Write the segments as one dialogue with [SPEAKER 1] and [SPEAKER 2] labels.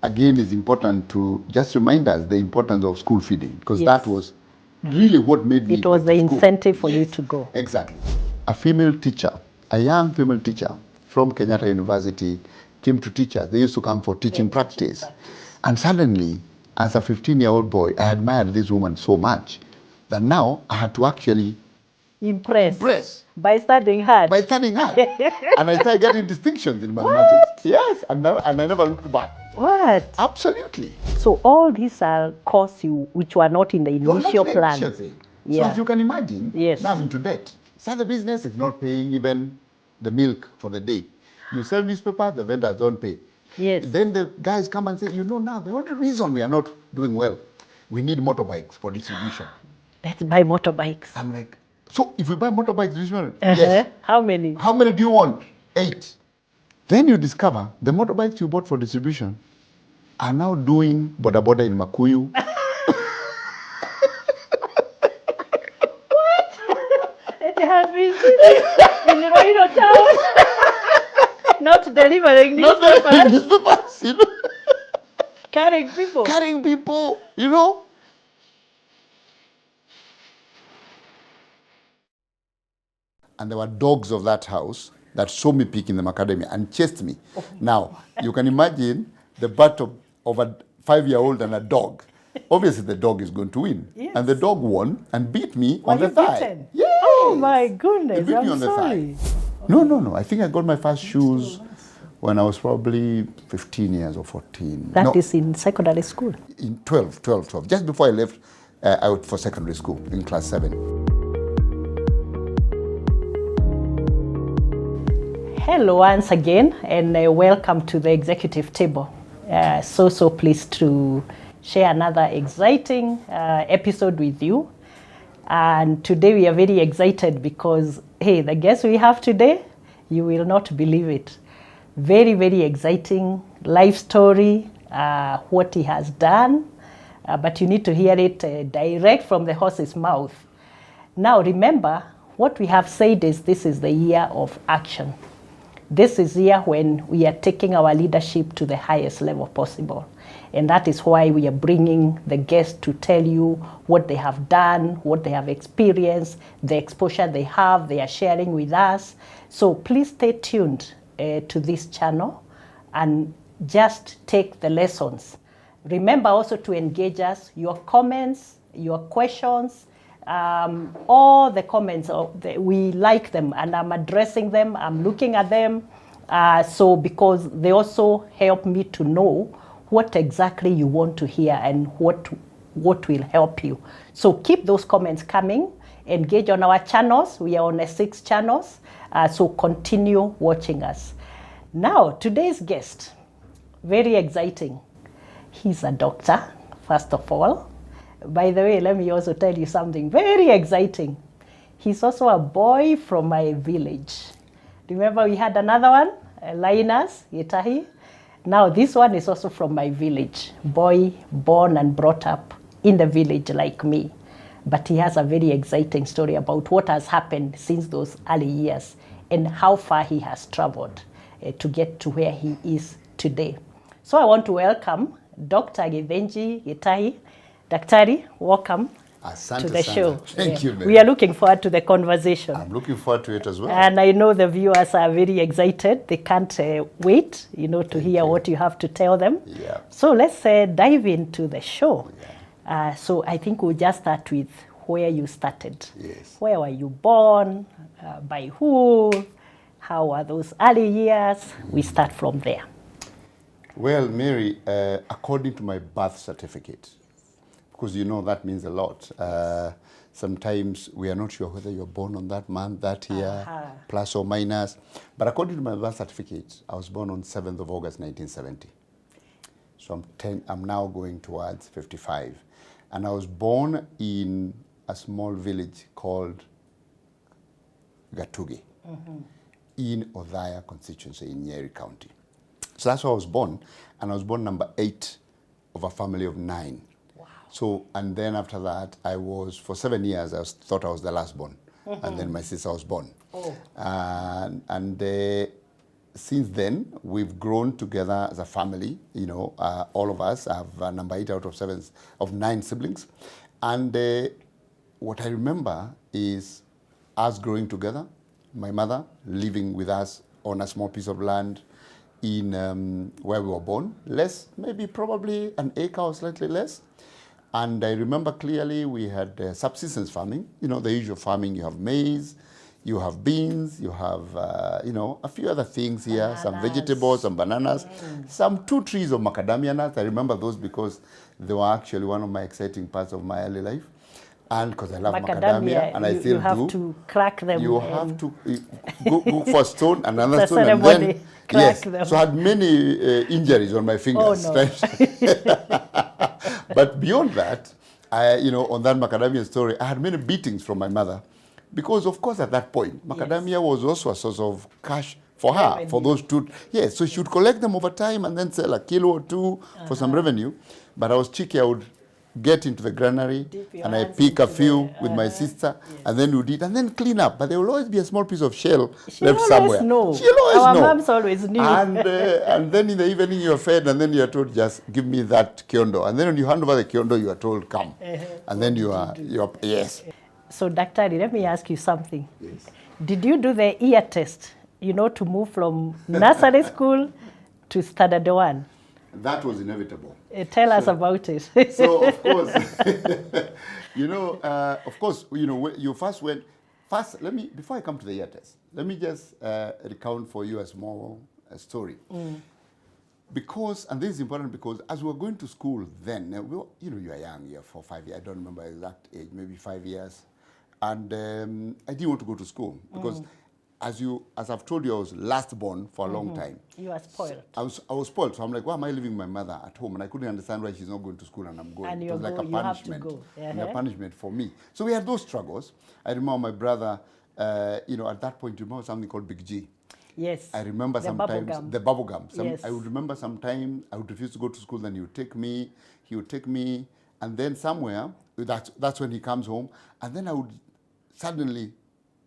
[SPEAKER 1] again, it's important to just remind us the importance of school feeding, because
[SPEAKER 2] Yes.
[SPEAKER 1] that was really what made me
[SPEAKER 2] It was
[SPEAKER 1] go
[SPEAKER 2] the
[SPEAKER 1] to school.
[SPEAKER 2] incentive for you to go.
[SPEAKER 1] Exactly. A female teacher, a young female teacher from Kenyatta University came to teach us. They used to come for teaching practice. And suddenly, as a 15-year-old boy, I admired this woman so much that now I had to actually
[SPEAKER 2] Impress. By studying hard.
[SPEAKER 1] by studying hard. And I started getting distinctions in mathematics. Yes, and I never looked back.
[SPEAKER 2] What?
[SPEAKER 1] Absolutely.
[SPEAKER 2] So all these are courses which were not in the
[SPEAKER 1] You're not
[SPEAKER 2] initial
[SPEAKER 1] the
[SPEAKER 2] plan.
[SPEAKER 1] initial thing. So
[SPEAKER 2] Yeah.
[SPEAKER 1] as you can imagine,
[SPEAKER 2] Yes.
[SPEAKER 1] now I'm into debt. Start the business is not paying even the milk for the day. You sell newspaper, the vendors don't pay.
[SPEAKER 2] Yes.
[SPEAKER 1] Then the guys come and say, now the only reason we are not doing well, we need motorbikes for distribution.
[SPEAKER 2] Let's buy motorbikes.
[SPEAKER 1] I'm like, so if we buy motorbikes distribution,
[SPEAKER 2] Uh-huh.
[SPEAKER 1] yes.
[SPEAKER 2] How many?
[SPEAKER 1] How many do you want? 8. Then you discover the motorbikes you bought for distribution are now doing boda boda in Makuyu.
[SPEAKER 2] They have been in Roino town. Not delivering
[SPEAKER 1] Not
[SPEAKER 2] newspapers.
[SPEAKER 1] newspapers,
[SPEAKER 2] Carrying people.
[SPEAKER 1] carrying people, And there were dogs of that house that saw me peeking in the academy and chased me. Now, you can imagine the battle of a 5-year-old and a dog. Obviously, the dog is going to win.
[SPEAKER 2] Yes.
[SPEAKER 1] And the dog won and beat me
[SPEAKER 2] Were
[SPEAKER 1] on the
[SPEAKER 2] you
[SPEAKER 1] thigh.
[SPEAKER 2] beaten?
[SPEAKER 1] Yes.
[SPEAKER 2] Oh my goodness,
[SPEAKER 1] It beat me
[SPEAKER 2] I'm
[SPEAKER 1] on the
[SPEAKER 2] sorry.
[SPEAKER 1] thigh. No. I think I got my first shoes when I was probably 15 years or 14.
[SPEAKER 2] That is in secondary school.
[SPEAKER 1] In 12. Just before I left out for secondary school in class 7.
[SPEAKER 2] Hello once again, and welcome to the executive table. So pleased to share another exciting episode with you. And today we are very excited because, hey, the guest we have today, you will not believe it. Very, very exciting life story, what he has done, but you need to hear it direct from the horse's mouth. Now remember, what we have said is this is the year of action. This is the year when we are taking our leadership to the highest level possible. And that is why we are bringing the guests to tell you what they have done, what they have experienced, the exposure they have, they are sharing with us. So please stay tuned to this channel and just take the lessons. Remember also to engage us, your comments, your questions, all the comments, we like them and I'm addressing them, I'm looking at them. So because they also help me to know what exactly you want to hear and what will help you. So keep those comments coming, engage on our channels. We are on 6 channels, so continue watching us. Now, today's guest, very exciting. He's a doctor, first of all. By the way, let me also tell you something very exciting. He's also a boy from my village. Remember we had another one, Linus Gitahi? Now this one is also from my village. Boy born and brought up in the village like me. But he has a very exciting story about what has happened since those early years and how far he has traveled to get to where he is today. So I want to welcome Dr. Githinji Gitahi. Daktari, welcome to the show.
[SPEAKER 1] Thank you, Mary.
[SPEAKER 2] We are looking forward to the conversation.
[SPEAKER 1] I'm looking forward to it as well.
[SPEAKER 2] And I know the viewers are very excited. They can't wait, to hear what you have to tell them.
[SPEAKER 1] Yeah.
[SPEAKER 2] So let's dive into the show. Yeah. So I think we'll just start with where you started.
[SPEAKER 1] Yes.
[SPEAKER 2] Where were you born? By who? How were those early years? We start from there.
[SPEAKER 1] Well, Mary, according to my birth certificate, because that means a lot. Sometimes we are not sure whether you're born on that month, that year, plus or minus. But according to my birth certificate, I was born on 7th of August, 1970. So I'm now going towards 55. And I was born in a small village called Gatugi in Othaya constituency in Nyeri County. So that's where I was born. And I was born number 8 of a family of 9. So, and then after that, for 7 years, thought I was the last born. And then my sister was born. Oh. And since then, we've grown together as a family. You know, all of us. I have number 8 out of 9 siblings. And what I remember is us growing together, my mother living with us on a small piece of land in where we were born, maybe probably an acre or slightly less. And I remember clearly we had subsistence farming, you know, the usual farming. You have maize, you have beans, you have, you know, a few other things here, bananas. Some vegetables, some bananas, some 2 trees of macadamia nuts. I remember those because they were actually one of my exciting parts of my early life. And because I love macadamia, and I still do.
[SPEAKER 2] You have to crack them.
[SPEAKER 1] You have to go for a stone, another stone, and then
[SPEAKER 2] crack them.
[SPEAKER 1] So I had many injuries on my fingers.
[SPEAKER 2] Oh, no.
[SPEAKER 1] But beyond that, you know, on that macadamia story, I had many beatings from my mother, because of course at that point, macadamia was also a source of cash for her, for those 2. Yes, so she would collect them over time and then sell a kilo or 2 for some revenue. But I was cheeky. I would get into the granary and I pick a few with my sister, and then we would eat and then clean up. But there will always be a small piece of shell left somewhere. She'll always know.
[SPEAKER 2] Our moms always knew.
[SPEAKER 1] And then in the evening you are fed, and then you are told, just give me that kiondo. And then when you hand over the kiondo, you are told, come. And then you are yes.
[SPEAKER 2] So, Daktari, let me ask you something.
[SPEAKER 1] Yes.
[SPEAKER 2] Did you do the ear test, you know, to move from nursery school to standard 1?
[SPEAKER 1] That was inevitable.
[SPEAKER 2] Tell us about it.
[SPEAKER 1] So, of course, you know, you first went, before I come to the ear test, let me just recount for you a small story. Because, and this is important because as we were going to school then, you know, you are young, you're 4, 5 years, I don't remember exact age, maybe 5 years. And I didn't want to go to school because as I've told you, I was last born for a long time.
[SPEAKER 2] You are spoiled.
[SPEAKER 1] So I was spoiled. So I'm like, why am I leaving my mother at home? And I couldn't understand why she's not going to school and I'm going.
[SPEAKER 2] And
[SPEAKER 1] it was like a punishment.
[SPEAKER 2] You have to go.
[SPEAKER 1] And a punishment for me. So we had those struggles. I remember my brother, you know, at that point, you remember something called Big G.
[SPEAKER 2] Yes.
[SPEAKER 1] I remember sometimes the bubble gum.
[SPEAKER 2] Yes.
[SPEAKER 1] I would remember sometimes I would refuse to go to school, then he would take me, and then somewhere, that's when he comes home, and then I would suddenly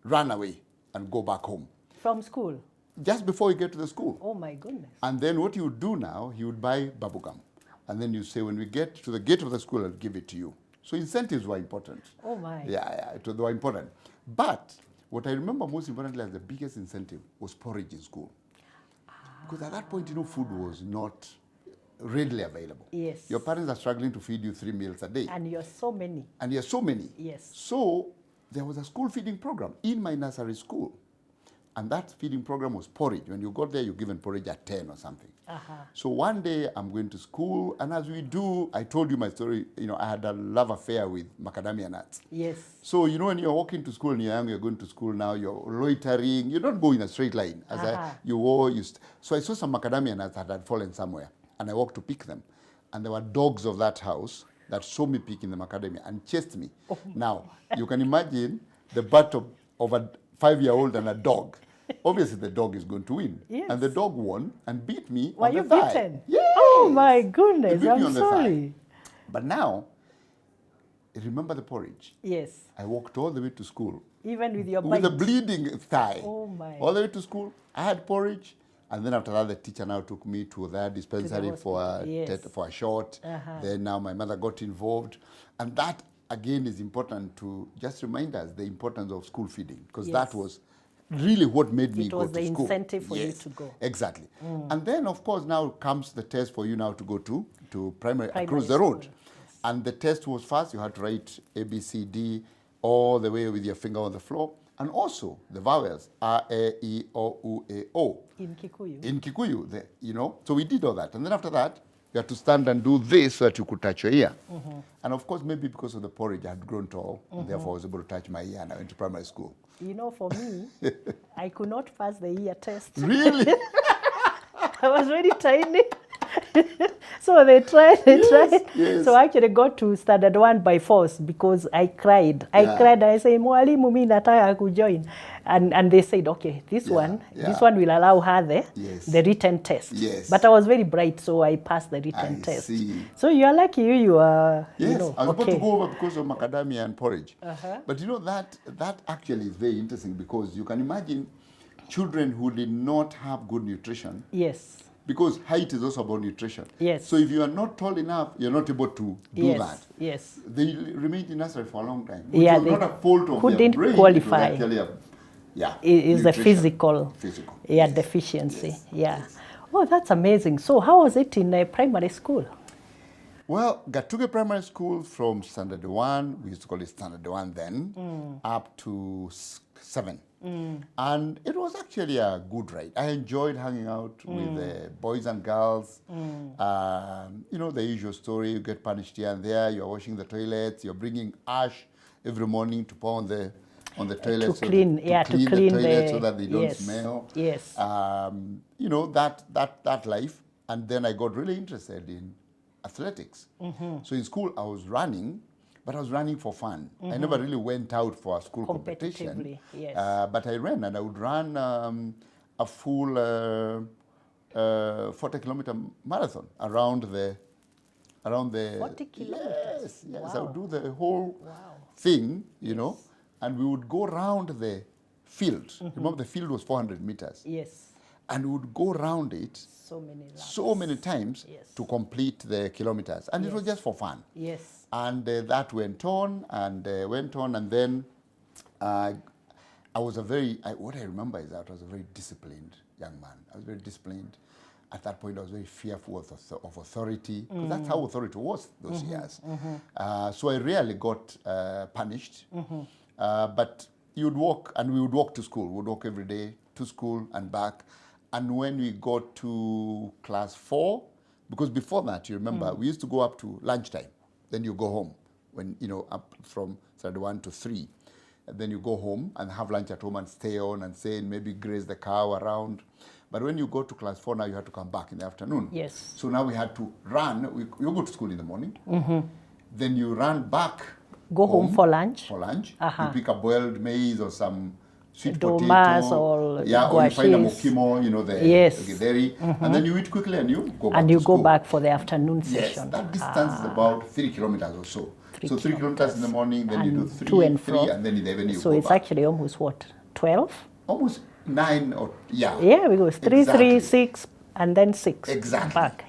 [SPEAKER 1] run away and go back home.
[SPEAKER 2] From school?
[SPEAKER 1] Just before you get to the school.
[SPEAKER 2] Oh my goodness.
[SPEAKER 1] And then what you would do now, he would buy bubble gum. And then you say, when we get to the gate of the school, I'll give it to you. So incentives were important.
[SPEAKER 2] Oh my.
[SPEAKER 1] Yeah, they were important. But what I remember most importantly as the biggest incentive was porridge in school. Because at that point, you know, food was not readily available.
[SPEAKER 2] Yes.
[SPEAKER 1] Your parents are struggling to feed you 3 meals a day.
[SPEAKER 2] And you're so many.
[SPEAKER 1] And you're so many.
[SPEAKER 2] Yes.
[SPEAKER 1] So there was a school feeding program in my nursery school. And that feeding program was porridge. When you got there, you're given porridge at 10 or something. So one day I'm going to school, and as we do, I told you my story, you know, I had a love affair with macadamia nuts.
[SPEAKER 2] Yes.
[SPEAKER 1] So, you know, when you're walking to school and you're young, you're going to school now, you're loitering, you don't go in a straight line. So I saw some macadamia nuts that had fallen somewhere, and I walked to pick them. And there were dogs of that house that saw me picking the macadamia and chased me. Now, you can imagine the battle of a 5-year-old and a dog. Obviously, the dog is going to win.
[SPEAKER 2] Yes.
[SPEAKER 1] And the dog won and beat me
[SPEAKER 2] Were
[SPEAKER 1] on the
[SPEAKER 2] you
[SPEAKER 1] thigh.
[SPEAKER 2] beaten?
[SPEAKER 1] Yes.
[SPEAKER 2] Oh, my goodness.
[SPEAKER 1] He beat me
[SPEAKER 2] I'm
[SPEAKER 1] on the
[SPEAKER 2] sorry.
[SPEAKER 1] thigh. But now, remember the porridge?
[SPEAKER 2] Yes.
[SPEAKER 1] I walked all the way to school.
[SPEAKER 2] Even with your
[SPEAKER 1] With
[SPEAKER 2] bite?
[SPEAKER 1] a bleeding thigh.
[SPEAKER 2] Oh, my.
[SPEAKER 1] All the way to school. I had porridge. And then after that, the teacher now took me to their dispensary for a shot. Then now my mother got involved. And that, again, is important to just remind us the importance of school feeding. Because that was really what made me go to school. It was the
[SPEAKER 2] incentive for you to go.
[SPEAKER 1] Exactly. And then, of course, now comes the test for you now to go to primary across the road. Yes. And the test was fast. You had to write A, B, C, D all the way with your finger on the floor. And also the vowels, A, E, I, O, U, E, O.
[SPEAKER 2] In Kikuyu.
[SPEAKER 1] In Kikuyu, you know. So we did all that. And then after that, you had to stand and do this so that you could touch your ear. And of course, maybe because of the porridge, I had grown tall. And therefore, I was able to touch my ear and I went to primary school.
[SPEAKER 2] You know, for me, I could not pass the ear test.
[SPEAKER 1] Really?
[SPEAKER 2] I was very tiny. So they tried. Yes. So I actually got to standard 1 by force because I cried. I cried. I said, "Mwalimu, mimi nataka kujoin," and they said, "Okay, this one will allow her the written test."
[SPEAKER 1] Yes.
[SPEAKER 2] But I was very bright, so I passed the written test.
[SPEAKER 1] See.
[SPEAKER 2] So you are lucky. You are.
[SPEAKER 1] Yes,
[SPEAKER 2] you know,
[SPEAKER 1] I was about to go over because of macadamia and porridge. But you know that actually is very interesting because you can imagine children who did not have good nutrition.
[SPEAKER 2] Yes.
[SPEAKER 1] Because height is also about nutrition.
[SPEAKER 2] Yes.
[SPEAKER 1] So if you are not tall enough, you're not able to do that.
[SPEAKER 2] Yes.
[SPEAKER 1] They remained in nursery for a long time. Which
[SPEAKER 2] Yeah,
[SPEAKER 1] was
[SPEAKER 2] they
[SPEAKER 1] not a fault of
[SPEAKER 2] couldn't
[SPEAKER 1] their brain.
[SPEAKER 2] qualify.
[SPEAKER 1] It was actually
[SPEAKER 2] Is a
[SPEAKER 1] nutrition.
[SPEAKER 2] physical
[SPEAKER 1] Yes.
[SPEAKER 2] deficiency.
[SPEAKER 1] Yes.
[SPEAKER 2] Yeah.
[SPEAKER 1] Yes.
[SPEAKER 2] Oh, that's amazing. So how was it in primary school?
[SPEAKER 1] Well, Gatuge Primary School from standard 1, we used to call it standard 1 then, up to 7. And it was actually a good ride. I enjoyed hanging out with the boys and girls. You know, the usual story, you get punished here and there, you're washing the toilets, you're bringing ash every morning to pour on the toilets.
[SPEAKER 2] To clean the
[SPEAKER 1] toilets so that they don't smell.
[SPEAKER 2] Yes.
[SPEAKER 1] You know, that life. And then I got really interested in athletics. So in school, I was running, but I was running for fun. I never really went out for a school competition.
[SPEAKER 2] Yes.
[SPEAKER 1] But I ran, and I would run a full 40-kilometer marathon around the
[SPEAKER 2] 40 kilometers?
[SPEAKER 1] Yes,
[SPEAKER 2] Wow.
[SPEAKER 1] I would do the whole thing, you know, and we would go around the field. Remember, the field was 400 meters.
[SPEAKER 2] Yes.
[SPEAKER 1] And we would go around it so many times to complete the kilometers. And it was just for fun.
[SPEAKER 2] Yes.
[SPEAKER 1] And that went on, and then I was what I remember is that I was a very disciplined young man. I was very disciplined. At that point, I was very fearful of authority, because that's how authority was those years. So I rarely got punished. But you'd walk, and we would walk to school. We would walk every day to school and back. And when we got to class 4, because before that, you remember, we used to go up to lunchtime. Then you go home, when, you know, up from standard 1 to 3. And then you go home and have lunch at home and stay on and say, maybe graze the cow around. But when you go to class 4 now, you have to come back in the afternoon.
[SPEAKER 2] Yes.
[SPEAKER 1] So now we had to run. You go to school in the morning. Then you run back.
[SPEAKER 2] Go home for lunch.
[SPEAKER 1] You pick a boiled maize or some sweet
[SPEAKER 2] Domas
[SPEAKER 1] potato.
[SPEAKER 2] or
[SPEAKER 1] or you find a mokimo, you know, the githeri. And then you eat quickly and you go back to school.
[SPEAKER 2] Back for the afternoon
[SPEAKER 1] Yes,
[SPEAKER 2] session.
[SPEAKER 1] that distance is about 3 kilometers or so. 3 kilometers in the morning, then you do 3,
[SPEAKER 2] to and
[SPEAKER 1] 3,
[SPEAKER 2] from.
[SPEAKER 1] and then in the evening you
[SPEAKER 2] So
[SPEAKER 1] go
[SPEAKER 2] it's
[SPEAKER 1] back.
[SPEAKER 2] actually almost what, 12?
[SPEAKER 1] Almost 9 or,
[SPEAKER 2] Yeah, because 3,
[SPEAKER 1] Exactly.
[SPEAKER 2] 3, 6, and then 6.
[SPEAKER 1] Exactly.
[SPEAKER 2] Back,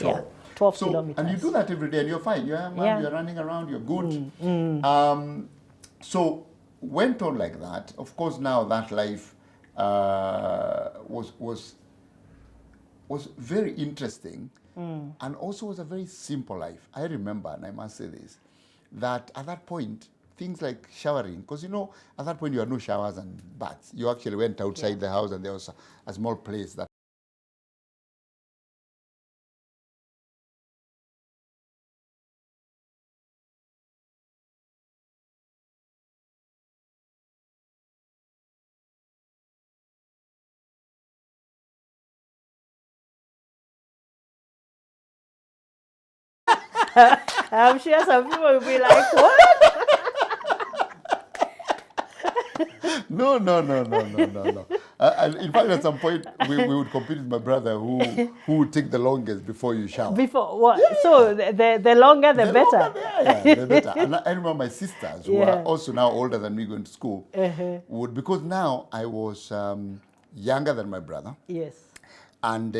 [SPEAKER 2] 12
[SPEAKER 1] so,
[SPEAKER 2] kilometers.
[SPEAKER 1] And you do that every day and you're fine. You're running around, you're good. So went on like that. Of course, now that life was very interesting, and also was a very simple life. I remember, and I must say this, that at that point, things like showering, because you know, at that point you had no showers and baths. You actually went outside the house, and there was a small place that
[SPEAKER 2] I'm sure some people will be like, what?
[SPEAKER 1] No. In fact, at some point, we would compete with my brother who would take the longest before you shower.
[SPEAKER 2] Before what? Yeah. So the longer the better.
[SPEAKER 1] The better. And I remember my sisters, who are also now older than me going to school, would, because now I was younger than my brother.
[SPEAKER 2] Yes.
[SPEAKER 1] And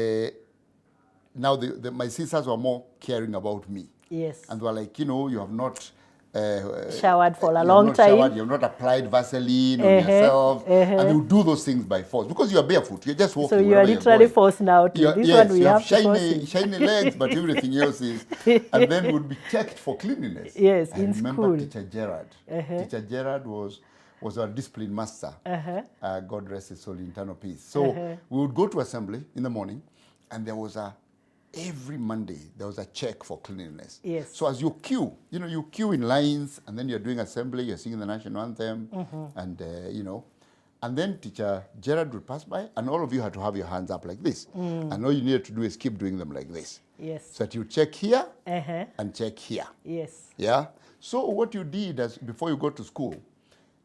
[SPEAKER 1] now my sisters were more caring about me.
[SPEAKER 2] Yes.
[SPEAKER 1] And they were like, you know, you have not
[SPEAKER 2] showered for a long time.
[SPEAKER 1] You have not applied Vaseline on yourself. And they would do those things by force. Because you're barefoot, you're just walking.
[SPEAKER 2] So you are literally forced now to this
[SPEAKER 1] yes,
[SPEAKER 2] one. We
[SPEAKER 1] you
[SPEAKER 2] have
[SPEAKER 1] shiny legs, but everything else is. And then would be checked for cleanliness.
[SPEAKER 2] Yes,
[SPEAKER 1] I
[SPEAKER 2] in
[SPEAKER 1] remember
[SPEAKER 2] school.
[SPEAKER 1] Teacher Gerard. Teacher Gerard was our discipline master. God rest his soul, eternal peace. So we would go to assembly in the morning, and there was every Monday, there was a check for cleanliness.
[SPEAKER 2] Yes.
[SPEAKER 1] So as you queue, you queue in lines, and then you're doing assembly, you're singing the national anthem, and, and then Teacher Gerard would pass by, and all of you had to have your hands up like this. And all you needed to do is keep doing them like this.
[SPEAKER 2] Yes.
[SPEAKER 1] So that you check here and check here.
[SPEAKER 2] Yes.
[SPEAKER 1] Yeah? So what you did before you go to school,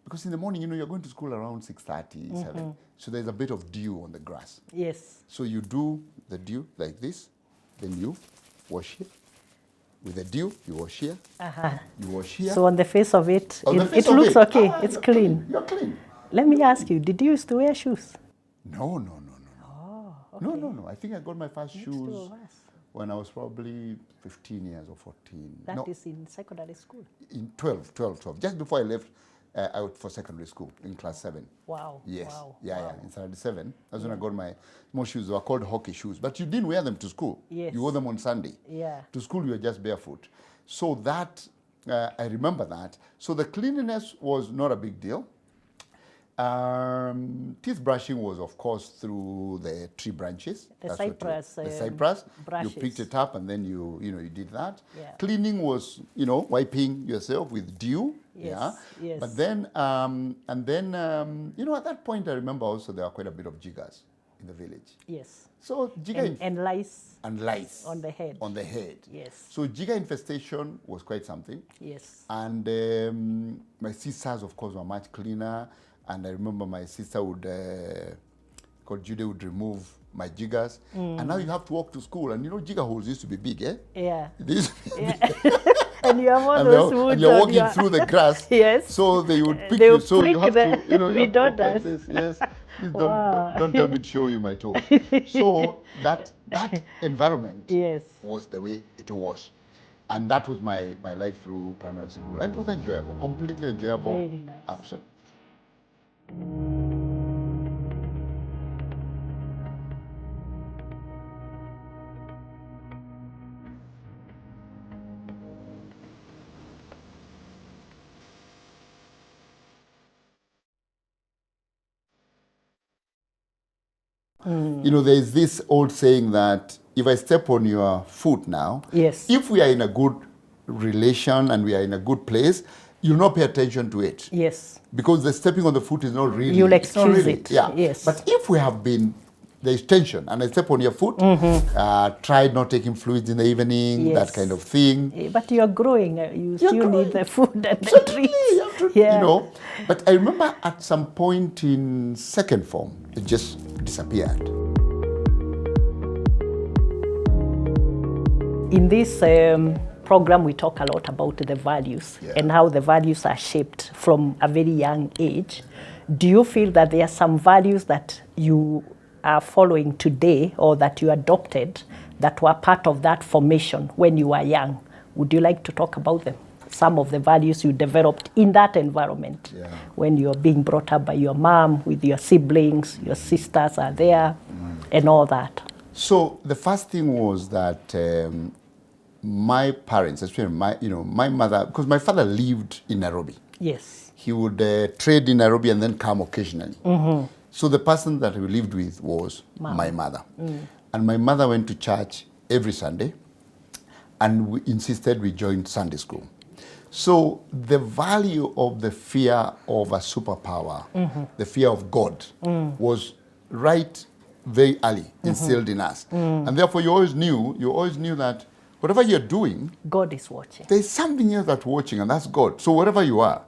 [SPEAKER 1] because in the morning, you're going to school around 6:30, 7. So there's a bit of dew on the grass.
[SPEAKER 2] Yes.
[SPEAKER 1] So you do the dew like this. Then you wash here. With the dew, you wash here. You wash here.
[SPEAKER 2] So on the face of it, it looks okay. It's clean.
[SPEAKER 1] You're clean.
[SPEAKER 2] Let me ask you, did you used to wear shoes?
[SPEAKER 1] No, no, no, no, no.
[SPEAKER 2] Oh, okay.
[SPEAKER 1] No, no, no. I think I got my first
[SPEAKER 2] Next two
[SPEAKER 1] shoes
[SPEAKER 2] of us.
[SPEAKER 1] when I was probably 15 years or 14.
[SPEAKER 2] That is in secondary school.
[SPEAKER 1] In 12. Just before I left out for secondary school in class 7.
[SPEAKER 2] Wow.
[SPEAKER 1] Yes.
[SPEAKER 2] Wow.
[SPEAKER 1] Yeah,
[SPEAKER 2] wow.
[SPEAKER 1] yeah. In 77. That's when I got my more shoes. They were called hockey shoes. But you didn't wear them to school.
[SPEAKER 2] Yes.
[SPEAKER 1] You wore them on Sunday.
[SPEAKER 2] Yeah.
[SPEAKER 1] To school, you were just barefoot. So that, I remember that. So the cleanliness was not a big deal. Teeth brushing was, of course, through the tree branches.
[SPEAKER 2] The
[SPEAKER 1] That's what
[SPEAKER 2] cypress,
[SPEAKER 1] the cypress.
[SPEAKER 2] brushes.
[SPEAKER 1] You picked it up and then you did that.
[SPEAKER 2] Yeah.
[SPEAKER 1] Cleaning was, wiping yourself with dew.
[SPEAKER 2] Yes,
[SPEAKER 1] Yeah.
[SPEAKER 2] yes.
[SPEAKER 1] But then, at that point, I remember also there were quite a bit of jiggers in the village.
[SPEAKER 2] Yes.
[SPEAKER 1] So jigger
[SPEAKER 2] And lice.
[SPEAKER 1] and lice
[SPEAKER 2] On the head.
[SPEAKER 1] On the head.
[SPEAKER 2] Yes.
[SPEAKER 1] So jigger infestation was quite something.
[SPEAKER 2] Yes.
[SPEAKER 1] And my sisters, of course, were much cleaner. And I remember my sister called Judy, would remove my jiggers. And now you have to walk to school. And jigger holes used to be big, eh?
[SPEAKER 2] Yeah.
[SPEAKER 1] They used to be
[SPEAKER 2] Yeah. And you have all those woods
[SPEAKER 1] and you're
[SPEAKER 2] on
[SPEAKER 1] walking
[SPEAKER 2] your-
[SPEAKER 1] through the grass.
[SPEAKER 2] Yes.
[SPEAKER 1] So they would pick
[SPEAKER 2] They
[SPEAKER 1] you.
[SPEAKER 2] would
[SPEAKER 1] So you
[SPEAKER 2] prick
[SPEAKER 1] have to, you
[SPEAKER 2] we
[SPEAKER 1] have to
[SPEAKER 2] don't
[SPEAKER 1] walk like
[SPEAKER 2] dance.
[SPEAKER 1] this. Yes. Please
[SPEAKER 2] Wow.
[SPEAKER 1] don't tell me to show you my toes. So that environment
[SPEAKER 2] Yes.
[SPEAKER 1] was the way it was. And that was my life through primary school. And it was enjoyable, completely enjoyable.
[SPEAKER 2] Very nice.
[SPEAKER 1] Absolutely. There's this old saying that if I step on your foot now,
[SPEAKER 2] Yes.
[SPEAKER 1] if we are in a good relation and we are in a good place, you'll not pay attention to it.
[SPEAKER 2] Yes.
[SPEAKER 1] Because the stepping on the foot is not really.
[SPEAKER 2] You'll
[SPEAKER 1] it's not
[SPEAKER 2] excuse
[SPEAKER 1] really,
[SPEAKER 2] it.
[SPEAKER 1] Yeah.
[SPEAKER 2] Yes.
[SPEAKER 1] But if we have been, there's tension, and I step on your foot, try not taking fluids in the evening,
[SPEAKER 2] Yes.
[SPEAKER 1] that kind of thing.
[SPEAKER 2] But you're growing. You
[SPEAKER 1] You're
[SPEAKER 2] still
[SPEAKER 1] growing.
[SPEAKER 2] need the food and the
[SPEAKER 1] Certainly,
[SPEAKER 2] treats.
[SPEAKER 1] you have to,
[SPEAKER 2] Yeah.
[SPEAKER 1] But I remember at some point in second form, it just disappeared.
[SPEAKER 2] In this program, we talk a lot about the values and how the values are shaped from a very young age. Do you feel that there are some values that you are following today or that you adopted that were part of that formation when you were young? Would you like to talk about them? Some of the values you developed in that environment when you're being brought up by your mom, with your siblings, your sisters are there, and all that.
[SPEAKER 1] So the first thing was that my parents, especially my mother, because my father lived in Nairobi.
[SPEAKER 2] Yes.
[SPEAKER 1] He would trade in Nairobi and then come occasionally. So the person that we lived with was my mother. And my mother went to church every Sunday, and we insisted we join Sunday school. So the value of the fear of a superpower, the fear of God, was right very early instilled in us. And therefore you always knew that whatever you're doing,
[SPEAKER 2] God is watching.
[SPEAKER 1] there's something else that's watching, and that's God. So wherever you are.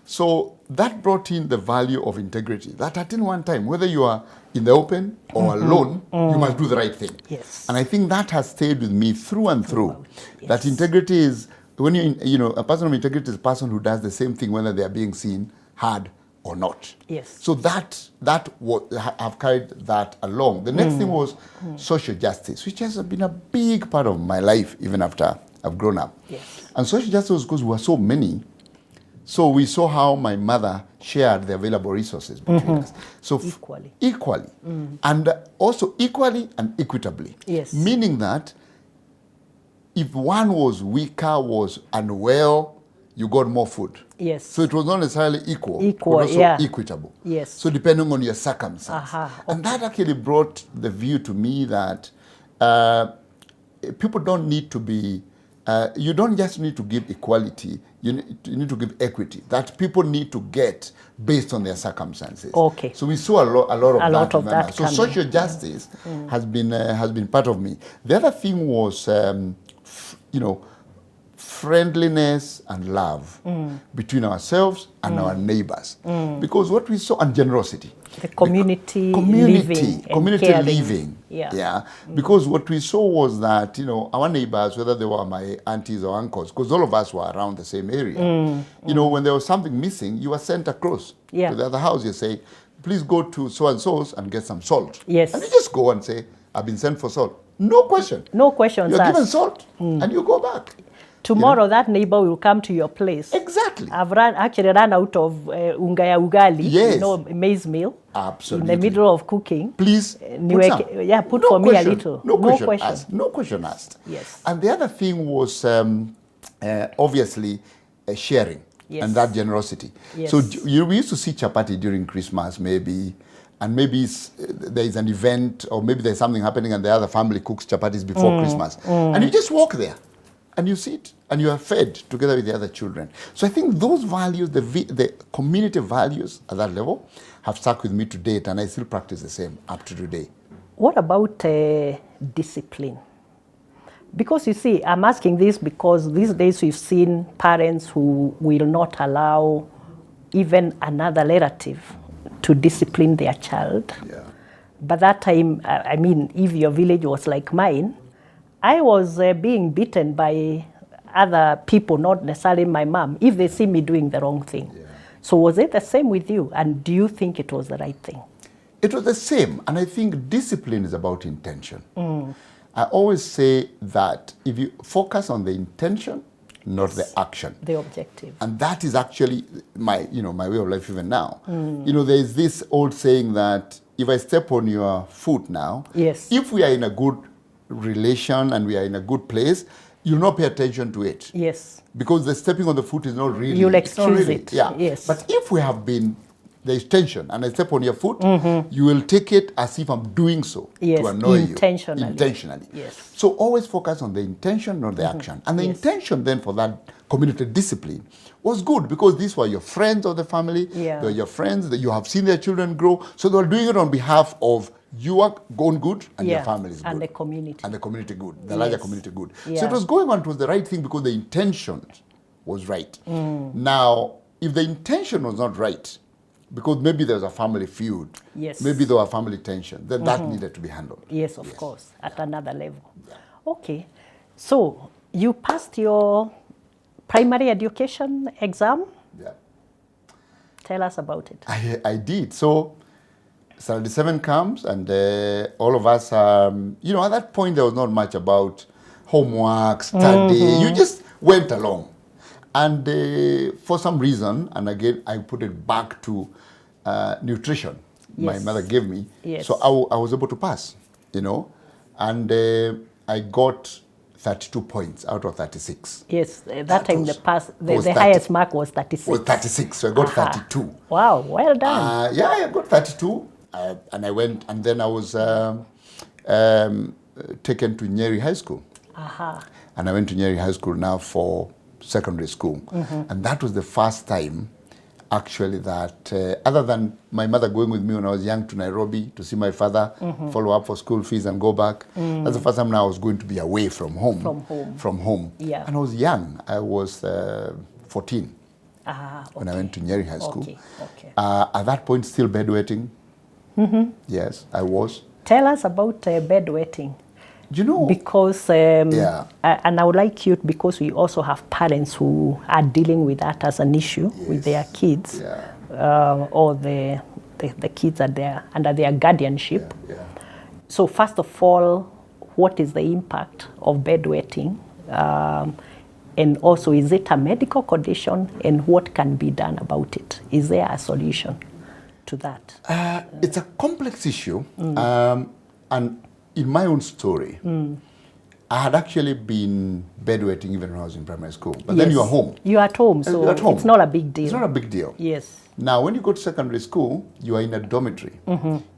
[SPEAKER 1] So that brought in the value of integrity. That at any one time, whether you are in the open or alone, you must do the right thing.
[SPEAKER 2] Yes.
[SPEAKER 1] And I think that has stayed with me through and through.
[SPEAKER 2] Yes.
[SPEAKER 1] That integrity is, when a person of integrity is a person who does the same thing whether they are being seen, heard, or not.
[SPEAKER 2] Yes.
[SPEAKER 1] So I've carried that along. The next thing was social justice, which has been a big part of my life even after I've grown up.
[SPEAKER 2] Yes.
[SPEAKER 1] And social justice was because we were so many. So we saw how my mother shared the available resources between us. So equally. And also equally and equitably.
[SPEAKER 2] Yes.
[SPEAKER 1] Meaning that if one was weaker, was unwell, you got more food.
[SPEAKER 2] Yes.
[SPEAKER 1] So it was not necessarily equal, but
[SPEAKER 2] Equal,
[SPEAKER 1] also
[SPEAKER 2] yeah.
[SPEAKER 1] equitable.
[SPEAKER 2] Yes.
[SPEAKER 1] So depending on your circumstance. And that actually brought the view to me that people don't need to be, you don't just need to give equality, you need to give equity. That people need to get based on their circumstances.
[SPEAKER 2] Okay.
[SPEAKER 1] So we saw a lot of that. So
[SPEAKER 2] coming.
[SPEAKER 1] social justice has been part of me. The other thing was, friendliness and love between ourselves and our neighbors. Because what we saw, and generosity.
[SPEAKER 2] The community
[SPEAKER 1] Community
[SPEAKER 2] caring.
[SPEAKER 1] living.
[SPEAKER 2] Yeah.
[SPEAKER 1] Because what we saw was that, our neighbors, whether they were my aunties or uncles, because all of us were around the same area, when there was something missing, you were sent across to the other house. You say, please go to so-and-so's and get some salt.
[SPEAKER 2] Yes.
[SPEAKER 1] And you just go and say, I've been sent for salt. No question.
[SPEAKER 2] No questions
[SPEAKER 1] You're
[SPEAKER 2] asked.
[SPEAKER 1] given salt and you go back.
[SPEAKER 2] Tomorrow, that neighbor will come to your place.
[SPEAKER 1] Exactly.
[SPEAKER 2] I've actually run out of unga ya ugali,
[SPEAKER 1] Yes.
[SPEAKER 2] you know, maize meal.
[SPEAKER 1] Absolutely.
[SPEAKER 2] In the middle of cooking.
[SPEAKER 1] Please,
[SPEAKER 2] put for me a little.
[SPEAKER 1] No question asked. No question asked.
[SPEAKER 2] Yes.
[SPEAKER 1] And the other thing was obviously sharing.
[SPEAKER 2] Yes.
[SPEAKER 1] And that generosity.
[SPEAKER 2] Yes.
[SPEAKER 1] So we used to see chapati during Christmas maybe, and maybe there is an event or maybe there's something happening and the other family cooks chapatis before Christmas. And you just walk there and you sit and you are fed together with the other children. So I think those values, the community values at that level have stuck with me to date, and I still practice the same up to today.
[SPEAKER 2] What about discipline? Because you see, I'm asking this because these days we've seen parents who will not allow even another relative to discipline their child.
[SPEAKER 1] Yeah.
[SPEAKER 2] But that time, I mean, if your village was like mine, I was being beaten by other people, not necessarily my mom, if they see me doing the wrong thing.
[SPEAKER 1] Yeah.
[SPEAKER 2] So was it the same with you? And do you think it was the right thing?
[SPEAKER 1] It was the same. And I think discipline is about intention. I always say that if you focus on the intention, not the action.
[SPEAKER 2] The objective.
[SPEAKER 1] And that is actually my way of life even now. There is this old saying that if I step on your foot now,
[SPEAKER 2] Yes.
[SPEAKER 1] if we are in a good relation and we are in a good place, you'll not pay attention to it.
[SPEAKER 2] Yes.
[SPEAKER 1] Because the stepping on the foot is not really.
[SPEAKER 2] You'll
[SPEAKER 1] it's not
[SPEAKER 2] excuse
[SPEAKER 1] really,
[SPEAKER 2] it.
[SPEAKER 1] Yeah.
[SPEAKER 2] Yes.
[SPEAKER 1] But if we have been, there is tension and I step on your foot, you will take it as if I'm doing so
[SPEAKER 2] Yes,
[SPEAKER 1] to annoy
[SPEAKER 2] intentionally.
[SPEAKER 1] you. Intentionally.
[SPEAKER 2] Yes.
[SPEAKER 1] So always focus on the intention, not the action. And the
[SPEAKER 2] Yes.
[SPEAKER 1] intention then for that community discipline was good because these were your friends of the family.
[SPEAKER 2] Yeah.
[SPEAKER 1] They were your friends that you have seen their children grow. So they were doing it on behalf of you are going good and your family is good.
[SPEAKER 2] And the community.
[SPEAKER 1] And the community good, the larger
[SPEAKER 2] Yes.
[SPEAKER 1] community good. So
[SPEAKER 2] Yeah.
[SPEAKER 1] it was going on, it was the right thing because the intention was right. Now, if the intention was not right, because maybe there was a family feud,
[SPEAKER 2] Yes.
[SPEAKER 1] maybe there was family tension, then that needed to be handled.
[SPEAKER 2] Yes, of course, at another level. Okay. So you passed your primary education exam.
[SPEAKER 1] Yeah.
[SPEAKER 2] Tell us about it.
[SPEAKER 1] I did. So Saturday 7 comes and all of us, at that point there was not much about homework, study. You just went along. And for some reason, and again, I put it back to nutrition my
[SPEAKER 2] Yes.
[SPEAKER 1] mother gave me.
[SPEAKER 2] Yes.
[SPEAKER 1] So I was able to pass, and I got 32 points out of 36.
[SPEAKER 2] Yes, that time
[SPEAKER 1] was-
[SPEAKER 2] the
[SPEAKER 1] was 30.
[SPEAKER 2] highest mark was 36.
[SPEAKER 1] Was 36, so I got 32.
[SPEAKER 2] Wow, well done.
[SPEAKER 1] Yeah, I got 32, and I went, and then I was taken to Nyeri High School. And I went to Nyeri High School now for secondary school. And that was the first time, actually, that other than my mother going with me when I was young to Nairobi to see my father, follow up for school fees and go back, that's the first time now I was going to be away from home. From home.
[SPEAKER 2] Yeah.
[SPEAKER 1] And I was young. I was 14 when I went to Nyeri High School.
[SPEAKER 2] Okay.
[SPEAKER 1] At that point, still bedwetting. Yes, I was.
[SPEAKER 2] Tell us about bedwetting.
[SPEAKER 1] You know,
[SPEAKER 2] Because,
[SPEAKER 1] Yeah.
[SPEAKER 2] and I would like you, because we also have parents who are dealing with that as an issue with their kids, or the kids are under their guardianship.
[SPEAKER 1] Yeah.
[SPEAKER 2] So first of all, what is the impact of bedwetting? And also, is it a medical condition, and what can be done about it? Is there a solution to that?
[SPEAKER 1] It's a complex issue, and in my own story, I had actually been bedwetting even when I was in primary school. But then you are home.
[SPEAKER 2] You're at home, so
[SPEAKER 1] You're at home.
[SPEAKER 2] it's not a big deal.
[SPEAKER 1] It's not a big deal.
[SPEAKER 2] Yes.
[SPEAKER 1] Now, when you go to secondary school, you are in a dormitory.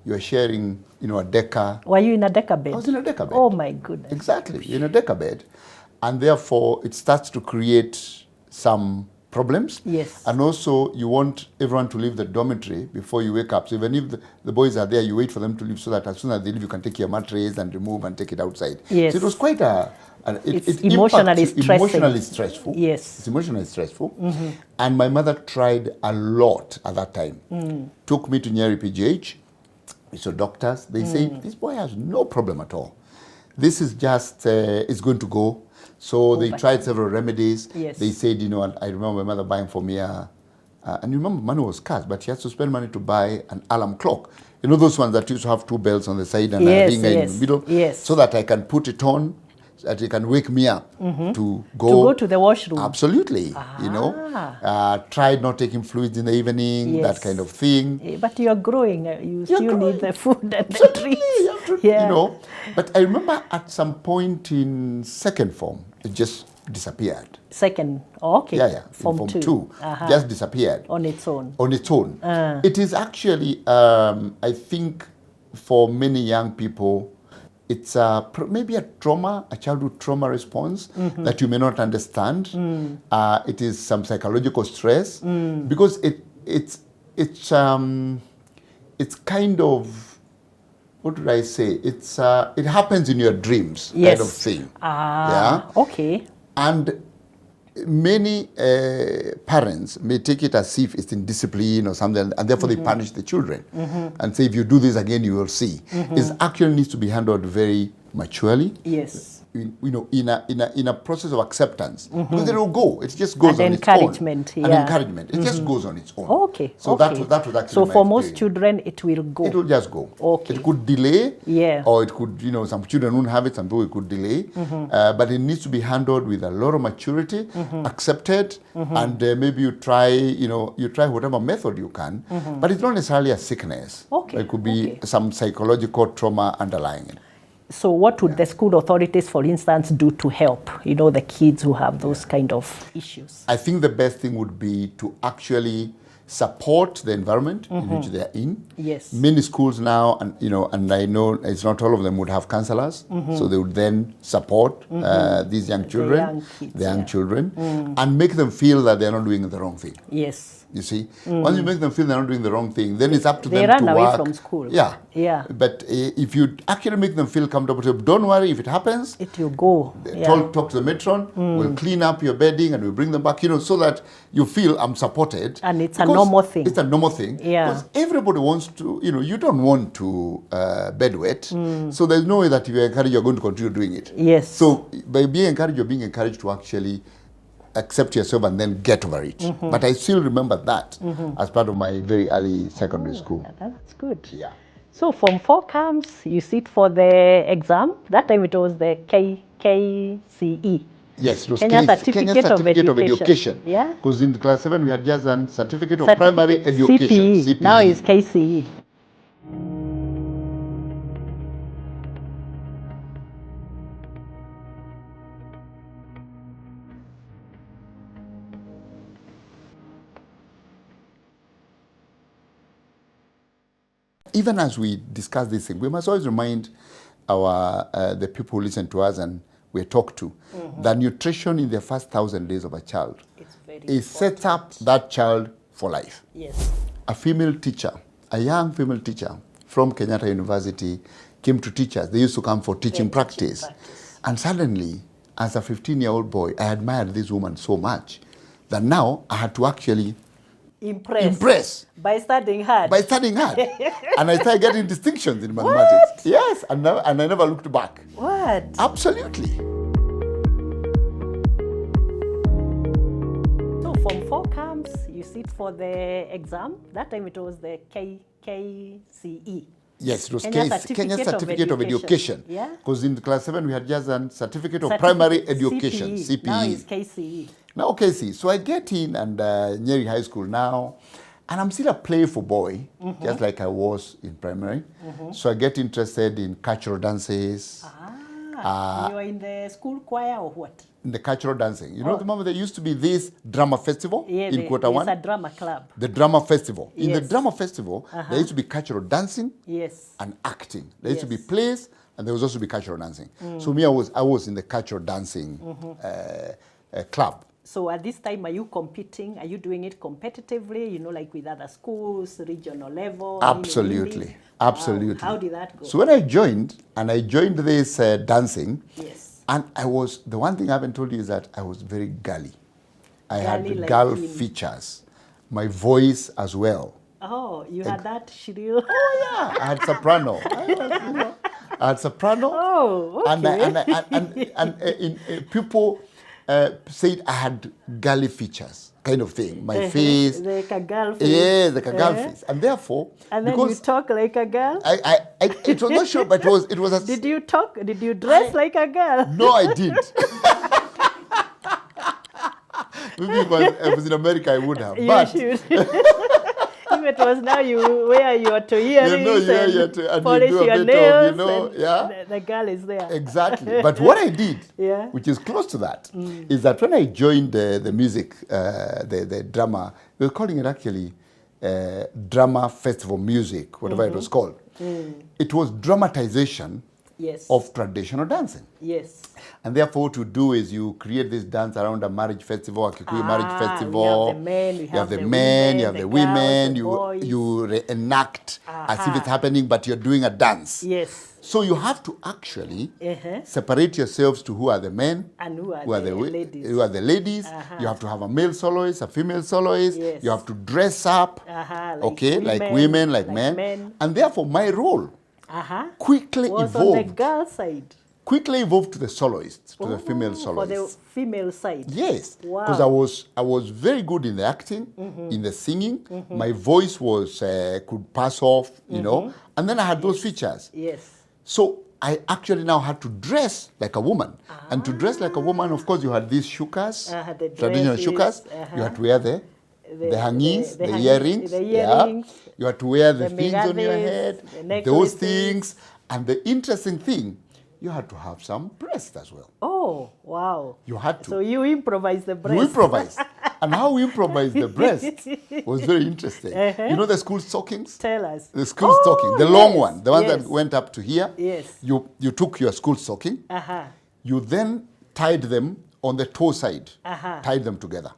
[SPEAKER 1] You are sharing, a decker.
[SPEAKER 2] Were you in a decker bed?
[SPEAKER 1] I was in a decker bed.
[SPEAKER 2] Oh my goodness.
[SPEAKER 1] Exactly, in a decker bed. And therefore, it starts to create some problems.
[SPEAKER 2] Yes.
[SPEAKER 1] And also, you want everyone to leave the dormitory before you wake up. So even if the boys are there, you wait for them to leave so that as soon as they leave, you can take your mattress and remove and take it outside.
[SPEAKER 2] Yes.
[SPEAKER 1] So it was quite
[SPEAKER 2] It's emotionally stressing.
[SPEAKER 1] Emotionally stressful.
[SPEAKER 2] Yes.
[SPEAKER 1] It's emotionally stressful. And my mother tried a lot at that time. Took me to Nyeri PGH. We saw doctors. They said, this boy has no problem at all. This is just, it's going to go. So they tried several remedies.
[SPEAKER 2] Yes.
[SPEAKER 1] They said, and I remember my mother buying for me a And you remember money was scarce, but she has to spend money to buy an alarm clock. You know those ones that used to have two bells on the side and a ringer in the middle?
[SPEAKER 2] Yes.
[SPEAKER 1] So that I can put it on, so that it can wake me up to go
[SPEAKER 2] to the washroom.
[SPEAKER 1] Absolutely. You know, tried not taking fluids in the evening, that kind of thing.
[SPEAKER 2] But you're growing. You still need the food and the treats.
[SPEAKER 1] You know, but I remember at some point in second form, it just disappeared.
[SPEAKER 2] Second, okay.
[SPEAKER 1] Yeah.
[SPEAKER 2] Form two.
[SPEAKER 1] Just disappeared.
[SPEAKER 2] On its own.
[SPEAKER 1] On its own. It is actually, I think, for many young people, it's maybe a trauma, a childhood trauma response that you may not understand. It is some psychological stress because it's kind of, what would I say? It happens in your dreams, kind of thing.
[SPEAKER 2] Okay.
[SPEAKER 1] And many parents may take it as if it's indiscipline or something, and therefore they punish the children and say, if you do this again, you will see. It actually needs to be handled very maturely.
[SPEAKER 2] Yes.
[SPEAKER 1] You know, in a process of acceptance, because it will go. It just goes
[SPEAKER 2] and
[SPEAKER 1] on its own.
[SPEAKER 2] encouragement.
[SPEAKER 1] And encouragement. It just goes on its own.
[SPEAKER 2] Okay.
[SPEAKER 1] So that was actually
[SPEAKER 2] so
[SPEAKER 1] my
[SPEAKER 2] for most
[SPEAKER 1] experience.
[SPEAKER 2] children, it will go.
[SPEAKER 1] It will just go.
[SPEAKER 2] Okay.
[SPEAKER 1] It could delay.
[SPEAKER 2] Yeah.
[SPEAKER 1] Or it could, you know, some children won't have it, some people it could delay. But it needs to be handled with a lot of maturity, accepted, and maybe you try whatever method you can. But it's not necessarily a sickness.
[SPEAKER 2] Okay.
[SPEAKER 1] It could be some psychological trauma underlying it.
[SPEAKER 2] So what would the school authorities, for instance, do to help, you know, the kids who have those kind of issues?
[SPEAKER 1] I think the best thing would be to actually support the environment in which they are in.
[SPEAKER 2] Yes.
[SPEAKER 1] Many schools now, and I know it's not all of them would have counselors, so they would then support these young children, the young children, and make them feel that they're not doing the wrong thing.
[SPEAKER 2] Yes.
[SPEAKER 1] You see, once you make them feel they're not doing the wrong thing, then it's up to them to work.
[SPEAKER 2] They run away from school.
[SPEAKER 1] Yeah. But if you actually make them feel comfortable, so don't worry if it happens.
[SPEAKER 2] It will go.
[SPEAKER 1] Talk to the matron. We'll clean up your bedding and we'll bring them back. You know, so that you feel I'm supported.
[SPEAKER 2] And it's a normal thing.
[SPEAKER 1] It's a normal thing.
[SPEAKER 2] Yeah.
[SPEAKER 1] Because everybody wants to. You know, you don't want to bedwet. So there's no way that if you encourage, you're going to continue doing it.
[SPEAKER 2] Yes.
[SPEAKER 1] So by being encouraged, you're being encouraged to actually accept yourself and then get over it. But I still remember that as part of my very early secondary school.
[SPEAKER 2] That's good.
[SPEAKER 1] Yeah.
[SPEAKER 2] So Form 4 comes, you sit for the exam. That time it was the KCE.
[SPEAKER 1] Yes, it was
[SPEAKER 2] Kenya Certificate of Education.
[SPEAKER 1] Yeah. Because in class 7 we had just done Certificate of Primary Education.
[SPEAKER 2] CPE. Now it's KCE.
[SPEAKER 1] Even as we discuss this thing, we must always remind the people who listen to us and we talk to that nutrition in the first 1,000 days of a child sets up that child for life.
[SPEAKER 2] Yes.
[SPEAKER 1] A female teacher, a young female teacher from Kenyatta University came to teach us. They used to come for teaching practice. And suddenly, as a 15-year-old boy, I admired this woman so much that now I had to actually impress.
[SPEAKER 2] By studying hard.
[SPEAKER 1] And I started getting distinctions in mathematics.
[SPEAKER 2] What?
[SPEAKER 1] Yes, and I never looked back.
[SPEAKER 2] What?
[SPEAKER 1] Absolutely.
[SPEAKER 2] So Form 4 comes, you sit for the exam. That time it was the KCE.
[SPEAKER 1] Yes, it was
[SPEAKER 2] Kenya
[SPEAKER 1] Certificate of Education.
[SPEAKER 2] Yeah.
[SPEAKER 1] Because in class 7 we had just done Certificate of Primary Education, CPE.
[SPEAKER 2] Now it's KCE.
[SPEAKER 1] Now KCE. So I get in and Nyeri High School now, and I'm still a playful boy, just like I was in primary. So I get interested in cultural dances.
[SPEAKER 2] You were in the school choir or what?
[SPEAKER 1] In the cultural dancing. You know, the moment there used to be this drama festival in quarter 1.
[SPEAKER 2] It's a drama club.
[SPEAKER 1] The drama festival. In the
[SPEAKER 2] Yes.
[SPEAKER 1] drama festival, there used to be cultural dancing and acting. There used to be plays, and there was also be cultural dancing. So me, I was in the cultural dancing club.
[SPEAKER 2] So at this time, are you competing? Are you doing it competitively, you know, like with other schools, regional level?
[SPEAKER 1] Absolutely. Absolutely.
[SPEAKER 2] How did that go?
[SPEAKER 1] So when I joined this dancing,
[SPEAKER 2] Yes.
[SPEAKER 1] and the one thing I haven't told you is that I was very girly. I
[SPEAKER 2] Girly
[SPEAKER 1] had
[SPEAKER 2] like
[SPEAKER 1] girl
[SPEAKER 2] in-
[SPEAKER 1] features. My voice as well.
[SPEAKER 2] Oh, you had that shrill.
[SPEAKER 1] Oh yeah, I had soprano. I had soprano.
[SPEAKER 2] Oh, okay.
[SPEAKER 1] And people said I had girly features, kind of thing. My face.
[SPEAKER 2] Like a girl face.
[SPEAKER 1] Yeah, like a girl face. And therefore,
[SPEAKER 2] and then you talk like a girl?
[SPEAKER 1] It was not sure, but it was a...
[SPEAKER 2] Did you talk? Did you dress like a girl?
[SPEAKER 1] No, I didn't. Maybe if I was in America, I would have.
[SPEAKER 2] You
[SPEAKER 1] But
[SPEAKER 2] should. If it was now, you wear your two earrings and polish
[SPEAKER 1] you do a
[SPEAKER 2] your
[SPEAKER 1] bit
[SPEAKER 2] nails,
[SPEAKER 1] of, and yeah.
[SPEAKER 2] The girl is there.
[SPEAKER 1] Exactly. But what I did,
[SPEAKER 2] Yeah.
[SPEAKER 1] which is close to that, is that when I joined the music, the drama, we were calling it actually drama festival music, whatever it was called. It was dramatization
[SPEAKER 2] Yes.
[SPEAKER 1] of traditional dancing.
[SPEAKER 2] Yes.
[SPEAKER 1] And therefore, what you do is you create this dance around a marriage festival, a Kikuyu marriage festival.
[SPEAKER 2] You have the men,
[SPEAKER 1] you have the men, you have the women,
[SPEAKER 2] girls,
[SPEAKER 1] you reenact as if it's happening, but you're doing a dance.
[SPEAKER 2] Yes.
[SPEAKER 1] So you have to actually separate yourselves to who are the men,
[SPEAKER 2] And who are the ladies.
[SPEAKER 1] Who are the ladies. You have to have a male soloist, a female soloist.
[SPEAKER 2] Yes.
[SPEAKER 1] You have to dress up, like women, like men. And therefore, my role quickly
[SPEAKER 2] was
[SPEAKER 1] evolved.
[SPEAKER 2] on the girl side.
[SPEAKER 1] Quickly evolved to the soloist, to the female soloist.
[SPEAKER 2] For the female side.
[SPEAKER 1] Yes,
[SPEAKER 2] Wow.
[SPEAKER 1] because I was very good in the acting, in the singing. My voice was could pass off, you know, and then I had those features.
[SPEAKER 2] Yes.
[SPEAKER 1] So I actually now had to dress like a woman, and to dress like a woman, of course, you had these shukas,
[SPEAKER 2] The
[SPEAKER 1] traditional
[SPEAKER 2] dresses,
[SPEAKER 1] shukas. You had to wear the hangis, the
[SPEAKER 2] hangis,
[SPEAKER 1] earrings.
[SPEAKER 2] the
[SPEAKER 1] Yeah.
[SPEAKER 2] earrings,
[SPEAKER 1] You had to wear the
[SPEAKER 2] the
[SPEAKER 1] things on your
[SPEAKER 2] megades,
[SPEAKER 1] head,
[SPEAKER 2] the
[SPEAKER 1] those
[SPEAKER 2] necklaces.
[SPEAKER 1] things, and the interesting thing, you had to have some breast as well.
[SPEAKER 2] Oh, wow.
[SPEAKER 1] You had to.
[SPEAKER 2] So you improvise the breast.
[SPEAKER 1] We improvised. And how we improvised the breast was very interesting. You know the school stockings?
[SPEAKER 2] Tell us.
[SPEAKER 1] The school stocking, the long one, the one
[SPEAKER 2] yes.
[SPEAKER 1] that went up to here.
[SPEAKER 2] Yes.
[SPEAKER 1] You took your school stocking. You then tied them on the toe side. Tied them together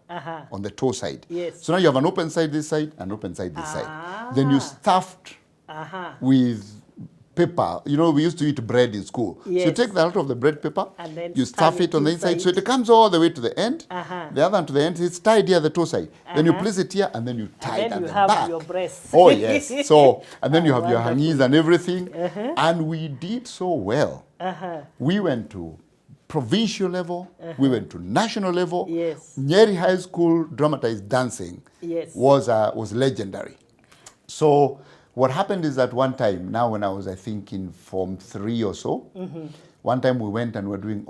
[SPEAKER 1] on the toe side.
[SPEAKER 2] Yes.
[SPEAKER 1] So now you have an open side this side, an open side this side. Then you stuffed with paper. You know, we used to eat bread in school.
[SPEAKER 2] Yes.
[SPEAKER 1] So you take the out of the bread paper,
[SPEAKER 2] And then
[SPEAKER 1] you stuff it on the inside, so it comes all the way to the end. The other one to the end, it's tied here, the toe side. Then you place it here, and then you tie it
[SPEAKER 2] And
[SPEAKER 1] at
[SPEAKER 2] then you
[SPEAKER 1] the
[SPEAKER 2] have
[SPEAKER 1] back.
[SPEAKER 2] your breasts.
[SPEAKER 1] Oh, yes. So, and then you have your
[SPEAKER 2] wonderful.
[SPEAKER 1] hangis and everything. And we did so well. We went to provincial level, we went to national level.
[SPEAKER 2] Yes.
[SPEAKER 1] Nyeri High School dramatized dancing
[SPEAKER 2] Yes.
[SPEAKER 1] was legendary. So what happened is that one time, now when I was, I think, in Form 3 or so, one time we went and we were doing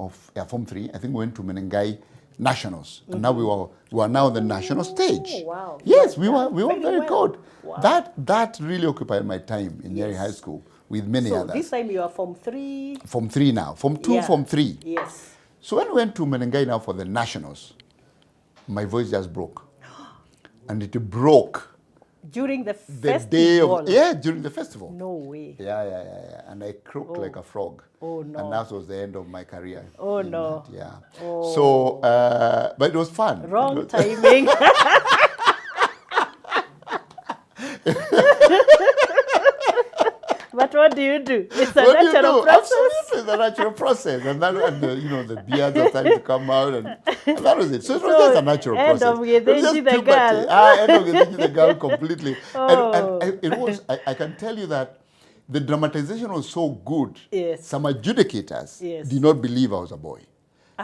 [SPEAKER 1] Form 3, I think we went to Menengai Nationals. And now we were now on the national stage.
[SPEAKER 2] Wow.
[SPEAKER 1] Yes, we were very
[SPEAKER 2] well.
[SPEAKER 1] good.
[SPEAKER 2] Wow.
[SPEAKER 1] That really occupied my time in Nyeri High School with many
[SPEAKER 2] So
[SPEAKER 1] others.
[SPEAKER 2] this time you are Form 3.
[SPEAKER 1] Form 3 now. Form 2, Form 3.
[SPEAKER 2] Yes.
[SPEAKER 1] So when we went to Menengai now for the nationals, my voice just broke. And it broke
[SPEAKER 2] During the
[SPEAKER 1] the
[SPEAKER 2] festival.
[SPEAKER 1] day of, during the festival.
[SPEAKER 2] No way.
[SPEAKER 1] Yeah. And I croaked like a frog.
[SPEAKER 2] Oh, no.
[SPEAKER 1] And that was the end of my career.
[SPEAKER 2] Oh,
[SPEAKER 1] in
[SPEAKER 2] no.
[SPEAKER 1] that, yeah.
[SPEAKER 2] Oh.
[SPEAKER 1] So, but it was fun.
[SPEAKER 2] Wrong timing. But what do you do? It's a
[SPEAKER 1] What do you
[SPEAKER 2] natural
[SPEAKER 1] do?
[SPEAKER 2] process.
[SPEAKER 1] Absolutely, it's a natural process. And then, the beards are starting to come out, and that was it. So it was just a natural
[SPEAKER 2] end
[SPEAKER 1] process.
[SPEAKER 2] of
[SPEAKER 1] It was just
[SPEAKER 2] Githinji the
[SPEAKER 1] puberty.
[SPEAKER 2] girl.
[SPEAKER 1] End of Githinji the girl completely.
[SPEAKER 2] Oh.
[SPEAKER 1] And it was, I can tell you that the dramatization was so good.
[SPEAKER 2] Yes.
[SPEAKER 1] Some adjudicators
[SPEAKER 2] Yes.
[SPEAKER 1] did not believe I was a boy.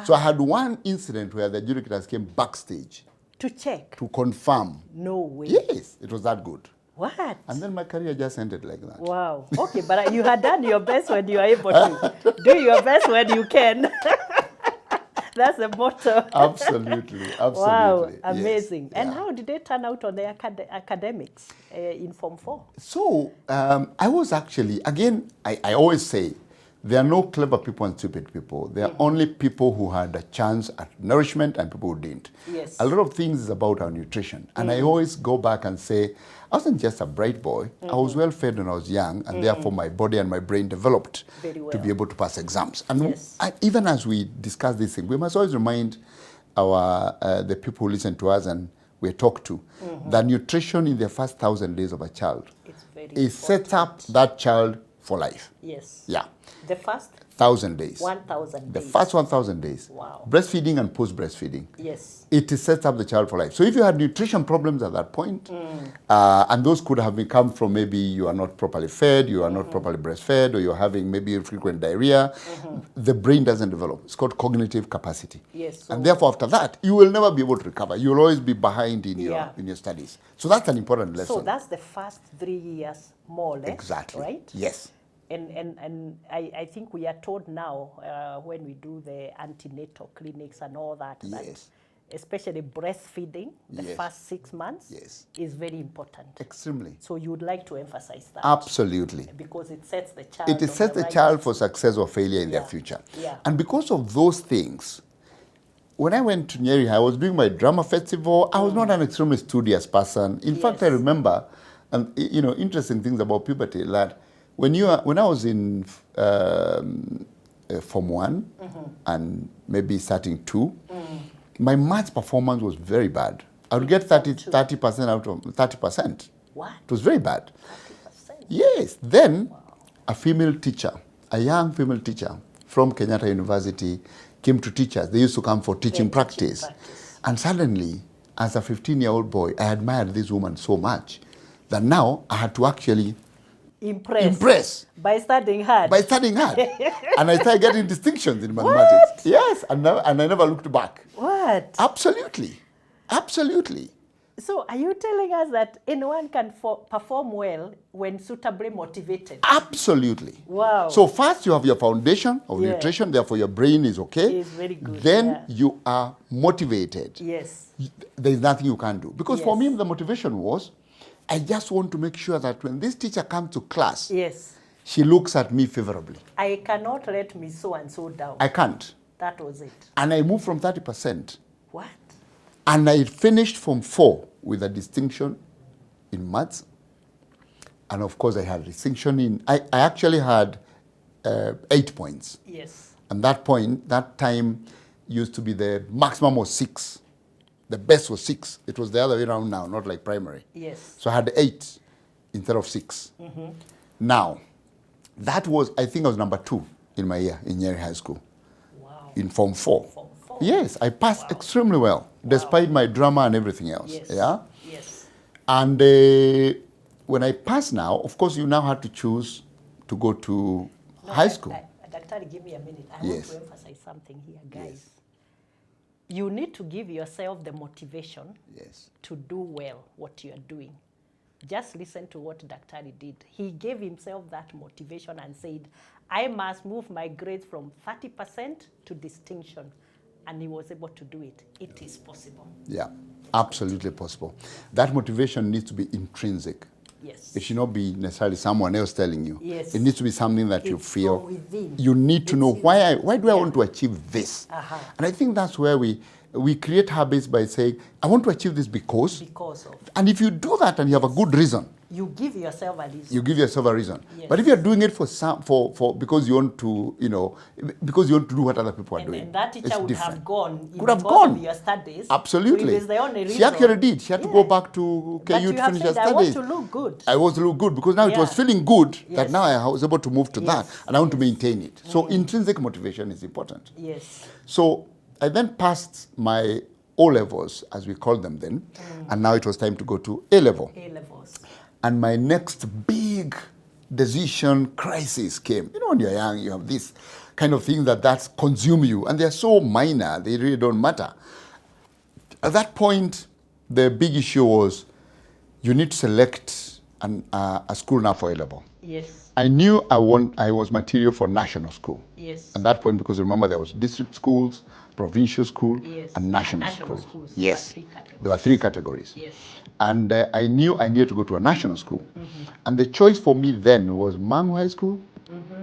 [SPEAKER 1] So I had one incident where the adjudicators came backstage
[SPEAKER 2] To check.
[SPEAKER 1] to confirm.
[SPEAKER 2] No way.
[SPEAKER 1] Yes, it was that good.
[SPEAKER 2] What?
[SPEAKER 1] And then my career just ended like that.
[SPEAKER 2] Wow. Okay, but you had done your best when you are able to. Do your best when you can. That's the motto.
[SPEAKER 1] Absolutely.
[SPEAKER 2] Wow,
[SPEAKER 1] Yes.
[SPEAKER 2] amazing. And
[SPEAKER 1] Yeah.
[SPEAKER 2] how did they turn out on the academics in Form 4?
[SPEAKER 1] So I was actually, again, I always say, there are no clever people and stupid people. There are only people who had a chance at nourishment and people who didn't.
[SPEAKER 2] Yes.
[SPEAKER 1] A lot of things is about our nutrition. And I always go back and say, I wasn't just a bright boy. I was well fed when I was young, and therefore my body and my brain developed
[SPEAKER 2] Very well.
[SPEAKER 1] to be able to pass exams. And
[SPEAKER 2] Yes.
[SPEAKER 1] even as we discuss this thing, we must always remind the people who listen to us and we talk to that nutrition in the first 1,000 days of a child
[SPEAKER 2] It's very
[SPEAKER 1] is set up that child for life.
[SPEAKER 2] Yes.
[SPEAKER 1] Yeah.
[SPEAKER 2] The first
[SPEAKER 1] 1,000 days.
[SPEAKER 2] 1,000
[SPEAKER 1] The
[SPEAKER 2] days.
[SPEAKER 1] first 1,000 days.
[SPEAKER 2] Wow.
[SPEAKER 1] Breastfeeding and post-breastfeeding.
[SPEAKER 2] Yes.
[SPEAKER 1] It sets up the child for life. So if you had nutrition problems at that point, and those could have come from maybe you are not properly fed, you are not properly breastfed, or you're having maybe frequent diarrhea, the brain doesn't develop. It's called cognitive capacity.
[SPEAKER 2] Yes.
[SPEAKER 1] And therefore, after that, you will never be able to recover. You will always be behind in your studies. So that's an important lesson.
[SPEAKER 2] So that's the first 3 years, more or less.
[SPEAKER 1] Exactly.
[SPEAKER 2] Right?
[SPEAKER 1] Yes.
[SPEAKER 2] And I think we are told now when we do the antenatal clinics and all that,
[SPEAKER 1] Yes.
[SPEAKER 2] that especially breastfeeding, the first 6 months is very important.
[SPEAKER 1] Extremely.
[SPEAKER 2] So you would like to emphasize that.
[SPEAKER 1] Absolutely.
[SPEAKER 2] Because it sets the child
[SPEAKER 1] It sets the child for success or failure in their future.
[SPEAKER 2] Yeah.
[SPEAKER 1] And because of those things, when I went to Nyeri, I was doing my drama festival. I was not an extremely studious person. In fact, I remember, and interesting things about puberty, that when I was in Form 1 and maybe starting 2, my maths performance was very bad. I would get 30% out of 30%.
[SPEAKER 2] What?
[SPEAKER 1] It was very bad.
[SPEAKER 2] 30%?
[SPEAKER 1] Yes. Then a female teacher, a young female teacher from Kenyatta University came to teach us. They used to come for teaching practice. And suddenly, as a 15-year-old boy, I admired this woman so much that now I had to actually impress
[SPEAKER 2] by studying hard.
[SPEAKER 1] And I started getting distinctions in mathematics.
[SPEAKER 2] What?
[SPEAKER 1] Yes, and I never looked back.
[SPEAKER 2] What?
[SPEAKER 1] Absolutely.
[SPEAKER 2] So are you telling us that anyone can perform well when suitably motivated?
[SPEAKER 1] Absolutely.
[SPEAKER 2] Wow.
[SPEAKER 1] So first you have your foundation of nutrition, therefore your brain is okay.
[SPEAKER 2] It's very good.
[SPEAKER 1] Then you are motivated.
[SPEAKER 2] Yes.
[SPEAKER 1] There is nothing you can do. Because for me, the motivation was, I just want to make sure that when this teacher comes to class, she looks at me favorably.
[SPEAKER 2] I cannot let me so and so down.
[SPEAKER 1] I can't.
[SPEAKER 2] That was it.
[SPEAKER 1] And I moved from 30%.
[SPEAKER 2] What?
[SPEAKER 1] And I finished from 4 with a distinction in maths. And of course, I had distinction in, I actually had 8 points.
[SPEAKER 2] Yes.
[SPEAKER 1] And that time used to be the maximum was 6. The best was 6. It was the other way around now, not like primary.
[SPEAKER 2] Yes.
[SPEAKER 1] So I had 8 instead of 6. Now, that was, I think I was number 2 in my year in Nyeri High School.
[SPEAKER 2] Wow.
[SPEAKER 1] In Form 4.
[SPEAKER 2] Form 4.
[SPEAKER 1] Yes, I passed extremely well, despite my drama and everything else.
[SPEAKER 2] Yes.
[SPEAKER 1] Yeah?
[SPEAKER 2] Yes.
[SPEAKER 1] And when I passed now, of course, you now had to choose to go to high school.
[SPEAKER 2] Doctor, give me a minute. I want to emphasize something here, guys. You need to give yourself the motivation to do well what you are doing. Just listen to what Dr. did. He gave himself that motivation and said, I must move my grades from 30% to distinction. And he was able to do it. It is possible. Yeah,
[SPEAKER 1] absolutely possible. That motivation needs to be intrinsic.
[SPEAKER 2] Yes.
[SPEAKER 1] It should not be necessarily someone else telling you.
[SPEAKER 2] Yes.
[SPEAKER 1] It needs to be something that you feel.
[SPEAKER 2] Within.
[SPEAKER 1] You need to know why do I want to achieve this? And I think that's where we create habits by saying, I want to achieve this because of. And if you do that and you have a good reason,
[SPEAKER 2] you give yourself a reason.
[SPEAKER 1] You give yourself a reason. Yes. But if you're doing it for because you want to, because you want to do what other people are doing.
[SPEAKER 2] And that teacher would have gone.
[SPEAKER 1] Could have gone.
[SPEAKER 2] Of your studies.
[SPEAKER 1] Absolutely.
[SPEAKER 2] It was the only reason.
[SPEAKER 1] She actually did. She had to go back to KU to finish her studies.
[SPEAKER 2] I want to look good.
[SPEAKER 1] I want to look good because now it was feeling good that now I was able to move to that and I want to maintain it. So intrinsic motivation is important.
[SPEAKER 2] Yes.
[SPEAKER 1] So I then passed my O-levels, as we called them then, and now it was time to go to A-level.
[SPEAKER 2] A-levels.
[SPEAKER 1] And my next big decision crisis came. When you're young, you have this kind of thing that consume you, and they're so minor, they really don't matter. At that point, the big issue was you need to select a school now for A-level.
[SPEAKER 2] Yes.
[SPEAKER 1] I knew I was material for national school.
[SPEAKER 2] Yes.
[SPEAKER 1] At that point, because remember there was district schools, provincial school, and national school.
[SPEAKER 2] Schools.
[SPEAKER 1] Yes. There were 3 categories.
[SPEAKER 2] Yes.
[SPEAKER 1] And I knew I needed to go to a national school. And the choice for me then was Mangu High School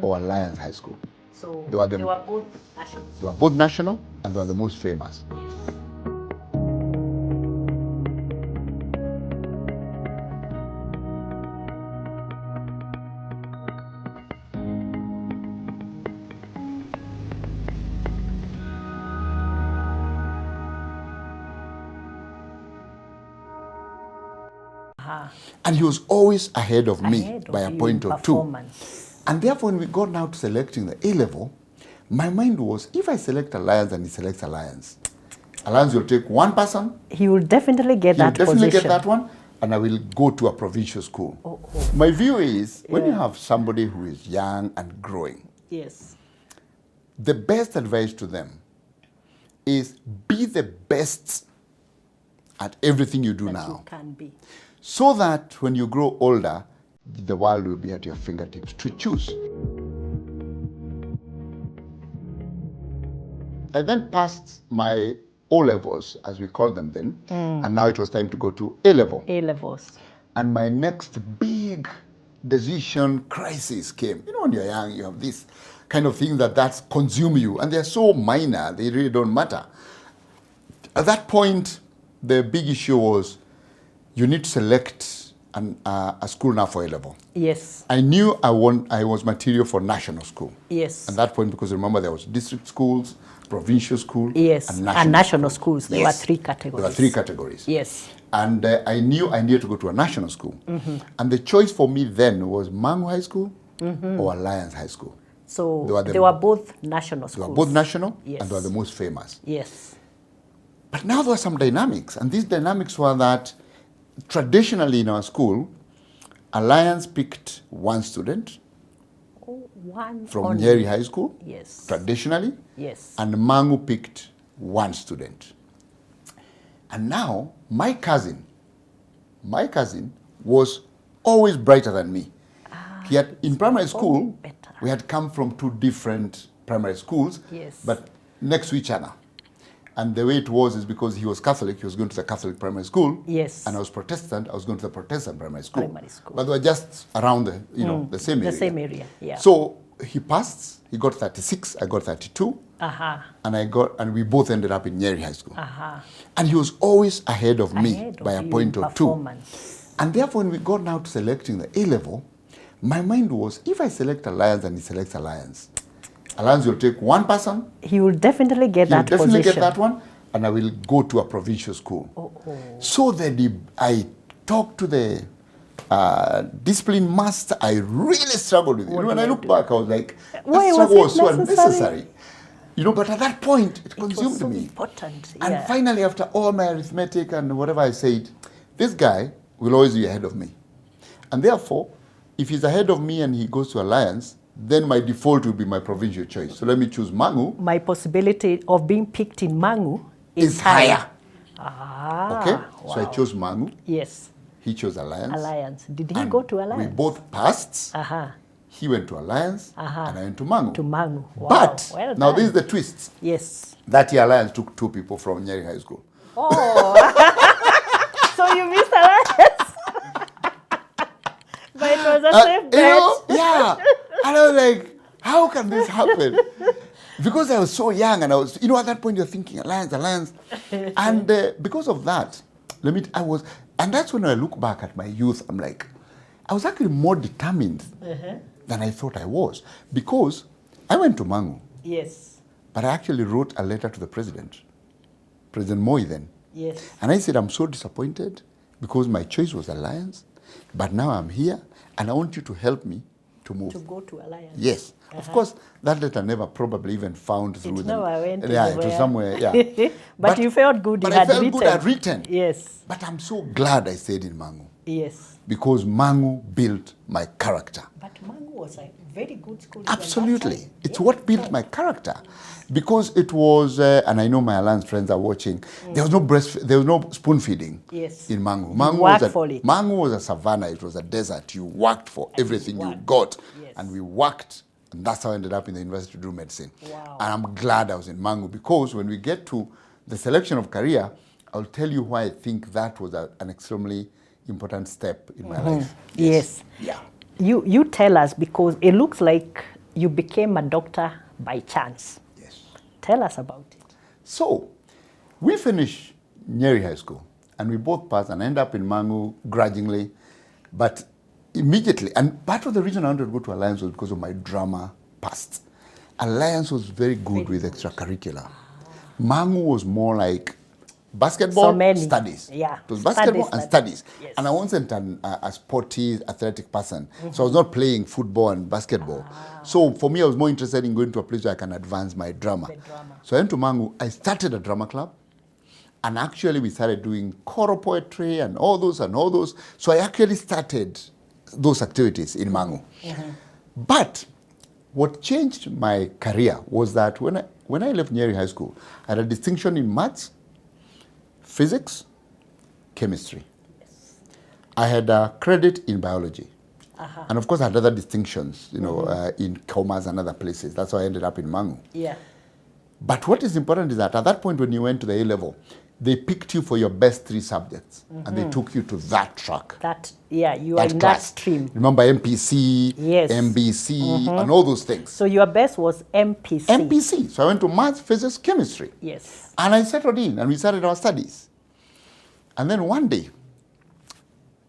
[SPEAKER 1] or Alliance High School.
[SPEAKER 2] So they were both national.
[SPEAKER 1] They were both national and they were the most famous.
[SPEAKER 2] Yes.
[SPEAKER 1] And he was always ahead of me by a point or 2.
[SPEAKER 2] Performance.
[SPEAKER 1] And therefore, when we got now to selecting the A-level, My mind was, if I select Alliance and he selects Alliance, Alliance will take one person.
[SPEAKER 2] He will definitely get that position.
[SPEAKER 1] He'll definitely get that one, and I will go to a provincial school. My view is, when you have somebody who is young and growing,
[SPEAKER 2] yes,
[SPEAKER 1] the best advice to them is be the best at everything you do now.
[SPEAKER 2] You can be.
[SPEAKER 1] So that when you grow older, the world will be at your fingertips to choose. I then passed my O-levels, as we call them then, and now it was time to go to A-level.
[SPEAKER 2] A-levels.
[SPEAKER 1] And my next big decision crisis came. You know, when you're young, you have this kind of thing that consume you, and they're so minor, they really don't matter. At that point, the big issue was you need to select a school now for A-level.
[SPEAKER 2] Yes.
[SPEAKER 1] I knew I was material for national school.
[SPEAKER 2] Yes.
[SPEAKER 1] At that point, because remember there was district schools, provincial school,
[SPEAKER 2] yes,
[SPEAKER 1] and
[SPEAKER 2] national schools. There were
[SPEAKER 1] Yes.
[SPEAKER 2] 3 categories.
[SPEAKER 1] There were 3 categories.
[SPEAKER 2] Yes.
[SPEAKER 1] And I knew I needed to go to a national school. And the choice for me then was Mangu High School or Alliance High School.
[SPEAKER 2] So they were both national schools.
[SPEAKER 1] They were both national,
[SPEAKER 2] Yes.
[SPEAKER 1] and they were the most famous.
[SPEAKER 2] Yes.
[SPEAKER 1] But now there were some dynamics, and these dynamics were that traditionally in our school, Alliance picked one student
[SPEAKER 2] One
[SPEAKER 1] from
[SPEAKER 2] only.
[SPEAKER 1] Nyeri High School,
[SPEAKER 2] Yes.
[SPEAKER 1] traditionally,
[SPEAKER 2] Yes.
[SPEAKER 1] and Mangu picked one student. And now my cousin was always brighter than me. He had, in primary school,
[SPEAKER 2] better.
[SPEAKER 1] we had come from 2 different primary schools,
[SPEAKER 2] Yes.
[SPEAKER 1] but next to each other. And the way it was is because he was Catholic, he was going to the Catholic primary school.
[SPEAKER 2] Yes.
[SPEAKER 1] And I was Protestant, I was going to the Protestant primary school.
[SPEAKER 2] Primary school.
[SPEAKER 1] But they were just around the, the same area.
[SPEAKER 2] The same area, yeah.
[SPEAKER 1] So he passed, he got 36, I got 32.
[SPEAKER 2] Uh-huh.
[SPEAKER 1] And we both ended up in Nyeri High School.
[SPEAKER 2] Uh-huh.
[SPEAKER 1] And he was always ahead of me
[SPEAKER 2] Ahead
[SPEAKER 1] by
[SPEAKER 2] of
[SPEAKER 1] a
[SPEAKER 2] you
[SPEAKER 1] point
[SPEAKER 2] in
[SPEAKER 1] or 2.
[SPEAKER 2] performance.
[SPEAKER 1] And therefore, when we got now to selecting the A-level, my mind was, if I select Alliance and he selects Alliance, Alliance will take one person.
[SPEAKER 2] He will definitely get
[SPEAKER 1] He'll
[SPEAKER 2] that
[SPEAKER 1] definitely
[SPEAKER 2] position.
[SPEAKER 1] get that one, and I will go to a provincial school. So I talked to the discipline master. I really struggled with it. When I look back, I was like,
[SPEAKER 2] Why
[SPEAKER 1] that struggle was
[SPEAKER 2] was
[SPEAKER 1] so
[SPEAKER 2] it necessary?
[SPEAKER 1] unnecessary. But at that point, it consumed
[SPEAKER 2] was so
[SPEAKER 1] me.
[SPEAKER 2] important.
[SPEAKER 1] And
[SPEAKER 2] Yeah.
[SPEAKER 1] finally, after all my arithmetic and whatever I said, this guy will always be ahead of me. And therefore, if he's ahead of me and he goes to Alliance, then my default will be my provincial choice. So let me choose Mangu.
[SPEAKER 2] My possibility of being picked in Mangu
[SPEAKER 1] Is higher.
[SPEAKER 2] Ah.
[SPEAKER 1] Okay?
[SPEAKER 2] Wow.
[SPEAKER 1] So I chose Mangu.
[SPEAKER 2] Yes.
[SPEAKER 1] He chose Alliance.
[SPEAKER 2] Alliance. Did he
[SPEAKER 1] And
[SPEAKER 2] go to Alliance?
[SPEAKER 1] We both passed.
[SPEAKER 2] Uh-huh.
[SPEAKER 1] He went to Alliance, and I went to Mangu.
[SPEAKER 2] To Mangu. Wow.
[SPEAKER 1] But
[SPEAKER 2] Well
[SPEAKER 1] now
[SPEAKER 2] done.
[SPEAKER 1] this is the twist.
[SPEAKER 2] Yes.
[SPEAKER 1] That year Alliance took 2 people from Nyeri High School.
[SPEAKER 2] Oh. So you missed Alliance. But it was a safe bet.
[SPEAKER 1] Yeah. And I was like, how can this happen? Because I was so young, and I was, at that point you're thinking Alliance. And because of that, and that's when I look back at my youth, I'm like, I was actually more determined than I thought I was. Because I went to Mangu,
[SPEAKER 2] Yes.
[SPEAKER 1] but I actually wrote a letter to the president, President Moi then.
[SPEAKER 2] Yes.
[SPEAKER 1] And I said, I'm so disappointed because my choice was Alliance, but now I'm here, and I want you to help me to move.
[SPEAKER 2] To go to Alliance.
[SPEAKER 1] Yes. Of course, that letter never probably even found through
[SPEAKER 2] It never went
[SPEAKER 1] Yeah, it
[SPEAKER 2] anywhere.
[SPEAKER 1] was somewhere, yeah.
[SPEAKER 2] But you felt good.
[SPEAKER 1] But
[SPEAKER 2] You
[SPEAKER 1] I
[SPEAKER 2] had
[SPEAKER 1] felt
[SPEAKER 2] written.
[SPEAKER 1] good I had written.
[SPEAKER 2] Yes.
[SPEAKER 1] But I'm so glad I stayed in Mangu
[SPEAKER 2] Yes.
[SPEAKER 1] because Mangu built my character.
[SPEAKER 2] But Mangu was a very good school. even that
[SPEAKER 1] Absolutely.
[SPEAKER 2] time.
[SPEAKER 1] It's what built my character. Because it was, and I know my Alliance friends are watching, there was no spoon feeding
[SPEAKER 2] Yes.
[SPEAKER 1] in Mangu.
[SPEAKER 2] You worked for it.
[SPEAKER 1] Mangu was a savannah, it was a desert. You worked for everything you got.
[SPEAKER 2] Yes.
[SPEAKER 1] And we worked, and that's how I ended up in the university to do medicine.
[SPEAKER 2] Wow.
[SPEAKER 1] And I'm glad I was in Mangu because when we get to the selection of career, I'll tell you why I think that was an extremely important step in my life.
[SPEAKER 2] Yes.
[SPEAKER 1] Yeah.
[SPEAKER 2] You tell us, because it looks like you became a doctor by chance.
[SPEAKER 1] Yes.
[SPEAKER 2] Tell us about it.
[SPEAKER 1] So, we finished Nyeri High School, and we both passed and ended up in Mangu grudgingly, but immediately, and part of the reason I wanted to go to Alliance was because of my drama past. Alliance was very good with extracurricular. Mangu was more like basketball,
[SPEAKER 2] So many.
[SPEAKER 1] studies.
[SPEAKER 2] Yeah.
[SPEAKER 1] It was basketball and studies.
[SPEAKER 2] Yes.
[SPEAKER 1] And I wasn't a sporty, athletic person. So I was not playing football and basketball. So for me, I was more interested in going to a place where I can advance my drama.
[SPEAKER 2] The drama.
[SPEAKER 1] So I went to Mangu. I started a drama club. And actually, we started doing choral poetry and all those. So I actually started those activities in Mangu. But what changed my career was that when I left Nyeri High School, I had a distinction in maths, physics, chemistry.
[SPEAKER 2] Yes.
[SPEAKER 1] I had a credit in biology. And of course, I had other distinctions, in commerce and other places. That's why I ended up in Mangu.
[SPEAKER 2] Yeah.
[SPEAKER 1] But what is important is that at that point when you went to the A level, they picked you for your best 3 subjects, and they took you to that track.
[SPEAKER 2] You are in that stream.
[SPEAKER 1] Remember MPC,
[SPEAKER 2] Yes.
[SPEAKER 1] MBC, and all those things.
[SPEAKER 2] So your best was MPC.
[SPEAKER 1] MPC. So I went to maths, physics, chemistry.
[SPEAKER 2] Yes.
[SPEAKER 1] And I settled in, and we started our studies. And then one day,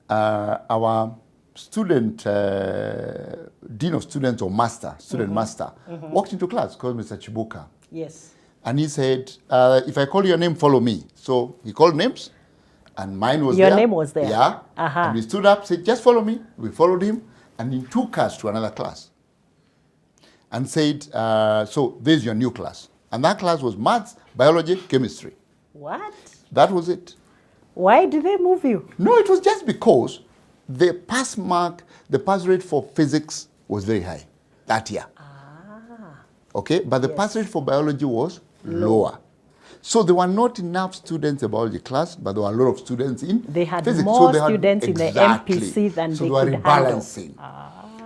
[SPEAKER 1] our student, dean of students or master, student master, walked into class, called Mr. Chibuka.
[SPEAKER 2] Yes.
[SPEAKER 1] And he said, if I call your name, follow me. So he called names, and mine was
[SPEAKER 2] Your
[SPEAKER 1] there.
[SPEAKER 2] name was there.
[SPEAKER 1] Yeah. And we stood up, said, just follow me. We followed him, and he took us to another class and said, so this is your new class. And that class was maths, biology, chemistry.
[SPEAKER 2] What?
[SPEAKER 1] That was it.
[SPEAKER 2] Why did they move you?
[SPEAKER 1] No, it was just because the pass rate for physics was very high that year. Okay, but the pass rate for biology was lower. So there were not enough students in the biology class, but there were a lot of students in
[SPEAKER 2] They had
[SPEAKER 1] physics.
[SPEAKER 2] more
[SPEAKER 1] they
[SPEAKER 2] students in the MPC than
[SPEAKER 1] so
[SPEAKER 2] they
[SPEAKER 1] were
[SPEAKER 2] could handle.
[SPEAKER 1] rebalancing.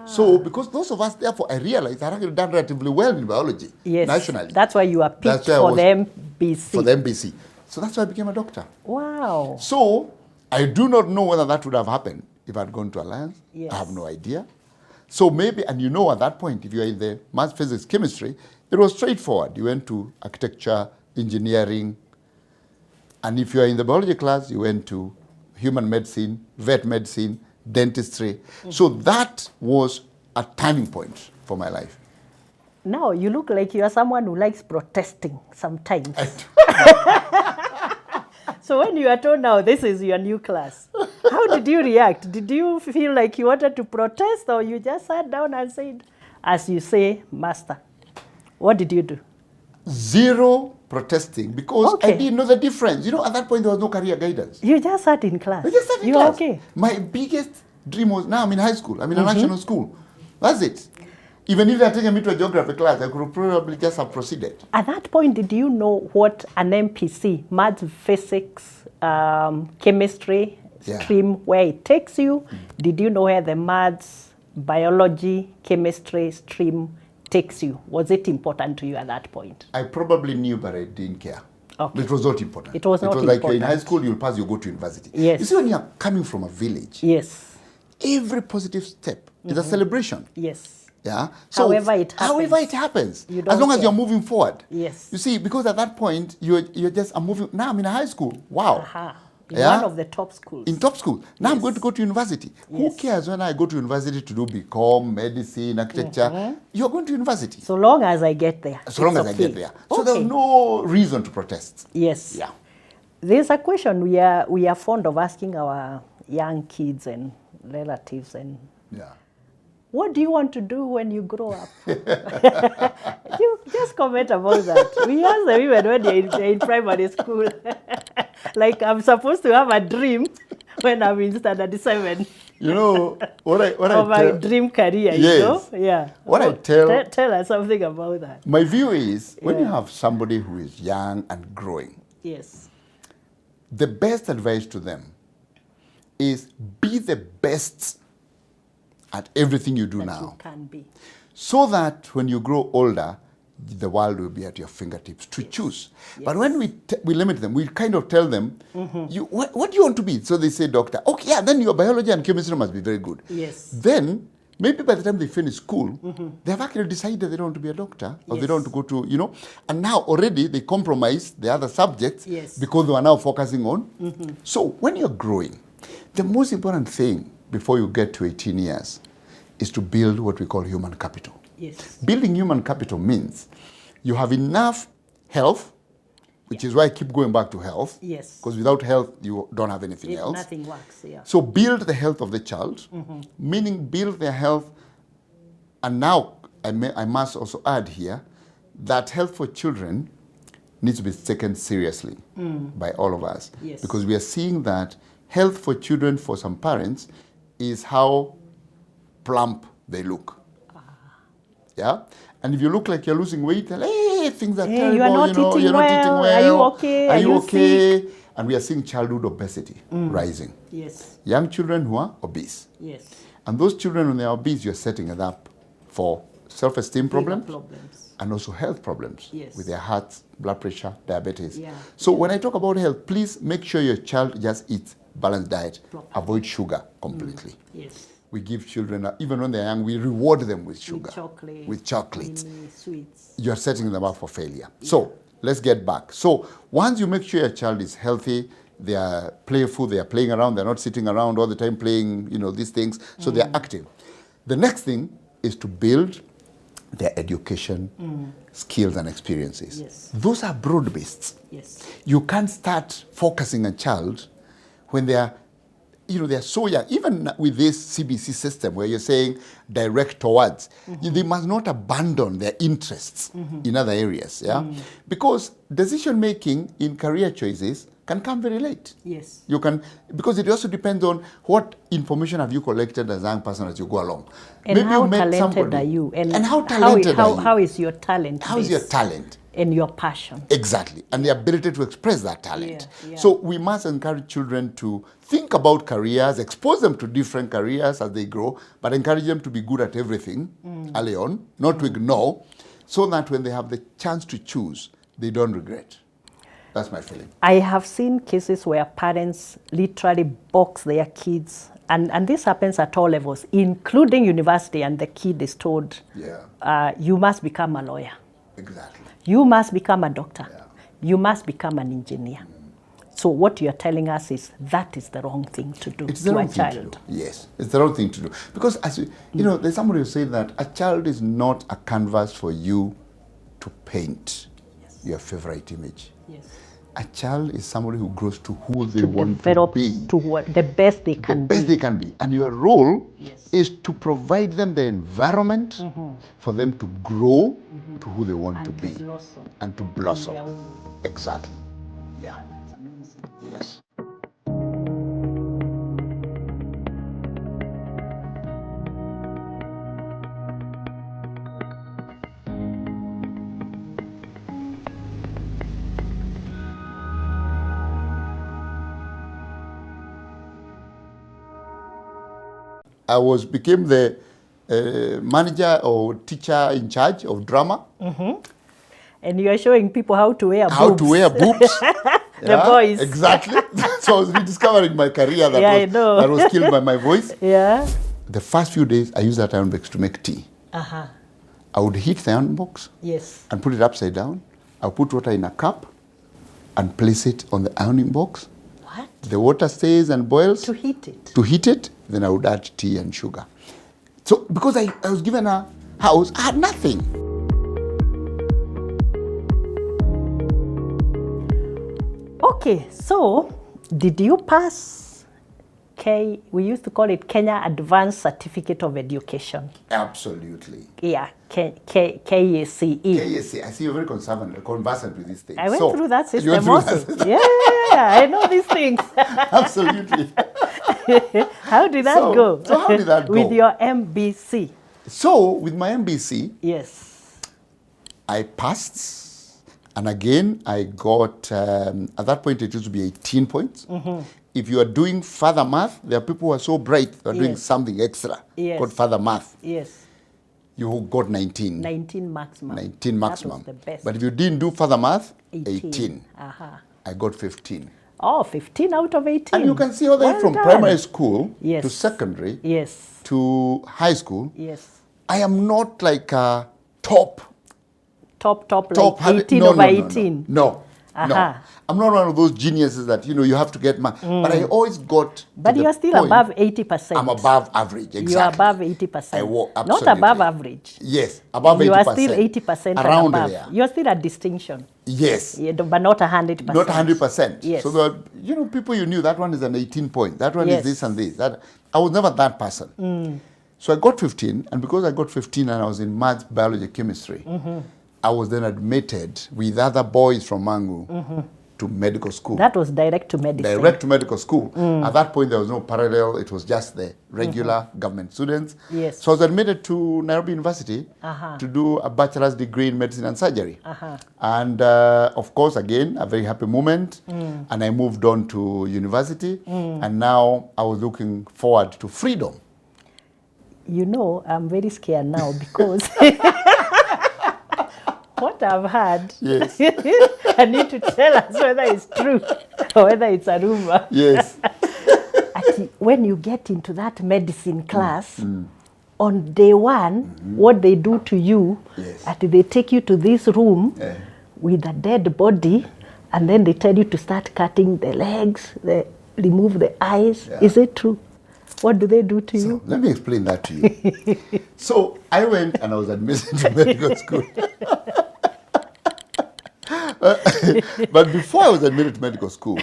[SPEAKER 1] So because those of us, therefore, I realized I had actually done relatively well in biology nationally.
[SPEAKER 2] That's why you are picked
[SPEAKER 1] why I
[SPEAKER 2] for
[SPEAKER 1] was
[SPEAKER 2] the MPC.
[SPEAKER 1] For the MBC. So that's why I became a doctor.
[SPEAKER 2] Wow.
[SPEAKER 1] So I do not know whether that would have happened if I'd gone to Alliance.
[SPEAKER 2] Yes.
[SPEAKER 1] I have no idea. So maybe, and at that point, if you are in the maths, physics, chemistry, it was straightforward. You went to architecture, engineering, and if you are in the biology class, you went to human medicine, vet medicine, dentistry. So that was a turning point for my life.
[SPEAKER 2] Now you look like you are someone who likes protesting sometimes. So when you are told now this is your new class, how did you react? Did you feel like you wanted to protest, or you just sat down and said, as you say, master? What did you do?
[SPEAKER 1] Zero protesting, because I didn't know the difference. At that point there was no career guidance.
[SPEAKER 2] You just sat in class.
[SPEAKER 1] I just sat in
[SPEAKER 2] you
[SPEAKER 1] class.
[SPEAKER 2] Okay.
[SPEAKER 1] My biggest dream was, now I'm in high school. I'm in a national school. That's it. Even if they had taken me to a geography class, I could probably just have proceeded.
[SPEAKER 2] At that point, did you know what an MPC, maths, physics, chemistry stream, where it takes you? Did you know where the maths, biology, chemistry stream takes you? Was it important to you at that point?
[SPEAKER 1] I probably knew, but I didn't care.
[SPEAKER 2] Okay.
[SPEAKER 1] It was not important.
[SPEAKER 2] It was not
[SPEAKER 1] like
[SPEAKER 2] important.
[SPEAKER 1] in high school, you'll pass, you go to university.
[SPEAKER 2] Yes.
[SPEAKER 1] You see, when you're coming from a village,
[SPEAKER 2] Yes.
[SPEAKER 1] every positive step is a celebration.
[SPEAKER 2] Yes.
[SPEAKER 1] Yeah.
[SPEAKER 2] However it happens.
[SPEAKER 1] However it happens.
[SPEAKER 2] You don't
[SPEAKER 1] As long as
[SPEAKER 2] care.
[SPEAKER 1] you're moving forward.
[SPEAKER 2] Yes.
[SPEAKER 1] You see, because at that point, you're just moving. Now I'm in a high school. Wow.
[SPEAKER 2] In one of the top schools.
[SPEAKER 1] In top school. Now I'm going to go to university. Who cares when I go to university to do BCom, medicine, architecture? You're going to university.
[SPEAKER 2] So long as I get there.
[SPEAKER 1] So long as I get there. So there's no reason to protest.
[SPEAKER 2] Yes.
[SPEAKER 1] Yeah.
[SPEAKER 2] There's a question we are fond of asking our young kids and relatives, and what do you want to do when you grow up? You just comment about that. We ask them even when they're in primary school. Like, I'm supposed to have a dream when I'm in standard 7.
[SPEAKER 1] What I
[SPEAKER 2] my dream career,
[SPEAKER 1] yes.
[SPEAKER 2] Yeah.
[SPEAKER 1] What I
[SPEAKER 2] tell us something about that.
[SPEAKER 1] My view is, when you have somebody who is young and growing,
[SPEAKER 2] Yes.
[SPEAKER 1] the best advice to them is be the best at everything you do
[SPEAKER 2] That
[SPEAKER 1] now.
[SPEAKER 2] you can be.
[SPEAKER 1] So that when you grow older, the world will be at your fingertips to choose. But when we limit them, we kind of tell them, what do you want to be? So they say doctor. Okay, yeah, then your biology and chemistry must be very good.
[SPEAKER 2] Yes.
[SPEAKER 1] Then, maybe by the time they finish school, they have actually decided they don't want to be a doctor, or they don't want to go to, and now already they compromise the other subjects because they are now focusing on. So when you're growing, the most important thing before you get to 18 years is to build what we call human capital.
[SPEAKER 2] Yes.
[SPEAKER 1] Building human capital means you have enough health, which is why I keep going back to health.
[SPEAKER 2] Yes.
[SPEAKER 1] Because without health, you don't have anything else.
[SPEAKER 2] Nothing works, yeah.
[SPEAKER 1] So build the health of the child, meaning build their health. And now I must also add here that health for children needs to be taken seriously by all of us.
[SPEAKER 2] Yes.
[SPEAKER 1] Because we are seeing that health for children for some parents is how plump they look. Yeah? And if you look like you're losing weight, hey, things are terrible,
[SPEAKER 2] you are not eating
[SPEAKER 1] you're not eating
[SPEAKER 2] well.
[SPEAKER 1] well.
[SPEAKER 2] Are you okay?
[SPEAKER 1] Are you okay?
[SPEAKER 2] sick?
[SPEAKER 1] And we are seeing childhood obesity rising.
[SPEAKER 2] Yes.
[SPEAKER 1] Young children who are obese.
[SPEAKER 2] Yes.
[SPEAKER 1] And those children, when they're obese, you're setting it up for self-esteem problems and also health problems with their hearts, blood pressure, diabetes.
[SPEAKER 2] Yeah.
[SPEAKER 1] So when I talk about health, please make sure your child just eats balanced diet, avoid sugar completely.
[SPEAKER 2] Yes.
[SPEAKER 1] We give children, even when they're young, we reward them with sugar.
[SPEAKER 2] With chocolate. Mini sweets.
[SPEAKER 1] You're setting them up for failure. Yeah. So let's get back. So once you make sure your child is healthy, they are playful, they are playing around, they're not sitting around all the time playing, these things. So they're active. The next thing is to build their education, skills and experiences.
[SPEAKER 2] Yes.
[SPEAKER 1] Those are broad-based.
[SPEAKER 2] Yes.
[SPEAKER 1] You can't start focusing a child when they are they're so young. Even with this CBC system where you're saying direct towards, they must not abandon their interests in other areas, because decision making in career choices can come very late.
[SPEAKER 2] Yes.
[SPEAKER 1] You can, because it also depends on what information have you collected as a young person as you go along.
[SPEAKER 2] And maybe how talented are you?
[SPEAKER 1] And how talented are you?
[SPEAKER 2] How is your talent?
[SPEAKER 1] How is your talent?
[SPEAKER 2] And your passion.
[SPEAKER 1] Exactly. And the ability to express that talent.
[SPEAKER 2] Yeah.
[SPEAKER 1] So we must encourage children to think about careers, expose them to different careers as they grow, but encourage them to be good at everything early on, not to ignore, so that when they have the chance to choose, they don't regret. That's my feeling. I
[SPEAKER 2] have seen cases where parents literally box their kids, and this happens at all levels, including university, and the kid is told, you must become a lawyer.
[SPEAKER 1] Exactly.
[SPEAKER 2] You must become a doctor. Yeah. You must become an engineer. So what you're telling us is that is the wrong thing to do to a child.
[SPEAKER 1] Yes, it's the wrong thing to do. Because, as there's somebody who said that a child is not a canvas for you to paint your favorite image. Yes. A child is somebody who grows to who they want to be.
[SPEAKER 2] To what the best they can be.
[SPEAKER 1] The best they can be. And your role is to provide them the environment for them to grow to who they want to be.
[SPEAKER 2] Blossom.
[SPEAKER 1] And to blossom. Exactly. Yeah. Yes. I became the manager or teacher in charge of drama.
[SPEAKER 2] And you are showing people how to wear boobs.
[SPEAKER 1] How to wear boobs.
[SPEAKER 2] The boys.
[SPEAKER 1] Exactly. So I was rediscovering my career that was killed by my voice.
[SPEAKER 2] Yeah.
[SPEAKER 1] The first few days, I used that iron box to make tea. I would heat the iron box and put it upside down. I would put water in a cup and place it on the ironing box.
[SPEAKER 2] What?
[SPEAKER 1] The water stays and boils.
[SPEAKER 2] To heat it?
[SPEAKER 1] To heat it, then I would add tea and sugar. So because I was given a house, I had nothing.
[SPEAKER 2] Okay, so did you pass we used to call it Kenya Advanced Certificate of Education?
[SPEAKER 1] Absolutely.
[SPEAKER 2] Yeah, KACE.
[SPEAKER 1] KACE. I see you're very conversant with these things.
[SPEAKER 2] I went through that system also. Yeah, I know these things.
[SPEAKER 1] Absolutely.
[SPEAKER 2] How did that go?
[SPEAKER 1] So how did that go?
[SPEAKER 2] With your MBC.
[SPEAKER 1] So with my MBC,
[SPEAKER 2] yes,
[SPEAKER 1] I passed, and again I got at that point it used to be 18 points. If you are doing further math, there are people who are so bright they are doing something extra called further math.
[SPEAKER 2] Yes.
[SPEAKER 1] You got 19.
[SPEAKER 2] 19 maximum.
[SPEAKER 1] 19 maximum.
[SPEAKER 2] That was the best.
[SPEAKER 1] But if you didn't do further math, 18. I got 15.
[SPEAKER 2] Oh, 15 out of 18.
[SPEAKER 1] And you can see all the way from primary school to secondary to high school.
[SPEAKER 2] Yes.
[SPEAKER 1] I am not like a top
[SPEAKER 2] like 18 over 18.
[SPEAKER 1] No. No, I'm not one of those geniuses that, you have to get but I always got
[SPEAKER 2] But you are still above 80%.
[SPEAKER 1] I'm above average, exactly.
[SPEAKER 2] You are above 80%.
[SPEAKER 1] Absolutely.
[SPEAKER 2] Not above average.
[SPEAKER 1] Yes, above 80%.
[SPEAKER 2] You are still 80%
[SPEAKER 1] around
[SPEAKER 2] and above.
[SPEAKER 1] there.
[SPEAKER 2] You are still a distinction.
[SPEAKER 1] Yes.
[SPEAKER 2] Yeah, but not 100%.
[SPEAKER 1] Not 100%.
[SPEAKER 2] Yes.
[SPEAKER 1] So, people you knew, that one is an 18 point. That one
[SPEAKER 2] Yes.
[SPEAKER 1] is this and this. I was never that person. So I got 15, and because I got 15 and I was in math, biology, chemistry, I was then admitted with other boys from Mangu to medical school.
[SPEAKER 2] That was direct to medicine.
[SPEAKER 1] Direct to medical school. At that point, there was no parallel. It was just the regular government students.
[SPEAKER 2] Yes.
[SPEAKER 1] So I was admitted to Nairobi University to do a bachelor's degree in medicine and surgery. And of course, again, a very happy moment. And I moved on to university. And now I was looking forward to freedom.
[SPEAKER 2] I'm very scared now because what I've heard,
[SPEAKER 1] Yes.
[SPEAKER 2] I need to tell us whether it's true or whether it's a rumor.
[SPEAKER 1] Yes.
[SPEAKER 2] When you get into that medicine class, on day one, what they do to you, they take you to this room with a dead body, and then they tell you to start cutting the legs, remove the eyes. Yeah. Is it true? What do they do to you?
[SPEAKER 1] Let me explain that to you. So I went and I was admitted to medical school. But before I was admitted to medical school,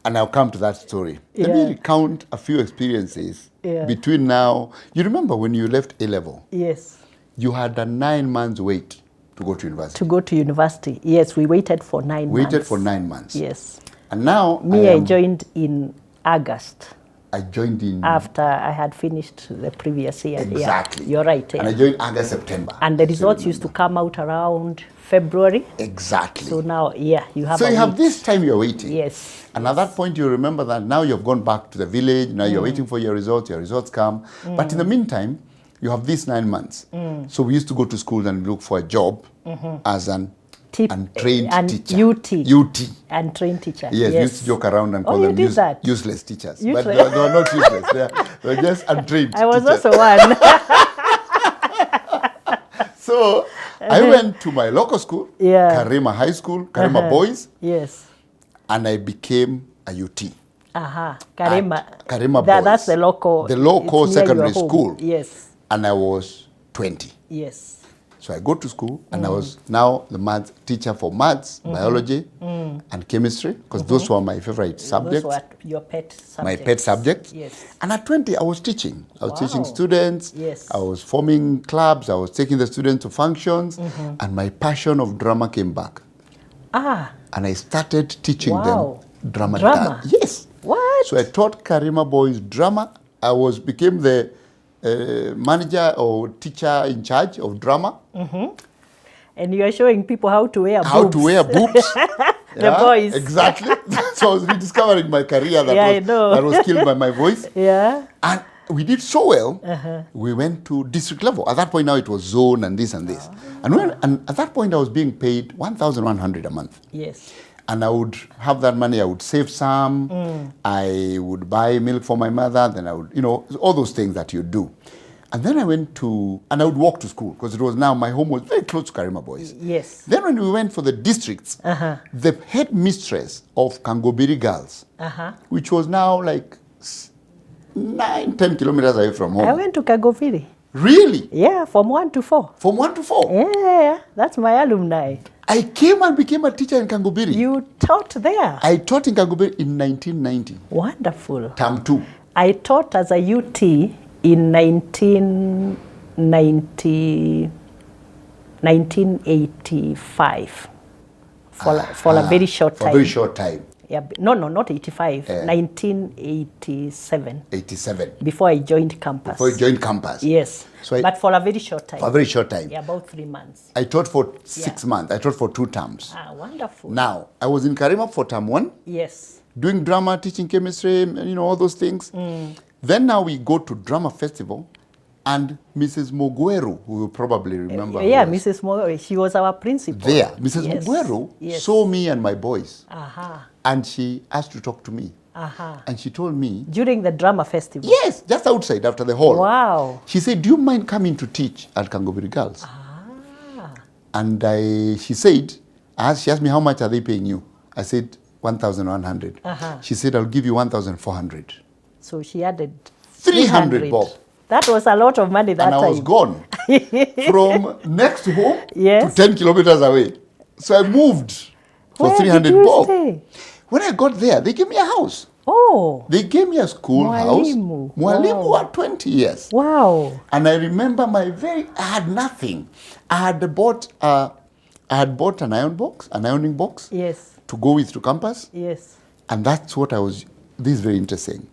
[SPEAKER 1] and I'll come to that story, let me recount a few experiences between now. You remember when you left A-level?
[SPEAKER 2] Yes.
[SPEAKER 1] You had a 9 months wait to go to university.
[SPEAKER 2] To go to university. Yes, we waited for 9 months.
[SPEAKER 1] Waited for 9 months.
[SPEAKER 2] Yes.
[SPEAKER 1] And now
[SPEAKER 2] I joined in August.
[SPEAKER 1] I joined in...
[SPEAKER 2] After I had finished the previous year.
[SPEAKER 1] Exactly.
[SPEAKER 2] Yeah, you're right.
[SPEAKER 1] And I joined August, September.
[SPEAKER 2] And the results used to come out around February.
[SPEAKER 1] Exactly.
[SPEAKER 2] So now, you have
[SPEAKER 1] So you have this time you're waiting.
[SPEAKER 2] Yes.
[SPEAKER 1] And at that point, you remember that now you've gone back to the village. Now you're waiting for your results come. But in the meantime, you have these 9 months. So we used to go to school and look for a job as an untrained teacher. UT.
[SPEAKER 2] Untrained teacher.
[SPEAKER 1] Yes, we used to joke around and call them useless teachers. But they were not useless. They were just untrained
[SPEAKER 2] I was
[SPEAKER 1] teachers.
[SPEAKER 2] also one.
[SPEAKER 1] So I went to my local school, Karima High School, Karima Boys.
[SPEAKER 2] Yes.
[SPEAKER 1] And I became a UT.
[SPEAKER 2] Karima
[SPEAKER 1] Boys.
[SPEAKER 2] That's the local
[SPEAKER 1] secondary school.
[SPEAKER 2] Yes.
[SPEAKER 1] And I was 20.
[SPEAKER 2] Yes.
[SPEAKER 1] So I go to school and I was now the maths teacher for maths, biology, and chemistry, because those were my favorite subjects.
[SPEAKER 2] Those were your pet subjects.
[SPEAKER 1] My pet subjects.
[SPEAKER 2] Yes.
[SPEAKER 1] And at 20, I was teaching. I was teaching students.
[SPEAKER 2] Yes.
[SPEAKER 1] I was forming clubs. I was taking the students to functions. And my passion of drama came back. And I started teaching them drama. Yes.
[SPEAKER 2] What?
[SPEAKER 1] So I taught Karima Boys drama. I became the manager or teacher in charge of drama.
[SPEAKER 2] And you are showing people how to wear boobs.
[SPEAKER 1] How to wear boobs.
[SPEAKER 2] The boys.
[SPEAKER 1] Exactly. So I was rediscovering my career that was killed by my voice.
[SPEAKER 2] Yeah.
[SPEAKER 1] And we did so well, we went to district level. At that point now it was zone and this and this. And at that point I was being paid 1,100 a month.
[SPEAKER 2] Yes.
[SPEAKER 1] And I would have that money, I would save some, I would buy milk for my mother, then I would, all those things that you do. And then I went and I would walk to school, because it was now, my home was very close to Karima Boys.
[SPEAKER 2] Yes.
[SPEAKER 1] Then when we went for the districts, the headmistress of Kangobiri Girls, which was now like 9-10 kilometers away from home.
[SPEAKER 2] I went to Kangobiri.
[SPEAKER 1] Really?
[SPEAKER 2] Yeah, from 1 to 4.
[SPEAKER 1] From 1 to 4?
[SPEAKER 2] Yeah, that's my alumni.
[SPEAKER 1] I came and became a teacher in Kangobiri.
[SPEAKER 2] You taught there?
[SPEAKER 1] I taught in Kangobiri in 1990.
[SPEAKER 2] Wonderful.
[SPEAKER 1] Term 2.
[SPEAKER 2] I taught as a UT in 1985 for a very short time.
[SPEAKER 1] For a very short time.
[SPEAKER 2] Yeah, no, not 85, 1987.
[SPEAKER 1] 87.
[SPEAKER 2] Before I joined campus.
[SPEAKER 1] Before you joined campus.
[SPEAKER 2] Yes, so but for a very short time.
[SPEAKER 1] For a very short time.
[SPEAKER 2] Yeah, about 3 months.
[SPEAKER 1] I taught for 6 months. I taught for 2 terms.
[SPEAKER 2] Wonderful.
[SPEAKER 1] Now, I was in Karima for term 1.
[SPEAKER 2] Yes.
[SPEAKER 1] Doing drama, teaching chemistry, all those things. Then now we go to drama festival, and Mrs. Mogweru, who you probably remember.
[SPEAKER 2] Yeah, Mrs. Mogweru, she was our principal.
[SPEAKER 1] There, Mrs. Mogweru saw me and my boys, and she asked to talk to me. And she told me...
[SPEAKER 2] During the drama festival?
[SPEAKER 1] Yes, just outside, after the hall.
[SPEAKER 2] Wow.
[SPEAKER 1] She said, do you mind coming to teach at Kangobiri Girls? And she said, She asked me, how much are they paying you? I said, 1,100. She said, I'll give you 1,400.
[SPEAKER 2] So she added
[SPEAKER 1] 300 bob.
[SPEAKER 2] That was a lot of money that
[SPEAKER 1] and
[SPEAKER 2] time.
[SPEAKER 1] I was gone from next to home
[SPEAKER 2] Yes.
[SPEAKER 1] to 10 kilometers away. So I moved for
[SPEAKER 2] Where
[SPEAKER 1] 300
[SPEAKER 2] did you
[SPEAKER 1] bob.
[SPEAKER 2] stay?
[SPEAKER 1] When I got there, they gave me a house.
[SPEAKER 2] Oh.
[SPEAKER 1] They gave me a schoolhouse.
[SPEAKER 2] Mwalimu.
[SPEAKER 1] Mwalimu
[SPEAKER 2] Wow.
[SPEAKER 1] for 20 years.
[SPEAKER 2] Wow.
[SPEAKER 1] And I remember I had nothing. I had bought an ironing box
[SPEAKER 2] Yes.
[SPEAKER 1] to go with to campus.
[SPEAKER 2] Yes.
[SPEAKER 1] And that's what this is very interesting.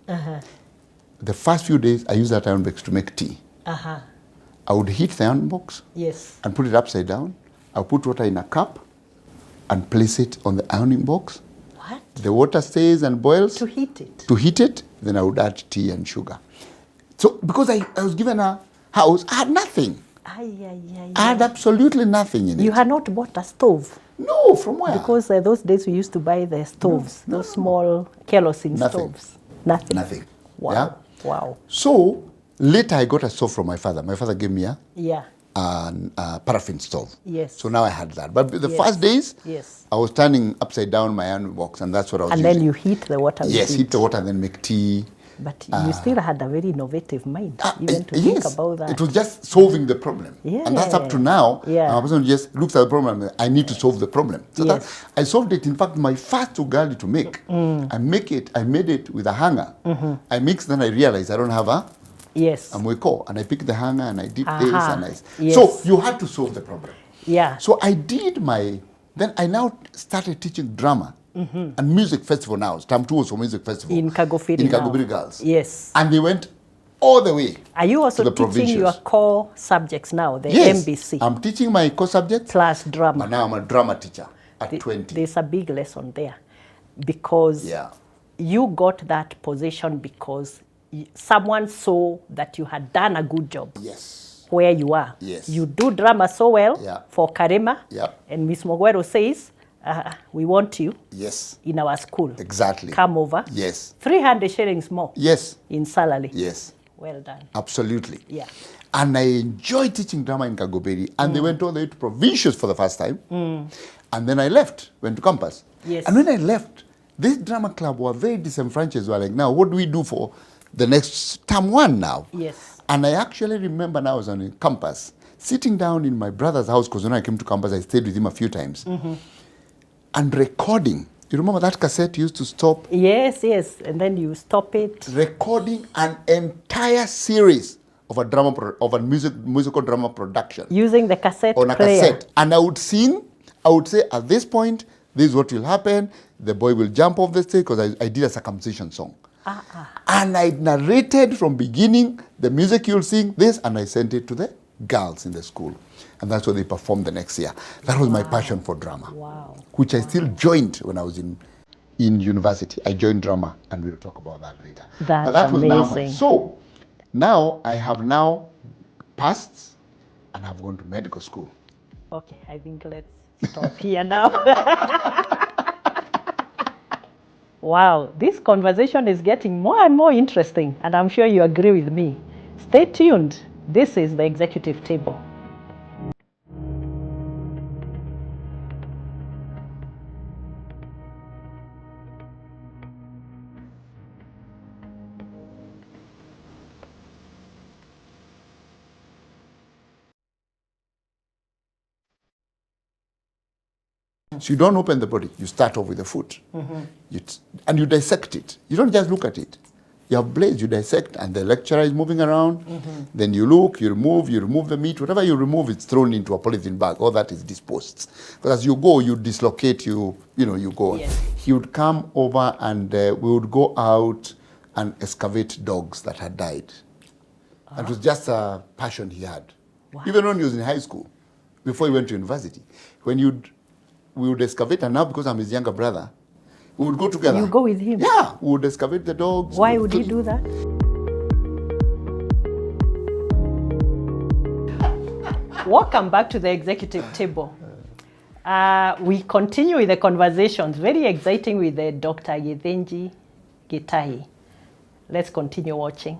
[SPEAKER 1] The first few days, I used that iron box to make tea. I would heat the iron box
[SPEAKER 2] Yes.
[SPEAKER 1] and put it upside down. I would put water in a cup and place it on the ironing box.
[SPEAKER 2] What?
[SPEAKER 1] The water stays and boils.
[SPEAKER 2] To heat it.
[SPEAKER 1] To heat it, then I would add tea and sugar. So because I was given a house, I had nothing. I had absolutely nothing in it.
[SPEAKER 2] You had not bought a stove?
[SPEAKER 1] No, from where?
[SPEAKER 2] Because those days we used to buy the stoves, those small kerosene
[SPEAKER 1] Nothing.
[SPEAKER 2] stoves. Nothing.
[SPEAKER 1] Nothing.
[SPEAKER 2] Wow.
[SPEAKER 1] Yeah?
[SPEAKER 2] Wow.
[SPEAKER 1] So later I got a stove from my father. My father gave me a paraffin stove.
[SPEAKER 2] Yes.
[SPEAKER 1] So now I had that. But the
[SPEAKER 2] Yes.
[SPEAKER 1] first days,
[SPEAKER 2] Yes.
[SPEAKER 1] I was turning upside down my iron box, and that's what I was
[SPEAKER 2] And
[SPEAKER 1] using.
[SPEAKER 2] then you heat the water with
[SPEAKER 1] Yes,
[SPEAKER 2] it.
[SPEAKER 1] heat the water and then make tea.
[SPEAKER 2] But you still had a very innovative mind, even to
[SPEAKER 1] Yes,
[SPEAKER 2] think about that.
[SPEAKER 1] it was just solving the problem. And that's up to now.
[SPEAKER 2] Yeah.
[SPEAKER 1] A person just looks at the problem and I need to solve the problem. So
[SPEAKER 2] Yes.
[SPEAKER 1] I solved it. In fact, my first ugali to make, I made it with a hanger. I mixed, then I realized I don't have a
[SPEAKER 2] Yes.
[SPEAKER 1] mweko. And I picked the hanger and I did this and I...
[SPEAKER 2] Yes.
[SPEAKER 1] So you had to solve the problem.
[SPEAKER 2] Yeah.
[SPEAKER 1] So I did then I now started teaching drama and music festival now. Term 2 was for music festival.
[SPEAKER 2] In Kagofiri
[SPEAKER 1] In
[SPEAKER 2] now.
[SPEAKER 1] Kagofiri Girls.
[SPEAKER 2] Yes.
[SPEAKER 1] And they went all the way.
[SPEAKER 2] Are you also
[SPEAKER 1] to the
[SPEAKER 2] teaching your
[SPEAKER 1] provincials.
[SPEAKER 2] core subjects now, the
[SPEAKER 1] Yes,
[SPEAKER 2] MBC
[SPEAKER 1] I'm teaching my core subjects,
[SPEAKER 2] plus drama?
[SPEAKER 1] but now I'm a drama teacher at 20.
[SPEAKER 2] There's a big lesson there because
[SPEAKER 1] Yeah.
[SPEAKER 2] you got that position because someone saw that you had done a good job.
[SPEAKER 1] Yes.
[SPEAKER 2] Where you are.
[SPEAKER 1] Yes.
[SPEAKER 2] You do drama so well
[SPEAKER 1] Yeah.
[SPEAKER 2] for Karema.
[SPEAKER 1] Yeah.
[SPEAKER 2] And Miss Mogwero says, we want you
[SPEAKER 1] Yes.
[SPEAKER 2] in our school.
[SPEAKER 1] Exactly.
[SPEAKER 2] Come over.
[SPEAKER 1] Yes.
[SPEAKER 2] 300 shillings more
[SPEAKER 1] Yes.
[SPEAKER 2] in salary.
[SPEAKER 1] Yes.
[SPEAKER 2] Well done.
[SPEAKER 1] Absolutely.
[SPEAKER 2] Yeah.
[SPEAKER 1] And I enjoyed teaching drama in Kagoberi. And they went all the way to provincials for the first time. And then I left, went to campus.
[SPEAKER 2] Yes.
[SPEAKER 1] And when I left, this drama club were very disenfranchised. Were like, now what do we do for the next term 1 now?
[SPEAKER 2] Yes.
[SPEAKER 1] And I actually remember now I was on campus, sitting down in my brother's house, because when I came to campus, I stayed with him a few times, and recording. You remember that cassette used to stop?
[SPEAKER 2] Yes, yes. And then you stop it.
[SPEAKER 1] Recording an entire series of a musical drama production.
[SPEAKER 2] Using the cassette
[SPEAKER 1] On a
[SPEAKER 2] player.
[SPEAKER 1] cassette. And I would sing, I would say, at this point, this is what will happen. The boy will jump off the stage, because I did a circumcision song. And I narrated from beginning the music you'll sing, this, and I sent it to the girls in the school. And that's what they performed the next year. That was my passion for drama.
[SPEAKER 2] Wow.
[SPEAKER 1] Which I still joined when I was in university. I joined drama, and we'll talk about that later.
[SPEAKER 2] That's
[SPEAKER 1] but that was
[SPEAKER 2] amazing.
[SPEAKER 1] So now I have passed, and I've gone to medical school.
[SPEAKER 2] Okay, I think let's stop here now. Wow, this conversation is getting more and more interesting, and I'm sure you agree with me. Stay tuned. This is the Executive Table.
[SPEAKER 1] So you don't open the body. You start off with the foot. And you dissect it. You don't just look at it. You have blades, you dissect, and the lecturer is moving around. Then you look, you remove the meat. Whatever you remove, it's thrown into a polythene bag. All that is disposed. But as you go, you dislocate, you go.
[SPEAKER 2] Yes.
[SPEAKER 1] He would come over, and we would go out and excavate dogs that had died. And it was just a passion he had.
[SPEAKER 2] Wow.
[SPEAKER 1] Even when he was in high school, before he went to university. We would excavate, and now because I'm his younger brother, we would go together.
[SPEAKER 2] You go with him?
[SPEAKER 1] Yeah, we would excavate the dogs.
[SPEAKER 2] Why would he do that? Welcome back to the Executive Table. We continue with the conversations. Very exciting with Dr. Githinji Gitahi. Let's continue watching.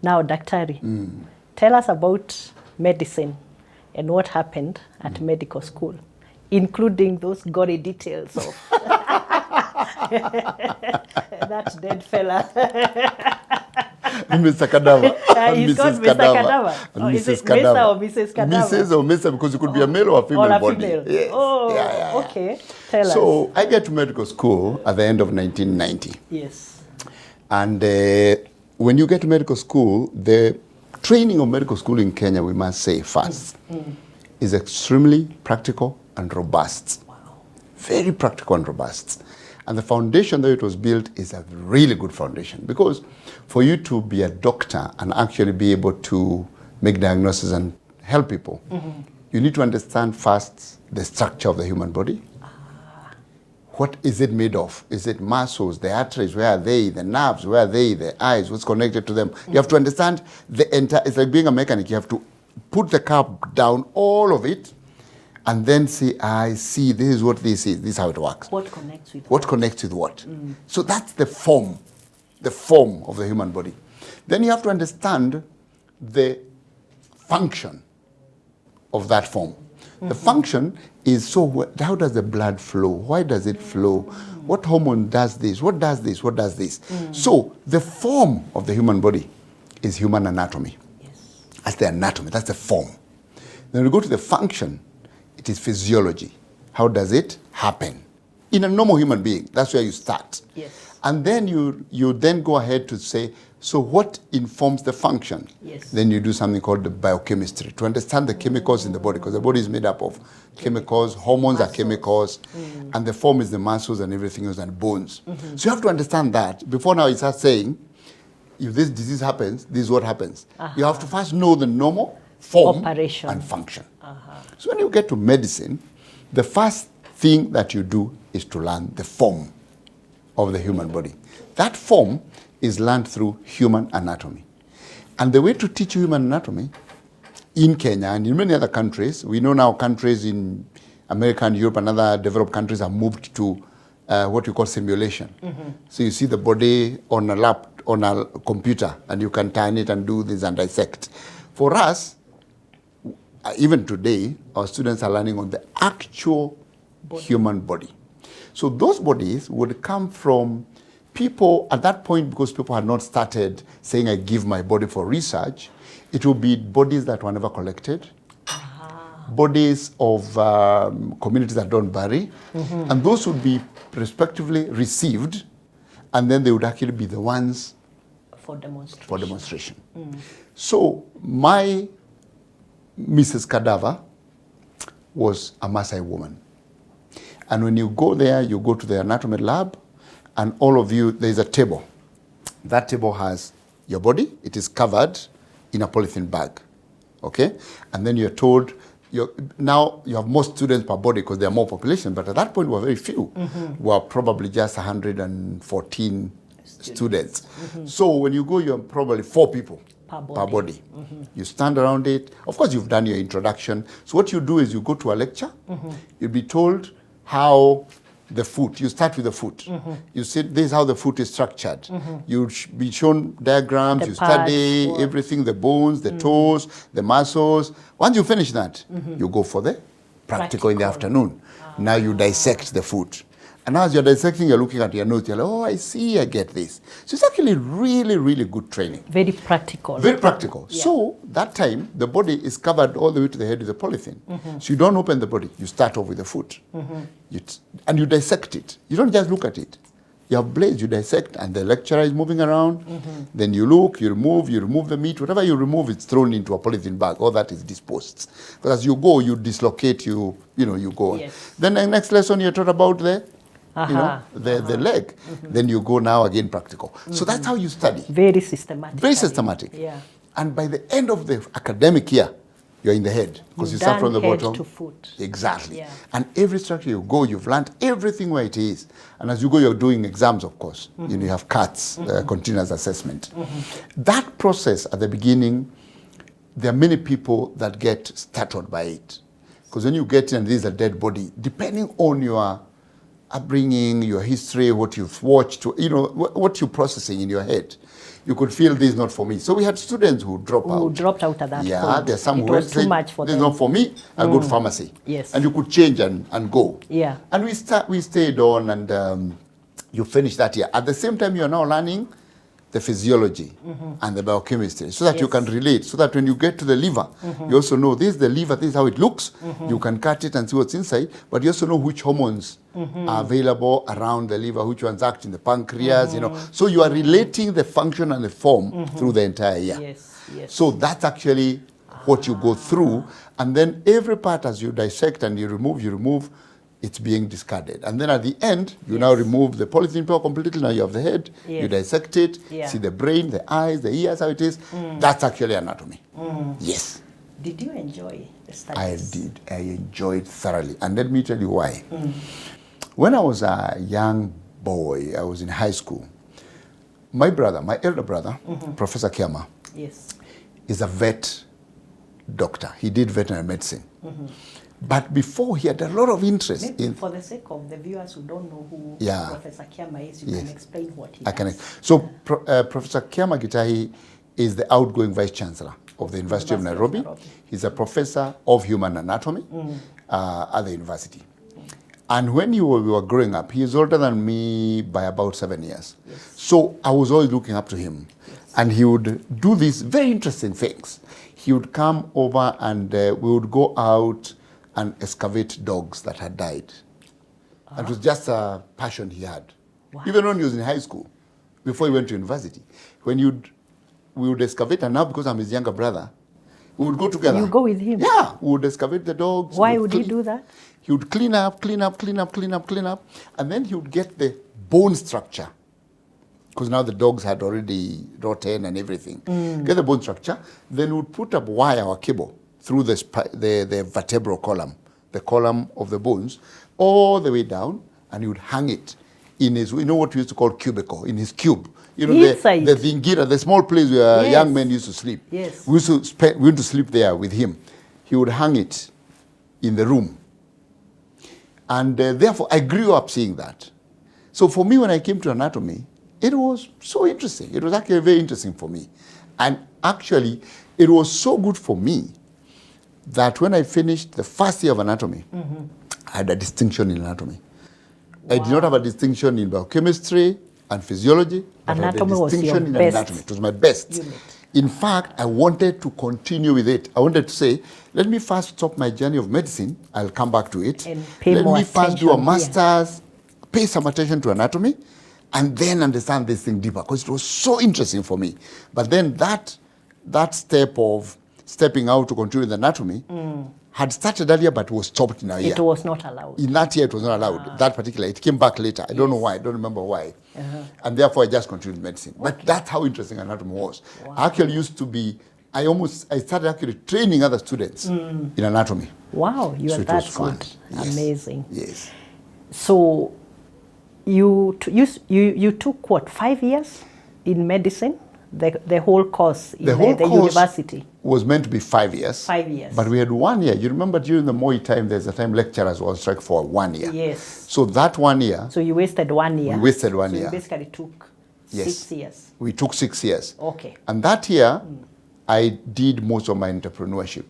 [SPEAKER 2] Now, Daktari, tell us about medicine and what happened at medical school. including those gory details of that dead fella.
[SPEAKER 1] Mr. Cadaver.
[SPEAKER 2] He's called Mr. Cadaver.
[SPEAKER 1] And
[SPEAKER 2] Is
[SPEAKER 1] Mrs.
[SPEAKER 2] it
[SPEAKER 1] Cadaver.
[SPEAKER 2] Mr. or Mrs. Cadaver?
[SPEAKER 1] Mrs. or Mr. because it could be a male or a female
[SPEAKER 2] Or a
[SPEAKER 1] body.
[SPEAKER 2] female.
[SPEAKER 1] Yes.
[SPEAKER 2] Oh,
[SPEAKER 1] Yeah.
[SPEAKER 2] okay. Tell us.
[SPEAKER 1] So I get to medical school at the end of 1990.
[SPEAKER 2] Yes.
[SPEAKER 1] And when you get to medical school, the training of medical school in Kenya, we must say first, is extremely practical and robust.
[SPEAKER 2] Wow.
[SPEAKER 1] Very practical and robust. And the foundation that it was built is a really good foundation, because for you to be a doctor and actually be able to make diagnosis and help people, you need to understand first the structure of the human body. What is it made of? Is it muscles, the arteries, where are they? The nerves, where are they? The eyes, what's connected to them? You have to understand the entire, it's like being a mechanic. You have to put the car down, all of it, and then say, I see, this is what this is. This is how it works.
[SPEAKER 2] What connects with
[SPEAKER 1] What connects with what? So that's the form of the human body. Then you have to understand the function of that form. The function is, so how does the blood flow? Why does it flow? What hormone does this? What does this? What does this? So the form of the human body is human anatomy.
[SPEAKER 2] Yes.
[SPEAKER 1] That's the anatomy, that's the form. Then we go to the function, it is physiology. How does it happen? In a normal human being, that's where you start.
[SPEAKER 2] Yes.
[SPEAKER 1] And then you then go ahead to say, so what informs the function?
[SPEAKER 2] Yes.
[SPEAKER 1] Then you do something called the biochemistry to understand the chemicals in the body, because the body is made up of chemicals, hormones are chemicals, and the form is the muscles and everything else and bones. So you have to understand that. Before now, it starts saying, if this disease happens, this is what happens. You have to first know the normal form
[SPEAKER 2] Operation.
[SPEAKER 1] and function. So when you get to medicine, the first thing that you do is to learn the form of the human body. That form is learned through human anatomy. And the way to teach human anatomy in Kenya and in many other countries, we know now countries in America and Europe and other developed countries have moved to what we call simulation. So you see the body on a computer, and you can turn it and do this and dissect. For us, even today, our students are learning on the actual human body. So those bodies would come from people at that point, because people had not started saying, I give my body for research. It will be bodies that were never collected, bodies of communities that don't bury, and those would be respectively received, and then they would actually be the ones
[SPEAKER 2] For demonstration.
[SPEAKER 1] for demonstration. So my Mrs. Cadaver was a Maasai woman. And when you go there, you go to the anatomy lab, and all of you, there's a table. That table has your body. It is covered in a polythene bag, okay? And then you're told, now you have more students per body because there are more population, but at that point we were very few. We were probably just 114 students. So when you go, you're probably 4 people per body. You stand around it. Of course, you've done your introduction. So what you do is you go to a lecture. You'll be told how the foot, you start with the foot. You see, this is how the foot is structured. You'll be shown diagrams, you study everything, the bones, the toes, the muscles. Once you finish that, you go for the practical in the afternoon. Now you dissect the foot. And as you're dissecting, you're looking at your notes, you're like, oh, I see, I get this. So it's actually really, really good training.
[SPEAKER 2] Very practical.
[SPEAKER 1] Very practical.
[SPEAKER 2] Yeah.
[SPEAKER 1] So that time, the body is covered all the way to the head with the polythene. So you don't open the body. You start off with the foot. And you dissect it. You don't just look at it. You have blades, you dissect, and the lecturer is moving around. Then you look, you remove the meat. Whatever you remove, it's thrown into a polythene bag. All that is disposed. But as you go, you dislocate, you go on.
[SPEAKER 2] Yes.
[SPEAKER 1] Then the next lesson, you're taught about the leg. Then you go now again practical. So that's how you study.
[SPEAKER 2] Very systematic.
[SPEAKER 1] Very systematic.
[SPEAKER 2] Yeah.
[SPEAKER 1] And by the end of the academic year, you're in the head. Because you start from the
[SPEAKER 2] head
[SPEAKER 1] bottom.
[SPEAKER 2] to foot.
[SPEAKER 1] Exactly.
[SPEAKER 2] Yeah.
[SPEAKER 1] And every structure you go, you've learned everything where it is. And as you go, you're doing exams, of course. You have CATs, continuous assessment. That process at the beginning, there are many people that get startled by it. Because when you get in and there's a dead body, depending on your upbringing, your history, what you've watched, what you're processing in your head. You could feel this is not for me. So we had students who dropped out.
[SPEAKER 2] Who dropped out at that
[SPEAKER 1] Yeah,
[SPEAKER 2] point.
[SPEAKER 1] there's some
[SPEAKER 2] it
[SPEAKER 1] who
[SPEAKER 2] was too
[SPEAKER 1] said,
[SPEAKER 2] much for
[SPEAKER 1] this
[SPEAKER 2] them.
[SPEAKER 1] is not for me, a good pharmacy.
[SPEAKER 2] Yes.
[SPEAKER 1] And you could change and go.
[SPEAKER 2] Yeah.
[SPEAKER 1] And we stayed on, and you finished that year. At the same time, you are now learning the physiology and the biochemistry, so that you can relate, so that when you get to the liver, you also know this is the liver, this is how it looks. You can cut it and see what's inside, but you also know which hormones are available around the liver, which ones act in the pancreas, So you are relating the function and the form through the entire year.
[SPEAKER 2] Yes, yes.
[SPEAKER 1] So that's actually what you go through, and then every part as you dissect and you remove, it's being discarded. And then at the end, you now remove the polythene paper completely. Now you have the head, you dissect it, see the brain, the eyes, the ears, how it is. That's actually anatomy. Yes.
[SPEAKER 2] Did you enjoy the studies?
[SPEAKER 1] I did. I enjoyed thoroughly. And let me tell you why. When I was a young boy, I was in high school, my elder brother, Professor Kiama, is a vet doctor. He did veterinary medicine. But before, he had a lot of interest
[SPEAKER 2] Maybe for the sake of the viewers who don't know who Professor Kiama is, you can explain what he does.
[SPEAKER 1] So Professor Githinji Gitahi is the outgoing Vice Chancellor of the University of Nairobi. He's a professor of human anatomy at the university. And when we were growing up, he is older than me by about 7 years. So I was always looking up to him. And he would do these very interesting things. He would come over and we would go out and excavate dogs that had died. And it was just a passion he had. Even when he was in high school, before he went to university. When we would excavate, and now because I'm his younger brother, we would go together.
[SPEAKER 2] You go with him?
[SPEAKER 1] Yeah, we would excavate the dogs.
[SPEAKER 2] Why would he do that?
[SPEAKER 1] He would clean up, and then he would get the bone structure. Because now the dogs had already rotten and everything. Get the bone structure, then we would put up wire or cable through the vertebral column, the column of the bones, all the way down, and he would hang it in his, what we used to call cubicle, in his cube. The thingira, the small place where young men used to sleep.
[SPEAKER 2] Yes.
[SPEAKER 1] We used to sleep there with him. He would hang it in the room. And therefore, I grew up seeing that. So for me, when I came to anatomy, it was so interesting. It was actually very interesting for me. And actually, it was so good for me that when I finished the first year of anatomy, I had a distinction in anatomy. I did not have a distinction in biochemistry and physiology, but
[SPEAKER 2] Anatomy
[SPEAKER 1] I had a distinction in anatomy. It was my best.
[SPEAKER 2] Unit.
[SPEAKER 1] In fact, I wanted to continue with it. I wanted to say, let me first stop my journey of medicine. I'll come back to it.
[SPEAKER 2] And pay
[SPEAKER 1] let
[SPEAKER 2] more
[SPEAKER 1] me first do a
[SPEAKER 2] attention
[SPEAKER 1] master's, pay some attention to anatomy, and then understand this thing deeper, because it was so interesting for me. But then that step of stepping out to continue with anatomy had started earlier, but was stopped in a year.
[SPEAKER 2] It was not allowed.
[SPEAKER 1] In that year, it was not allowed. That particular, it came back later. I don't know why. I don't remember why. And therefore, I just continued medicine. But that's how interesting anatomy was. I actually used to be, I started actually training other students in anatomy.
[SPEAKER 2] Wow, you
[SPEAKER 1] So
[SPEAKER 2] are
[SPEAKER 1] it
[SPEAKER 2] that
[SPEAKER 1] was fun.
[SPEAKER 2] good.
[SPEAKER 1] Yes.
[SPEAKER 2] Amazing.
[SPEAKER 1] Yes.
[SPEAKER 2] So you took what, 5 years in medicine? The whole course in the
[SPEAKER 1] course
[SPEAKER 2] university?
[SPEAKER 1] Was meant to be 5 years.
[SPEAKER 2] 5 years.
[SPEAKER 1] But we had 1 year. You remember during the Moi time, there's a time lecturers were on strike for 1 year.
[SPEAKER 2] Yes.
[SPEAKER 1] So that 1 year,
[SPEAKER 2] So you wasted 1 year?
[SPEAKER 1] we wasted 1
[SPEAKER 2] So
[SPEAKER 1] year.
[SPEAKER 2] you basically took
[SPEAKER 1] Yes.
[SPEAKER 2] 6 years?
[SPEAKER 1] We took 6 years.
[SPEAKER 2] Okay.
[SPEAKER 1] And that year, I did most of my entrepreneurship.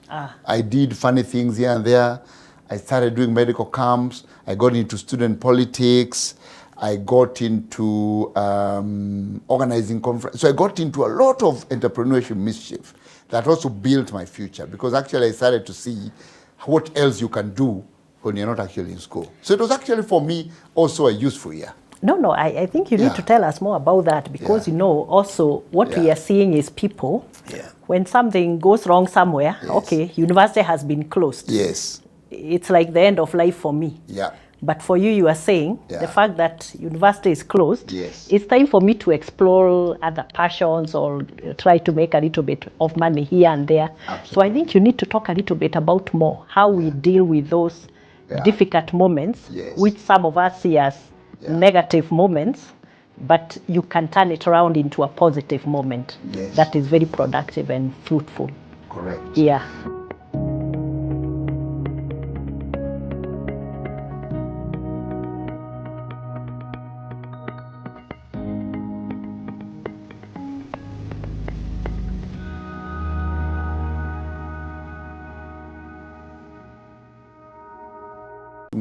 [SPEAKER 1] I did funny things here and there. I started doing medical camps. I got into student politics. I got into organizing conferences. So I got into a lot of entrepreneurship mischief that also built my future, because actually I started to see what else you can do when you're not actually in school. So it was actually for me also a useful year.
[SPEAKER 2] No, I think you need to tell us more about that, because also what we are seeing is people, when something goes wrong somewhere, okay, university has been closed.
[SPEAKER 1] Yes.
[SPEAKER 2] It's like the end of life for me.
[SPEAKER 1] Yeah.
[SPEAKER 2] But for you, you are saying the fact that university is closed,
[SPEAKER 1] Yes.
[SPEAKER 2] it's time for me to explore other passions or try to make a little bit of money here and there.
[SPEAKER 1] Absolutely.
[SPEAKER 2] So I think you need to talk a little bit about more how we deal with those difficult moments, which some of us see as negative moments, but you can turn it around into a positive moment that is very productive and fruitful.
[SPEAKER 1] Correct.
[SPEAKER 2] Yeah.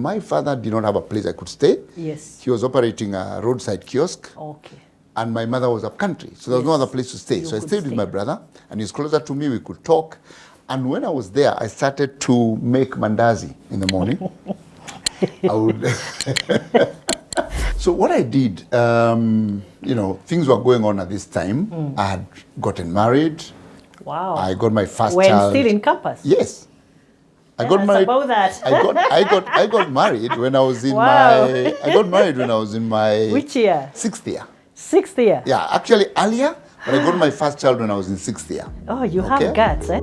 [SPEAKER 1] my father did not have a place I could stay.
[SPEAKER 2] Yes.
[SPEAKER 1] He was operating a roadside kiosk.
[SPEAKER 2] Okay.
[SPEAKER 1] And my mother was up country, so there was no other place to stay. So I stayed with my brother, and he was closer to me, we could talk. And when I was there, I started to make mandazi in the morning. I would So what I did, things were going on at this time. I had gotten married.
[SPEAKER 2] Wow.
[SPEAKER 1] I got my first
[SPEAKER 2] when
[SPEAKER 1] child.
[SPEAKER 2] Still in campus?
[SPEAKER 1] Yes. I got married.
[SPEAKER 2] About that.
[SPEAKER 1] I got married when I was in
[SPEAKER 2] Wow.
[SPEAKER 1] I got married when I was in my
[SPEAKER 2] Which year?
[SPEAKER 1] 6th year.
[SPEAKER 2] 6th year?
[SPEAKER 1] Yeah, actually earlier, but I got my first child when I was in 6th year.
[SPEAKER 2] Oh, you have guts, eh?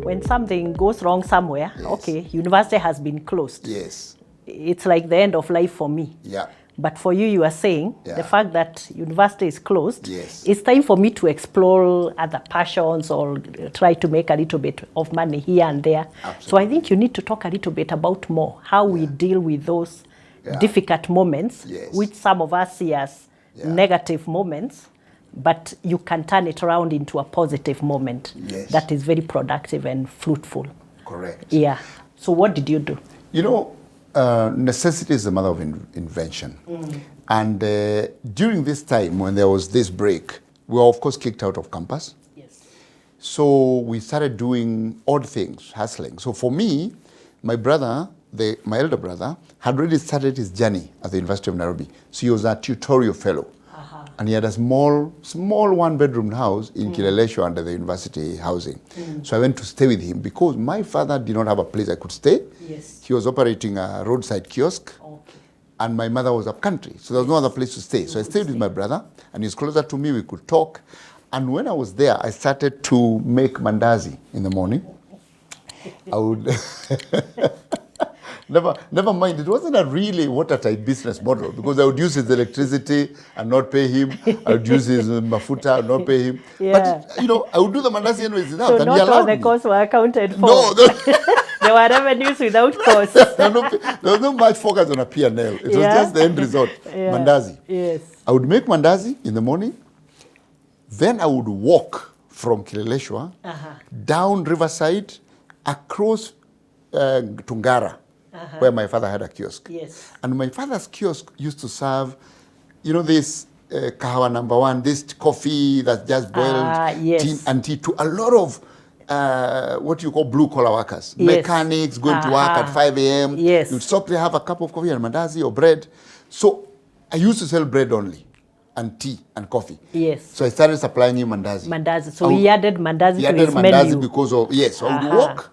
[SPEAKER 2] When something goes wrong somewhere, okay, university has been closed.
[SPEAKER 1] Yes.
[SPEAKER 2] It's like the end of life for me.
[SPEAKER 1] Yeah.
[SPEAKER 2] But for you, you are saying the fact that university is closed,
[SPEAKER 1] Yes.
[SPEAKER 2] it's time for me to explore other passions or try to make a little bit of money here and there.
[SPEAKER 1] Absolutely.
[SPEAKER 2] So I think you need to talk a little bit about more how we deal with those difficult moments, which some of us see as negative moments, but you can turn it around into a positive moment that is very productive and fruitful.
[SPEAKER 1] Correct.
[SPEAKER 2] Yeah. So what did you do?
[SPEAKER 1] Necessity is the mother of invention. And during this time, when there was this break, we were, of course, kicked out of campus.
[SPEAKER 2] Yes.
[SPEAKER 1] So we started doing odd things, hustling. So for me, my brother, my elder brother, had already started his journey at the University of Nairobi. So he was a tutorial fellow. And he had a small one-bedroom house in Kileleshwa under the university housing. So I went to stay with him because my father did not have a place I could stay.
[SPEAKER 2] Yes.
[SPEAKER 1] He was operating a roadside kiosk.
[SPEAKER 2] Okay.
[SPEAKER 1] And my mother was up country, so there was no other place to stay. So I stayed with my brother, and he was closer to me, we could talk. And when I was there, I started to make mandazi in the morning. I would... Never mind, it wasn't a really watertight business model because I would use his electricity and not pay him. I would use his mafuta and not pay him. But, I would do the mandazi anyways without,
[SPEAKER 2] So
[SPEAKER 1] and
[SPEAKER 2] not
[SPEAKER 1] he
[SPEAKER 2] all
[SPEAKER 1] allowed
[SPEAKER 2] the
[SPEAKER 1] me.
[SPEAKER 2] costs were accounted for.
[SPEAKER 1] No,
[SPEAKER 2] There were revenues without costs.
[SPEAKER 1] there was no much focus on a P&L. It was just the end result, mandazi.
[SPEAKER 2] Yes.
[SPEAKER 1] I would make mandazi in the morning. Then I would walk from Kileleshwa down Riverside across Tungara, where my father had a kiosk.
[SPEAKER 2] Yes.
[SPEAKER 1] And my father's kiosk used to serve, this kahawa number one, this coffee that's just boiled, tea and tea to a lot of what you call blue-collar workers, mechanics going to work at 5 a.m.
[SPEAKER 2] Yes.
[SPEAKER 1] You'd stop there, have a cup of coffee and mandazi or bread. So I used to sell bread only and tea and coffee.
[SPEAKER 2] Yes.
[SPEAKER 1] So I started supplying him mandazi.
[SPEAKER 2] Mandazi. So he added mandazi
[SPEAKER 1] He
[SPEAKER 2] to his
[SPEAKER 1] added mandazi
[SPEAKER 2] menu.
[SPEAKER 1] because of, so I would walk,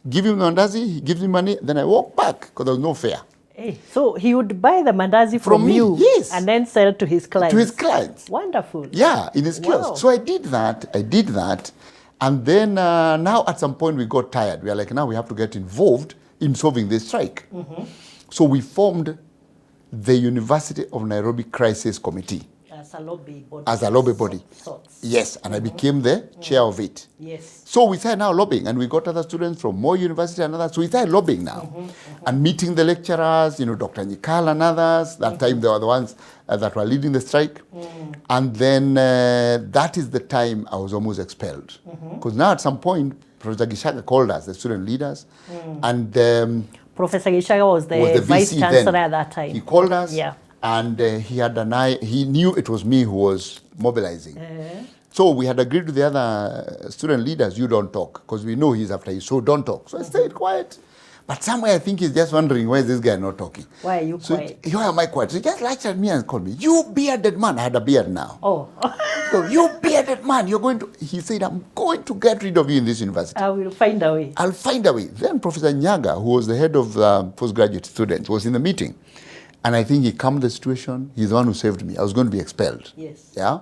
[SPEAKER 1] give him the mandazi, he gives me money, then I walk back because there was no fare.
[SPEAKER 2] Hey, so he would buy the mandazi from
[SPEAKER 1] me,
[SPEAKER 2] you
[SPEAKER 1] yes.
[SPEAKER 2] and then sell to his clients.
[SPEAKER 1] To his clients.
[SPEAKER 2] Wonderful.
[SPEAKER 1] Yeah, in his kiosk. So I did that. And then now at some point we got tired. We are like, now we have to get involved in solving this strike. So we formed the University of Nairobi Crisis Committee.
[SPEAKER 2] As a lobby body.
[SPEAKER 1] As a lobby body.
[SPEAKER 2] Sorts.
[SPEAKER 1] Yes, and I became the chair of it.
[SPEAKER 2] Yes.
[SPEAKER 1] So we started now lobbying, and we got other students from Moi University and others. So we started lobbying now and meeting the lecturers, Dr. Nyikal and others. That time they were the ones that were leading the strike. And then that is the time I was almost expelled. Because now at some point, Professor Gishaga called us, the student leaders, and
[SPEAKER 2] Professor Gishaga was the vice
[SPEAKER 1] VC
[SPEAKER 2] chancellor
[SPEAKER 1] then.
[SPEAKER 2] at that time.
[SPEAKER 1] He called us,
[SPEAKER 2] Yeah.
[SPEAKER 1] and he knew it was me who was mobilizing. So we had agreed with the other student leaders, you don't talk, because we know he's after you, so don't talk. So I stayed quiet. But somewhere I think he's just wondering, why is this guy not talking?
[SPEAKER 2] Why are you quiet?
[SPEAKER 1] Why am I quiet? So he just lashed at me and called me, you bearded man. I had a beard now.
[SPEAKER 2] Oh.
[SPEAKER 1] So, you bearded man, he said, I'm going to get rid of you in this university.
[SPEAKER 2] I will find a way.
[SPEAKER 1] I'll find a way. Then Professor Nyaga, who was the head of postgraduate students, was in the meeting. And I think he calmed the situation. He's the one who saved me. I was going to be expelled.
[SPEAKER 2] Yes.
[SPEAKER 1] Yeah?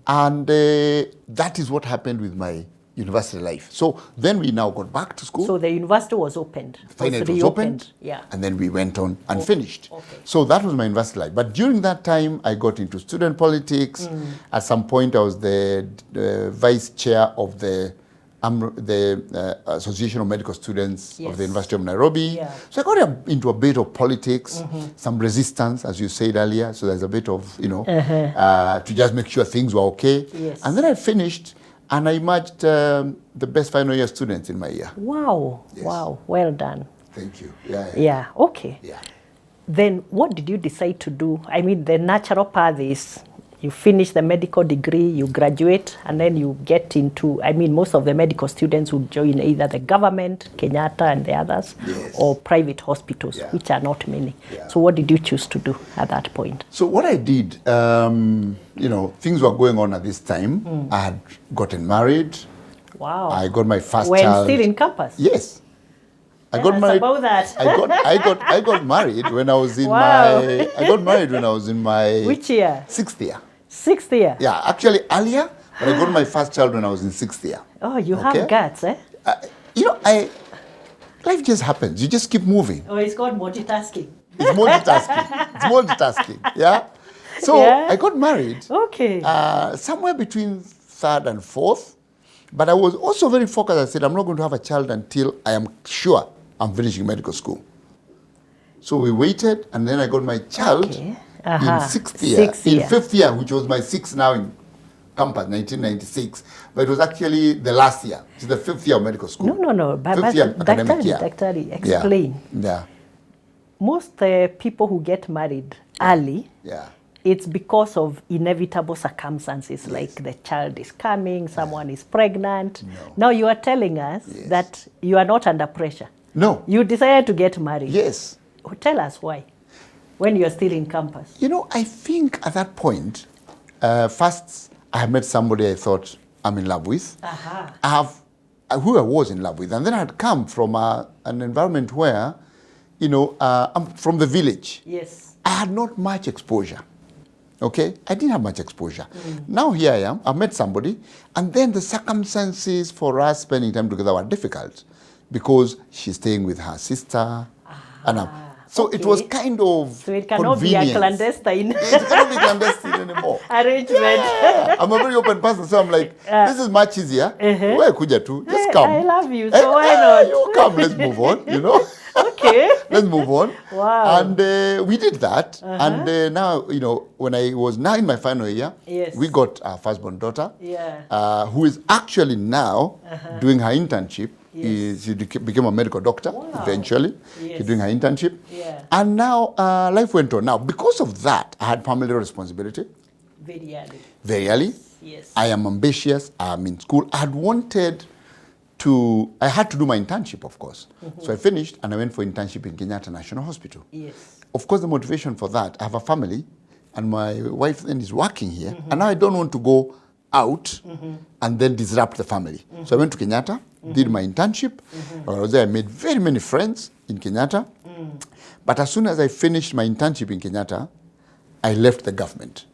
[SPEAKER 1] And that is what happened with my university life. So then we now got back to school.
[SPEAKER 2] So the university was opened.
[SPEAKER 1] Finally it was opened.
[SPEAKER 2] Yeah.
[SPEAKER 1] And then we went on and finished.
[SPEAKER 2] Okay.
[SPEAKER 1] So that was my university life. But during that time, I got into student politics. At some point, I was the vice chair of the Association of Medical Students of the University of Nairobi.
[SPEAKER 2] Yeah.
[SPEAKER 1] So I got into a bit of politics, some resistance, as you said earlier. So there's a bit of, to just make sure things were okay.
[SPEAKER 2] Yes.
[SPEAKER 1] And then I finished, And I emerged the best final year students in my year.
[SPEAKER 2] Wow,
[SPEAKER 1] Yes.
[SPEAKER 2] wow, well done.
[SPEAKER 1] Thank you. Yeah.
[SPEAKER 2] Yeah, okay.
[SPEAKER 1] Yeah.
[SPEAKER 2] Then what did you decide to do? I mean, the natural path is you finish the medical degree, you graduate, and then you get into, I mean, most of the medical students would join either the government, Kenyatta and the others,
[SPEAKER 1] Yes.
[SPEAKER 2] or private hospitals,
[SPEAKER 1] Yeah.
[SPEAKER 2] which are not many.
[SPEAKER 1] Yeah.
[SPEAKER 2] So what did you choose to do at that point?
[SPEAKER 1] So what I did, things were going on at this time. I had gotten married.
[SPEAKER 2] Wow.
[SPEAKER 1] I got my first
[SPEAKER 2] When
[SPEAKER 1] child.
[SPEAKER 2] still in campus?
[SPEAKER 1] Yes. I
[SPEAKER 2] Tell
[SPEAKER 1] got
[SPEAKER 2] us
[SPEAKER 1] married.
[SPEAKER 2] about that.
[SPEAKER 1] I got married when I was in
[SPEAKER 2] Wow.
[SPEAKER 1] I got married when I was in my
[SPEAKER 2] Which year?
[SPEAKER 1] 6th year.
[SPEAKER 2] 6th year?
[SPEAKER 1] Yeah, actually earlier, but I got my first child when I was in 6th year.
[SPEAKER 2] Oh, you have guts, eh?
[SPEAKER 1] Life just happens. You just keep moving.
[SPEAKER 2] Oh, it's called multitasking.
[SPEAKER 1] It's multitasking. It's multitasking. Yeah. So
[SPEAKER 2] Yeah.
[SPEAKER 1] I got married
[SPEAKER 2] Okay.
[SPEAKER 1] somewhere between 3rd and 4th, but I was also very focused. I said, I'm not going to have a child until I am sure I'm finishing medical school. So we waited, and then I got my child
[SPEAKER 2] Okay.
[SPEAKER 1] in 6th year.
[SPEAKER 2] Sixth year.
[SPEAKER 1] In 5th year, which was my 6th now in campus, 1996. But it was actually the last year. It's the 5th year of medical school.
[SPEAKER 2] No. But
[SPEAKER 1] 5th year academic year.
[SPEAKER 2] Daktari,
[SPEAKER 1] Yeah.
[SPEAKER 2] explain.
[SPEAKER 1] Yeah.
[SPEAKER 2] Most people who get married early,
[SPEAKER 1] Yeah.
[SPEAKER 2] it's because of inevitable circumstances, like the child is coming, someone is pregnant.
[SPEAKER 1] No.
[SPEAKER 2] Now you are telling us
[SPEAKER 1] Yes.
[SPEAKER 2] that you are not under pressure.
[SPEAKER 1] No.
[SPEAKER 2] You decided to get married.
[SPEAKER 1] Yes.
[SPEAKER 2] Tell us why, when you are still in campus.
[SPEAKER 1] I think at that point, first I had met somebody I thought I'm in love with. Who I was in love with. And then I had come from an environment where, I'm from the village.
[SPEAKER 2] Yes.
[SPEAKER 1] I had not much exposure. Okay? I didn't have much exposure. Now here I am. I met somebody. And then the circumstances for us spending time together were difficult because she's staying with her sister. So it was kind of
[SPEAKER 2] So it cannot be a
[SPEAKER 1] convenience.
[SPEAKER 2] clandestine
[SPEAKER 1] It cannot be clandestine anymore.
[SPEAKER 2] arrangement.
[SPEAKER 1] Yeah. I'm a very open person, so I'm like, this is much easier. Wewe kuja tu, just come.
[SPEAKER 2] I love you, so why not?
[SPEAKER 1] You come, let's move on,
[SPEAKER 2] Okay.
[SPEAKER 1] Let's move on.
[SPEAKER 2] Wow.
[SPEAKER 1] And we did that. And now, when I was now in my final year,
[SPEAKER 2] Yes.
[SPEAKER 1] we got our firstborn daughter,
[SPEAKER 2] Yeah.
[SPEAKER 1] who is actually now doing her internship.
[SPEAKER 2] Yes.
[SPEAKER 1] She became a medical doctor eventually.
[SPEAKER 2] Yes.
[SPEAKER 1] She's doing her internship.
[SPEAKER 2] Yeah.
[SPEAKER 1] And now life went on. Now, because of that, I had family responsibility
[SPEAKER 2] Very early.
[SPEAKER 1] very early.
[SPEAKER 2] Yes.
[SPEAKER 1] I am ambitious. I'm in school. I had to do my internship, of course. So I finished and I went for internship in Kenyatta National Hospital.
[SPEAKER 2] Yes.
[SPEAKER 1] Of course, the motivation for that, I have a family and my wife then is working here. And now I don't want to go out and then disrupt the family. So I went to Kenyatta, did my internship. While I was there, I made very many friends in Kenyatta. But as soon as I finished my internship in Kenyatta, I left the government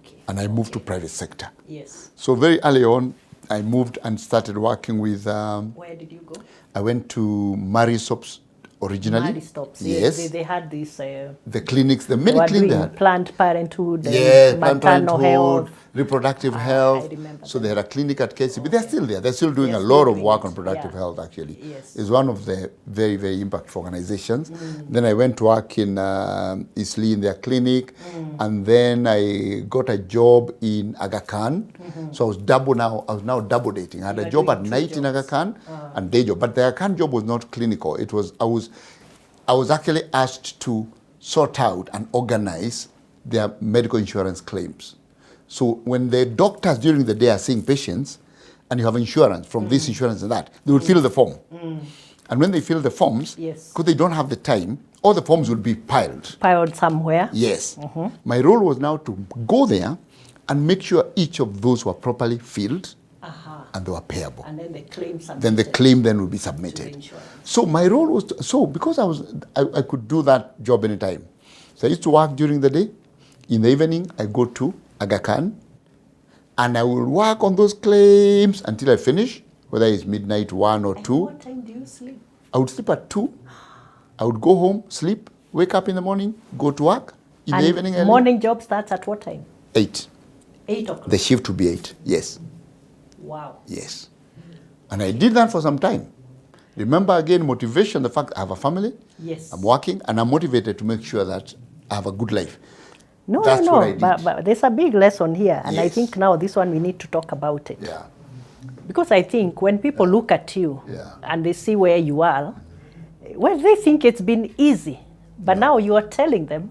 [SPEAKER 2] Okay.
[SPEAKER 1] and I moved to private sector.
[SPEAKER 2] Yes.
[SPEAKER 1] So very early on, I moved and started working with,
[SPEAKER 2] Where did you go?
[SPEAKER 1] I went to Marisops originally.
[SPEAKER 2] Mali stops.
[SPEAKER 1] Yes.
[SPEAKER 2] They had this.
[SPEAKER 1] The clinics, the
[SPEAKER 2] They
[SPEAKER 1] many
[SPEAKER 2] were
[SPEAKER 1] clinics they
[SPEAKER 2] doing
[SPEAKER 1] had.
[SPEAKER 2] Planned Parenthood,
[SPEAKER 1] Yeah, Planned
[SPEAKER 2] maternal
[SPEAKER 1] Parenthood,
[SPEAKER 2] health.
[SPEAKER 1] reproductive health.
[SPEAKER 2] I remember
[SPEAKER 1] So they had a clinic at KCB. They're still there. They're still doing
[SPEAKER 2] They're
[SPEAKER 1] a
[SPEAKER 2] still
[SPEAKER 1] lot of
[SPEAKER 2] doing
[SPEAKER 1] work
[SPEAKER 2] it.
[SPEAKER 1] on reproductive
[SPEAKER 2] Yeah.
[SPEAKER 1] health, actually.
[SPEAKER 2] Yes.
[SPEAKER 1] It's one of the very, very impactful organizations. Then I went to work in Eastleigh in their clinic. And then I got a job in Aga Khan. So I was now double dating. I had
[SPEAKER 2] You
[SPEAKER 1] a
[SPEAKER 2] are
[SPEAKER 1] job
[SPEAKER 2] doing
[SPEAKER 1] at
[SPEAKER 2] two
[SPEAKER 1] night in
[SPEAKER 2] jobs.
[SPEAKER 1] Aga Khan and day job. But the Aga Khan job was not clinical. I was actually asked to sort out and organize their medical insurance claims. So when the doctors during the day are seeing patients and you have insurance from this insurance and that, they would fill the form. And when they fill the forms,
[SPEAKER 2] Yes.
[SPEAKER 1] because they don't have the time, all the forms will be piled.
[SPEAKER 2] Piled somewhere.
[SPEAKER 1] Yes. My role was now to go there and make sure each of those were properly filled and they were payable.
[SPEAKER 2] And then the claim submitted.
[SPEAKER 1] Then the claim then will be
[SPEAKER 2] to
[SPEAKER 1] submitted.
[SPEAKER 2] the insurance.
[SPEAKER 1] So my role was because I could do that job anytime. So I used to work during the day. In the evening, I go to Aga Khan, and I will work on those claims until I finish, whether it's midnight, 1 or 2.
[SPEAKER 2] What time do you sleep?
[SPEAKER 1] I would sleep at 2. I would go home, sleep, wake up in the morning, go to work. In
[SPEAKER 2] And
[SPEAKER 1] the evening, I leave.
[SPEAKER 2] morning job starts at what time?
[SPEAKER 1] 8.
[SPEAKER 2] 8 o'clock.
[SPEAKER 1] The shift would be 8. Yes.
[SPEAKER 2] Wow.
[SPEAKER 1] Yes. And I did that for some time. Remember again, motivation, the fact I have a family,
[SPEAKER 2] Yes.
[SPEAKER 1] I'm working, and I'm motivated to make sure that I have a good life.
[SPEAKER 2] No,
[SPEAKER 1] That's what I
[SPEAKER 2] no,
[SPEAKER 1] did.
[SPEAKER 2] but there's a big lesson here, and I
[SPEAKER 1] Yes.
[SPEAKER 2] think now this one we need to talk about it.
[SPEAKER 1] Yeah.
[SPEAKER 2] Because I think when people look at you
[SPEAKER 1] Yeah.
[SPEAKER 2] and they see where you are, well, they think it's been easy. But now you are telling them,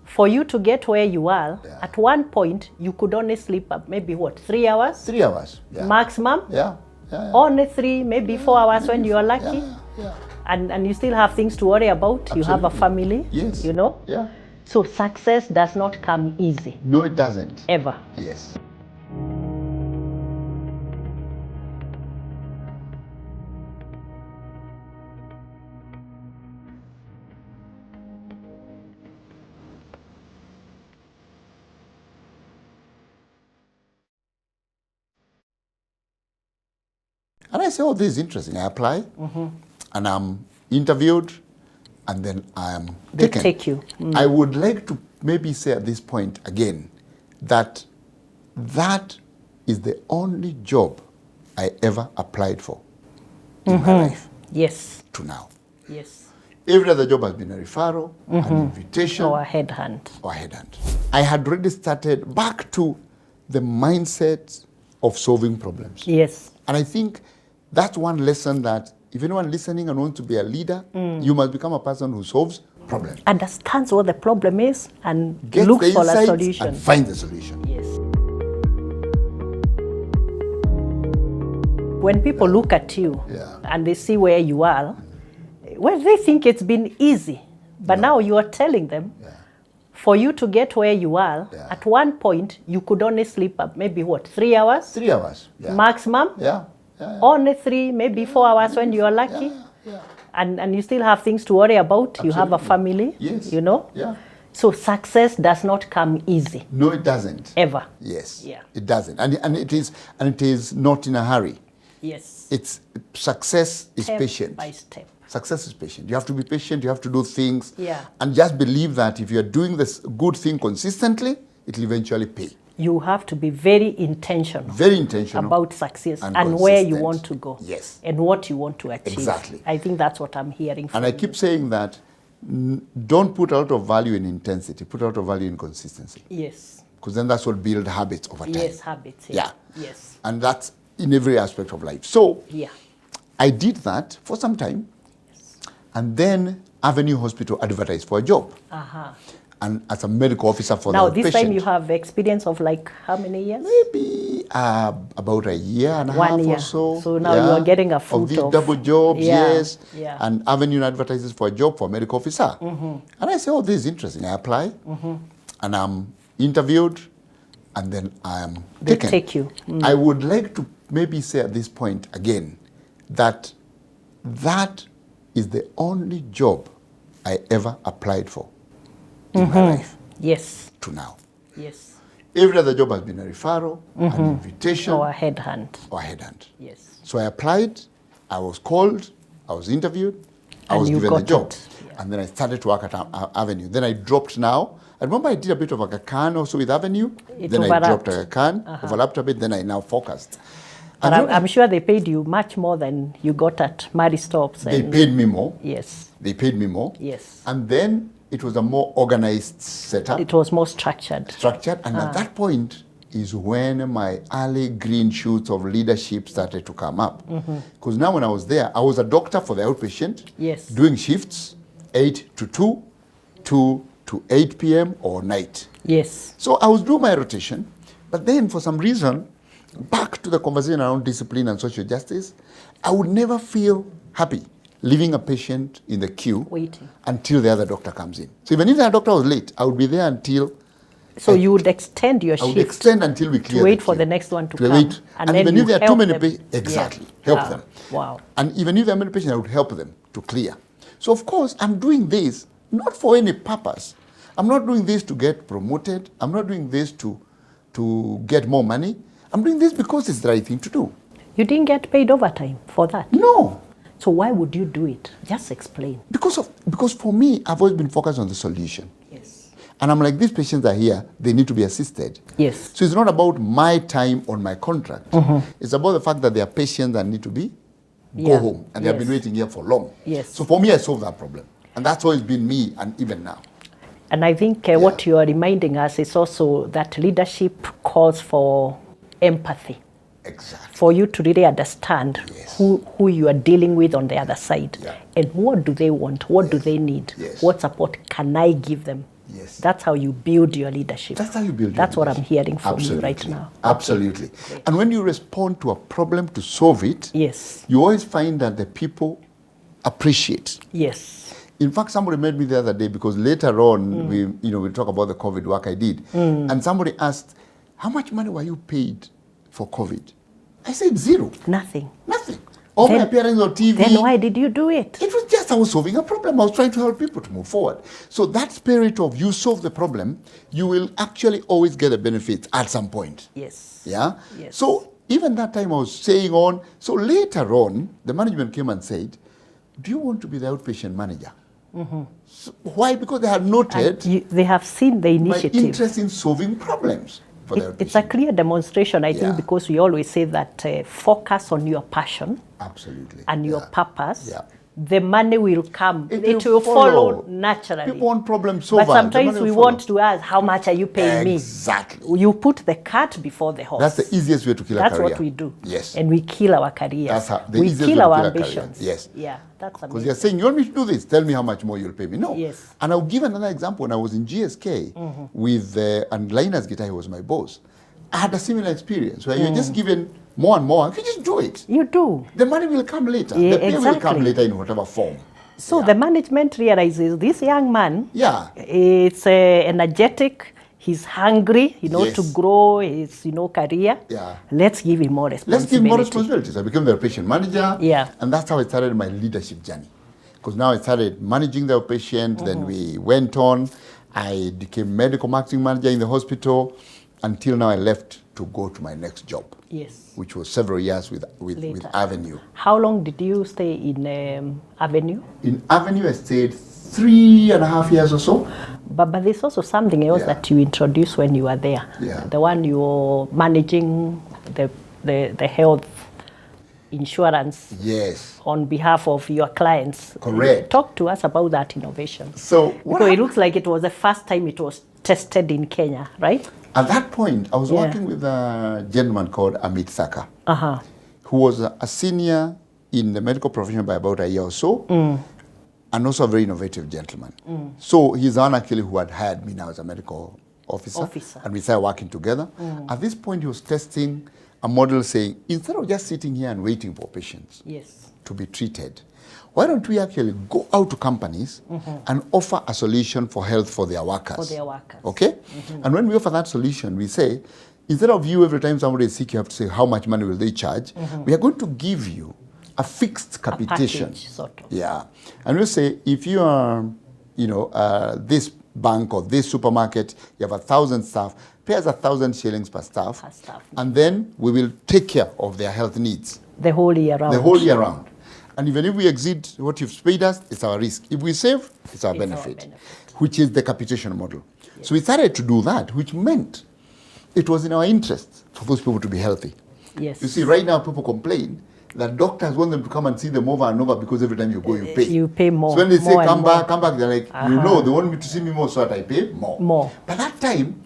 [SPEAKER 2] for you to get where you are, at one point, you could only sleep up maybe what, 3 hours?
[SPEAKER 1] 3 hours. Yeah.
[SPEAKER 2] Maximum?
[SPEAKER 1] Yeah. Yeah.
[SPEAKER 2] Only 3, maybe 4 hours when you are lucky.
[SPEAKER 1] Yeah.
[SPEAKER 2] And you still have things to worry about. You have a family,
[SPEAKER 1] Yes.
[SPEAKER 2] you know?
[SPEAKER 1] Yeah.
[SPEAKER 2] So success does not come easy,
[SPEAKER 1] No, it doesn't.
[SPEAKER 2] ever.
[SPEAKER 1] Yes. And I say, oh, this is interesting. I apply, and I'm interviewed, and then I'm
[SPEAKER 2] They
[SPEAKER 1] taken.
[SPEAKER 2] take you.
[SPEAKER 1] I would like to maybe say at this point again that that is the only job I ever applied for in my life
[SPEAKER 2] Yes.
[SPEAKER 1] to now.
[SPEAKER 2] Yes.
[SPEAKER 1] Every other job has been a referral, an invitation,
[SPEAKER 2] Or a headhunt.
[SPEAKER 1] or headhunt. I had already started back to the mindset of solving problems.
[SPEAKER 2] Yes.
[SPEAKER 1] And I think that's one lesson that if anyone listening and wants to be a leader, you must become a person who solves problems.
[SPEAKER 2] Understands what the problem is and
[SPEAKER 1] Get
[SPEAKER 2] looks
[SPEAKER 1] the
[SPEAKER 2] for a
[SPEAKER 1] insights
[SPEAKER 2] solution.
[SPEAKER 1] and find the solution.
[SPEAKER 2] Yes. When people look at you and they see where you are, well, they think it's been easy. But now you are telling them, for you to get where you are, at one point, you could only sleep up maybe what, 3 hours?
[SPEAKER 1] 3 hours. Yeah.
[SPEAKER 2] Maximum?
[SPEAKER 1] Yeah.
[SPEAKER 2] Only 3, maybe 4 hours when you are lucky. And you still have things to worry about. You have a family,
[SPEAKER 1] Yes.
[SPEAKER 2] you know.
[SPEAKER 1] Yeah.
[SPEAKER 2] So success does not come easy,
[SPEAKER 1] No, it doesn't.
[SPEAKER 2] ever.
[SPEAKER 1] Yes.
[SPEAKER 2] Yeah.
[SPEAKER 1] It doesn't. And it is not in a hurry.
[SPEAKER 2] Yes.
[SPEAKER 1] It's success is
[SPEAKER 2] Step
[SPEAKER 1] patient.
[SPEAKER 2] by step.
[SPEAKER 1] Success is patient. You have to be patient. You have to do things.
[SPEAKER 2] Yeah.
[SPEAKER 1] And just believe that if you are doing this good thing consistently, it will eventually pay.
[SPEAKER 2] You have to be very intentional.
[SPEAKER 1] Very intentional.
[SPEAKER 2] About success
[SPEAKER 1] and
[SPEAKER 2] and where you
[SPEAKER 1] consistent.
[SPEAKER 2] want to go.
[SPEAKER 1] Yes.
[SPEAKER 2] And what you want to achieve.
[SPEAKER 1] Exactly.
[SPEAKER 2] I think that's what I'm hearing from
[SPEAKER 1] And I
[SPEAKER 2] you.
[SPEAKER 1] keep saying that don't put a lot of value in intensity. Put a lot of value in consistency.
[SPEAKER 2] Yes.
[SPEAKER 1] Because then that's what builds habits over time.
[SPEAKER 2] Yes, habits.
[SPEAKER 1] Yeah.
[SPEAKER 2] Yes.
[SPEAKER 1] And that's in every aspect of life. So
[SPEAKER 2] Yeah.
[SPEAKER 1] I did that for some time. And then Avenue Hospital advertised for a job.
[SPEAKER 2] Uh-huh.
[SPEAKER 1] And as a medical officer for
[SPEAKER 2] Now,
[SPEAKER 1] the
[SPEAKER 2] this
[SPEAKER 1] patient.
[SPEAKER 2] time you have experience of like how many years?
[SPEAKER 1] Maybe about a year and a
[SPEAKER 2] 1
[SPEAKER 1] half
[SPEAKER 2] year.
[SPEAKER 1] or so.
[SPEAKER 2] So now you are getting a fruit
[SPEAKER 1] of these
[SPEAKER 2] of-
[SPEAKER 1] double jobs,
[SPEAKER 2] Yeah,
[SPEAKER 1] yes.
[SPEAKER 2] yeah.
[SPEAKER 1] And Avenue advertises for a job for a medical officer. And I say, oh, this is interesting. I apply, and I'm interviewed, and then I'm
[SPEAKER 2] They
[SPEAKER 1] taken.
[SPEAKER 2] take you.
[SPEAKER 1] I would like to maybe say at this point again that that is the only job I ever applied for in my life
[SPEAKER 2] Yes.
[SPEAKER 1] to now.
[SPEAKER 2] Yes.
[SPEAKER 1] Every other job has been a referral, an invitation,
[SPEAKER 2] Or a headhunt.
[SPEAKER 1] or a headhunt.
[SPEAKER 2] Yes.
[SPEAKER 1] So I applied, I was called, I was interviewed, I
[SPEAKER 2] And
[SPEAKER 1] was
[SPEAKER 2] you
[SPEAKER 1] given the
[SPEAKER 2] got
[SPEAKER 1] job.
[SPEAKER 2] it. Yeah.
[SPEAKER 1] And then I started to work at Avenue. Then I dropped now. I remember I did a bit of Aga Khan also with Avenue.
[SPEAKER 2] It
[SPEAKER 1] then I
[SPEAKER 2] overlapped.
[SPEAKER 1] dropped Aga Khan, overlapped a bit, then I now focused.
[SPEAKER 2] But
[SPEAKER 1] And
[SPEAKER 2] I'm sure they paid you much more than you got at Mary Stops.
[SPEAKER 1] they
[SPEAKER 2] and-
[SPEAKER 1] paid me more.
[SPEAKER 2] Yes.
[SPEAKER 1] They paid me more.
[SPEAKER 2] Yes.
[SPEAKER 1] And then it was a more organized setup.
[SPEAKER 2] It was more structured.
[SPEAKER 1] Structured, and at that point is when my early green shoots of leadership started to come up. Because now when I was there, I was a doctor for the outpatient,
[SPEAKER 2] Yes.
[SPEAKER 1] doing shifts 8 to 2, 2 to 8 p.m. or night.
[SPEAKER 2] Yes.
[SPEAKER 1] So I was doing my rotation, but then for some reason, back to the conversation around discipline and social justice, I would never feel happy leaving a patient in the queue
[SPEAKER 2] Waiting.
[SPEAKER 1] until the other doctor comes in. So even if the doctor was late, I would be there until
[SPEAKER 2] So you would extend your
[SPEAKER 1] I would
[SPEAKER 2] shift
[SPEAKER 1] extend until we clear
[SPEAKER 2] to wait
[SPEAKER 1] the
[SPEAKER 2] for
[SPEAKER 1] queue.
[SPEAKER 2] the next one to
[SPEAKER 1] To
[SPEAKER 2] come.
[SPEAKER 1] wait. And
[SPEAKER 2] then
[SPEAKER 1] even
[SPEAKER 2] you
[SPEAKER 1] if there are too
[SPEAKER 2] help
[SPEAKER 1] many
[SPEAKER 2] them.
[SPEAKER 1] patients, exactly,
[SPEAKER 2] Yeah.
[SPEAKER 1] help them.
[SPEAKER 2] Wow.
[SPEAKER 1] And even if there are many patients, I would help them to clear. So of course, I'm doing this not for any purpose. I'm not doing this to get promoted. I'm not doing this to get more money. I'm doing this because it's the right thing to do.
[SPEAKER 2] You didn't get paid overtime for that.
[SPEAKER 1] No.
[SPEAKER 2] So why would you do it? Just explain.
[SPEAKER 1] Because for me, I've always been focused on the solution.
[SPEAKER 2] Yes.
[SPEAKER 1] And I'm like, these patients are here, they need to be assisted.
[SPEAKER 2] Yes.
[SPEAKER 1] So it's not about my time on my contract. It's about the fact that there are patients that need to go
[SPEAKER 2] Yeah.
[SPEAKER 1] home, and they've been
[SPEAKER 2] Yes.
[SPEAKER 1] waiting here for long.
[SPEAKER 2] Yes.
[SPEAKER 1] So for me, I solved that problem. And that's always been me, and even now.
[SPEAKER 2] And I think what you are reminding us is also that leadership calls for empathy.
[SPEAKER 1] Exactly.
[SPEAKER 2] For you to really understand
[SPEAKER 1] Yes.
[SPEAKER 2] who you are dealing with on the other side.
[SPEAKER 1] Yeah.
[SPEAKER 2] And what do they want? What do they need?
[SPEAKER 1] Yes.
[SPEAKER 2] What support can I give them?
[SPEAKER 1] Yes.
[SPEAKER 2] That's how you build your leadership.
[SPEAKER 1] That's how you build your
[SPEAKER 2] That's what I'm
[SPEAKER 1] leadership.
[SPEAKER 2] hearing from
[SPEAKER 1] Absolutely.
[SPEAKER 2] you right now.
[SPEAKER 1] Absolutely.
[SPEAKER 2] Okay.
[SPEAKER 1] And when you respond to a problem to solve it,
[SPEAKER 2] Yes.
[SPEAKER 1] you always find that the people appreciate.
[SPEAKER 2] Yes.
[SPEAKER 1] In fact, somebody met me the other day because later on we talk about the COVID work I did, and somebody asked, "How much money were you paid for COVID?" I said 0.
[SPEAKER 2] Nothing.
[SPEAKER 1] Nothing. All my appearance on TV.
[SPEAKER 2] Then why did you do it?
[SPEAKER 1] It was just I was solving a problem. I was trying to help people to move forward. So that spirit of you solve the problem, you will actually always get a benefit at some point.
[SPEAKER 2] Yes.
[SPEAKER 1] Yeah?
[SPEAKER 2] Yes.
[SPEAKER 1] So even that time I was saying on, so later on, the management came and said, "Do you want to be the outpatient manager?" So why? Because they had noted
[SPEAKER 2] They have seen the
[SPEAKER 1] my
[SPEAKER 2] initiative.
[SPEAKER 1] interest in solving problems for the
[SPEAKER 2] It's a
[SPEAKER 1] outpatient.
[SPEAKER 2] clear demonstration, I
[SPEAKER 1] Yeah.
[SPEAKER 2] think, because we always say that focus on your passion
[SPEAKER 1] Absolutely.
[SPEAKER 2] and your
[SPEAKER 1] Yeah.
[SPEAKER 2] purpose.
[SPEAKER 1] Yeah.
[SPEAKER 2] The money will come.
[SPEAKER 1] It
[SPEAKER 2] It
[SPEAKER 1] will
[SPEAKER 2] will follow
[SPEAKER 1] follow.
[SPEAKER 2] naturally.
[SPEAKER 1] People want problem
[SPEAKER 2] But
[SPEAKER 1] solvers. The
[SPEAKER 2] sometimes
[SPEAKER 1] money
[SPEAKER 2] we
[SPEAKER 1] will
[SPEAKER 2] want
[SPEAKER 1] follow.
[SPEAKER 2] to ask, how much are you paying
[SPEAKER 1] Exactly.
[SPEAKER 2] me? You put the cart before the horse.
[SPEAKER 1] That's the easiest way to kill a
[SPEAKER 2] That's
[SPEAKER 1] career.
[SPEAKER 2] what we do.
[SPEAKER 1] Yes.
[SPEAKER 2] And we kill our careers.
[SPEAKER 1] That's how- the
[SPEAKER 2] we
[SPEAKER 1] easiest
[SPEAKER 2] kill
[SPEAKER 1] way to
[SPEAKER 2] our
[SPEAKER 1] kill a career.
[SPEAKER 2] ambitions.
[SPEAKER 1] Yes.
[SPEAKER 2] Yeah, that's
[SPEAKER 1] Because
[SPEAKER 2] amazing.
[SPEAKER 1] you're saying, "You want me to do this? Tell me how much more you'll pay me." No.
[SPEAKER 2] Yes.
[SPEAKER 1] And I'll give another example. When I was in GSK with, and Linus Gitahi was my boss, I had a similar experience where you're just given more and more. If you just do it,
[SPEAKER 2] You do.
[SPEAKER 1] the money will come later.
[SPEAKER 2] Yeah,
[SPEAKER 1] the pay will come
[SPEAKER 2] exactly.
[SPEAKER 1] later in whatever form.
[SPEAKER 2] So the management realizes this young man,
[SPEAKER 1] Yeah.
[SPEAKER 2] it's energetic, he's hungry,
[SPEAKER 1] Yes.
[SPEAKER 2] to grow his, career.
[SPEAKER 1] Yeah.
[SPEAKER 2] Let's give him more
[SPEAKER 1] Let's
[SPEAKER 2] responsibility.
[SPEAKER 1] give more responsibilities. I became the patient manager.
[SPEAKER 2] Yeah.
[SPEAKER 1] And that's how I started my leadership journey. Because now I started managing the patient, then we went on. I became medical marketing manager in the hospital until now I left to go to my next job,
[SPEAKER 2] Yes.
[SPEAKER 1] which was several years with
[SPEAKER 2] Later.
[SPEAKER 1] Avenue.
[SPEAKER 2] How long did you stay in Avenue?
[SPEAKER 1] In Avenue, I stayed 3.5 years or so.
[SPEAKER 2] But there's also something else
[SPEAKER 1] Yeah.
[SPEAKER 2] that you introduced when you were there.
[SPEAKER 1] Yeah.
[SPEAKER 2] The one you're managing the health insurance
[SPEAKER 1] Yes.
[SPEAKER 2] on behalf of your clients.
[SPEAKER 1] Correct.
[SPEAKER 2] Talk to us about that innovation.
[SPEAKER 1] So what
[SPEAKER 2] Because it
[SPEAKER 1] happened?
[SPEAKER 2] looks like it was the first time it was tested in Kenya, right?
[SPEAKER 1] At that point, I was
[SPEAKER 2] Yeah.
[SPEAKER 1] working with a gentleman called Amit Saka,
[SPEAKER 2] Uh-huh.
[SPEAKER 1] who was a senior in the medical profession by about a year or so, and also a very innovative gentleman. So he's the one actually who had hired me now as a medical officer. And we started working together. At this point, he was testing a model saying, instead of just sitting here and waiting for patients
[SPEAKER 2] Yes.
[SPEAKER 1] to be treated, why don't we actually go out to companies and offer a solution for health for their workers?
[SPEAKER 2] For their workers.
[SPEAKER 1] Okay? And when we offer that solution, we say, instead of you every time somebody is sick, you have to say how much money will they charge, we are going to give you a fixed capitation.
[SPEAKER 2] Package, sort of.
[SPEAKER 1] Yeah. And we'll say, if you are, this bank or this supermarket, you have 1,000 staff, pay us 1,000 shillings per staff, and then we will take care of their health needs.
[SPEAKER 2] The whole year round.
[SPEAKER 1] The whole year round. And even if we exceed what you've paid us, it's our risk. If we save, it's our benefit, which is the capitation model. Yes. So we started to do that, which meant it was in our interest for those people to be healthy.
[SPEAKER 2] Yes.
[SPEAKER 1] You see, right now people complain that doctors want them to come and see them over and over because every time you go, you pay.
[SPEAKER 2] You pay more.
[SPEAKER 1] So when they say
[SPEAKER 2] more
[SPEAKER 1] come back, they're like, they want me to see me more so that I pay more.
[SPEAKER 2] More.
[SPEAKER 1] But that time,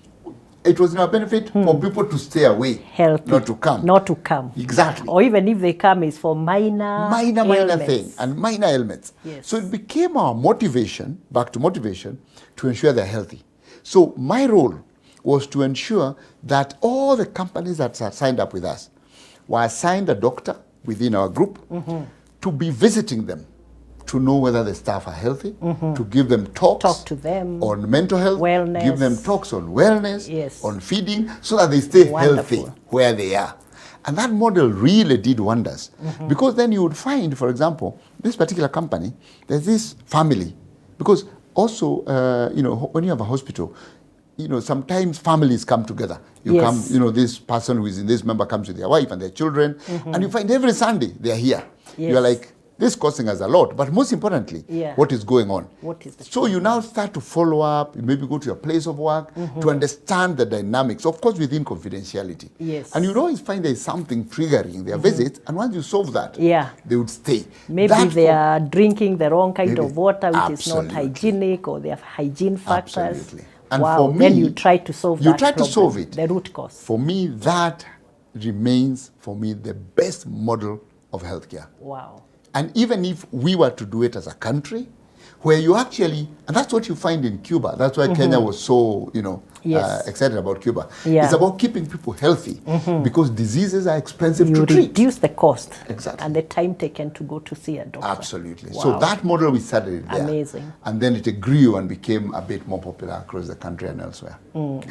[SPEAKER 1] it was in our benefit for people to stay away,
[SPEAKER 2] Healthy.
[SPEAKER 1] not to come.
[SPEAKER 2] Not to come.
[SPEAKER 1] Exactly.
[SPEAKER 2] Or even if they come, it's for minor ailments.
[SPEAKER 1] thing and minor ailments.
[SPEAKER 2] Yes.
[SPEAKER 1] So it became our motivation, back to motivation, to ensure they're healthy. So my role was to ensure that all the companies that are signed up with us were assigned a doctor within our group to be visiting them, to know whether the staff are healthy, to give them talks
[SPEAKER 2] Talk to them.
[SPEAKER 1] on mental health,
[SPEAKER 2] Wellness.
[SPEAKER 1] give them talks on wellness,
[SPEAKER 2] Yes.
[SPEAKER 1] on feeding, so that they stay
[SPEAKER 2] Wonderful.
[SPEAKER 1] healthy where they are. And that model really did wonders. Because then you would find, for example, this particular company, there's this family. Because also, when you have a hospital, sometimes families come together. You
[SPEAKER 2] Yes.
[SPEAKER 1] come, this person who is in this member comes with their wife and their children, and you find every Sunday they're here.
[SPEAKER 2] Yes.
[SPEAKER 1] You're like, this is costing us a lot, but most importantly, what is going on?
[SPEAKER 2] What is the
[SPEAKER 1] So you now start to follow up, you maybe go to your place of work to understand the dynamics, of course within confidentiality.
[SPEAKER 2] Yes.
[SPEAKER 1] And you always find there's something triggering their visits, and once you solve that, they would stay.
[SPEAKER 2] Maybe they are drinking the wrong kind of water, which
[SPEAKER 1] Absolutely.
[SPEAKER 2] is not hygienic, or they have hygiene factors.
[SPEAKER 1] Absolutely. And
[SPEAKER 2] wow.
[SPEAKER 1] for me,
[SPEAKER 2] then you try to solve
[SPEAKER 1] you
[SPEAKER 2] that
[SPEAKER 1] try to
[SPEAKER 2] problem,
[SPEAKER 1] solve it.
[SPEAKER 2] the root cause.
[SPEAKER 1] For me, that remains for me the best model of healthcare.
[SPEAKER 2] Wow.
[SPEAKER 1] And even if we were to do it as a country, where you actually, and that's what you find in Cuba. That's why Kenya was so,
[SPEAKER 2] Yes.
[SPEAKER 1] excited about Cuba.
[SPEAKER 2] Yeah.
[SPEAKER 1] It's about keeping people healthy because diseases are expensive
[SPEAKER 2] You
[SPEAKER 1] to treat.
[SPEAKER 2] reduce the cost.
[SPEAKER 1] Exactly.
[SPEAKER 2] And the time taken to go to see a doctor.
[SPEAKER 1] Absolutely.
[SPEAKER 2] Wow.
[SPEAKER 1] So that model, we started it there.
[SPEAKER 2] Amazing.
[SPEAKER 1] And then it grew and became a bit more popular across the country and elsewhere.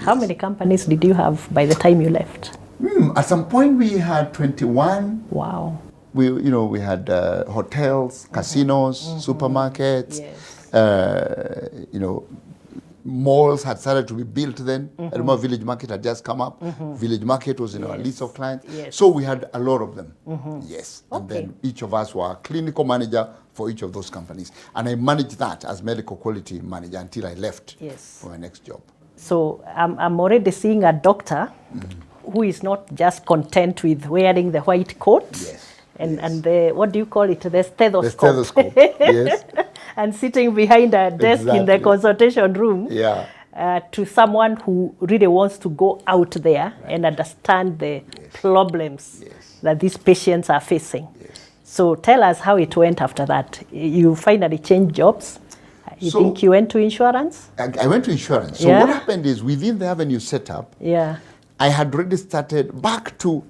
[SPEAKER 2] How many companies did you have by the time you left?
[SPEAKER 1] At some point, we had 21.
[SPEAKER 2] Wow.
[SPEAKER 1] We had hotels, casinos, supermarkets.
[SPEAKER 2] Yes.
[SPEAKER 1] Malls had started to be built then. I remember Village Market had just come up. Village Market was in our list of clients.
[SPEAKER 2] Yes.
[SPEAKER 1] So we had a lot of them. Yes. And
[SPEAKER 2] Okay.
[SPEAKER 1] then each of us were a clinical manager for each of those companies. And I managed that as medical quality manager until I left
[SPEAKER 2] Yes.
[SPEAKER 1] for my next job.
[SPEAKER 2] So I'm already seeing a doctor who is not just content with wearing the white coat
[SPEAKER 1] Yes.
[SPEAKER 2] and the, what do you call it, the stethoscope.
[SPEAKER 1] The stethoscope. Yes.
[SPEAKER 2] And sitting behind a desk in the
[SPEAKER 1] Exactly.
[SPEAKER 2] consultation room.
[SPEAKER 1] Yeah.
[SPEAKER 2] To someone who really wants to go out there and understand the problems
[SPEAKER 1] Yes.
[SPEAKER 2] that these patients are facing.
[SPEAKER 1] Yes.
[SPEAKER 2] So tell us how it went after that. You finally changed jobs. You
[SPEAKER 1] So-
[SPEAKER 2] think you went to insurance?
[SPEAKER 1] I went to insurance. So
[SPEAKER 2] Yeah.
[SPEAKER 1] what happened is within the Avenue setup,
[SPEAKER 2] Yeah.
[SPEAKER 1] I had already started back to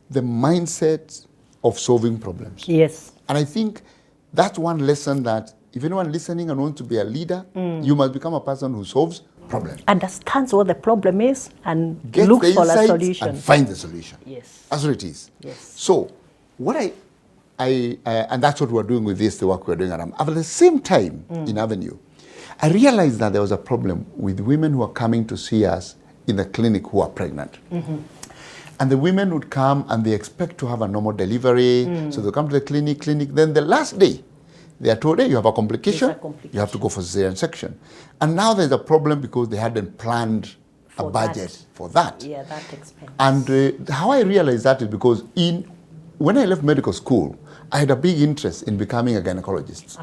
[SPEAKER 1] the mindset of solving problems.
[SPEAKER 2] Yes.
[SPEAKER 1] And I think that's one lesson that if anyone listening and wants to be a leader, you must become a person who solves problems.
[SPEAKER 2] Understands what the problem is and
[SPEAKER 1] Get
[SPEAKER 2] looks
[SPEAKER 1] the
[SPEAKER 2] for a
[SPEAKER 1] insights
[SPEAKER 2] solution.
[SPEAKER 1] and find the solution.
[SPEAKER 2] Yes.
[SPEAKER 1] That's what it is.
[SPEAKER 2] Yes.
[SPEAKER 1] So what I and that's what we're doing with this, the work we're doing around. At the same time, in Avenue, I realized that there was a problem with women who are coming to see us in the clinic who are pregnant. And the women would come and they expect to have a normal delivery. So they come to the clinic. Then the last day, they are told, hey, you have a complication.
[SPEAKER 2] There's a complication.
[SPEAKER 1] You have to go for cesarean section. And now there's a problem because they hadn't planned
[SPEAKER 2] For
[SPEAKER 1] a budget
[SPEAKER 2] that.
[SPEAKER 1] for that.
[SPEAKER 2] Yeah, that expense.
[SPEAKER 1] And how I realized that is because when I left medical school, I had a big interest in becoming a gynecologist.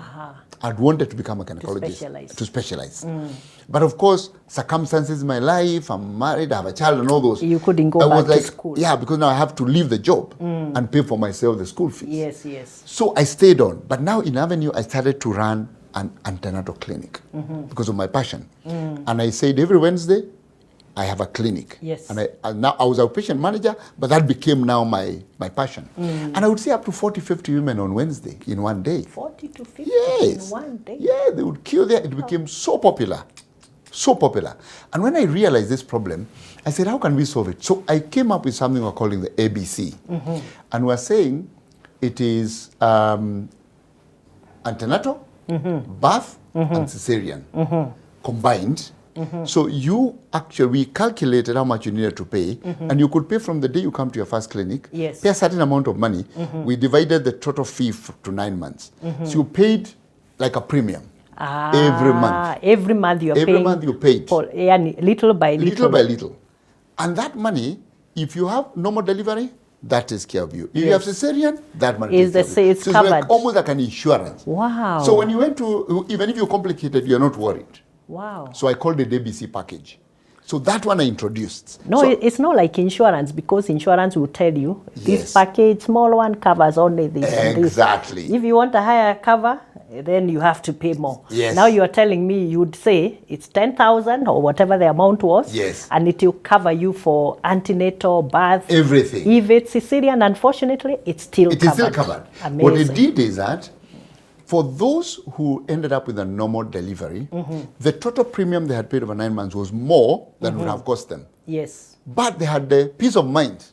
[SPEAKER 1] I'd wanted to become a gynecologist.
[SPEAKER 2] specialize.
[SPEAKER 1] specialize. But of course, circumstances in my life, I'm married, I have a child and all those.
[SPEAKER 2] You couldn't go
[SPEAKER 1] I was
[SPEAKER 2] back
[SPEAKER 1] like,
[SPEAKER 2] to school.
[SPEAKER 1] yeah, because now I have to leave the job and pay for myself the school fees.
[SPEAKER 2] Yes, yes.
[SPEAKER 1] So I stayed on. But now in Avenue, I started to run an antenatal clinic because of my passion. And I said every Wednesday, I have a clinic.
[SPEAKER 2] Yes.
[SPEAKER 1] And now I was a patient manager, but that became now my passion. And I would see up to 40, 50 women on Wednesday in one day.
[SPEAKER 2] 40 to 50
[SPEAKER 1] Yes.
[SPEAKER 2] in one day.
[SPEAKER 1] Yeah, they would queue there. It became so popular. So popular. And when I realized this problem, I said, how can we solve it? So I came up with something we're calling the ABC. And we're saying it is antenatal, birth, and cesarean combined. So we calculated how much you needed to pay, and you could pay from the day you come to your first clinic,
[SPEAKER 2] Yes.
[SPEAKER 1] pay a certain amount of money. We divided the total fee to 9 months. So you paid like a premium every month.
[SPEAKER 2] Every month you're
[SPEAKER 1] Every
[SPEAKER 2] paying.
[SPEAKER 1] month you paid.
[SPEAKER 2] For, yeah, little by little.
[SPEAKER 1] Little by little. And that money, if you have normal delivery, that takes care of you. If you have cesarean, that money
[SPEAKER 2] Is
[SPEAKER 1] takes care of you.
[SPEAKER 2] it's
[SPEAKER 1] So
[SPEAKER 2] covered.
[SPEAKER 1] like almost like an insurance.
[SPEAKER 2] Wow.
[SPEAKER 1] So when you went to, even if you're complicated, you're not worried.
[SPEAKER 2] Wow.
[SPEAKER 1] So I called it ABC package. So that one I introduced.
[SPEAKER 2] No,
[SPEAKER 1] So-
[SPEAKER 2] it's not like insurance because insurance will tell you this
[SPEAKER 1] Yes.
[SPEAKER 2] package, small one, covers only this and this.
[SPEAKER 1] Exactly.
[SPEAKER 2] If you want a higher cover, then you have to pay more.
[SPEAKER 1] Yes.
[SPEAKER 2] Now you are telling me you'd say it's 10,000 or whatever the amount was.
[SPEAKER 1] Yes.
[SPEAKER 2] And it will cover you for antenatal, birth.
[SPEAKER 1] Everything.
[SPEAKER 2] If it's cesarean, unfortunately, it's still
[SPEAKER 1] It
[SPEAKER 2] covered.
[SPEAKER 1] is still covered.
[SPEAKER 2] Amazing.
[SPEAKER 1] What it did is that for those who ended up with a normal delivery, the total premium they had paid over 9 months was more than would have cost them.
[SPEAKER 2] Yes.
[SPEAKER 1] But they had the peace of mind.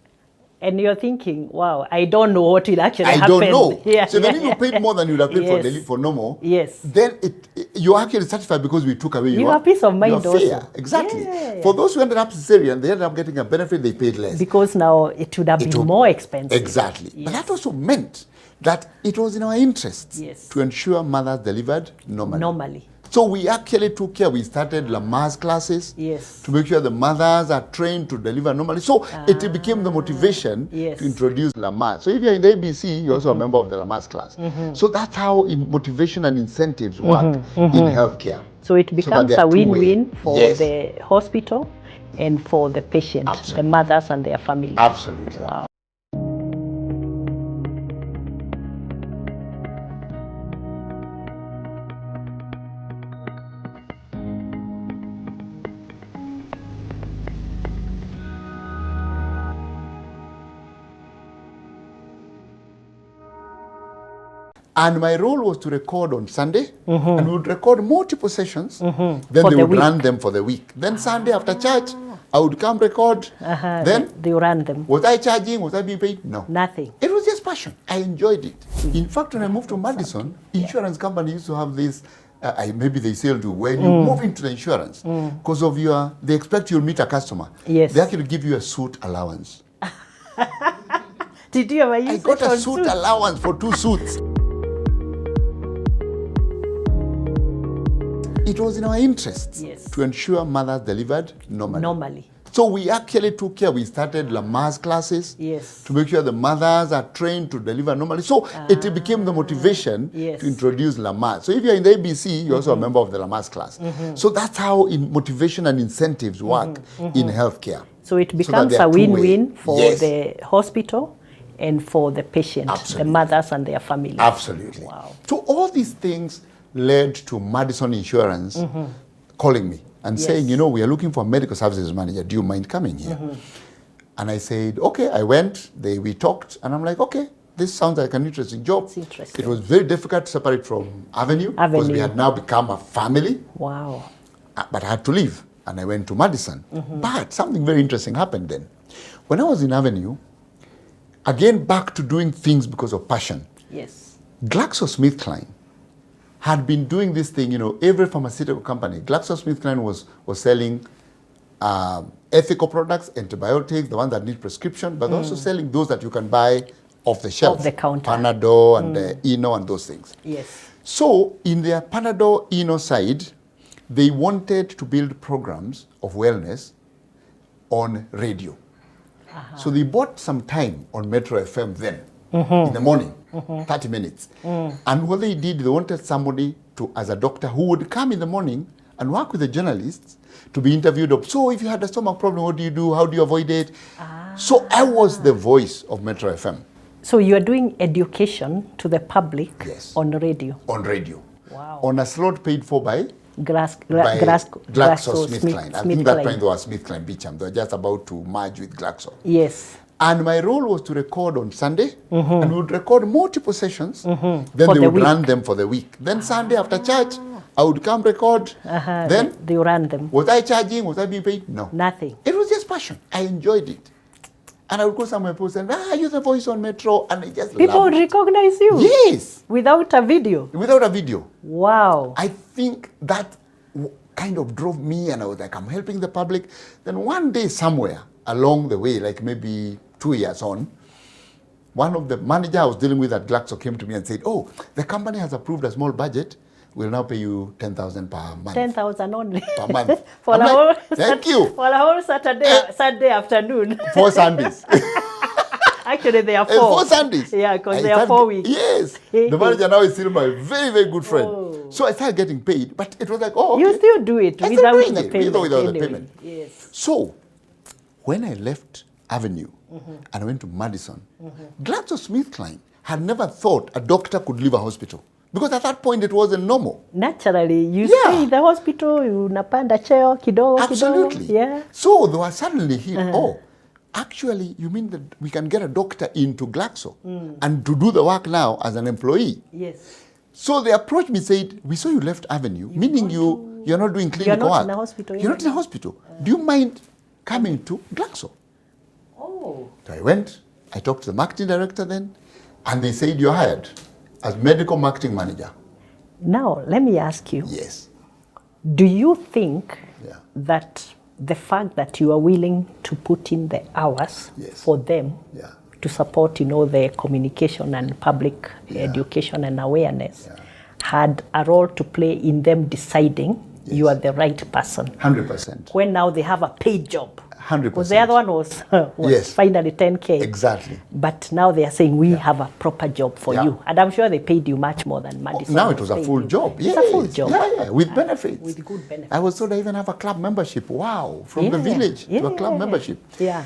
[SPEAKER 2] And you're thinking, wow, I don't know what will actually
[SPEAKER 1] I
[SPEAKER 2] happen.
[SPEAKER 1] don't know.
[SPEAKER 2] Yeah,
[SPEAKER 1] So even if you paid more than you would have paid
[SPEAKER 2] Yes.
[SPEAKER 1] for normal,
[SPEAKER 2] Yes.
[SPEAKER 1] then you're actually satisfied because we took away
[SPEAKER 2] You
[SPEAKER 1] your
[SPEAKER 2] have peace of mind
[SPEAKER 1] your fear.
[SPEAKER 2] also.
[SPEAKER 1] Exactly.
[SPEAKER 2] Yeah.
[SPEAKER 1] For those who ended up cesarean, they ended up getting a benefit, they paid less.
[SPEAKER 2] Because now it would have been
[SPEAKER 1] would-
[SPEAKER 2] more expensive.
[SPEAKER 1] Exactly.
[SPEAKER 2] Yes.
[SPEAKER 1] But that also meant that it was in our interests
[SPEAKER 2] Yes.
[SPEAKER 1] to ensure mothers delivered normally.
[SPEAKER 2] Normally.
[SPEAKER 1] So we actually took care. We started Lamaze classes
[SPEAKER 2] Yes.
[SPEAKER 1] to make sure the mothers are trained to deliver normally. So it became the motivation
[SPEAKER 2] Yes.
[SPEAKER 1] to introduce Lamaze. So if you're in the ABC, you're also a member of the Lamaze class. So that's how motivation and incentives work in healthcare.
[SPEAKER 2] So it
[SPEAKER 1] that
[SPEAKER 2] becomes
[SPEAKER 1] there
[SPEAKER 2] a
[SPEAKER 1] are two ways.
[SPEAKER 2] win-win for
[SPEAKER 1] Yes.
[SPEAKER 2] the hospital. and for the patient,
[SPEAKER 1] Absolutely.
[SPEAKER 2] the mothers and their families.
[SPEAKER 1] Absolutely.
[SPEAKER 2] Wow.
[SPEAKER 1] And my role was to record on Sunday, and we would record multiple sessions. Then
[SPEAKER 2] For
[SPEAKER 1] they
[SPEAKER 2] the
[SPEAKER 1] would run
[SPEAKER 2] week.
[SPEAKER 1] them for the week. Then Sunday after church, I would come record. Then,
[SPEAKER 2] They ran them.
[SPEAKER 1] was I charging? Was I being paid? No.
[SPEAKER 2] Nothing.
[SPEAKER 1] It was just passion. I enjoyed it. In fact, when I moved to Madison, insurance company used to have this, maybe they still do, when you move into the insurance, because of they expect you'll meet a customer.
[SPEAKER 2] Yes.
[SPEAKER 1] They actually give you a suit allowance.
[SPEAKER 2] Did you ever use
[SPEAKER 1] I got
[SPEAKER 2] it
[SPEAKER 1] a
[SPEAKER 2] on
[SPEAKER 1] suit
[SPEAKER 2] suits?
[SPEAKER 1] allowance for 2 suits. It was in our interests to ensure mothers delivered normally. So we actually took care. We started Lamar's classes to make sure the mothers are trained to deliver normally. So it became the motivation to introduce Lamar. So if you're in the ABC, you're also a member of the Lamar's class. So that's how motivation and incentives work in healthcare.
[SPEAKER 2] So it becomes a win-win for the hospital and for the patient, the mothers and their families.
[SPEAKER 1] Absolutely.
[SPEAKER 2] Wow.
[SPEAKER 1] So all these things led to Madison Insurance calling me and saying, you know, we are looking for a medical services manager. Do you mind coming here? And I said, okay. I went. We talked, and I'm like, okay, this sounds like an interesting job.
[SPEAKER 2] It's interesting.
[SPEAKER 1] It was very difficult to separate from Avenue because we had now become a family.
[SPEAKER 2] Wow.
[SPEAKER 1] But I had to leave, and I went to Madison. But something very interesting happened then. When I was in Avenue, again back to doing things because of passion.
[SPEAKER 2] Yes.
[SPEAKER 1] GlaxoSmithKline had been doing this thing, you know, every pharmaceutical company. GlaxoSmithKline was selling ethical products, antibiotics, the ones that need prescription, but also selling those that you can buy off the shelf.
[SPEAKER 2] Off the counter.
[SPEAKER 1] Panadol and Eno and those things.
[SPEAKER 2] Yes.
[SPEAKER 1] So in their Panadol Eno side, they wanted to build programs of wellness on radio. So they bought some time on Metro FM then, in the morning, 30 minutes. And what they did, they wanted somebody as a doctor who would come in the morning and work with the journalists to be interviewed of, so if you had a stomach problem, what do you do? How do you avoid it? So I was the voice of Metro FM.
[SPEAKER 2] So you are doing education to the public on radio?
[SPEAKER 1] On radio.
[SPEAKER 2] Wow.
[SPEAKER 1] On a slot paid for by
[SPEAKER 2] GlaxoSmithKline.
[SPEAKER 1] I think that time they were SmithKline Beecham. They were just about to merge with Glaxo.
[SPEAKER 2] Yes.
[SPEAKER 1] And my role was to record on Sunday, and we would record multiple sessions. Then
[SPEAKER 2] For
[SPEAKER 1] they
[SPEAKER 2] the
[SPEAKER 1] would run them for the week. Then Sunday after church, I would come record. Then
[SPEAKER 2] they ran them.
[SPEAKER 1] Was I charging? Was I being paid? No.
[SPEAKER 2] Nothing.
[SPEAKER 1] It was just passion. I enjoyed it. And I would go somewhere and say, you're the voice on Metro. And I just
[SPEAKER 2] People would recognize you?
[SPEAKER 1] Yes.
[SPEAKER 2] Without a video?
[SPEAKER 1] Without a video.
[SPEAKER 2] Wow.
[SPEAKER 1] I think that kind of drove me, and I was like, I'm helping the public. Then one day somewhere along the way, like maybe 2 years on, one of the managers I was dealing with at Glaxo came to me and said, oh, the company has approved a small budget. We'll now pay you 10,000 per month.
[SPEAKER 2] 10,000 only?
[SPEAKER 1] Per month.
[SPEAKER 2] For
[SPEAKER 1] I'm
[SPEAKER 2] a
[SPEAKER 1] like,
[SPEAKER 2] whole
[SPEAKER 1] thank you.
[SPEAKER 2] For a whole Saturday afternoon.
[SPEAKER 1] 4 Sundays.
[SPEAKER 2] Actually, they are 4.
[SPEAKER 1] 4 Sundays.
[SPEAKER 2] Yeah, because they are 4 weeks.
[SPEAKER 1] Yes. The manager now is still my very, very good friend. So I started getting paid, but it was like, oh, okay.
[SPEAKER 2] You still do it without the payment.
[SPEAKER 1] Without the payment.
[SPEAKER 2] Yes.
[SPEAKER 1] So when I left Avenue and I went to Madison, GlaxoSmithKline had never thought a doctor could leave a hospital. Because at that point it wasn't normal.
[SPEAKER 2] Naturally, you stay in the hospital, you unapanda cheo kidogo.
[SPEAKER 1] Absolutely.
[SPEAKER 2] Yeah.
[SPEAKER 1] So they were suddenly here, actually, you mean that we can get a doctor into Glaxo and to do the work now as an employee?
[SPEAKER 2] Yes.
[SPEAKER 1] So they approached me and said, we saw you left Avenue, meaning you're not doing clinical work.
[SPEAKER 2] You're not in a hospital.
[SPEAKER 1] You're not in a hospital. Do you mind coming to Glaxo?
[SPEAKER 2] Oh.
[SPEAKER 1] So I went, I talked to the marketing director then, and they said, you're hired as medical marketing manager.
[SPEAKER 2] Now, let me ask you.
[SPEAKER 1] Yes.
[SPEAKER 2] Do you think that the fact that you are willing to put in the hours for them to support, the communication and public education and awareness had a role to play in them deciding you are the right person?
[SPEAKER 1] 100%.
[SPEAKER 2] When now they have a paid job.
[SPEAKER 1] 100%.
[SPEAKER 2] Because the other one was,
[SPEAKER 1] Yes.
[SPEAKER 2] finally 10K.
[SPEAKER 1] Exactly.
[SPEAKER 2] But now they are saying, we have a proper job for
[SPEAKER 1] Yeah.
[SPEAKER 2] you. And I'm sure they paid you much more than Madison.
[SPEAKER 1] Now it was a full job.
[SPEAKER 2] It's a full job.
[SPEAKER 1] Yeah, with benefits.
[SPEAKER 2] With good benefits.
[SPEAKER 1] I was told I even have a club membership. Wow, from
[SPEAKER 2] Yeah,
[SPEAKER 1] the village
[SPEAKER 2] yeah,
[SPEAKER 1] to a club
[SPEAKER 2] yeah.
[SPEAKER 1] membership.
[SPEAKER 2] Yeah.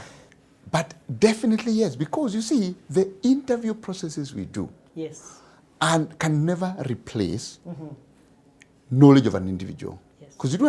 [SPEAKER 1] But definitely yes, because you see, the interview processes we do
[SPEAKER 2] Yes.
[SPEAKER 1] and can never replace knowledge of an individual. Because you do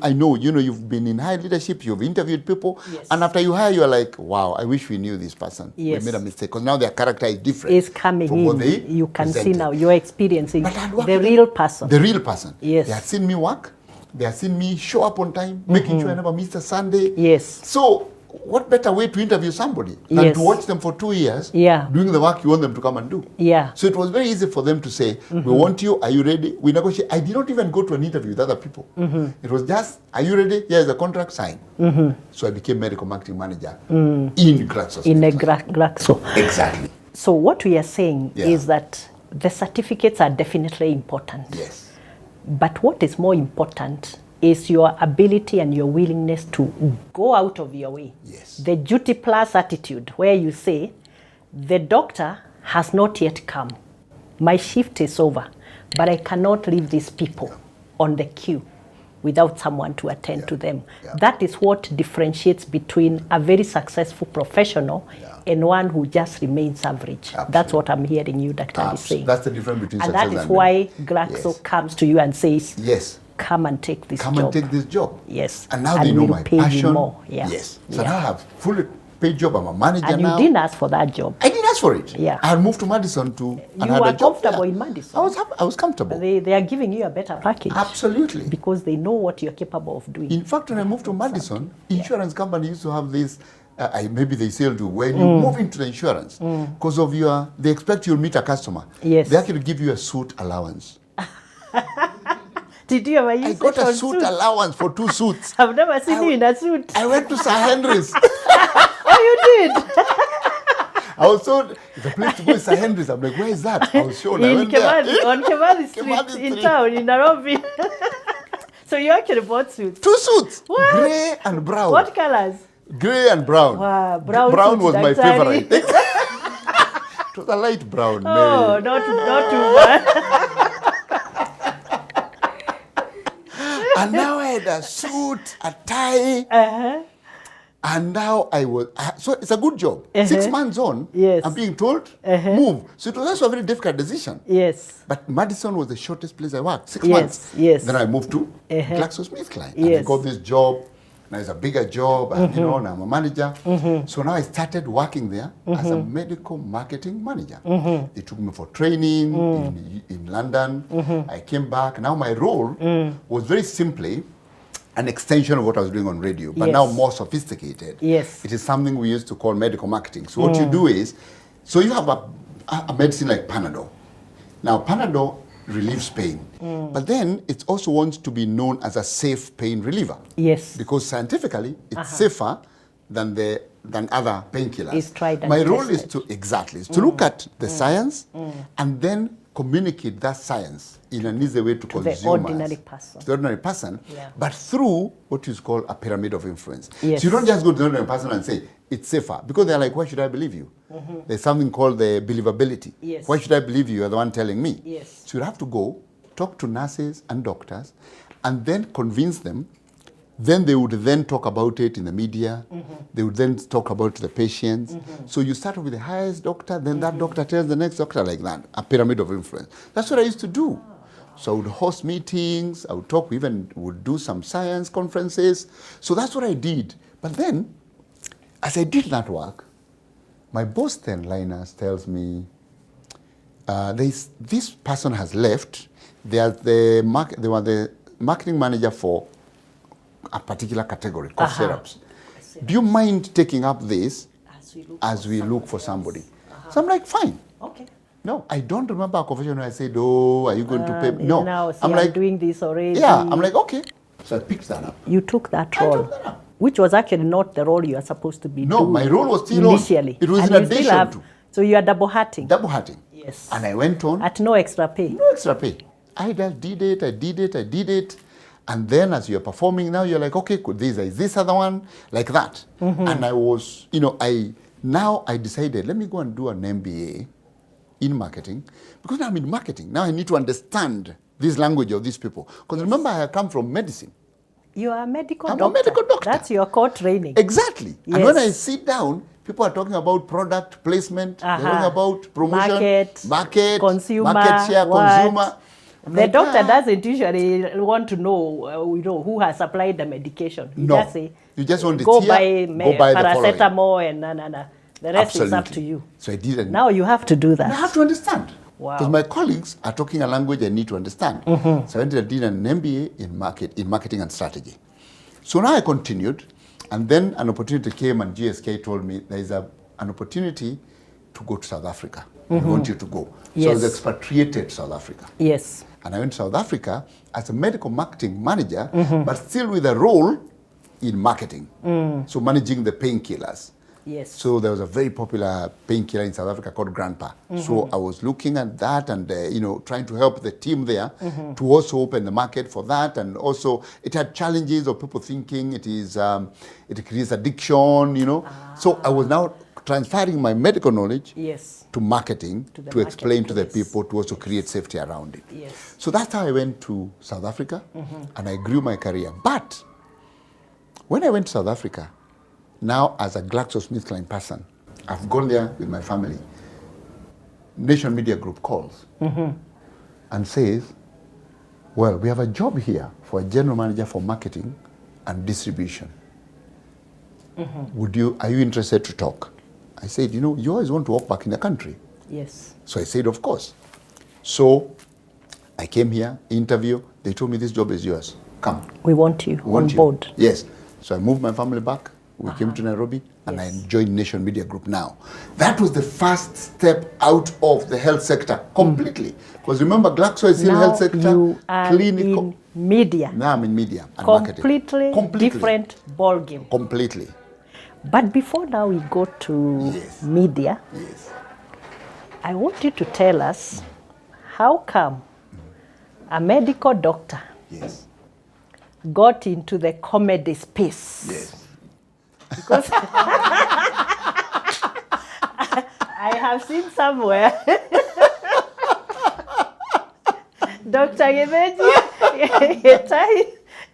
[SPEAKER 1] I know, you've been in high leadership, you've interviewed people,
[SPEAKER 2] Yes.
[SPEAKER 1] and after you hire, you're like, wow, I wish we knew this person.
[SPEAKER 2] Yes.
[SPEAKER 1] We made a mistake. Because now their character is different.
[SPEAKER 2] Is coming
[SPEAKER 1] from what
[SPEAKER 2] in.
[SPEAKER 1] they
[SPEAKER 2] You can see
[SPEAKER 1] presented.
[SPEAKER 2] now, you're experiencing
[SPEAKER 1] But I'd work
[SPEAKER 2] the
[SPEAKER 1] with
[SPEAKER 2] real person.
[SPEAKER 1] The real person.
[SPEAKER 2] Yes.
[SPEAKER 1] They had seen me work. They had seen me show up on time, making sure I never missed a Sunday.
[SPEAKER 2] Yes.
[SPEAKER 1] So what better way to interview somebody than
[SPEAKER 2] Yes.
[SPEAKER 1] to watch them for 2 years
[SPEAKER 2] Yeah.
[SPEAKER 1] doing the work you want them to come and do?
[SPEAKER 2] Yeah.
[SPEAKER 1] So it was very easy for them to say, we want you, are you ready? We negotiate. I did not even go to an interview with other people. It was just, are you ready? Here's the contract, sign. So I became medical marketing manager in Glaxo.
[SPEAKER 2] In a Glaxo.
[SPEAKER 1] Exactly.
[SPEAKER 2] So what we are saying
[SPEAKER 1] Yeah.
[SPEAKER 2] is that the certificates are definitely important.
[SPEAKER 1] Yes.
[SPEAKER 2] But what is more important is your ability and your willingness to go out of your way.
[SPEAKER 1] Yes.
[SPEAKER 2] The duty plus attitude, where you say, the doctor has not yet come. My shift is over, but I cannot leave these people on the queue without someone to attend to them.
[SPEAKER 1] Yeah.
[SPEAKER 2] That is what differentiates between a very successful professional and one who just remains average.
[SPEAKER 1] Absolutely.
[SPEAKER 2] That's what I'm hearing you, Dr. is saying.
[SPEAKER 1] That's the difference between
[SPEAKER 2] And
[SPEAKER 1] success
[SPEAKER 2] that is
[SPEAKER 1] and
[SPEAKER 2] why Glaxo
[SPEAKER 1] Yes.
[SPEAKER 2] comes to you and says,
[SPEAKER 1] Yes.
[SPEAKER 2] come and take this
[SPEAKER 1] Come
[SPEAKER 2] job.
[SPEAKER 1] and take this job.
[SPEAKER 2] Yes.
[SPEAKER 1] And now they know
[SPEAKER 2] we'll
[SPEAKER 1] my
[SPEAKER 2] pay you
[SPEAKER 1] passion.
[SPEAKER 2] more. Yeah.
[SPEAKER 1] Yes. So
[SPEAKER 2] Yeah.
[SPEAKER 1] now I have fully paid job. I'm a manager
[SPEAKER 2] And
[SPEAKER 1] now.
[SPEAKER 2] you didn't ask for that job.
[SPEAKER 1] I didn't ask for it.
[SPEAKER 2] Yeah.
[SPEAKER 1] I had moved to Madison and
[SPEAKER 2] You
[SPEAKER 1] had
[SPEAKER 2] were
[SPEAKER 1] a job
[SPEAKER 2] comfortable
[SPEAKER 1] there.
[SPEAKER 2] in Madison.
[SPEAKER 1] I was happy. I was comfortable.
[SPEAKER 2] They are giving you a better package.
[SPEAKER 1] Absolutely.
[SPEAKER 2] Because they know what you're capable of doing.
[SPEAKER 1] In fact, when I moved to Madison, insurance company used to have this. Maybe they still do. When you move into the insurance, because of they expect you'll meet a customer.
[SPEAKER 2] Yes.
[SPEAKER 1] They actually give you a suit allowance.
[SPEAKER 2] Did you ever use
[SPEAKER 1] I got
[SPEAKER 2] it
[SPEAKER 1] a
[SPEAKER 2] on
[SPEAKER 1] suit
[SPEAKER 2] suits?
[SPEAKER 1] allowance for 2 suits.
[SPEAKER 2] I've never seen you in a suit.
[SPEAKER 1] I went to Sir Henry's.
[SPEAKER 2] Oh, you did?
[SPEAKER 1] I was told the place to go is Sir Henry's. I'm like, where is that? I was shown. I
[SPEAKER 2] In
[SPEAKER 1] went there.
[SPEAKER 2] Kemadi, on Kemadi Street
[SPEAKER 1] Kemadi
[SPEAKER 2] in
[SPEAKER 1] Street.
[SPEAKER 2] town, in Nairobi. So you actually bought suits.
[SPEAKER 1] 2 suits,
[SPEAKER 2] What?
[SPEAKER 1] grey and brown.
[SPEAKER 2] What colors?
[SPEAKER 1] Grey and brown.
[SPEAKER 2] Wow, brown
[SPEAKER 1] Brown
[SPEAKER 2] suits,
[SPEAKER 1] was my
[SPEAKER 2] daktari.
[SPEAKER 1] favorite. It was a light brown.
[SPEAKER 2] Oh,
[SPEAKER 1] Mary.
[SPEAKER 2] not too bad.
[SPEAKER 1] And now I had a suit, a tie, and now so it's a good job. 6 months on,
[SPEAKER 2] Yes.
[SPEAKER 1] I'm being told, move. So it was also a very difficult decision.
[SPEAKER 2] Yes.
[SPEAKER 1] But Madison was the shortest place I worked, 6
[SPEAKER 2] Yes,
[SPEAKER 1] months.
[SPEAKER 2] yes.
[SPEAKER 1] Then I moved to GlaxoSmithKline. And I
[SPEAKER 2] Yes.
[SPEAKER 1] got this job. Now it's a bigger job, and now I'm a manager. So now I started working there as a medical marketing manager. They took me for training in London. I came back. Now my role was very simply an extension of what I was doing on radio, but now more sophisticated.
[SPEAKER 2] Yes.
[SPEAKER 1] It is something we used to call medical marketing. So what you do is, so you have a medicine like Panadol. Now Panadol relieves pain, but then it also wants to be known as a safe pain reliever.
[SPEAKER 2] Yes.
[SPEAKER 1] Because scientifically, it's safer than other painkillers.
[SPEAKER 2] It's tried and
[SPEAKER 1] My role is
[SPEAKER 2] tested.
[SPEAKER 1] to look at the science and then communicate that science in an easy way to consumers.
[SPEAKER 2] the ordinary person.
[SPEAKER 1] To the ordinary person,
[SPEAKER 2] Yeah.
[SPEAKER 1] but through what is called a pyramid of influence.
[SPEAKER 2] Yes.
[SPEAKER 1] So you don't just go to the ordinary person and say, it's safer. Because they're like, why should I believe you? There's something called the believability.
[SPEAKER 2] Yes.
[SPEAKER 1] Why should I believe you? You're the one telling me.
[SPEAKER 2] Yes.
[SPEAKER 1] So you have to go, talk to nurses and doctors, and then convince them. Then they would then talk about it in the media. They would then talk about the patients. So you start with the highest doctor, then that doctor tells the next doctor like that, a pyramid of influence. That's what I used to do. So I would host meetings, I would talk, we even would do some science conferences. So that's what I did. But then, as I did that work, my boss then, Linus, tells me, this person has left. They were the marketing manager for a particular category, cough syrups. Do you mind taking up this as we look for somebody? So I'm like, fine.
[SPEAKER 2] Okay.
[SPEAKER 1] No, I don't remember a conversation where I said, oh, are you going to pay me? No.
[SPEAKER 2] Now, see,
[SPEAKER 1] I'm like,
[SPEAKER 2] doing this already.
[SPEAKER 1] yeah, I'm like, okay. So I picked that up.
[SPEAKER 2] You took that
[SPEAKER 1] I
[SPEAKER 2] role,
[SPEAKER 1] took that up.
[SPEAKER 2] which was actually not the role you are supposed to be
[SPEAKER 1] No,
[SPEAKER 2] doing.
[SPEAKER 1] my role was still on.
[SPEAKER 2] initially.
[SPEAKER 1] It was
[SPEAKER 2] And
[SPEAKER 1] in
[SPEAKER 2] you still
[SPEAKER 1] addition
[SPEAKER 2] have-
[SPEAKER 1] to.
[SPEAKER 2] So you are double hatting.
[SPEAKER 1] Double hatting.
[SPEAKER 2] Yes.
[SPEAKER 1] And I went on.
[SPEAKER 2] At no extra pay.
[SPEAKER 1] No extra pay. I just did it. And then as you're performing now, you're like, okay, could this, is this other one? Like that. And I was, I decided, let me go and do an MBA in marketing, because now I'm in marketing. Now I need to understand this language of these people. Because remember, I come from medicine.
[SPEAKER 2] You are a medical
[SPEAKER 1] I'm
[SPEAKER 2] doctor.
[SPEAKER 1] a medical doctor.
[SPEAKER 2] That's your core training.
[SPEAKER 1] Exactly.
[SPEAKER 2] Yes.
[SPEAKER 1] And when I sit down, people are talking about product placement, they're talking about promotion, market,
[SPEAKER 2] consumer,
[SPEAKER 1] market share, consumer.
[SPEAKER 2] The doctor doesn't usually want to know, who has supplied the medication.
[SPEAKER 1] No. You just want to go buy
[SPEAKER 2] paracetamol and no. The rest is up to you.
[SPEAKER 1] So I didn't.
[SPEAKER 2] Now you have to do that.
[SPEAKER 1] I have to understand.
[SPEAKER 2] Wow.
[SPEAKER 1] Because my colleagues are talking a language I need to understand. So I did an MBA in marketing and strategy. So now I continued, and then an opportunity came, and GSK told me there is an opportunity to go to South Africa. We want you to go.
[SPEAKER 2] Yes.
[SPEAKER 1] So I was expatriated to South Africa.
[SPEAKER 2] Yes.
[SPEAKER 1] And I went to South Africa as a medical marketing manager, but still with a role in marketing. So managing the painkillers.
[SPEAKER 2] Yes.
[SPEAKER 1] So there was a very popular painkiller in South Africa called Grandpa. So I was looking at that and, trying to help the team there to also open the market for that. And also it had challenges of people thinking it creates addiction, So I was now transferring my medical knowledge to marketing to explain to the people to also create safety around it.
[SPEAKER 2] Yes.
[SPEAKER 1] So that's how I went to South Africa and I grew my career. But when I went to South Africa, now as a GlaxoSmithKline person, I've gone there with my family. Nation Media Group calls and says, well, we have a job here for a general manager for marketing and distribution. Are you interested to talk? I said, you always want to walk back in the country.
[SPEAKER 2] Yes.
[SPEAKER 1] So I said, of course. So I came here, interview. They told me this job is yours. Come.
[SPEAKER 2] We want you on board.
[SPEAKER 1] Yes. So I moved my family back. We came to Nairobi, and I joined Nation Media Group now. That was the first step out of the health sector completely. Because remember, Glaxo is in health sector,
[SPEAKER 2] you are
[SPEAKER 1] clinical.
[SPEAKER 2] In media.
[SPEAKER 1] Now I'm in media and marketing.
[SPEAKER 2] Completely different ball game.
[SPEAKER 1] Completely.
[SPEAKER 2] But before now we go to media, I want you to tell us how come a medical doctor got into the comedy space.
[SPEAKER 1] Yes.
[SPEAKER 2] Because I have seen somewhere Dr. Githinji Gitahi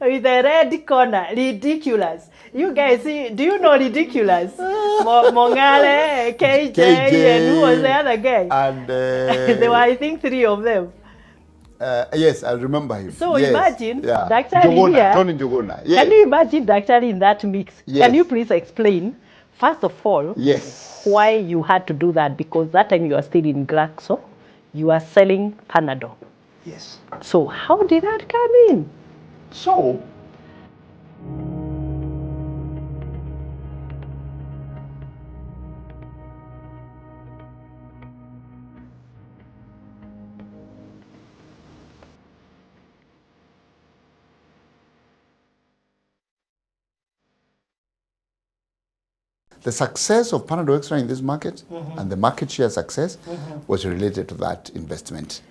[SPEAKER 2] with a red corner, ridiculous. You guys see, do you know ridiculous? Mongale, KJ, and who was the other guy?
[SPEAKER 1] And
[SPEAKER 2] there were, I think, 3 of them.
[SPEAKER 1] Yes, I remember him.
[SPEAKER 2] So imagine Dr.
[SPEAKER 1] Jogona,
[SPEAKER 2] here.
[SPEAKER 1] Tony Jogona. Yes.
[SPEAKER 2] Can you imagine Dr. in that mix?
[SPEAKER 1] Yes.
[SPEAKER 2] Can you please explain, first of all, why you had to do that? Because that time you were still in Glaxo, you were selling Panadol.
[SPEAKER 1] Yes.
[SPEAKER 2] So how did that come in?
[SPEAKER 1] So, the success of Panadol Extra in this market and the market share success was related to that investment.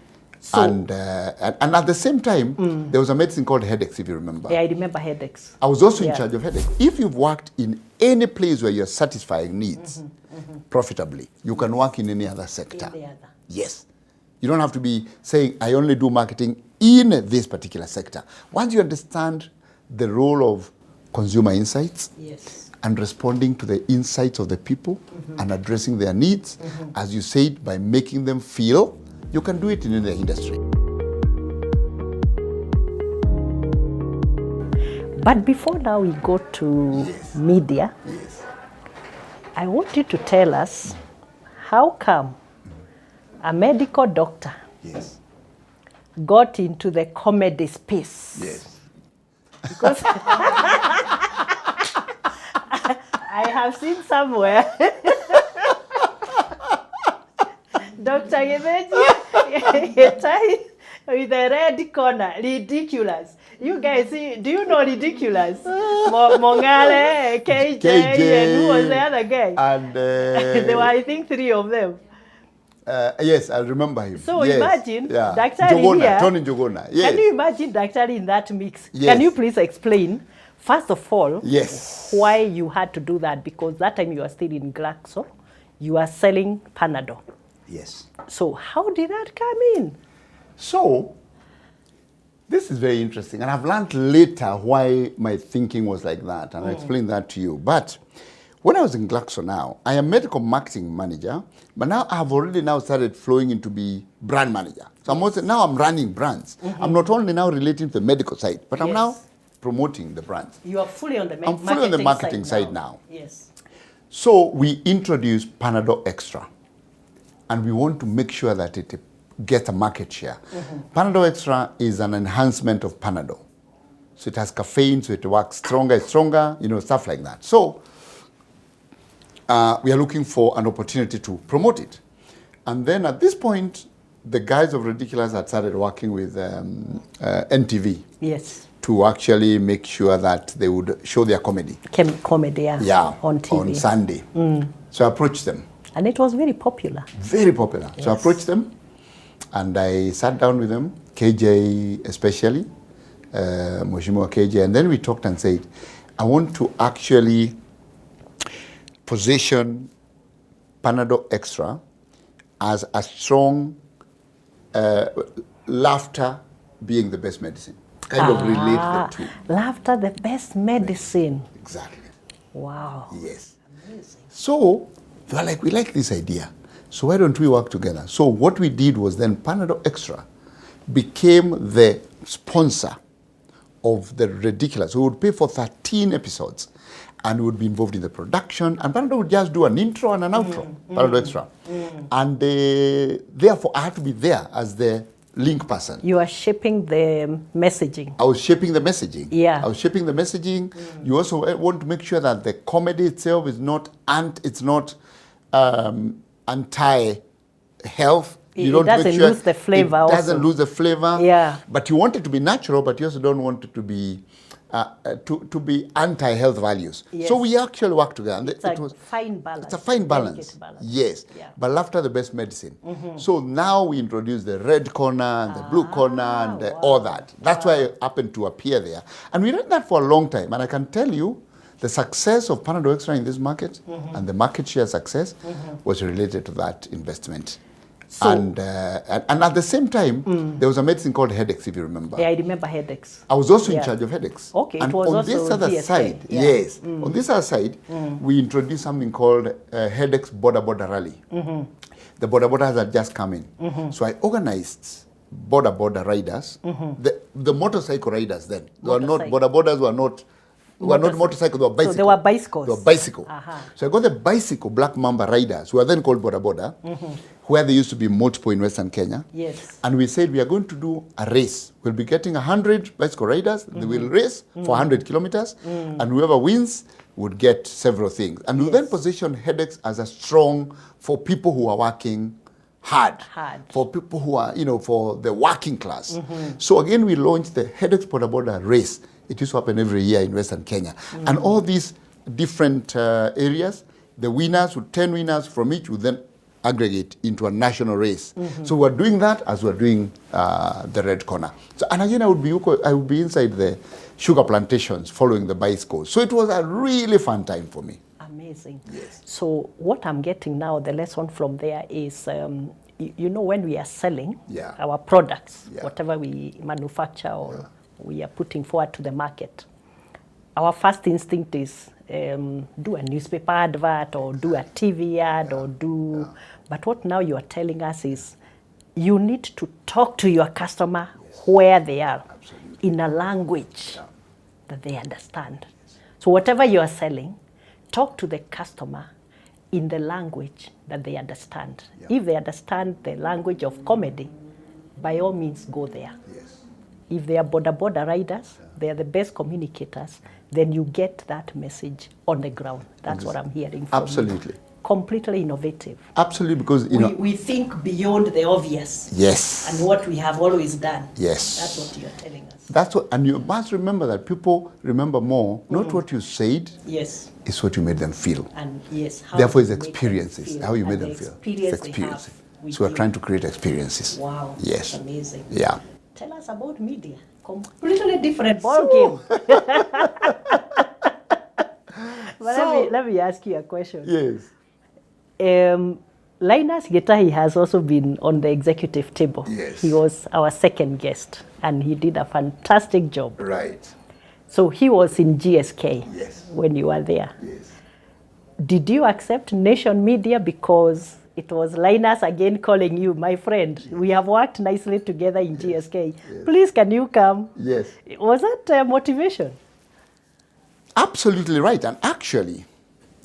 [SPEAKER 1] So, and at the same time, there was a medicine called headaches, if you remember.
[SPEAKER 2] Yeah, I remember headaches.
[SPEAKER 1] I was also in charge of headaches. If you've worked in any place where you're satisfying needs profitably, you can work in any other sector.
[SPEAKER 2] Any other.
[SPEAKER 1] Yes. You don't have to be saying, I only do marketing in this particular sector. Once you understand the role of consumer insights, and responding to the insights of the people and addressing their needs, as you said, by making them feel, you can do it in any industry.
[SPEAKER 2] But before now we go to media, I want you to tell us how come a medical doctor got into the comedy space.
[SPEAKER 1] Yes.
[SPEAKER 2] Because I have seen somewhere Dr. Githinji Gitahi with a red corner, ridiculous. You guys see, do you know ridiculous? Mongale, KJ, and who was the other guy?
[SPEAKER 1] And
[SPEAKER 2] there were, I think, 3 of them.
[SPEAKER 1] Yes, I remember him.
[SPEAKER 2] So
[SPEAKER 1] yes.
[SPEAKER 2] imagine Daktari
[SPEAKER 1] Njogona,
[SPEAKER 2] here.
[SPEAKER 1] Tony Njogona. Yes.
[SPEAKER 2] Can you imagine Daktari in that mix?
[SPEAKER 1] Yes.
[SPEAKER 2] Can you please explain, first of all,
[SPEAKER 1] yes,
[SPEAKER 2] why you had to do that? Because that time you were still in Glaxo, you were selling Panadol.
[SPEAKER 1] Yes.
[SPEAKER 2] So how did that come in?
[SPEAKER 1] So, this is very interesting, and I've learned later why my thinking was like that, and I'll explain that to you. But when I was in Glaxo now, I am medical marketing manager, but now I've already now started flowing into be brand manager. So I'm also, now I'm running brands. I'm not only now relating to the medical side, but I'm now promoting the brands.
[SPEAKER 2] You are fully on the
[SPEAKER 1] I'm fully on the marketing side now.
[SPEAKER 2] Yes.
[SPEAKER 1] So we introduced Panadol Extra, and we want to make sure that it gets a market share. Panadol Extra is an enhancement of Panadol. So it has caffeine, so it works stronger, stuff like that. So we are looking for an opportunity to promote it. And then at this point, the guys of Ridiculous had started working with NTV.
[SPEAKER 2] Yes.
[SPEAKER 1] To actually make sure that they would show their comedy.
[SPEAKER 2] Comedy,
[SPEAKER 1] yeah,
[SPEAKER 2] on TV.
[SPEAKER 1] On Sunday. So I approached them.
[SPEAKER 2] And it was very popular.
[SPEAKER 1] Very popular.
[SPEAKER 2] Yes.
[SPEAKER 1] So I approached them, and I sat down with them, KJ especially, Mheshimiwa KJ, and then we talked and said, I want to actually position Panadol Extra as a strong laughter being the best medicine. Kind of relate the two.
[SPEAKER 2] Laughter, the best medicine.
[SPEAKER 1] Exactly.
[SPEAKER 2] Wow.
[SPEAKER 1] Yes. Amazing. So they were like, we like this idea. So why don't we work together? So what we did was then Panadol Extra became the sponsor of the Ridiculous. We would pay for 13 episodes, and we would be involved in the production. And Panadol would just do an intro and an outro, Panadol Extra. And therefore, I had to be there as the link person.
[SPEAKER 2] You are shaping the messaging.
[SPEAKER 1] I was shaping the messaging.
[SPEAKER 2] Yeah.
[SPEAKER 1] I was shaping the messaging. You also want to make sure that the comedy itself is not anti-health.
[SPEAKER 2] It doesn't lose the flavor.
[SPEAKER 1] It doesn't lose the flavor.
[SPEAKER 2] Yeah.
[SPEAKER 1] But you want it to be natural, but you also don't want it to be anti-health values.
[SPEAKER 2] Yes.
[SPEAKER 1] So we actually worked together. And
[SPEAKER 2] It's a fine balance.
[SPEAKER 1] It's a fine balance. Yes. Yeah. But laughter the best medicine. So now we introduce the red corner and the blue corner and all that. That's why I happened to appear there. And we did that for a long time. And I can tell you, the success of Panadol Extra in this market and the market share success was related to that investment. So, and at the same time, there was a medicine called headaches, if you remember.
[SPEAKER 2] Yeah, I remember headaches.
[SPEAKER 1] I was also in charge of headaches.
[SPEAKER 2] Okay,
[SPEAKER 1] and
[SPEAKER 2] it was
[SPEAKER 1] on
[SPEAKER 2] also
[SPEAKER 1] this other
[SPEAKER 2] GSK.
[SPEAKER 1] side, yes, on this other side, we introduced something called Headaches Border Rally. The Border had just come in. So I organized border riders, the motorcycle riders then. They were not, borders were not motorcycles, they were bicycles.
[SPEAKER 2] So they were bicycles.
[SPEAKER 1] They were bicycle. So I got the bicycle Black Mamba riders, who are then called border, where there used to be multiple in Western Kenya.
[SPEAKER 2] Yes.
[SPEAKER 1] And we said we are going to do a race. We'll be getting 100 bicycle riders. They will race for 100 kilometers. And whoever wins would get several things. And we then position headaches as a strong for people who are working hard. For people who are, for the working class. So again, we launched the Headaches Border race. It used to happen every year in Western Kenya. And all these different areas, the winners, 10 winners from each would then aggregate into a national race. So we're doing that as we're doing the red corner. So, and again, I would be inside the sugar plantations following the bicycles. So it was a really fun time for me.
[SPEAKER 2] Amazing.
[SPEAKER 1] Yes.
[SPEAKER 2] So what I'm getting now, the lesson from there is, when we are selling our products, whatever we manufacture or we are putting forward to the market, our first instinct is do a newspaper advert or do a TV ad or do... But what now you are telling us is you need to talk to your customer where they are in a language that they understand. So whatever you are selling, talk to the customer in the language that they understand. If they understand the language of comedy, by all means go there. If they are border riders, they are the best communicators, then you get that message on the ground. That's what I'm hearing from
[SPEAKER 1] Absolutely.
[SPEAKER 2] you. Completely innovative.
[SPEAKER 1] Absolutely, because,
[SPEAKER 2] we think beyond the obvious.
[SPEAKER 1] Yes.
[SPEAKER 2] And what we have always done.
[SPEAKER 1] Yes.
[SPEAKER 2] That's what you're telling us.
[SPEAKER 1] That's what, and you must remember that people remember more, not what you said,
[SPEAKER 2] yes,
[SPEAKER 1] it's what you made them feel.
[SPEAKER 2] And yes, how
[SPEAKER 1] therefore, it's
[SPEAKER 2] you made
[SPEAKER 1] experiences,
[SPEAKER 2] them feel,
[SPEAKER 1] how you made
[SPEAKER 2] and
[SPEAKER 1] them
[SPEAKER 2] the
[SPEAKER 1] feel.
[SPEAKER 2] Experience
[SPEAKER 1] It's experience. So we're trying to create experiences.
[SPEAKER 2] Wow.
[SPEAKER 1] Yes.
[SPEAKER 2] That's amazing.
[SPEAKER 1] Yeah.
[SPEAKER 2] Tell us about media. Completely different ball game. But let me ask you a question.
[SPEAKER 1] Yes.
[SPEAKER 2] Linus Gitahi has also been on the executive table.
[SPEAKER 1] Yes.
[SPEAKER 2] He was our second guest, and he did a fantastic job.
[SPEAKER 1] Right.
[SPEAKER 2] So he was in GSK
[SPEAKER 1] Yes.
[SPEAKER 2] when you were there.
[SPEAKER 1] Yes.
[SPEAKER 2] Did you accept Nation Media because it was Linus again calling you, my friend? We have worked nicely together in GSK.
[SPEAKER 1] Yes.
[SPEAKER 2] Please, can you come?
[SPEAKER 1] Yes.
[SPEAKER 2] Was that motivation?
[SPEAKER 1] Absolutely right. And actually,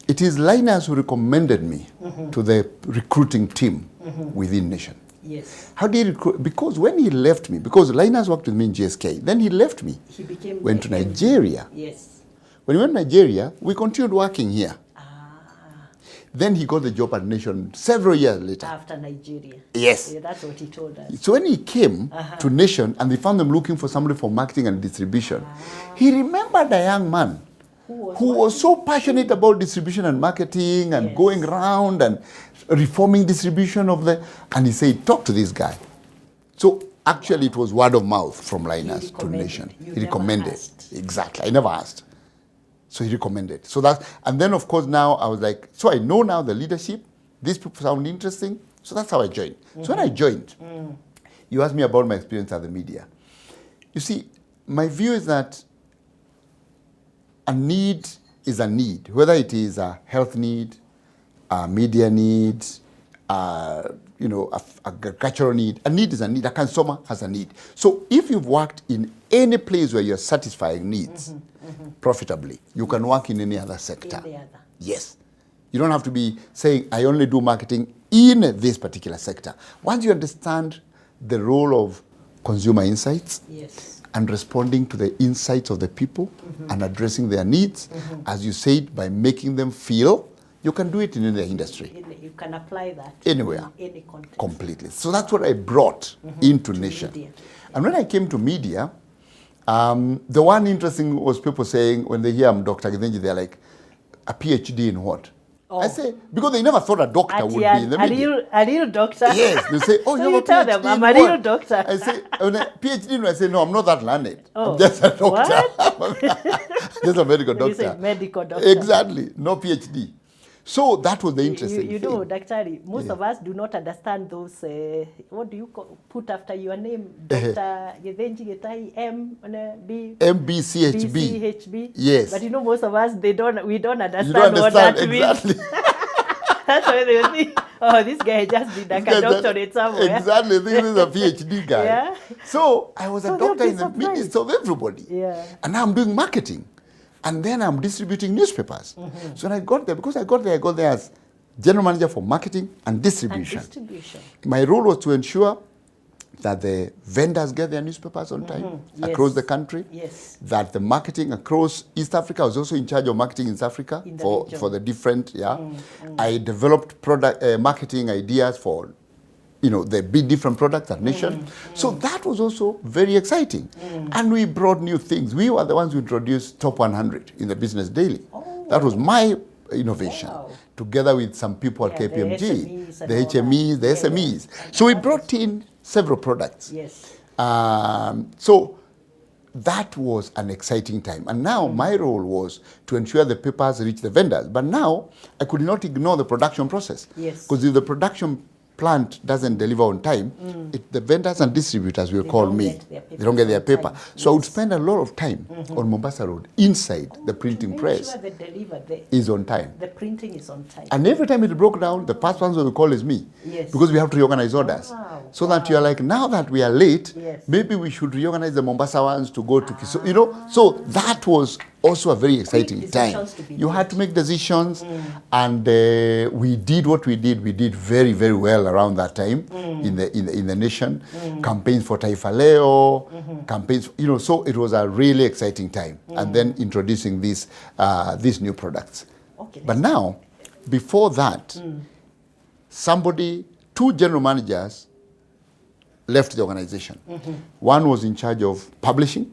[SPEAKER 1] it is Linus who recommended me to the recruiting team within Nation.
[SPEAKER 2] Yes.
[SPEAKER 1] How did he recruit? Because when he left me, because Linus worked with me in GSK, then he left me.
[SPEAKER 2] He
[SPEAKER 1] went to Nigeria.
[SPEAKER 2] Yes.
[SPEAKER 1] When he went to Nigeria, we continued working here. Then he got the job at Nation several years later.
[SPEAKER 2] After Nigeria.
[SPEAKER 1] Yes.
[SPEAKER 2] Yeah, that's what he told us.
[SPEAKER 1] So when he came to Nation and they found them looking for somebody for marketing and distribution, he remembered a young man who was so passionate about distribution and marketing and going around and reforming distribution of the, and he said, talk to this guy. So actually it was word of mouth from Linus to Nation. He recommended. Exactly. I never asked. So he recommended. So that, and then of course now I was like, so I know now the leadership, these people sound interesting. So that's how I joined. So when I joined, you asked me about my experience at the media. You see, my view is that a need is a need, whether it is a health need, a media need, a cultural need. A need is a need. A consumer has a need. So if you've worked in any place where you're satisfying needs profitably, you can work in any other sector. Yes. You don't have to be saying, I only do marketing in this particular sector. Once you understand the role of consumer insights, and responding to the insights of the people and addressing their needs, as you said, by making them feel, you can do it in any industry.
[SPEAKER 2] You can apply that
[SPEAKER 1] anywhere,
[SPEAKER 2] in any context.
[SPEAKER 1] Completely. So that's what I brought into Nation. Media. And when I came to media, the one interesting was people saying, when they hear I'm Dr. Githinji, they're like, a PhD in what? Oh. I say, because they never thought a doctor would be in the media.
[SPEAKER 2] A real doctor?
[SPEAKER 1] Yes. They say, oh,
[SPEAKER 2] so
[SPEAKER 1] you
[SPEAKER 2] you
[SPEAKER 1] have a
[SPEAKER 2] tell
[SPEAKER 1] PhD
[SPEAKER 2] them, I'm a real doctor.
[SPEAKER 1] I say, PhD, I say, no, I'm not that learned. Oh. I'm just a doctor. Just a medical doctor.
[SPEAKER 2] You say medical doctor.
[SPEAKER 1] Exactly. No PhD. So that was the interesting
[SPEAKER 2] you
[SPEAKER 1] thing.
[SPEAKER 2] know, Daktari, most of us do not understand those, what do you put after your name? Dr. Githinji Gitahi, M, B?
[SPEAKER 1] MBCHB.
[SPEAKER 2] BCHB.
[SPEAKER 1] Yes.
[SPEAKER 2] But you know, most of us, we don't understand,
[SPEAKER 1] what
[SPEAKER 2] that
[SPEAKER 1] exactly.
[SPEAKER 2] means. That's why they will think, oh, this guy just did like a doctorate somewhere.
[SPEAKER 1] Exactly, this is a PhD guy.
[SPEAKER 2] Yeah.
[SPEAKER 1] So I was a doctor in the midst of everybody.
[SPEAKER 2] Yeah.
[SPEAKER 1] And now I'm doing marketing. And then I'm distributing newspapers. So when I got there, because I got there as general manager for marketing and distribution. My role was to ensure that the vendors get their newspapers on time across the country.
[SPEAKER 2] Yes.
[SPEAKER 1] That the marketing across East Africa, I was also in charge of marketing in East Africa for the different, I developed product marketing ideas for the big different products at Nation. So that was also very exciting. And we brought new things. We were the ones who introduced Top 100 in the Business Daily. Oh. That was my innovation, together with some people at KPMG, the HMEs, the SMEs. So we brought in several products.
[SPEAKER 2] Yes.
[SPEAKER 1] So that was an exciting time. And now my role was to ensure the papers reach the vendors. But now I could not ignore the production process.
[SPEAKER 2] Yes.
[SPEAKER 1] Because if the production plant doesn't deliver on time, the vendors and distributors will call me. They don't get their paper. So I would spend a lot of time on Mombasa Road, inside the printing press.
[SPEAKER 2] Sure the deliver
[SPEAKER 1] is on time.
[SPEAKER 2] The printing is on time.
[SPEAKER 1] And every time it broke down, the first ones will call is me.
[SPEAKER 2] Yes.
[SPEAKER 1] Because we have to reorganize orders. So that you are like, now that we are late, maybe we should reorganize the Mombasa ones to go to Kisumu. So that was also a very exciting time. You had to make decisions, and we did what we did. We did very, very well around that time in the Nation. Campaigns for Taifa Leo, campaigns, so it was a really exciting time. And then introducing these new products.
[SPEAKER 2] Okay,
[SPEAKER 1] but now, before that, two general managers left the organization. One was in charge of publishing,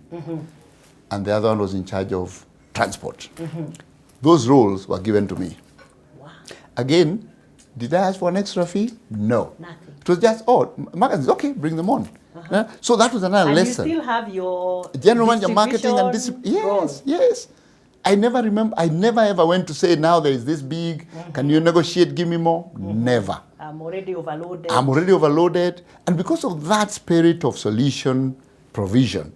[SPEAKER 1] and the other one was in charge of transport. Those roles were given to me.
[SPEAKER 2] Wow.
[SPEAKER 1] Again, Did I ask for an extra fee? No.
[SPEAKER 2] Nothing.
[SPEAKER 1] It was just, magazines, okay, bring them on. So that was another
[SPEAKER 2] And
[SPEAKER 1] lesson.
[SPEAKER 2] you still have your
[SPEAKER 1] General manager marketing and
[SPEAKER 2] role.
[SPEAKER 1] yes. I never ever went to say, now there is this big, can you negotiate, give me more? Never.
[SPEAKER 2] I'm already overloaded.
[SPEAKER 1] And because of that spirit of solution provision,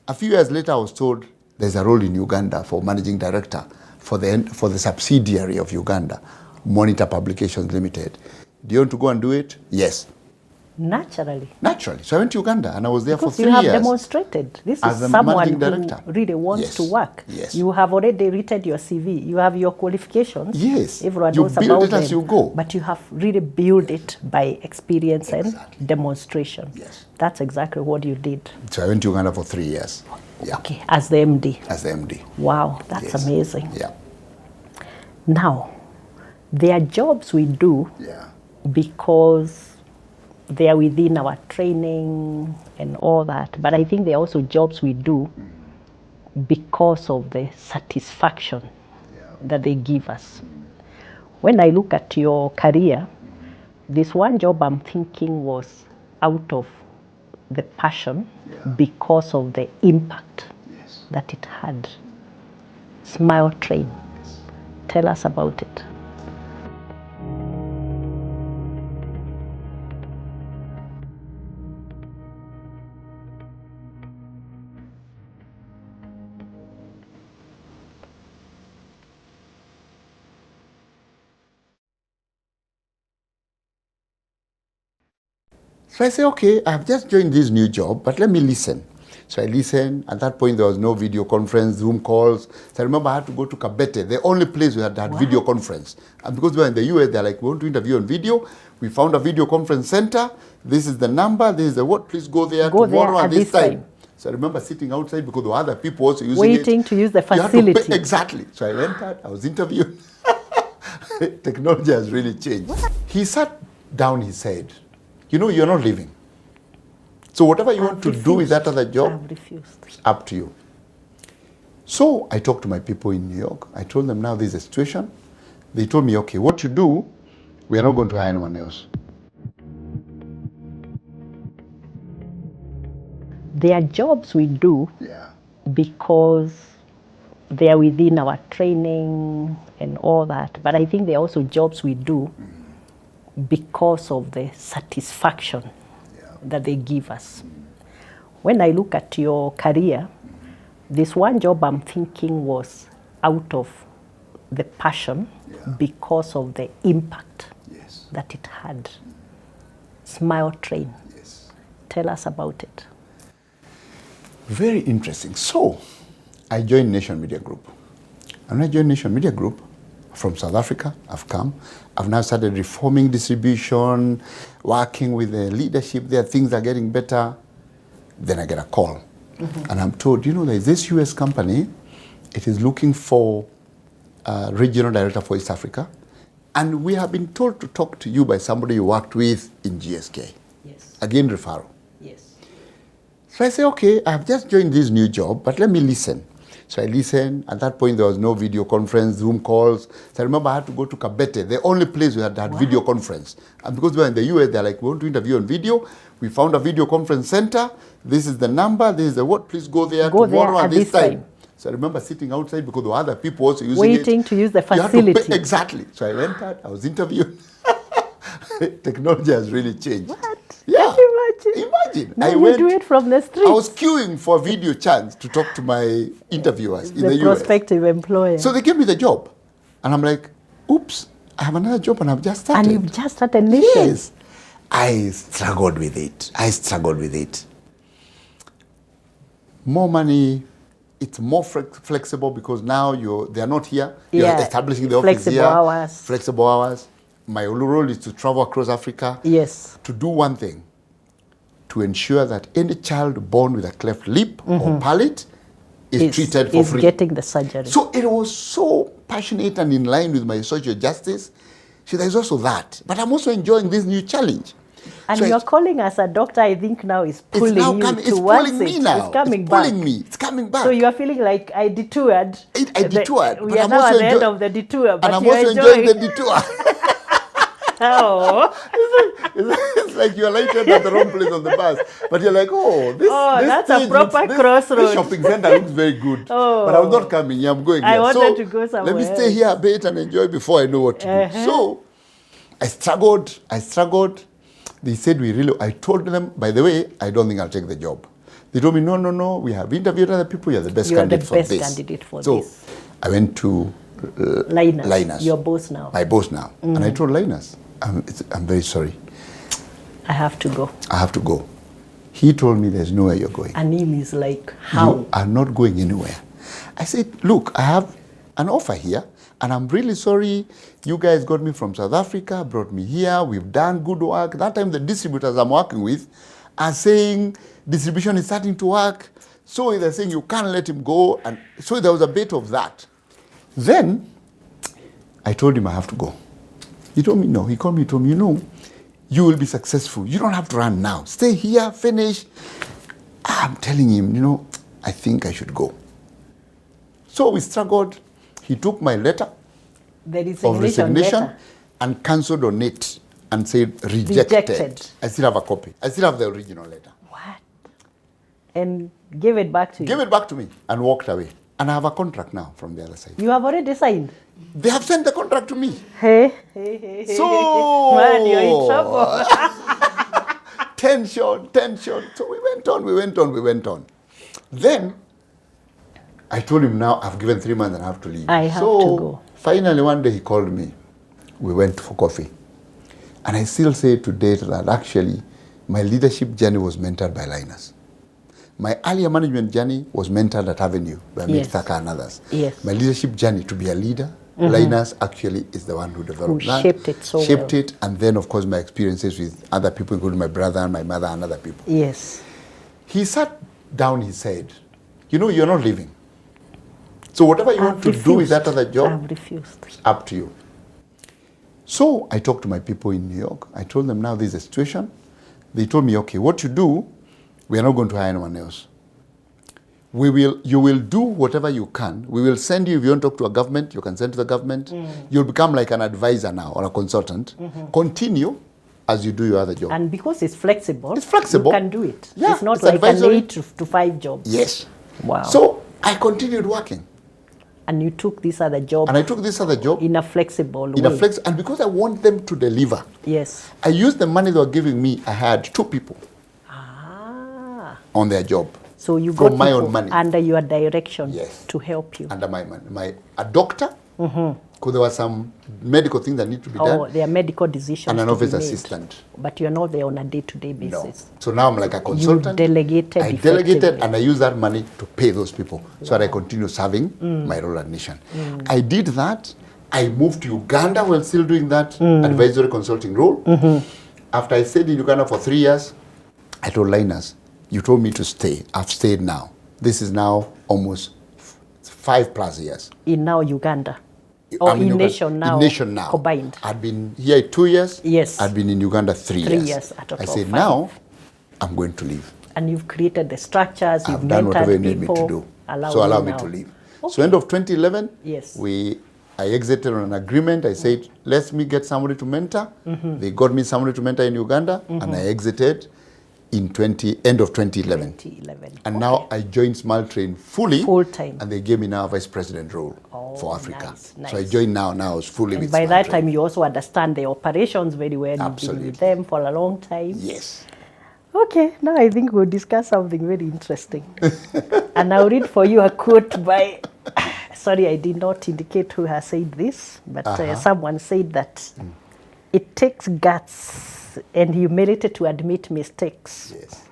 [SPEAKER 1] a few years later I was told there's a role in Uganda for managing director for the subsidiary of Uganda, Monitor Publications Limited. Do you want to go and do it? Yes.
[SPEAKER 2] Naturally.
[SPEAKER 1] So I went to Uganda and I was there
[SPEAKER 2] because
[SPEAKER 1] for 3 years.
[SPEAKER 2] You have demonstrated. This
[SPEAKER 1] as
[SPEAKER 2] is someone
[SPEAKER 1] director.
[SPEAKER 2] who really wants to work.
[SPEAKER 1] Yes.
[SPEAKER 2] You have already written your CV. You have your qualifications.
[SPEAKER 1] Yes.
[SPEAKER 2] Everyone
[SPEAKER 1] you
[SPEAKER 2] knows
[SPEAKER 1] build
[SPEAKER 2] about
[SPEAKER 1] it as
[SPEAKER 2] them.
[SPEAKER 1] you go.
[SPEAKER 2] But you have really built it by experience and demonstration.
[SPEAKER 1] Yes.
[SPEAKER 2] That's exactly what you did.
[SPEAKER 1] So I went to Uganda for 3 years. Yeah.
[SPEAKER 2] Okay, as the MD.
[SPEAKER 1] As the MD.
[SPEAKER 2] Wow, that's amazing.
[SPEAKER 1] Yeah.
[SPEAKER 2] Now, there are jobs we do because they are within our training and all that. But I think there are also jobs we do because of the satisfaction that they give us. When I look at your career, this one job I'm thinking was out of the passion because of the impact that it had. Smile Train. Tell us about it.
[SPEAKER 1] So I say, okay, I've just joined this new job, but let me listen. So I listened. At that point, there was no video conference, Zoom calls. So I remember I had to go to Kabete, the only place we had video conference. And because we were in the US, they're like, we want to interview on video. We found a video conference center. This is the number. This is the what. Please go there tomorrow at this time. So I remember sitting outside because there were other people also using
[SPEAKER 2] waiting to use the facility.
[SPEAKER 1] Exactly. So I went out. I was interviewed. Technology has really changed. He sat down, he said, you know, you're not leaving. So whatever you want to do with that other job, it's up to you. So I talked to my people in New York. I told them, now this is a situation. They told me, okay, what you do, we are not going to hire anyone else.
[SPEAKER 2] There are jobs we do because they are within our training and all that. But I think there are also jobs we do because of the satisfaction that they give us. When I look at your career, this one job I'm thinking was out of the passion because of the impact that it had. Smile Train. Tell us about it.
[SPEAKER 1] Very interesting. So I joined Nation Media Group. And when I joined Nation Media Group, from South Africa, I've come. I've now started reforming distribution, working with the leadership there. Things are getting better. Then I get a call. And I'm told, you know, there's this US company. It is looking for a regional director for East Africa. And we have been told to talk to you by somebody you worked with in GSK. Again, referral. So I say, okay, I've just joined this new job, but let me listen. So I listened. At that point, there was no video conference, Zoom calls. So I remember I had to go to Kabete, the only place we had video conference. And because we were in the US, they're like, we want to interview on video. We found a video conference center. This is the number. This is the what. Please go there tomorrow at this time. So I remember sitting outside because there were other people also using
[SPEAKER 2] waiting to use the facility.
[SPEAKER 1] Exactly. So I went out. I was interviewed. Technology has really changed.
[SPEAKER 2] What?
[SPEAKER 1] Yeah.
[SPEAKER 2] Imagine. Now you do it from the streets.
[SPEAKER 1] I was queuing for a video chance to talk to my interviewers in the US.
[SPEAKER 2] The prospective employer.
[SPEAKER 1] So they gave me the job. And I'm like, oops, I have another job and I've just started.
[SPEAKER 2] And you've just started Nation.
[SPEAKER 1] Yes. I struggled with it. More money. It's more flexible because now they're not here. You're establishing the office here. Flexible hours. My role is to travel across Africa. To do one thing. To ensure that any child born with a cleft lip or palate is treated for free.
[SPEAKER 2] Is getting the surgery.
[SPEAKER 1] So it was so passionate and in line with my social justice. So there's also that. But I'm also enjoying this new challenge.
[SPEAKER 2] And
[SPEAKER 1] so
[SPEAKER 2] you're calling as a doctor, I think now is pulling you towards it.
[SPEAKER 1] It's pulling me now.
[SPEAKER 2] It's coming back.
[SPEAKER 1] It's coming back.
[SPEAKER 2] So you are feeling like I detoured.
[SPEAKER 1] I detoured.
[SPEAKER 2] We are now at the end of the detour. But
[SPEAKER 1] and I'm also enjoying the detour.
[SPEAKER 2] Oh.
[SPEAKER 1] It's like you're lighted at the wrong place on the bus. But you're like, oh, this
[SPEAKER 2] that's
[SPEAKER 1] stage
[SPEAKER 2] a proper crossroad.
[SPEAKER 1] This shopping center looks very good.
[SPEAKER 2] Oh.
[SPEAKER 1] But I'm not coming here, I'm going here.
[SPEAKER 2] I wanted to go somewhere
[SPEAKER 1] let me stay here a bit and enjoy before I know what to do. So I struggled. They said I told them, by the way, I don't think I'll take the job. They told me, no, we have interviewed other people, you're the best candidate for this. So I went to Linus.
[SPEAKER 2] Your boss now.
[SPEAKER 1] My boss now. And I told Linus, I'm very sorry.
[SPEAKER 2] I have to go.
[SPEAKER 1] He told me there's nowhere you're going.
[SPEAKER 2] And he is like, how?
[SPEAKER 1] You are not going anywhere. I said, look, I have an offer here, and I'm really sorry. You guys got me from South Africa, brought me here. We've done good work. That time the distributors I'm working with are saying distribution is starting to work. So they're saying you can't let him go. And so there was a bit of that. Then I told him I have to go. He told me no. He called me, told me, you will be successful. You don't have to run now. Stay here, finish. I'm telling him, I think I should go. So we struggled. He took my letter of resignation and cancelled on it and said rejected. I still have a copy. I still have the original letter.
[SPEAKER 2] What? And gave it back to you?
[SPEAKER 1] Gave it back to me and walked away. And I have a contract now from the other side.
[SPEAKER 2] You have already signed?
[SPEAKER 1] They have sent the contract to me.
[SPEAKER 2] Hey.
[SPEAKER 1] So
[SPEAKER 2] man, you're in trouble.
[SPEAKER 1] Tension. So we went on. Then I told him now I've given 3 months and I have to leave.
[SPEAKER 2] I have to go.
[SPEAKER 1] Finally one day he called me. We went for coffee. And I still say to date that actually my leadership journey was mentored by Linus. My earlier management journey was mentored at Avenue by Amit Thaka and others.
[SPEAKER 2] Yes.
[SPEAKER 1] My leadership journey to be a leader, Linus actually is the one who developed that.
[SPEAKER 2] Shaped it so
[SPEAKER 1] Shaped
[SPEAKER 2] well.
[SPEAKER 1] it, and then of course my experiences with other people, including my brother and my mother and other people.
[SPEAKER 2] Yes.
[SPEAKER 1] He sat down, he said, you're not leaving. So whatever you want to do with that other job,
[SPEAKER 2] I've refused.
[SPEAKER 1] It's up to you. So I talked to my people in New York. I told them now this is the situation. They told me, okay, what you do, we are not going to hire anyone else. You will do whatever you can. We will send you, if you want to talk to a government, you can send to the government. You'll become like an advisor now or a consultant. Continue as you do your other job.
[SPEAKER 2] And because it's flexible,
[SPEAKER 1] you
[SPEAKER 2] can do it.
[SPEAKER 1] Yeah,
[SPEAKER 2] it's not like
[SPEAKER 1] advisory.
[SPEAKER 2] an 8 to 5 job.
[SPEAKER 1] Yes.
[SPEAKER 2] Wow.
[SPEAKER 1] So I continued working.
[SPEAKER 2] And you took this other job.
[SPEAKER 1] And I took this other job.
[SPEAKER 2] In a flexible way.
[SPEAKER 1] And because I want them to deliver.
[SPEAKER 2] Yes.
[SPEAKER 1] I used the money they were giving me. I had 2 people on their job.
[SPEAKER 2] So you
[SPEAKER 1] from
[SPEAKER 2] got
[SPEAKER 1] my own money.
[SPEAKER 2] Under your direction.
[SPEAKER 1] Yes.
[SPEAKER 2] To help you.
[SPEAKER 1] Under my money. A doctor, because there were some medical things that need to be done.
[SPEAKER 2] Oh, there are medical decisions.
[SPEAKER 1] And an
[SPEAKER 2] to
[SPEAKER 1] office
[SPEAKER 2] be made.
[SPEAKER 1] assistant.
[SPEAKER 2] But you're not there on a day-to-day basis.
[SPEAKER 1] No. So now I'm like a consultant.
[SPEAKER 2] You delegated.
[SPEAKER 1] I delegated and I use that money to pay those people so that I continue serving my role at Nation. I did that. I moved to Uganda while still doing that advisory consulting role. After I stayed in Uganda for 3 years, I told Linus, you told me to stay. I've stayed now. This is now almost 5+ years.
[SPEAKER 2] In now Uganda? Or in Nation now?
[SPEAKER 1] In Nation now.
[SPEAKER 2] Combined?
[SPEAKER 1] I'd been here 2 years.
[SPEAKER 2] Yes.
[SPEAKER 1] I'd been in Uganda 3 years.
[SPEAKER 2] 3 years at a
[SPEAKER 1] I
[SPEAKER 2] total
[SPEAKER 1] said,
[SPEAKER 2] of 5.
[SPEAKER 1] now I'm going to leave.
[SPEAKER 2] And you've created the structures, you've
[SPEAKER 1] I've done whatever you need me
[SPEAKER 2] people,
[SPEAKER 1] to do. So allow me to leave. Okay. So end of 2011,
[SPEAKER 2] yes.
[SPEAKER 1] I exited on an agreement. I said, let me get somebody to mentor. They got me somebody to mentor in Uganda, and I exited in end of 2011. And now I joined Small Train full time, and they gave me now a vice president role for Africa. Nice. So I joined now it's fully with
[SPEAKER 2] by
[SPEAKER 1] Small
[SPEAKER 2] that
[SPEAKER 1] Train.
[SPEAKER 2] time you also understand the operations very well.
[SPEAKER 1] Absolutely.
[SPEAKER 2] You've been with them for a long time.
[SPEAKER 1] Yes.
[SPEAKER 2] Okay, now I think we'll discuss something very interesting. And I'll read for you a quote by, sorry, I did not indicate who has said this, but someone said that it takes guts and humility to admit mistakes.
[SPEAKER 1] Yes.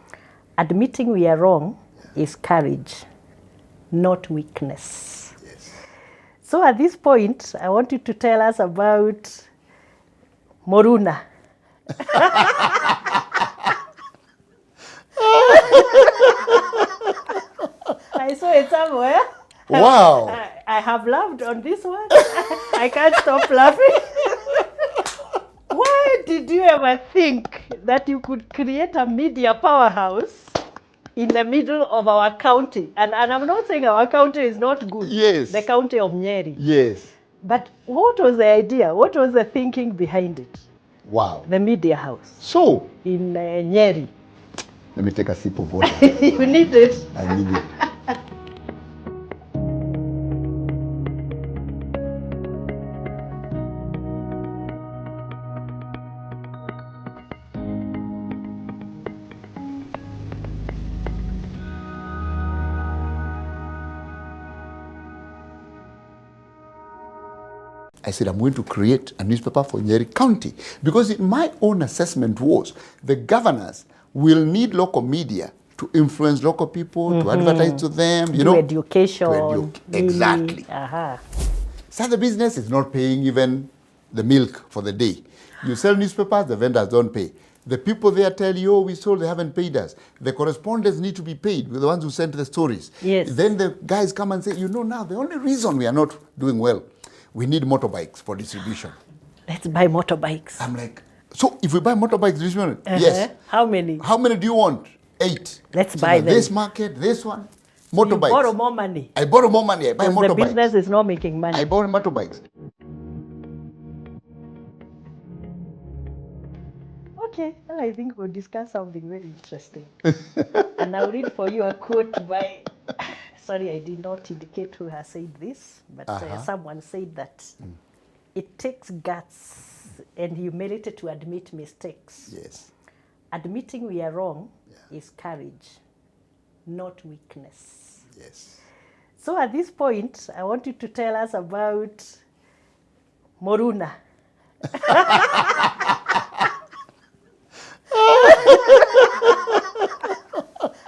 [SPEAKER 2] Admitting we are wrong is courage, not weakness.
[SPEAKER 1] Yes.
[SPEAKER 2] So at this point, I want you to tell us about Moruna. I saw it somewhere.
[SPEAKER 1] Wow.
[SPEAKER 2] I have laughed on this one. I can't stop laughing. Why did you ever think that you could create a media powerhouse in the middle of our county? And I'm not saying our county is not good.
[SPEAKER 1] Yes.
[SPEAKER 2] The county of Nyeri.
[SPEAKER 1] Yes.
[SPEAKER 2] But what was the idea? What was the thinking behind it?
[SPEAKER 1] Wow.
[SPEAKER 2] The media house.
[SPEAKER 1] So,
[SPEAKER 2] In Nyeri.
[SPEAKER 1] let me take a sip of water.
[SPEAKER 2] You need it.
[SPEAKER 1] I need it. I said, I'm going to create a newspaper for Nyeri County because my own assessment was the governors will need local media to influence local people, to advertise to them, you know.
[SPEAKER 2] Education.
[SPEAKER 1] Exactly.
[SPEAKER 2] Uh-huh.
[SPEAKER 1] So the business is not paying even the milk for the day. You sell newspapers, the vendors don't pay. The people there tell you, oh, we sold, they haven't paid us. The correspondents need to be paid, with the ones who sent the stories.
[SPEAKER 2] Yes.
[SPEAKER 1] Then the guys come and say, you know, now the only reason we are not doing well, we need motorbikes for distribution.
[SPEAKER 2] Let's buy motorbikes.
[SPEAKER 1] I'm like, so if we buy motorbikes distribution, yes.
[SPEAKER 2] How many?
[SPEAKER 1] How many do you want? 8.
[SPEAKER 2] Let's
[SPEAKER 1] so
[SPEAKER 2] buy them.
[SPEAKER 1] This market, this one, motorbikes.
[SPEAKER 2] You borrow more money.
[SPEAKER 1] I borrow more money, I buy motorbikes.
[SPEAKER 2] The business is not making money.
[SPEAKER 1] I borrow motorbikes.
[SPEAKER 2] Okay, well, I think we'll discuss something very interesting. And I'll read for you a quote by, sorry, I did not indicate who has said this, but someone said that it takes guts and humility to admit mistakes.
[SPEAKER 1] Yes.
[SPEAKER 2] Admitting we are wrong is courage, not weakness.
[SPEAKER 1] Yes.
[SPEAKER 2] So at this point, I want you to tell us about Moruna.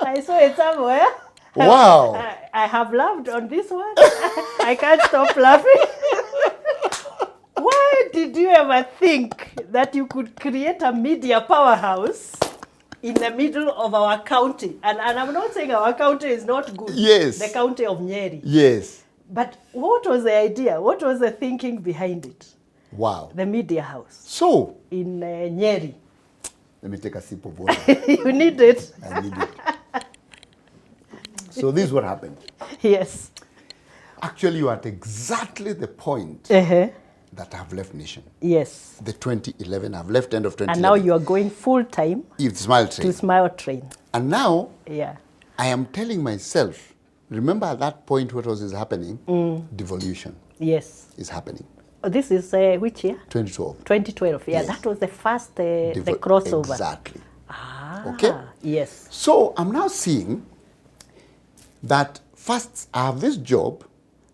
[SPEAKER 2] I saw it somewhere.
[SPEAKER 1] Wow.
[SPEAKER 2] I have laughed on this one. I can't stop laughing. Why did you ever think that you could create a media powerhouse in the middle of our county? And I'm not saying our county is not good.
[SPEAKER 1] Yes.
[SPEAKER 2] The county of Nyeri.
[SPEAKER 1] Yes.
[SPEAKER 2] But what was the idea? What was the thinking behind it?
[SPEAKER 1] Wow.
[SPEAKER 2] The media house.
[SPEAKER 1] So,
[SPEAKER 2] in Nyeri.
[SPEAKER 1] Let me take a sip of water.
[SPEAKER 2] You need it.
[SPEAKER 1] I need it. So this is what happened.
[SPEAKER 2] Yes.
[SPEAKER 1] Actually, you are at exactly the point that I've left Nation.
[SPEAKER 2] Yes.
[SPEAKER 1] The 2011, I've left end of 2011.
[SPEAKER 2] And now you are going full time.
[SPEAKER 1] Smile Train.
[SPEAKER 2] To Smile Train.
[SPEAKER 1] And now, I am telling myself, remember at that point what was happening? Devolution.
[SPEAKER 2] Yes.
[SPEAKER 1] Is happening.
[SPEAKER 2] This is which year?
[SPEAKER 1] 2012.
[SPEAKER 2] 2012, yeah. Yes. That was the first, the crossover.
[SPEAKER 1] Exactly.
[SPEAKER 2] Ah,
[SPEAKER 1] okay?
[SPEAKER 2] Yes.
[SPEAKER 1] So I'm now seeing that first I have this job,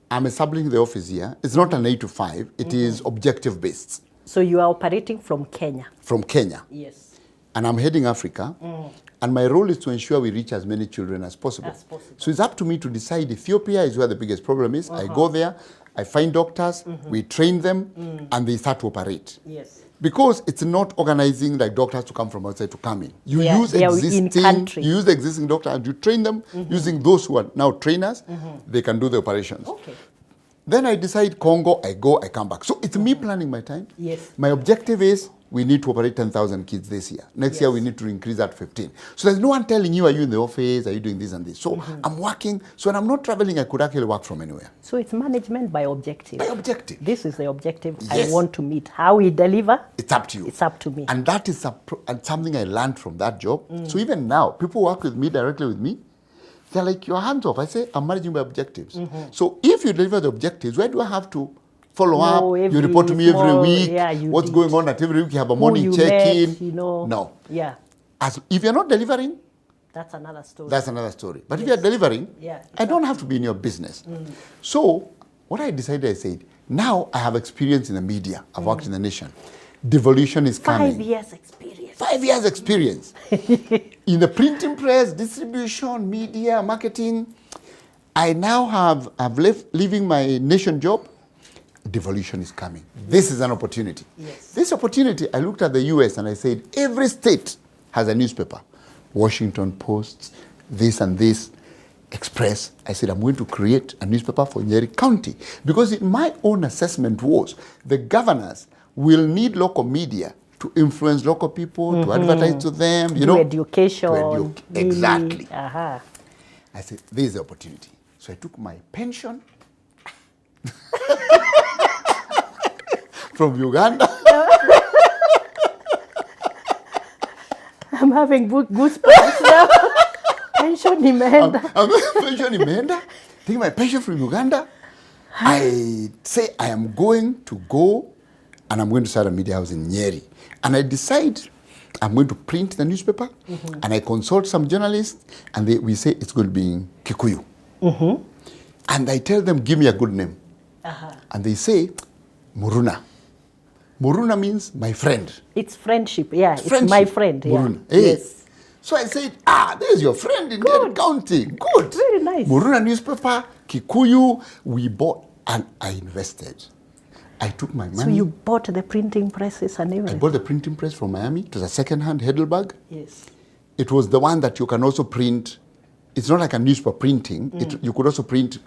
[SPEAKER 1] I'm establishing the office here. It's not an 8 to 5, it is objective based.
[SPEAKER 2] So you are operating from Kenya?
[SPEAKER 1] From Kenya.
[SPEAKER 2] Yes.
[SPEAKER 1] And I'm heading Africa. And my role is to ensure we reach as many children as possible. So it's up to me to decide. Ethiopia is where the biggest problem is. I go there, I find doctors, we train them, and they start to operate.
[SPEAKER 2] Yes.
[SPEAKER 1] Because it's not organizing like doctors to come from outside to come in. You use the existing doctor and you train them using those who are now trainers. They can do the operations.
[SPEAKER 2] Okay.
[SPEAKER 1] Then I decide Congo, I go, I come back. So it's me planning my time.
[SPEAKER 2] Yes.
[SPEAKER 1] My objective is we need to operate 10,000 kids this year. Next year we need to increase that 15. So there's no one telling you, are you in the office, are you doing this and this? So I'm working. So when I'm not traveling, I could actually work from anywhere.
[SPEAKER 2] So it's management by objective.
[SPEAKER 1] By objective.
[SPEAKER 2] This is the objective I want to meet. How we deliver?
[SPEAKER 1] It's up to you.
[SPEAKER 2] It's up to me.
[SPEAKER 1] And that is something I learned from that job. So even now, people work with me, directly with me. They're like, your hands off. I say, I'm managing my objectives. So if you deliver the objectives, where do I have to follow up? You report to me every week. What's going on at every week? You have a morning check-in. No.
[SPEAKER 2] Yeah.
[SPEAKER 1] If you're not delivering,
[SPEAKER 2] that's another story.
[SPEAKER 1] That's another story. But if you're delivering, I don't have to be in your business. So what I decided, I said, now I have experience in the media. I've worked in the Nation. Devolution is coming.
[SPEAKER 2] 5 years experience.
[SPEAKER 1] 5 years experience. In the printing press, distribution, media, marketing. I now have leaving my Nation job. Devolution is coming. This is an opportunity.
[SPEAKER 2] Yes.
[SPEAKER 1] This opportunity, I looked at the US and I said, every state has a newspaper. Washington Post, this and this, Express. I said, I'm going to create a newspaper for Nyeri County. Because my own assessment was the governors will need local media to influence local people, to advertise to them,
[SPEAKER 2] education.
[SPEAKER 1] Exactly. I said, this is the opportunity. So I took my pension from Uganda.
[SPEAKER 2] I'm having goosebumps now. Pension imeenda.
[SPEAKER 1] Pension imeenda. Take my pension from Uganda. I say I am going to go and I'm going to start a media house in Nyeri. And I decide I'm going to print the newspaper and I consult some journalists and we say it's going to be in Kikuyu. And I tell them, give me a good name. And they say, Muruna. Muruna means my friend.
[SPEAKER 2] It's friendship, yeah. It's my friend.
[SPEAKER 1] Muruna.
[SPEAKER 2] Yeah.
[SPEAKER 1] Hey.
[SPEAKER 2] Yes.
[SPEAKER 1] So I said, there's your friend in Nyeri County. Good.
[SPEAKER 2] Very nice.
[SPEAKER 1] Muruna newspaper, Kikuyu, we bought and I invested. I took my money.
[SPEAKER 2] So you bought the printing presses and everything?
[SPEAKER 1] I bought the printing press from Miami. It was a second-hand Heidelberg.
[SPEAKER 2] Yes.
[SPEAKER 1] It was the one that you can also print. It's not like a newspaper printing. You could also print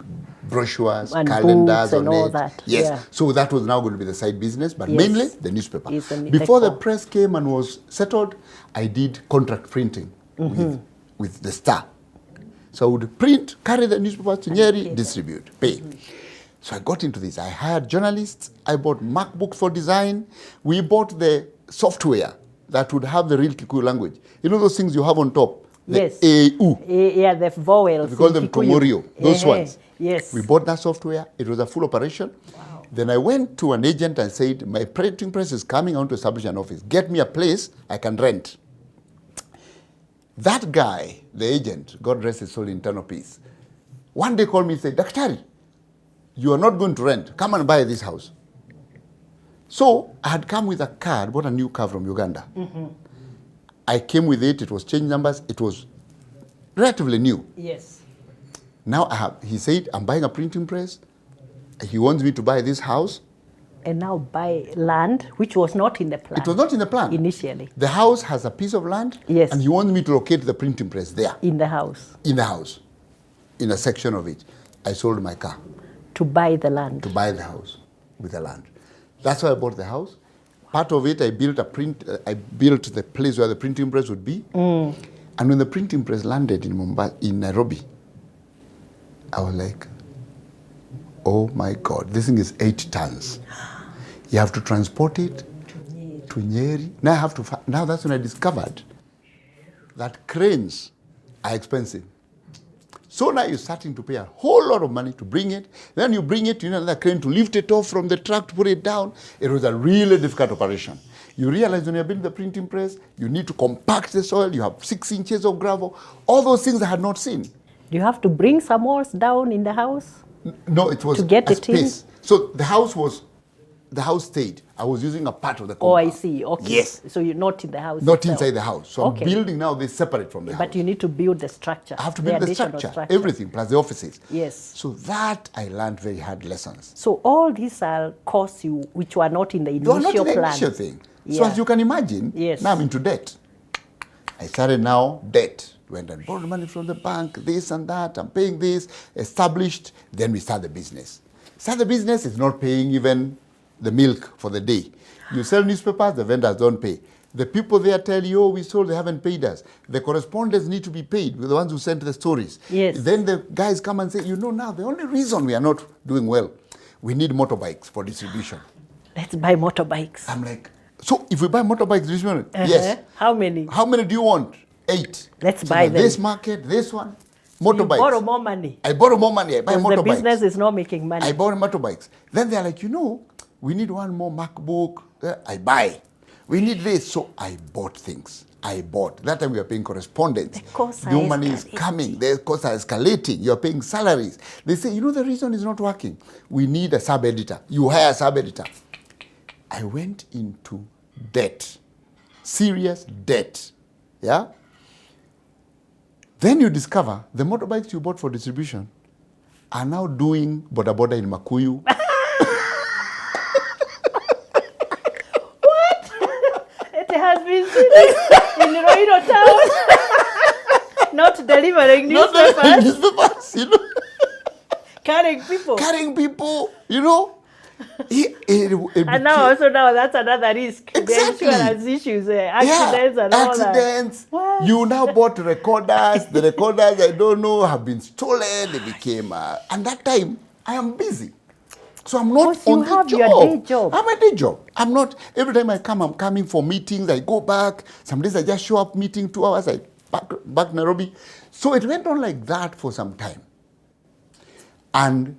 [SPEAKER 1] brochures,
[SPEAKER 2] and
[SPEAKER 1] calendars,
[SPEAKER 2] and all
[SPEAKER 1] it.
[SPEAKER 2] that.
[SPEAKER 1] Yes.
[SPEAKER 2] Yeah.
[SPEAKER 1] So that was now going to be the side business, but
[SPEAKER 2] Yes.
[SPEAKER 1] mainly the newspaper. Before the press came and was settled, I did contract printing with the Star. So I would print, carry the newspaper to Nyeri, distribute, pay. So I got into this. I hired journalists. I bought MacBooks for design. We bought the software that would have the real Kikuyu language. You know those things you have on top? The
[SPEAKER 2] Yes.
[SPEAKER 1] A-U.
[SPEAKER 2] Yeah, the vowels.
[SPEAKER 1] We call them Tomorio. Those ones.
[SPEAKER 2] Yes.
[SPEAKER 1] We bought that software. It was a full operation.
[SPEAKER 2] Wow.
[SPEAKER 1] Then I went to an agent and said, my printing press is coming. I want to establish an office. Get me a place I can rent. That guy, the agent, God rest his soul, internal peace, one day called me and said, Daktari, you are not going to rent. Come and buy this house. So I had come with a car, bought a new car from Uganda. I came with it. It was change numbers. It was relatively new.
[SPEAKER 2] Yes.
[SPEAKER 1] Now he said, I'm buying a printing press. He wants me to buy this house.
[SPEAKER 2] And now buy land, which was not in the plan.
[SPEAKER 1] It was not in the plan.
[SPEAKER 2] Initially.
[SPEAKER 1] The house has a piece of land.
[SPEAKER 2] Yes.
[SPEAKER 1] And he wants me to locate the printing press there.
[SPEAKER 2] In the house.
[SPEAKER 1] In the house. In a section of it. I sold my car.
[SPEAKER 2] To buy the land.
[SPEAKER 1] To buy the house with the land. That's why I bought the house. Part of it, I built the place where the printing press would be. And when the printing press landed in Nairobi, I was like, oh my God, this thing is 8 tons. You have to transport it to Nyeri. Now that's when I discovered that cranes are expensive. So now you're starting to pay a whole lot of money to bring it. Then you bring it, you need another crane to lift it off from the truck to put it down. It was a really difficult operation. You realize when you're building the printing press, you need to compact the soil. You have 6 inches of gravel. All those things I had not seen.
[SPEAKER 2] Do you have to bring some walls down in the house?
[SPEAKER 1] No, it was
[SPEAKER 2] to get
[SPEAKER 1] a
[SPEAKER 2] it
[SPEAKER 1] space. So the house stayed. I was using a part of the compound.
[SPEAKER 2] Oh, I see. Okay.
[SPEAKER 1] Yes.
[SPEAKER 2] So you're not in the house.
[SPEAKER 1] Not
[SPEAKER 2] itself.
[SPEAKER 1] inside the house. So
[SPEAKER 2] Okay.
[SPEAKER 1] I'm building now this separate from the house.
[SPEAKER 2] But you need to build the structure.
[SPEAKER 1] I have to build the structure, everything, plus the offices.
[SPEAKER 2] Yes.
[SPEAKER 1] So that I learned very hard lessons.
[SPEAKER 2] So all these are costs you which were not in the
[SPEAKER 1] They were
[SPEAKER 2] initial
[SPEAKER 1] not in the
[SPEAKER 2] plan.
[SPEAKER 1] initial thing.
[SPEAKER 2] Yeah.
[SPEAKER 1] So as you can imagine,
[SPEAKER 2] Yes.
[SPEAKER 1] now I'm into debt. I started now debt. Went and borrowed money from the bank, this and that. I'm paying this, established. Then we start the business. Start the business is not paying even the milk for the day. You sell newspapers, the vendors don't pay. The people there tell you, oh, we sold, they haven't paid us. The correspondents need to be paid, with the ones who sent the stories.
[SPEAKER 2] Yes.
[SPEAKER 1] Then the guys come and say, you know, now the only reason we are not doing well, we need motorbikes for distribution.
[SPEAKER 2] Let's buy motorbikes.
[SPEAKER 1] I'm like, so if we buy motorbikes distribution, yes.
[SPEAKER 2] How many?
[SPEAKER 1] How many do you want? 8.
[SPEAKER 2] Let's
[SPEAKER 1] So
[SPEAKER 2] buy
[SPEAKER 1] that
[SPEAKER 2] them.
[SPEAKER 1] This market, this one,
[SPEAKER 2] You
[SPEAKER 1] motorbikes.
[SPEAKER 2] borrow more money.
[SPEAKER 1] I borrow more money, I buy
[SPEAKER 2] Because the
[SPEAKER 1] motorbikes.
[SPEAKER 2] business is not making money.
[SPEAKER 1] I bought motorbikes. Then they're like, you know, we need one more MacBook. I buy. We need this. So I bought things. I bought. That time we were paying correspondence.
[SPEAKER 2] The costs are
[SPEAKER 1] New money is
[SPEAKER 2] escalating.
[SPEAKER 1] coming. The costs are escalating. You're paying salaries. They say, you know, the reason it's not working. We need a sub-editor. You hire a sub-editor. I went into debt. Serious debt. Yeah? Then you discover the motorbikes you bought for distribution are now doing boda boda in Makuyu.
[SPEAKER 2] It has been sitting in Roino town. Not delivering
[SPEAKER 1] Not
[SPEAKER 2] newspapers.
[SPEAKER 1] newspapers, you know.
[SPEAKER 2] Carrying people.
[SPEAKER 1] Carrying people, you know.
[SPEAKER 2] And now that's another risk.
[SPEAKER 1] Exactly.
[SPEAKER 2] The insurance issues, accidents and all that.
[SPEAKER 1] Accidents.
[SPEAKER 2] What?
[SPEAKER 1] You now bought recorders. The recorders, I don't know, have been stolen. They became, and that time, I am busy. So I'm not
[SPEAKER 2] Because you
[SPEAKER 1] on the
[SPEAKER 2] have
[SPEAKER 1] job.
[SPEAKER 2] your day job.
[SPEAKER 1] I'm a day job. I'm not, every time I come, I'm coming for meetings, I go back. Some days I just show up meeting 2 hours, I back Nairobi. So it went on like that for some time. And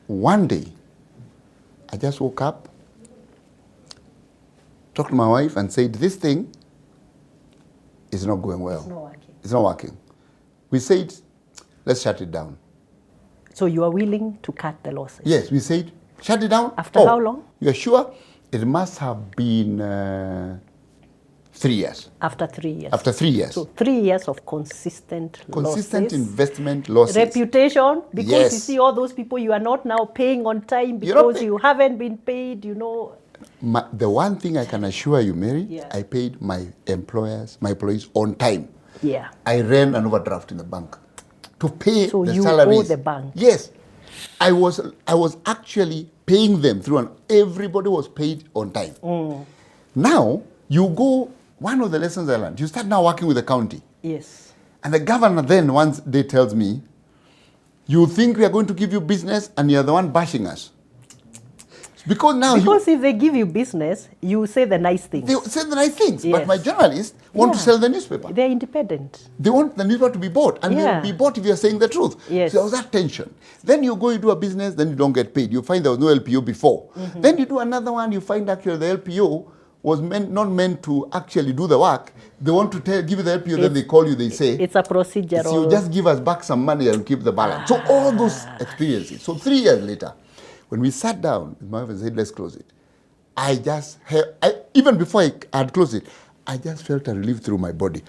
[SPEAKER 1] one day, I just woke up, talked to my wife and said, this thing is not going well.
[SPEAKER 2] It's not working.
[SPEAKER 1] It's not working. We said, let's shut it down.
[SPEAKER 2] So you are willing to cut the losses?
[SPEAKER 1] Yes, we said, shut it down.
[SPEAKER 2] After how long?
[SPEAKER 1] You're sure? It must have been 3 years.
[SPEAKER 2] After 3 years.
[SPEAKER 1] After 3 years.
[SPEAKER 2] So 3 years of consistent
[SPEAKER 1] Consistent
[SPEAKER 2] losses.
[SPEAKER 1] investment losses.
[SPEAKER 2] Reputation, because
[SPEAKER 1] Yes.
[SPEAKER 2] you see all those people you are not now paying on time because you haven't been paid, you know.
[SPEAKER 1] The one thing I can assure you, Mary,
[SPEAKER 2] Yeah.
[SPEAKER 1] I paid my employees on time.
[SPEAKER 2] Yeah.
[SPEAKER 1] I ran an overdraft in the bank to pay
[SPEAKER 2] So
[SPEAKER 1] the
[SPEAKER 2] you
[SPEAKER 1] salaries.
[SPEAKER 2] owe the bank.
[SPEAKER 1] Yes. I was actually paying them through, and everybody was paid on time. Now, you go, one of the lessons I learned, you start now working with the county.
[SPEAKER 2] Yes.
[SPEAKER 1] And the governor then one day tells me, you think we are going to give you business and you're the one bashing us. Because
[SPEAKER 2] if they give you business, you say the nice things.
[SPEAKER 1] they say the nice things,
[SPEAKER 2] Yes.
[SPEAKER 1] but my journalists want to
[SPEAKER 2] Yeah.
[SPEAKER 1] sell the newspaper.
[SPEAKER 2] They're independent.
[SPEAKER 1] They want the newspaper to be bought, and
[SPEAKER 2] Yeah.
[SPEAKER 1] they'll be bought if you're saying the truth.
[SPEAKER 2] Yes.
[SPEAKER 1] So there was that tension. Then you go, you do a business, then you don't get paid. You find there was no LPO before. Then you do another one, you find actually the LPO was not meant to actually do the work. They want to give you the LPO, then they call you, they say,
[SPEAKER 2] It's a procedural.
[SPEAKER 1] so you just give us back some money and keep the balance. So all those experiences. So 3 years later, when we sat down, my wife said, let's close it. Even before I had closed it, I just felt a relief through my body.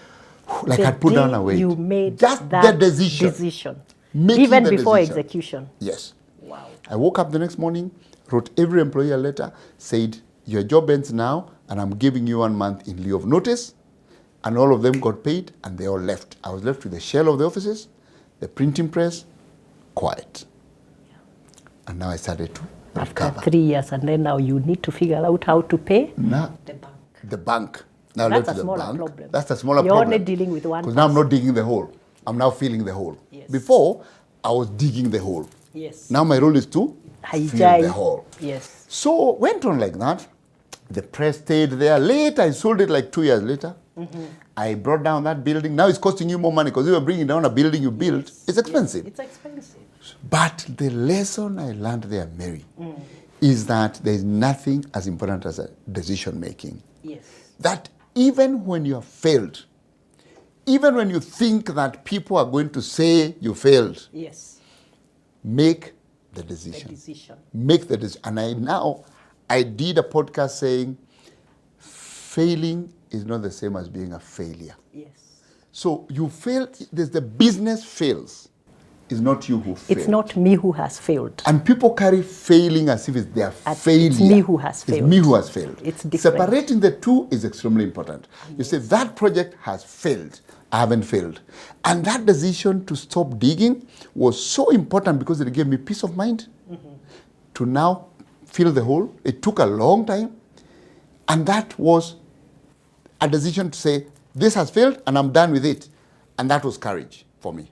[SPEAKER 1] Like
[SPEAKER 2] The
[SPEAKER 1] I'd put down
[SPEAKER 2] day
[SPEAKER 1] a weight.
[SPEAKER 2] You made
[SPEAKER 1] just
[SPEAKER 2] that
[SPEAKER 1] the decision. Making
[SPEAKER 2] even
[SPEAKER 1] the
[SPEAKER 2] before
[SPEAKER 1] decision.
[SPEAKER 2] execution.
[SPEAKER 1] Yes.
[SPEAKER 2] Wow.
[SPEAKER 1] I woke up the next morning, wrote every employee a letter, said, your job ends now, and I'm giving you 1 month in lieu of notice. And all of them got paid, and they all left. I was left with the shell of the offices, the printing press, quiet. And now I started to
[SPEAKER 2] After
[SPEAKER 1] recover.
[SPEAKER 2] 3 years, and then now you need to figure out how to pay
[SPEAKER 1] Now,
[SPEAKER 2] the bank.
[SPEAKER 1] the bank. Now
[SPEAKER 2] That's
[SPEAKER 1] left
[SPEAKER 2] a
[SPEAKER 1] with the
[SPEAKER 2] smaller
[SPEAKER 1] bank.
[SPEAKER 2] problem.
[SPEAKER 1] That's a smaller
[SPEAKER 2] You're
[SPEAKER 1] problem.
[SPEAKER 2] only dealing with one
[SPEAKER 1] Because now I'm not digging the hole. I'm now filling the hole.
[SPEAKER 2] Yes.
[SPEAKER 1] Before, I was digging the hole.
[SPEAKER 2] Yes.
[SPEAKER 1] Now my role is to fill
[SPEAKER 2] Hygiene.
[SPEAKER 1] the hole.
[SPEAKER 2] Yes.
[SPEAKER 1] So went on like that. The press stayed there. Later, I sold it like 2 years later. I brought down that building. Now it's costing you more money because you are bringing down a building you built. It's expensive.
[SPEAKER 2] It's expensive.
[SPEAKER 1] But the lesson I learned there, Mary, is that there is nothing as important as a decision making.
[SPEAKER 2] Yes.
[SPEAKER 1] That even when you have failed, even when you think that people are going to say you failed,
[SPEAKER 2] Yes.
[SPEAKER 1] make the
[SPEAKER 2] The
[SPEAKER 1] decision.
[SPEAKER 2] decision.
[SPEAKER 1] Make the decision. And I did a podcast saying, failing is not the same as being a failure.
[SPEAKER 2] Yes.
[SPEAKER 1] So you fail, there's the business fails. It's not you who failed.
[SPEAKER 2] It's not me who has failed.
[SPEAKER 1] And people carry failing as if it's their failure.
[SPEAKER 2] It's me who has failed.
[SPEAKER 1] It's me who has failed.
[SPEAKER 2] It's different.
[SPEAKER 1] Separating the two is extremely important. You say, that project has failed. I haven't failed. And that decision to stop digging was so important because it gave me peace of mind to now fill the hole. It took a long time. And that was a decision to say, this has failed and I'm done with it. And that was courage for me.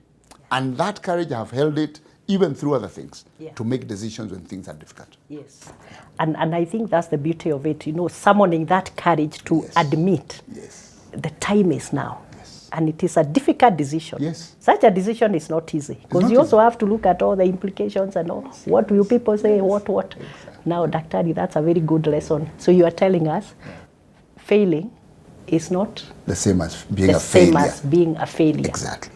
[SPEAKER 1] And that courage, I have held it even through other things, to make decisions when things are difficult.
[SPEAKER 2] Yes. And I think that's the beauty of it, you know, summoning that courage to admit the time is now.
[SPEAKER 1] Yes.
[SPEAKER 2] And it is a difficult decision.
[SPEAKER 1] Yes.
[SPEAKER 2] Such a decision is not easy because
[SPEAKER 1] not
[SPEAKER 2] you also have to look at all the implications and all. What will people say? What? Exactly. Now, Daktari, that's a very good lesson. So you are telling us failing is not
[SPEAKER 1] The same as being
[SPEAKER 2] the
[SPEAKER 1] a
[SPEAKER 2] same
[SPEAKER 1] failure.
[SPEAKER 2] as being a failure.
[SPEAKER 1] Exactly.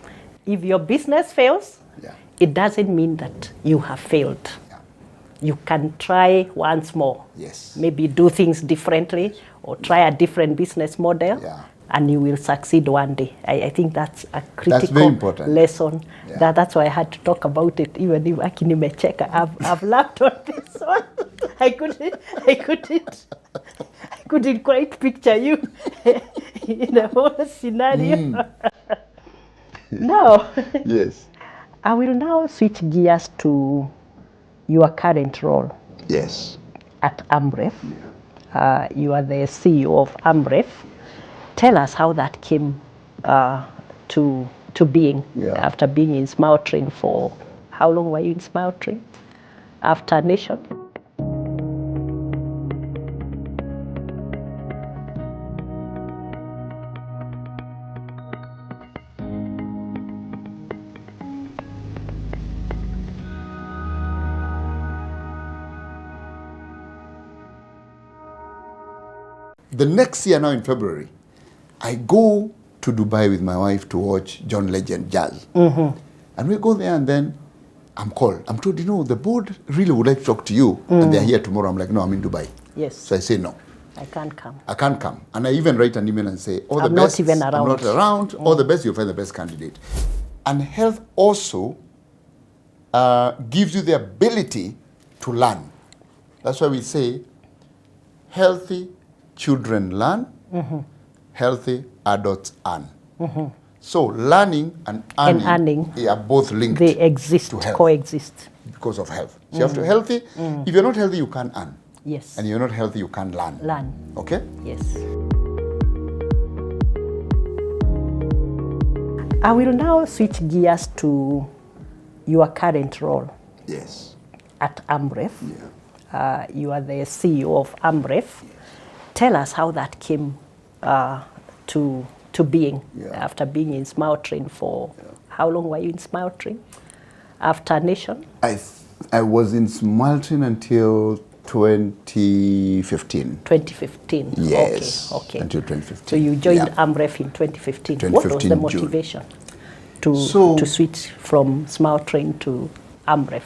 [SPEAKER 2] If your business fails,
[SPEAKER 1] Yeah.
[SPEAKER 2] it doesn't mean that you have failed.
[SPEAKER 1] Yeah.
[SPEAKER 2] You can try once more.
[SPEAKER 1] Yes.
[SPEAKER 2] Maybe do things differently or try a different business model,
[SPEAKER 1] Yeah.
[SPEAKER 2] and you will succeed one day. I think that's a critical
[SPEAKER 1] very important.
[SPEAKER 2] lesson.
[SPEAKER 1] Yeah.
[SPEAKER 2] That's why I had to talk about it, even if I've laughed on this one. I couldn't quite picture you in the whole scenario. Now,
[SPEAKER 1] Yes.
[SPEAKER 2] I will now switch gears to your current role
[SPEAKER 1] Yes.
[SPEAKER 2] at Amref. You are the CEO of Amref. Tell us how that came to being after being in Smile Train for how long were you in Smile Train? After Nation?
[SPEAKER 1] The next year now in February, I go to Dubai with my wife to watch John Legend jazz. And we go there and then I'm called. I'm told, the board really would like to talk to you and they're here tomorrow. I'm like, no, I'm in Dubai.
[SPEAKER 2] Yes.
[SPEAKER 1] So I say no.
[SPEAKER 2] I can't come.
[SPEAKER 1] I can't come. And I even write an email and say, all the
[SPEAKER 2] I'm
[SPEAKER 1] best.
[SPEAKER 2] not even around.
[SPEAKER 1] I'm not around. All the best, you'll find the best candidate. And health also gives you the ability to learn. That's why we say, healthy children learn, healthy adults earn. So learning and earning are both linked.
[SPEAKER 2] They exist,
[SPEAKER 1] to health
[SPEAKER 2] coexist.
[SPEAKER 1] because of health. So you have to be healthy. If you're not healthy, you can't earn.
[SPEAKER 2] Yes.
[SPEAKER 1] And you're not healthy, you can't learn. Okay?
[SPEAKER 2] Yes. I will now switch gears to your current role.
[SPEAKER 1] Yes.
[SPEAKER 2] At Amref.
[SPEAKER 1] Yeah.
[SPEAKER 2] You are the CEO of Amref.
[SPEAKER 1] Yes.
[SPEAKER 2] Tell us how that came to being after being in Smile Train for how long were you in Smile Train? After Nation?
[SPEAKER 1] I was in Smile Train until 2015.
[SPEAKER 2] 2015.
[SPEAKER 1] Yes.
[SPEAKER 2] Okay.
[SPEAKER 1] Until 2015.
[SPEAKER 2] So you joined Amref in 2015. What was the motivation to switch from Smile Train to Amref?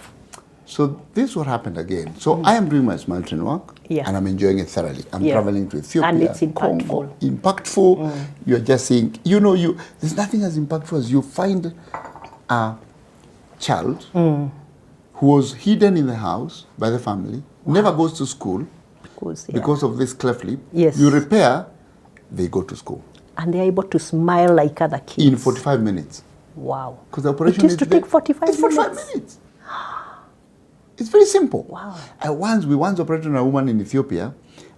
[SPEAKER 1] So this is what happened again. So I am doing my Smile Train work and I'm enjoying it thoroughly. I'm traveling to Ethiopia.
[SPEAKER 2] And it's impactful.
[SPEAKER 1] Congo, impactful. You're just saying, there's nothing as impactful as you find a child who was hidden in the house by the family, never goes to school because of this cleft lip.
[SPEAKER 2] Yes.
[SPEAKER 1] You repair, they go to school.
[SPEAKER 2] And they're able to smile like other kids.
[SPEAKER 1] In 45 minutes.
[SPEAKER 2] Wow.
[SPEAKER 1] Because the operation
[SPEAKER 2] it used to take 45 minutes?
[SPEAKER 1] It's 45 minutes. It's very simple.
[SPEAKER 2] Wow.
[SPEAKER 1] We once operated on a woman in Ethiopia,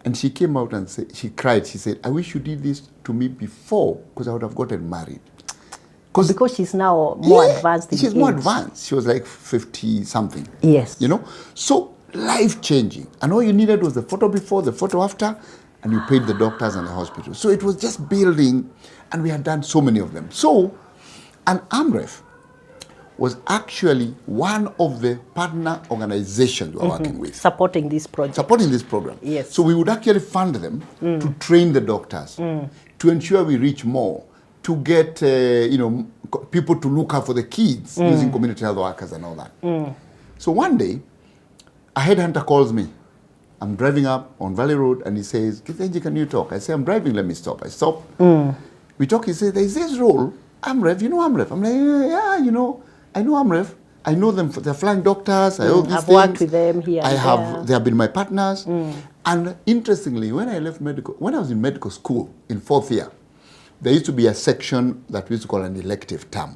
[SPEAKER 1] and she came out and she cried. She said, I wish you did this to me before, because I would have gotten married.
[SPEAKER 2] Because she's now more advanced in
[SPEAKER 1] She's
[SPEAKER 2] age.
[SPEAKER 1] more advanced. She was like 50-something.
[SPEAKER 2] Yes.
[SPEAKER 1] So life-changing. And all you needed was the photo before, the photo after, and you paid the doctors and the hospital. So it was just building, and we had done so many of them. So, and Amref was actually one of the partner organizations we were working with.
[SPEAKER 2] Supporting this project.
[SPEAKER 1] Supporting this program.
[SPEAKER 2] Yes.
[SPEAKER 1] So we would actually fund them to train the doctors, to ensure we reach more, to get people to look out for the kids using community health workers and all that. So one day, a headhunter calls me. I'm driving up on Valley Road and he says, Githinji, can you talk? I say, I'm driving, let me stop. I stop. We talk, he says, there's this role, Amref, you know Amref? I'm like, yeah, I know Amref. I know them, they're flying doctors, I all these
[SPEAKER 2] I've
[SPEAKER 1] things.
[SPEAKER 2] worked with them here
[SPEAKER 1] They have been my partners. And interestingly, when I was in medical school in 4th year, there used to be a section that we used to call an elective term.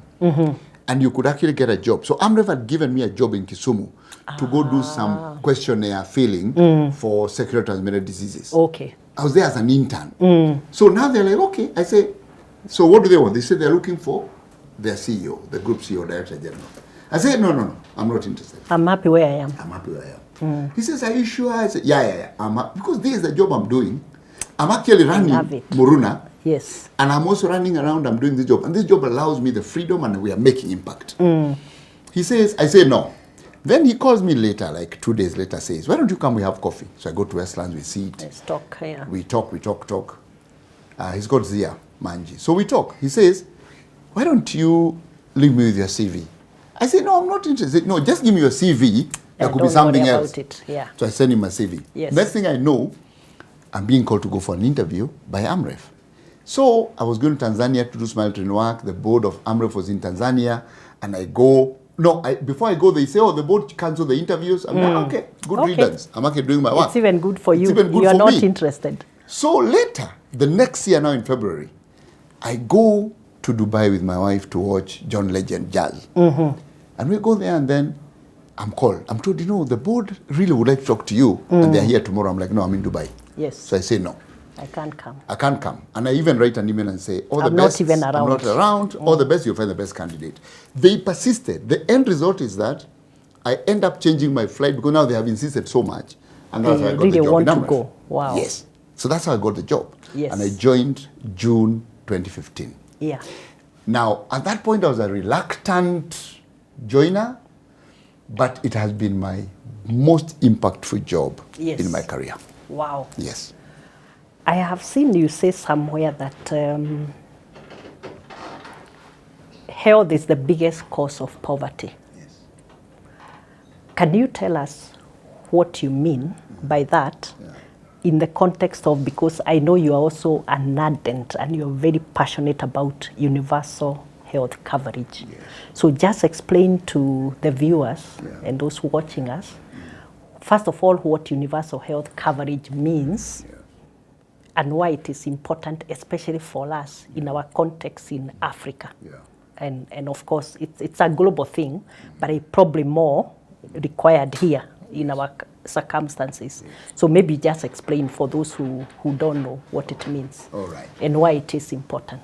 [SPEAKER 1] And you could actually get a job. So Amref had given me a job in Kisumu to go do some questionnaire filling for sexually transmitted diseases.
[SPEAKER 2] Okay.
[SPEAKER 1] I was there as an intern. So now they're like, okay. I say, so what do they want? They say they're looking for their CEO, the group CEO, director general. I say, no, I'm not interested.
[SPEAKER 2] I'm happy where I am.
[SPEAKER 1] I'm happy where I am. He says, are you sure? I said, yeah. Because this is the job I'm doing. I'm actually running Muruna.
[SPEAKER 2] Yes.
[SPEAKER 1] And I'm also running around, I'm doing this job. And this job allows me the freedom and we are making impact. He says, I say no. Then he calls me later, like 2 days later, says, why don't you come, we have coffee. So I go to Westlands, we sit.
[SPEAKER 2] Let's talk, yeah.
[SPEAKER 1] We talk. He's got Zia Manji. So we talk. He says, why don't you leave me with your CV? I say, no, I'm not interested. No, just give me your CV. There could be something else.
[SPEAKER 2] It. Yeah.
[SPEAKER 1] So I send him my CV.
[SPEAKER 2] Yes.
[SPEAKER 1] Next thing I know, I'm being called to go for an interview by Amref. So I was going to Tanzania to do Smile Train work. The board of Amref was in Tanzania. And I go, before I go, they say, the board canceled the interviews. I'm like, okay, good riddance. I'm actually doing my work.
[SPEAKER 2] It's even good for you.
[SPEAKER 1] It's even good
[SPEAKER 2] You're
[SPEAKER 1] for
[SPEAKER 2] not
[SPEAKER 1] me.
[SPEAKER 2] interested.
[SPEAKER 1] So later, the next year now in February, I go to Dubai with my wife to watch John Legend jazz. And we go there and then I'm called. I'm told, the board really would like to talk to you. And they're here tomorrow. I'm like, no, I'm in Dubai.
[SPEAKER 2] Yes.
[SPEAKER 1] So I say no.
[SPEAKER 2] I can't come.
[SPEAKER 1] I can't come. And I even write an email and say, all the
[SPEAKER 2] I'm
[SPEAKER 1] best.
[SPEAKER 2] not even around.
[SPEAKER 1] I'm not around. All the best, you'll find the best candidate. They persisted. The end result is that I end up changing my flight because now they have insisted so much. And that's how I got the job.
[SPEAKER 2] Really want
[SPEAKER 1] in
[SPEAKER 2] to
[SPEAKER 1] Amref.
[SPEAKER 2] go. Wow.
[SPEAKER 1] Yes. So that's how I got the job.
[SPEAKER 2] Yes.
[SPEAKER 1] And I joined June 2015.
[SPEAKER 2] Yeah.
[SPEAKER 1] Now, at that point, I was a reluctant joiner, but it has been my most impactful job in my career.
[SPEAKER 2] Wow.
[SPEAKER 1] Yes.
[SPEAKER 2] I have seen you say somewhere that health is the biggest cause of poverty.
[SPEAKER 1] Yes.
[SPEAKER 2] Can you tell us what you mean by that?
[SPEAKER 1] Yeah.
[SPEAKER 2] In the context of, because I know you are also an ardent and you're very passionate about universal health coverage.
[SPEAKER 1] Yes.
[SPEAKER 2] So just explain to the viewers and those watching us, first of all, what universal health coverage means and why it is important, especially for us in our context in Africa.
[SPEAKER 1] Yeah.
[SPEAKER 2] And of course, it's a global thing, but it's probably more required here in our circumstances. So maybe just explain for those who don't know what it means.
[SPEAKER 1] All right.
[SPEAKER 2] And why it is important.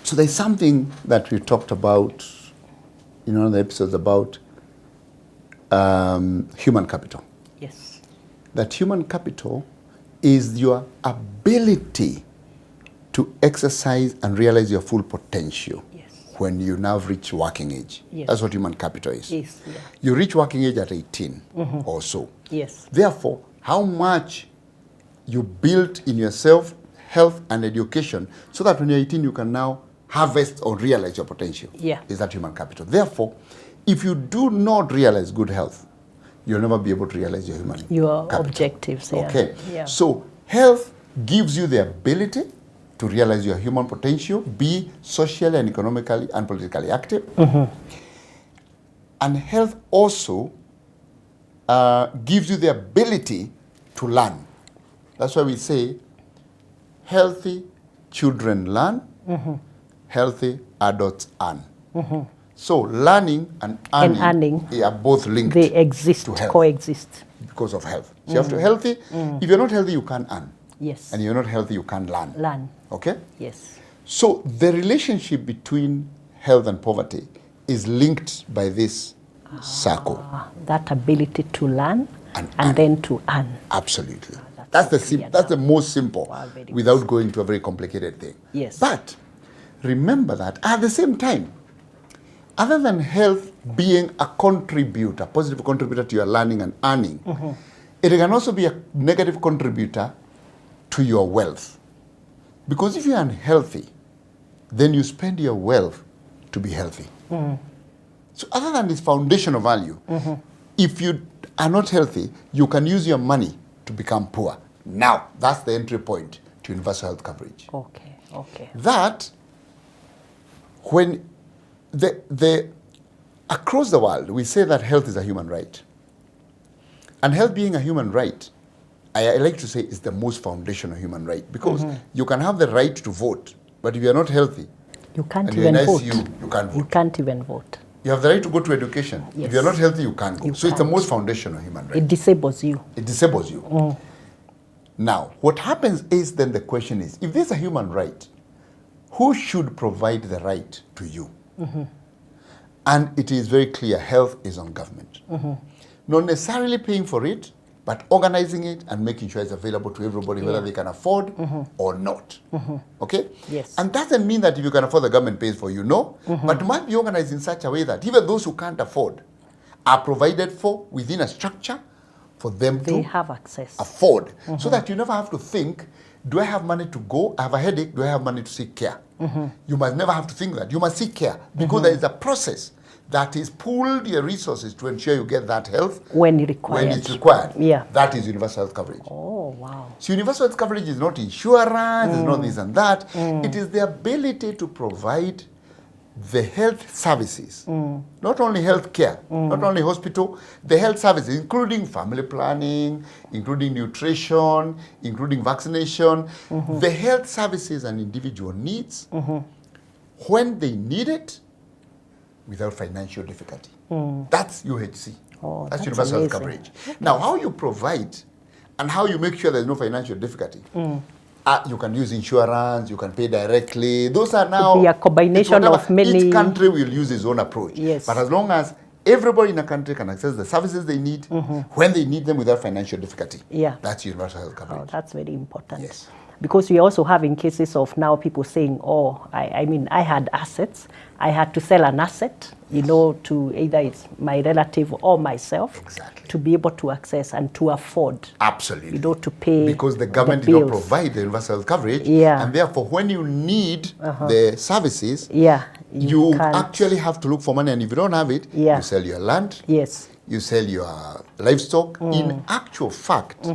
[SPEAKER 1] So there's something that we talked about in one of the episodes about human capital.
[SPEAKER 2] Yes.
[SPEAKER 1] That human capital is your ability to exercise and realize your full potential when you now reach working age.
[SPEAKER 2] Yes.
[SPEAKER 1] That's what human capital is.
[SPEAKER 2] Yes. Yeah.
[SPEAKER 1] You reach working age at 18 or so.
[SPEAKER 2] Yes.
[SPEAKER 1] Therefore, how much you build in yourself, health and education, so that when you're 18 you can now harvest or realize your potential.
[SPEAKER 2] Yeah.
[SPEAKER 1] Is that human capital. Therefore, if you do not realize good health, you'll never be able to realize your human
[SPEAKER 2] Your
[SPEAKER 1] capital.
[SPEAKER 2] objectives. Yeah.
[SPEAKER 1] Okay.
[SPEAKER 2] Yeah.
[SPEAKER 1] So health gives you the ability to realize your human potential, be socially and economically and politically active. And health also gives you the ability to learn. That's why we say healthy children learn, healthy adults earn. So learning and earning are both linked.
[SPEAKER 2] They exist,
[SPEAKER 1] to health
[SPEAKER 2] coexist.
[SPEAKER 1] because of health. So you have to be healthy. If you're not healthy, you can't earn.
[SPEAKER 2] Yes.
[SPEAKER 1] And you're not healthy, you can't learn.
[SPEAKER 2] Learn.
[SPEAKER 1] Okay?
[SPEAKER 2] Yes.
[SPEAKER 1] So the relationship between health and poverty is linked by this circle.
[SPEAKER 2] That ability to learn
[SPEAKER 1] And
[SPEAKER 2] and
[SPEAKER 1] earn.
[SPEAKER 2] then to earn.
[SPEAKER 1] Absolutely.
[SPEAKER 2] That's
[SPEAKER 1] That's
[SPEAKER 2] clear
[SPEAKER 1] that's the
[SPEAKER 2] now.
[SPEAKER 1] most simple,
[SPEAKER 2] Wow, very
[SPEAKER 1] without going to a very complicated thing.
[SPEAKER 2] Yes.
[SPEAKER 1] But remember that at the same time, other than health being a contributor, positive contributor to your learning and earning, it can also be a negative contributor to your wealth. Because if you're unhealthy, then you spend your wealth to be healthy. So other than this foundational value, if you are not healthy, you can use your money to become poor. Now, that's the entry point to universal health coverage.
[SPEAKER 2] Okay. Okay.
[SPEAKER 1] That when the across the world, we say that health is a human right. And health being a human right, I like to say is the most foundational human right, because you can have the right to vote, but if you're not healthy,
[SPEAKER 2] You can't
[SPEAKER 1] and you're
[SPEAKER 2] even
[SPEAKER 1] in
[SPEAKER 2] vote.
[SPEAKER 1] ICU, you can't
[SPEAKER 2] You
[SPEAKER 1] vote.
[SPEAKER 2] can't even vote.
[SPEAKER 1] You have the right to go to education.
[SPEAKER 2] Yes.
[SPEAKER 1] If you're not healthy, you can't go.
[SPEAKER 2] You
[SPEAKER 1] So it's the
[SPEAKER 2] can't.
[SPEAKER 1] most foundational human right.
[SPEAKER 2] It disables you.
[SPEAKER 1] It disables you. Now, what happens is then the question is, if there's a human right, who should provide the right to you? And it is very clear, health is on government. Not necessarily paying for it, but organizing it and making sure it's available to everybody, whether they can afford or not. Okay?
[SPEAKER 2] Yes.
[SPEAKER 1] And doesn't mean that if you can afford, the government pays for you, no. But it must be organized in such a way that even those who can't afford are provided for within a structure for them
[SPEAKER 2] They
[SPEAKER 1] to
[SPEAKER 2] have access.
[SPEAKER 1] afford, so that you never have to think, do I have money to go? I have a headache. Do I have money to seek care? You must never have to think that. You must seek care, because there is a process that is pooled your resources to ensure you get that health
[SPEAKER 2] When required.
[SPEAKER 1] when it's required.
[SPEAKER 2] Yeah.
[SPEAKER 1] That is universal health coverage.
[SPEAKER 2] Oh, wow.
[SPEAKER 1] So universal health coverage is not insurance, it's not this and that. It is the ability to provide the health services, not only health care, not only hospital, the health services, including family planning, including nutrition, including vaccination, the health services an individual needs when they need it without financial difficulty. That's UHC.
[SPEAKER 2] Oh,
[SPEAKER 1] that's
[SPEAKER 2] that's
[SPEAKER 1] universal health
[SPEAKER 2] amazing.
[SPEAKER 1] coverage. Now, how you provide and how you make sure there's no financial difficulty. You can use insurance, you can pay directly. Those are now...
[SPEAKER 2] be a combination
[SPEAKER 1] it's whatever.
[SPEAKER 2] of many-
[SPEAKER 1] Each country will use its own approach.
[SPEAKER 2] Yes.
[SPEAKER 1] But as long as everybody in a country can access the services they need when they need them without financial difficulty,
[SPEAKER 2] Yeah.
[SPEAKER 1] that's universal health
[SPEAKER 2] Oh,
[SPEAKER 1] coverage.
[SPEAKER 2] that's very important.
[SPEAKER 1] Yes.
[SPEAKER 2] because we are also having cases of now people saying, oh, I mean, I had assets. I had to sell an asset, you know, to either it's my relative or myself to be able to access and to afford.
[SPEAKER 1] Absolutely.
[SPEAKER 2] You know, to pay.
[SPEAKER 1] Because the government did not provide the universal health coverage. And therefore, when you need the services, you actually have to look for money. And if you don't have it, you sell your land. You sell your livestock. In actual fact,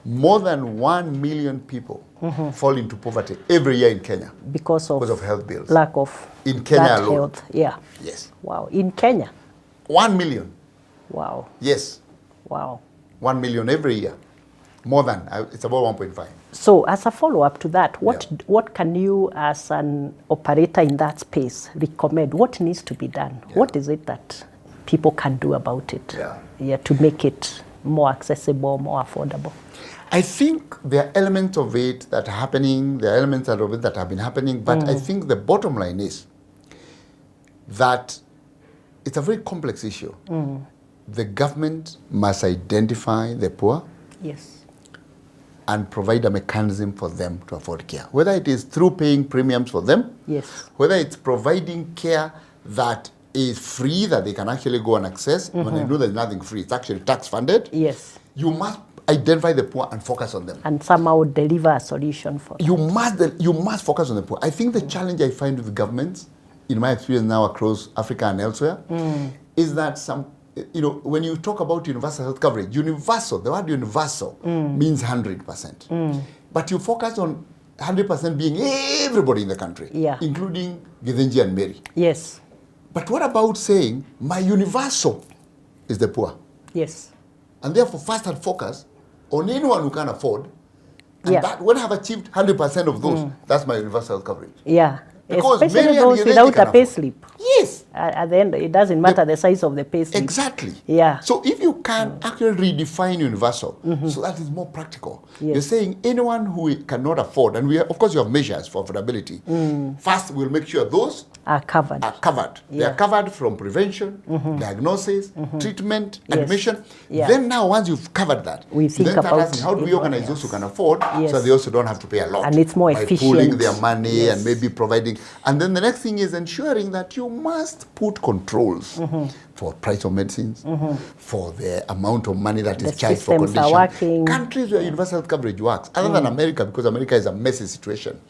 [SPEAKER 1] more than 1 million people fall into poverty every year in Kenya
[SPEAKER 2] because of
[SPEAKER 1] health bills.
[SPEAKER 2] Lack of
[SPEAKER 1] in Kenya alone.
[SPEAKER 2] Health.
[SPEAKER 1] Yes.
[SPEAKER 2] Wow. In Kenya.
[SPEAKER 1] 1 million.
[SPEAKER 2] Wow.
[SPEAKER 1] Yes.
[SPEAKER 2] Wow.
[SPEAKER 1] 1 million every year. More than it's about 1.5.
[SPEAKER 2] So, as a follow-up to that, what can you, as an operator in that space, recommend? What needs to be done? What is it that people can do about it? To make it more accessible, more affordable.
[SPEAKER 1] I think there are elements of it that are happening, there are elements of it that have been happening, but I think the bottom line is that it's a very complex issue. The government must identify the poor and provide a mechanism for them to afford care. Whether it is through paying premiums for them, whether it's providing care that is free, that they can actually go and access. When I know there's nothing free, it's actually tax funded. You must identify the poor and focus on them.
[SPEAKER 2] And somehow deliver a solution for them.
[SPEAKER 1] You must focus on the poor. I think the challenge I find with governments, in my experience now across Africa and elsewhere, is that when you talk about universal health coverage, universal, the word universal means 100%. But you focus on 100% being everybody in the country, including Githinji and Mary. But what about saying, my universal is the poor? And therefore, first and focus on anyone who can afford. And that when I have achieved 100% of those, that's my universal health coverage. Because
[SPEAKER 2] especially those without a pay slip.
[SPEAKER 1] Yes.
[SPEAKER 2] At the end, it doesn't matter the size of the pay slip.
[SPEAKER 1] Exactly.
[SPEAKER 2] Yeah.
[SPEAKER 1] So if you can actually redefine universal, so that is more practical. You're saying anyone who cannot afford, and of course you have measures for affordability. First, we'll make sure those
[SPEAKER 2] are covered.
[SPEAKER 1] They are covered from prevention, diagnosis, treatment, admission. Then now, once you've covered that,
[SPEAKER 2] we think about
[SPEAKER 1] how do we organize those who can afford so they also don't have to pay a lot.
[SPEAKER 2] And it's more efficient.
[SPEAKER 1] By pooling their money and maybe providing. And then the next thing is ensuring that you must put controls for price of medicines, for the amount of money that is charged for condition. Countries where universal health coverage works, other than America, because America is a messy situation.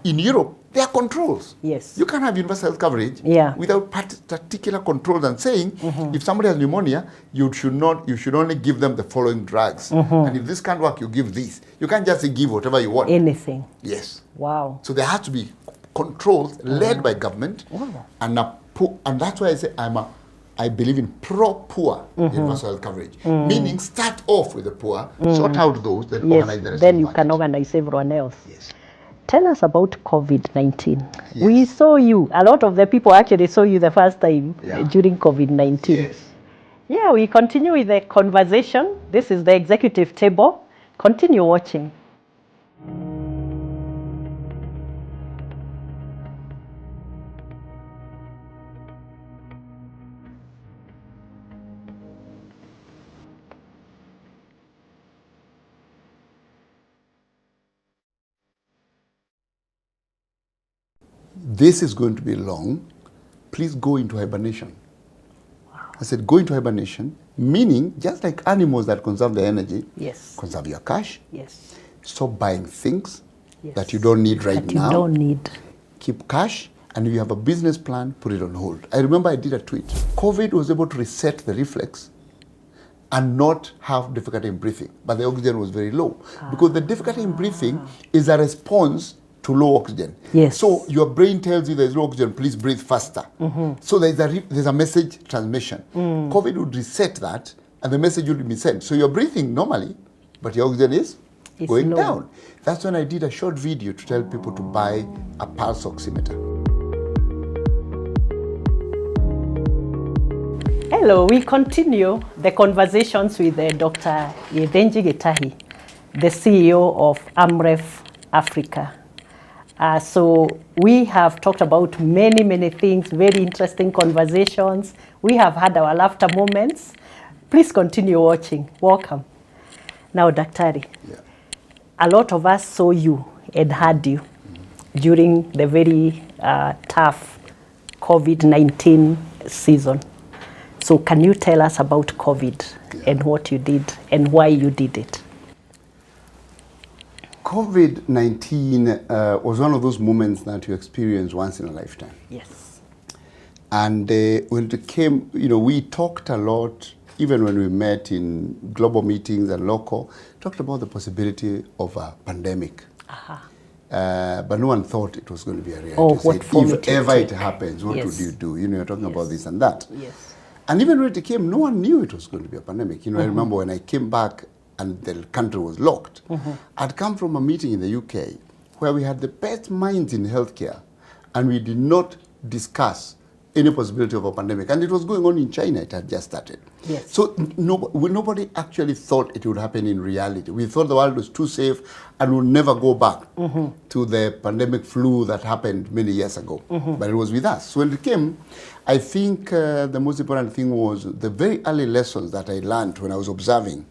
[SPEAKER 1] In Europe, there are controls. You can't have universal health coverage without particular controls and saying, if somebody has pneumonia, you should only give them the following drugs. And if this can't work, you give this. You can't just give whatever you want.
[SPEAKER 2] Anything.
[SPEAKER 1] Yes.
[SPEAKER 2] Wow.
[SPEAKER 1] So there has to be controls led by government, and that's why I say I believe in pro-poor universal health coverage. Meaning, start off with the poor, sort out those, then organize the rest.
[SPEAKER 2] Then you can organize everyone else. Tell us about COVID-19. We saw you. A lot of the people actually saw you the first time during COVID-19. We continue with the conversation. This is the executive table. Continue watching.
[SPEAKER 1] This is going to be long. Please go into hibernation. I said go into hibernation, meaning just like animals that conserve their energy, conserve your cash. Stop buying things that you don't need right now.
[SPEAKER 2] You don't need.
[SPEAKER 1] Keep cash, and if you have a business plan, put it on hold. I remember I did a tweet. COVID was able to reset the reflex and not have difficulty in breathing, but the oxygen was very low. Because the difficulty in breathing is a response to low oxygen. So your brain tells you there's low oxygen, please breathe faster. So there's a message transmission. COVID would reset that, and the message would be sent. So you're breathing normally, but your oxygen is going down. That's when I did a short video to tell people to buy a pulse oximeter.
[SPEAKER 2] Hello, we continue the conversations with Dr. Githinji Gitahi, the CEO of Amref Africa. So we have talked about many things, very interesting conversations. We have had our laughter moments. Please continue watching. Welcome. Now, Daktari, a lot of us saw you and had you during the very tough COVID-19 season. So can you tell us about COVID and what you did and why you did it?
[SPEAKER 1] COVID-19 was one of those moments that you experience once in a lifetime.
[SPEAKER 2] Yes.
[SPEAKER 1] And when it came, we talked a lot, even when we met in global meetings and local, talked about the possibility of a pandemic. But no one thought it was going to be a reality.
[SPEAKER 2] Oh, what form
[SPEAKER 1] if ever it happens, what would you do? You're talking about this and that.
[SPEAKER 2] Yes.
[SPEAKER 1] And even when it came, no one knew it was going to be a pandemic. I remember when I came back and the country was locked. I'd come from a meeting in the UK where we had the best minds in healthcare, and we did not discuss any possibility of a pandemic. And it was going on in China. It had just started.
[SPEAKER 2] Yes.
[SPEAKER 1] So nobody actually thought it would happen in reality. We thought the world was too safe and would never go back to the pandemic flu that happened many years ago. But it was with us. So when it came, I think the most important thing was the very early lessons that I learned when I was observing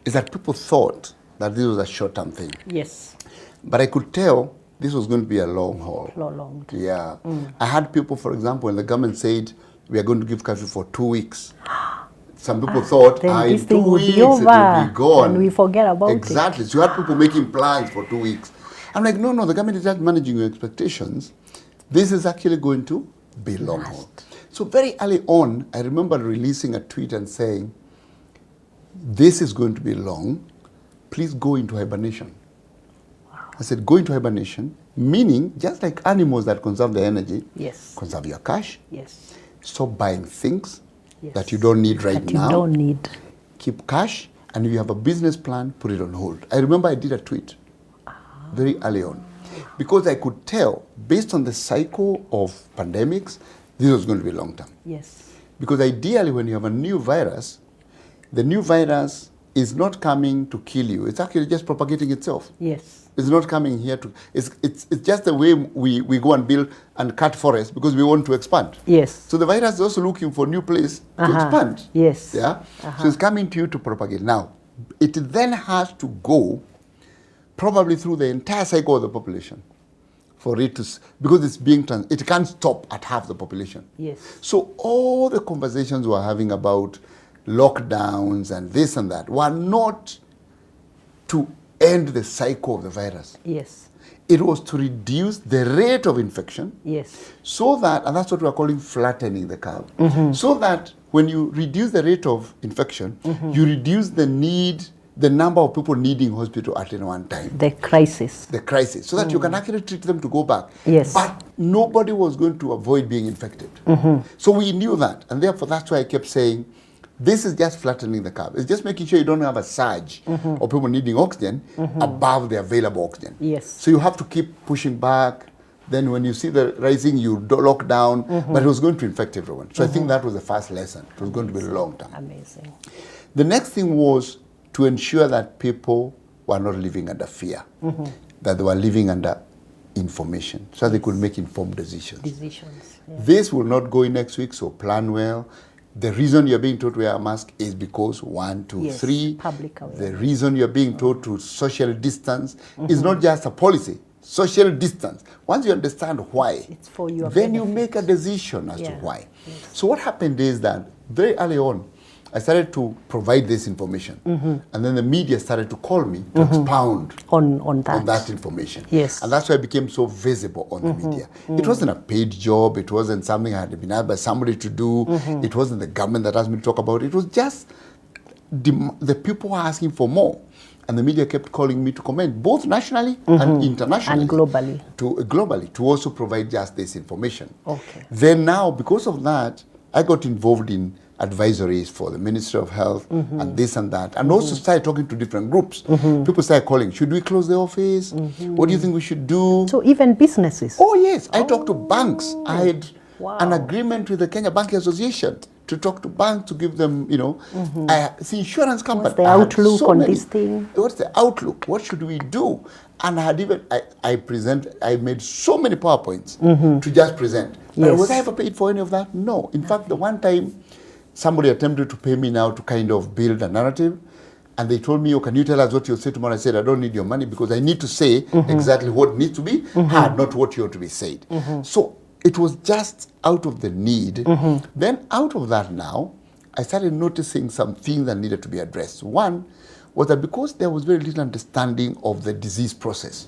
[SPEAKER 1] is that people thought that this was a short-term thing.
[SPEAKER 2] Yes.
[SPEAKER 1] But I could tell this was going to be a long haul.
[SPEAKER 2] Prolonged.
[SPEAKER 1] Yeah. I had people, for example, when the government said, we are going to give curfew for 2 weeks. Some people thought,
[SPEAKER 2] this
[SPEAKER 1] in 2
[SPEAKER 2] thing will
[SPEAKER 1] weeks
[SPEAKER 2] be over,
[SPEAKER 1] it will be gone.
[SPEAKER 2] and we forget about it.
[SPEAKER 1] Exactly. So you had people making plans for 2 weeks. I'm like, no, the government is not managing your expectations. This is actually going to be long haul. So very early on, I remember releasing a tweet and saying, this is going to be long. Please go into hibernation. I said, go into hibernation, meaning just like animals that conserve their energy, conserve your cash, stop buying things that you don't need right now.
[SPEAKER 2] You don't need.
[SPEAKER 1] Keep cash, and if you have a business plan, put it on hold. I remember I did a tweet very early on because I could tell, based on the cycle of pandemics, this was going to be long term.
[SPEAKER 2] Yes.
[SPEAKER 1] Because ideally, when you have a new virus, the new virus is not coming to kill you. It's actually just propagating itself.
[SPEAKER 2] Yes.
[SPEAKER 1] It's not coming here to... It's just the way we go and build and cut forests because we want to expand.
[SPEAKER 2] Yes.
[SPEAKER 1] So the virus is also looking for a new place to expand.
[SPEAKER 2] Yes.
[SPEAKER 1] Yeah? So it's coming to you to propagate. Now, it then has to go probably through the entire cycle of the population for it to... Because it's being... It can't stop at half the population.
[SPEAKER 2] Yes.
[SPEAKER 1] So all the conversations we're having about lockdowns and this and that were not to end the cycle of the virus.
[SPEAKER 2] Yes.
[SPEAKER 1] It was to reduce the rate of infection.
[SPEAKER 2] Yes.
[SPEAKER 1] So that, and that's what we're calling flattening the curve. So that when you reduce the rate of infection, you reduce the number of people needing hospital at any one time.
[SPEAKER 2] The crisis.
[SPEAKER 1] The crisis. So that you can actually treat them to go back.
[SPEAKER 2] Yes.
[SPEAKER 1] But nobody was going to avoid being infected. So we knew that. And therefore, that's why I kept saying, this is just flattening the curve. It's just making sure you don't have a surge of people needing oxygen above the available oxygen.
[SPEAKER 2] Yes.
[SPEAKER 1] So you have to keep pushing back. Then when you see the rising, you lock down. But it was going to infect everyone. So I think that was the first lesson. It was going to be long term.
[SPEAKER 2] Amazing.
[SPEAKER 1] The next thing was to ensure that people were not living under fear, that they were living under information, so they could make informed decisions. This will not go in next week, so plan well. The reason you're being told to wear a mask is because 1, 2, 3.
[SPEAKER 2] Public awareness.
[SPEAKER 1] The reason you're being told to social distance is not just a policy. Social distance. Once you understand why,
[SPEAKER 2] it's for your
[SPEAKER 1] then
[SPEAKER 2] benefit.
[SPEAKER 1] you make a decision as to why. So what happened is that very early on, I started to provide this information. And then the media started to call me to expound
[SPEAKER 2] on that
[SPEAKER 1] information.
[SPEAKER 2] Yes.
[SPEAKER 1] And that's why I became so visible on the media. It wasn't a paid job. It wasn't something I had been asked by somebody to do. It wasn't the government that asked me to talk about it. It was just the people were asking for more. And the media kept calling me to comment, both nationally and internationally.
[SPEAKER 2] And globally.
[SPEAKER 1] Globally, to also provide just this information.
[SPEAKER 2] Okay.
[SPEAKER 1] Then now, because of that, I got involved in advisories for the Ministry of Health and this and that, and also started talking to different groups. People started calling, should we close the office? What do you think we should do?
[SPEAKER 2] So even businesses?
[SPEAKER 1] Oh yes, I talked to banks. I had an agreement with the Kenya Banking Association to talk to banks to give them, the insurance company.
[SPEAKER 2] What's the outlook on this thing?
[SPEAKER 1] What's the outlook? What should we do? And I had even, I made so many PowerPoints to just present. But was I ever paid for any of that? No. In fact, the one time somebody attempted to pay me now to kind of build a narrative, And they told me, oh, can you tell us what you'll say tomorrow? I said, I don't need your money because I need to say exactly what needs to be heard, not what you ought to be said. So it was just out of the need. Then out of that now, I started noticing some things that needed to be addressed. One was that because there was very little understanding of the disease process,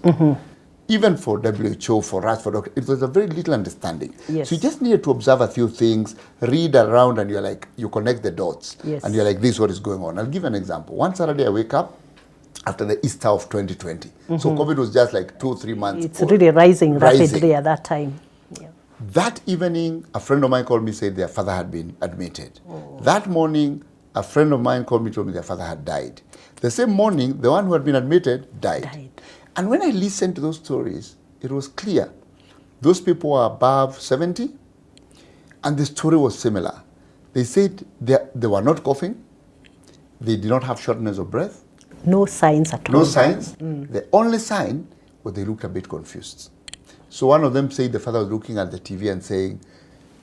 [SPEAKER 1] even for WHO, for us, for doctors, it was a very little understanding.
[SPEAKER 2] Yes.
[SPEAKER 1] So you just needed to observe a few things, read around, and you're like, you connect the dots.
[SPEAKER 2] Yes.
[SPEAKER 1] And you're like, this is what is going on. I'll give you an example. One Saturday I wake up after the Easter of 2020. So COVID was just like 2 or 3 months
[SPEAKER 2] It's
[SPEAKER 1] old.
[SPEAKER 2] really rising rapidly at that time. Yeah.
[SPEAKER 1] That evening, a friend of mine called me, said their father had been admitted. That morning, a friend of mine called me, told me their father had died. The same morning, the one who had been admitted died. And when I listened to those stories, it was clear. Those people were above 70, and the story was similar. They said they were not coughing. They did not have shortness of breath.
[SPEAKER 2] No signs at all.
[SPEAKER 1] No signs. The only sign was they looked a bit confused. So one of them said the father was looking at the TV and saying,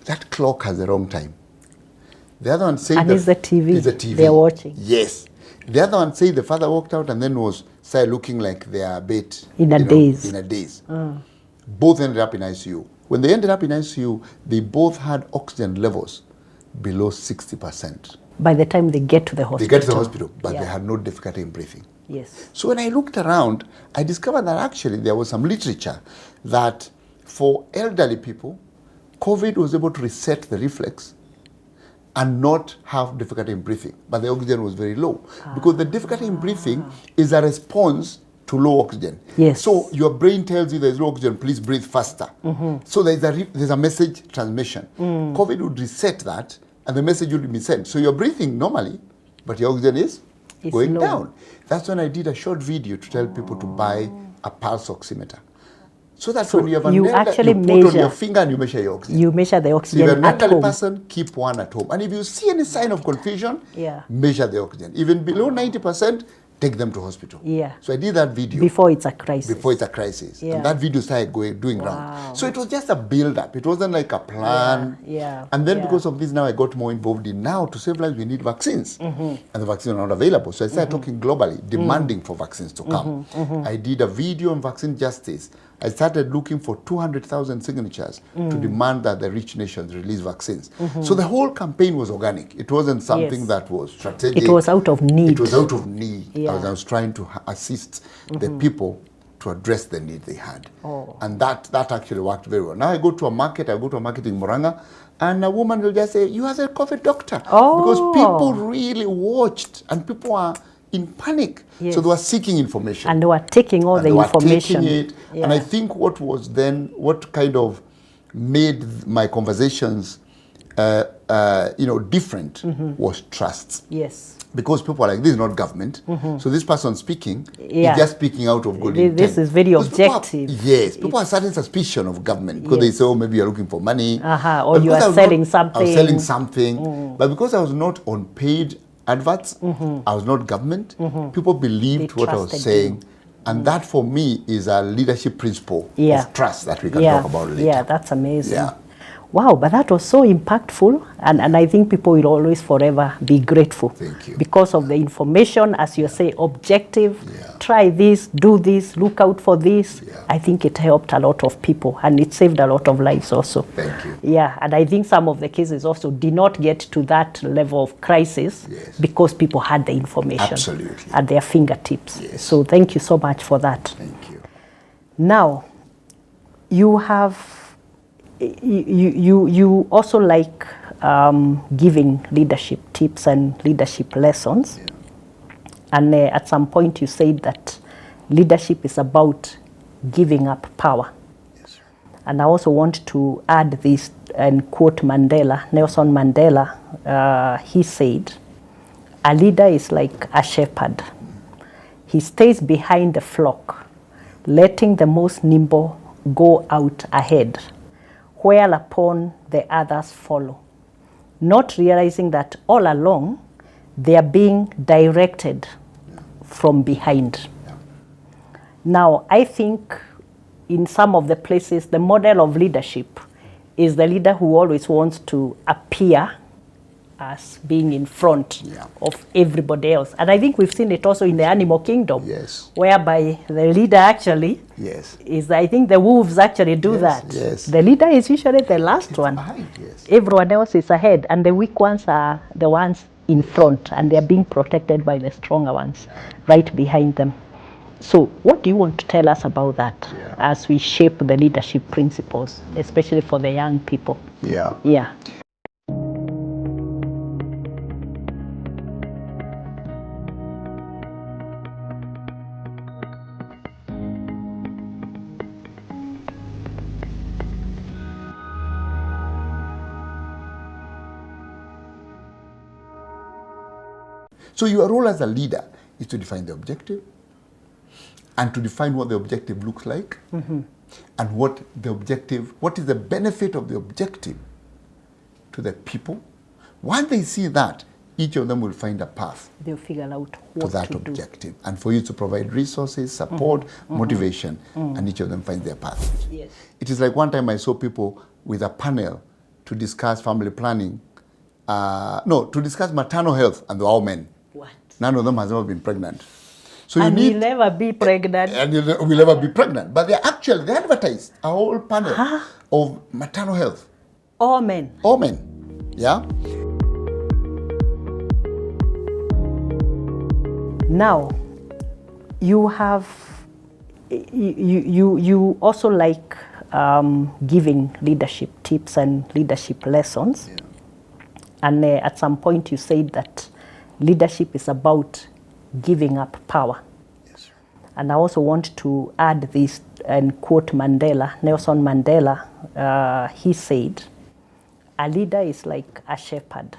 [SPEAKER 1] that clock has the wrong time. The other one said...
[SPEAKER 2] And it's the TV.
[SPEAKER 1] It's the TV.
[SPEAKER 2] They're watching.
[SPEAKER 1] Yes. The other one said the father walked out and then started looking like they are a bit...
[SPEAKER 2] In a daze.
[SPEAKER 1] In a daze. Both ended up in ICU. When they ended up in ICU, they both had oxygen levels below 60%.
[SPEAKER 2] By the time they get to the hospital.
[SPEAKER 1] They get to the hospital, but they had no difficulty in breathing.
[SPEAKER 2] Yes.
[SPEAKER 1] So when I looked around, I discovered that actually there was some literature that for elderly people, COVID was able to reset the reflex and not have difficulty in breathing, but the oxygen was very low. Because the difficulty in breathing is a response to low oxygen.
[SPEAKER 2] Yes.
[SPEAKER 1] So your brain tells you there's low oxygen, please breathe faster. So there's a message transmission. COVID would reset that, and the message would be sent. So you're breathing normally, but your oxygen is going down. That's when I did a short video to tell people to buy a pulse oximeter. So that when you have an elderly, you put on your finger and you measure your oxygen.
[SPEAKER 2] You measure the oxygen
[SPEAKER 1] if you're an
[SPEAKER 2] at
[SPEAKER 1] elderly
[SPEAKER 2] home.
[SPEAKER 1] person, keep one at home. And if you see any sign of confusion, measure the oxygen. Even below 90%, take them to hospital.
[SPEAKER 2] Yeah.
[SPEAKER 1] So I did that video.
[SPEAKER 2] Before it's a crisis.
[SPEAKER 1] Before it's a crisis.
[SPEAKER 2] Yeah.
[SPEAKER 1] And that video started doing round. So it was just a build-up. It wasn't like a plan.
[SPEAKER 2] Yeah.
[SPEAKER 1] And then because of this, now I got more involved in now to save lives, we need vaccines. And the vaccines are not available. So I started talking globally, demanding for vaccines to come. I did a video on vaccine justice. I started looking for 200,000 signatures to demand that the rich nations release vaccines. So the whole campaign was organic. It wasn't something that was strategic.
[SPEAKER 2] It was out of need.
[SPEAKER 1] It was out of need.
[SPEAKER 2] Yeah.
[SPEAKER 1] I was trying to assist the people to address the need they had. And that actually worked very well. Now I go to a market, I go to a market in Moranga, and a woman will just say, you are the COVID doctor. Because people really watched, and people are in panic.
[SPEAKER 2] Yes.
[SPEAKER 1] So they were seeking information.
[SPEAKER 2] And they were taking all the information.
[SPEAKER 1] Taking it.
[SPEAKER 2] Yeah.
[SPEAKER 1] And I think what kind of made my conversations different was trust.
[SPEAKER 2] Yes.
[SPEAKER 1] Because people are like, this is not government. So this person speaking is just speaking out of good intent.
[SPEAKER 2] This is very
[SPEAKER 1] because
[SPEAKER 2] objective.
[SPEAKER 1] People have certain suspicion of government because they say, oh, maybe you're looking for money.
[SPEAKER 2] Or you are selling something.
[SPEAKER 1] I was selling something. But because I was not on paid adverts, I was not government, people believed what I was saying. And that for me is a leadership principle of trust that we can talk about later.
[SPEAKER 2] Yeah, that's amazing.
[SPEAKER 1] Yeah.
[SPEAKER 2] Wow, but that was so impactful, and I think people will always forever be grateful.
[SPEAKER 1] Thank you.
[SPEAKER 2] Because of the information, as you say, objective, try this, do this, look out for this. I think it helped a lot of people, and it saved a lot of lives also.
[SPEAKER 1] Thank you.
[SPEAKER 2] Yeah, and I think some of the cases also did not get to that level of crisis because people had the information at their fingertips. So thank you so much for that.
[SPEAKER 1] Thank you.
[SPEAKER 2] Now, you have... You also like giving leadership tips and leadership lessons. And at some point you said that leadership is about giving up power. And I also want to add this and quote Nelson Mandela. He said, a leader is like a shepherd. He stays behind the flock, letting the most nimble go out ahead, whereupon the others follow, not realizing that all along they are being directed from behind. Now, I think in some of the places, the model of leadership is the leader who always wants to appear as being in front
[SPEAKER 1] Yeah.
[SPEAKER 2] of everybody else. And I think we've seen it also in the animal kingdom,
[SPEAKER 1] Yes.
[SPEAKER 2] whereby the leader actually
[SPEAKER 1] Yes.
[SPEAKER 2] is, I think the wolves actually do
[SPEAKER 1] Yes,
[SPEAKER 2] that.
[SPEAKER 1] yes.
[SPEAKER 2] The leader is usually the last one.
[SPEAKER 1] Behind, yes.
[SPEAKER 2] Everyone else is ahead, and the weak ones are the ones in front, and they're being protected by the stronger ones right behind them. So what do you want to tell us about that as we shape the leadership principles, especially for the young people?
[SPEAKER 1] Yeah.
[SPEAKER 2] Yeah.
[SPEAKER 1] So your role as a leader is to define the objective and to define what the objective looks like and what is the benefit of the objective to the people. Once they see that, each of them will find a path
[SPEAKER 2] They'll figure out
[SPEAKER 1] to
[SPEAKER 2] what
[SPEAKER 1] that
[SPEAKER 2] to
[SPEAKER 1] objective. And for you to provide resources, support, motivation, and each of them finds their path.
[SPEAKER 2] do. Yes.
[SPEAKER 1] It is like one time I saw people with a panel to discuss family planning, to discuss maternal health, and they're all men.
[SPEAKER 2] What?
[SPEAKER 1] None of them has ever been pregnant. So
[SPEAKER 2] And
[SPEAKER 1] you
[SPEAKER 2] you'll
[SPEAKER 1] need,
[SPEAKER 2] never be pregnant.
[SPEAKER 1] and you will never be pregnant. But they advertise a whole panel of maternal health.
[SPEAKER 2] All men.
[SPEAKER 1] All men. Yeah?
[SPEAKER 2] Now, you have, you also like giving leadership tips and leadership lessons.
[SPEAKER 1] Yeah.
[SPEAKER 2] And at some point you said that leadership is about giving up power.
[SPEAKER 1] Yes.
[SPEAKER 2] And I also want to add this and quote Mandela, Nelson Mandela. He said, a leader is like a shepherd.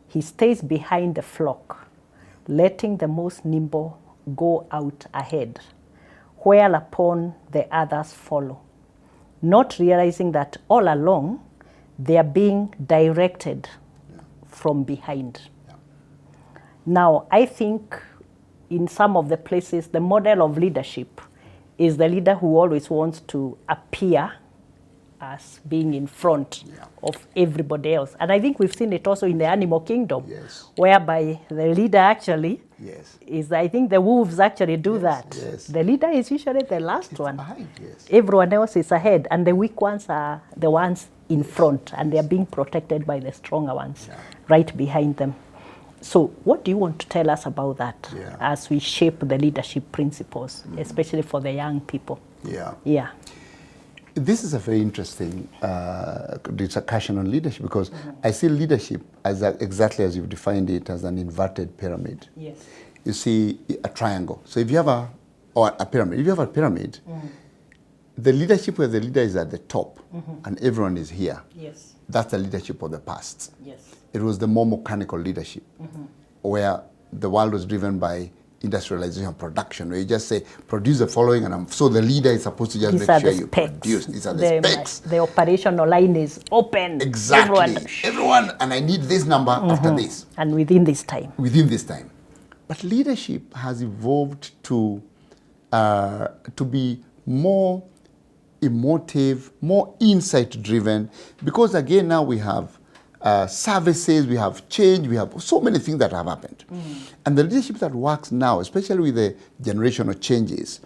[SPEAKER 2] He stays behind the flock, letting the most nimble go out ahead, whereupon the others follow, not realizing that all along they are being directed from behind.
[SPEAKER 1] Yeah.
[SPEAKER 2] Now, I think in some of the places, the model of leadership is the leader who always wants to appear as being in front of everybody else. And I think we've seen it also in the animal kingdom,
[SPEAKER 1] Yes.
[SPEAKER 2] whereby the leader actually
[SPEAKER 1] Yes.
[SPEAKER 2] is, I think the wolves actually do that.
[SPEAKER 1] yes.
[SPEAKER 2] The leader is usually the last one.
[SPEAKER 1] Behind, yes.
[SPEAKER 2] Everyone else is ahead, and the weak ones are the ones in front, and they are being protected by the stronger ones right behind them. So what do you want to tell us about that as we shape the leadership principles, especially for the young people?
[SPEAKER 1] Yeah.
[SPEAKER 2] Yeah.
[SPEAKER 1] This is a very interesting discussion on leadership because I see leadership as exactly as you've defined it, as an inverted pyramid.
[SPEAKER 2] Yes.
[SPEAKER 1] You see a triangle. So if you have a pyramid, if you have a pyramid, the leadership where the leader is at the top and everyone is here,
[SPEAKER 2] Yes.
[SPEAKER 1] that's the leadership of the past.
[SPEAKER 2] Yes.
[SPEAKER 1] It was the more mechanical leadership where the world was driven by industrialization production, where you just say, produce the following, and so the leader is supposed to just
[SPEAKER 2] These
[SPEAKER 1] make
[SPEAKER 2] are
[SPEAKER 1] sure
[SPEAKER 2] the
[SPEAKER 1] you
[SPEAKER 2] specs.
[SPEAKER 1] produce. These are the specs.
[SPEAKER 2] The operational line is open.
[SPEAKER 1] Exactly. Everyone, and I need this number after this.
[SPEAKER 2] And within this time.
[SPEAKER 1] Within this time. But leadership has evolved to be more emotive, more insight-driven, because again now we have services, we have change, we have so many things that have happened. And the leadership that works now, especially with the generational changes,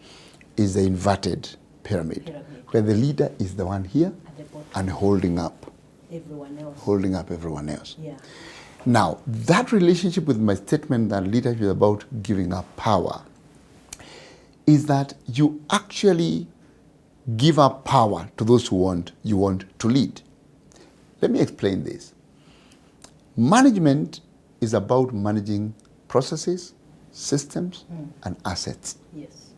[SPEAKER 1] is the inverted pyramid, where the leader is the one here and holding up everyone else.
[SPEAKER 2] Yeah.
[SPEAKER 1] Now, that relationship with my statement that leadership is about giving up power is that you actually give up power to those who you want to lead. Let me explain this. Management is about managing processes, systems, and assets.
[SPEAKER 2] Yes.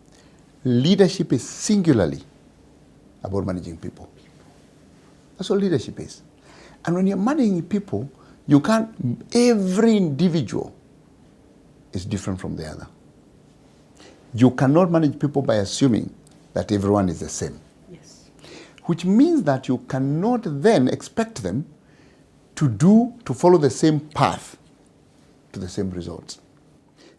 [SPEAKER 1] Leadership is singularly about managing people. That's what leadership is. And when you're managing people, every individual is different from the other. You cannot manage people by assuming that everyone is the same.
[SPEAKER 2] Yes.
[SPEAKER 1] Which means that you cannot then expect them to follow the same path to the same results.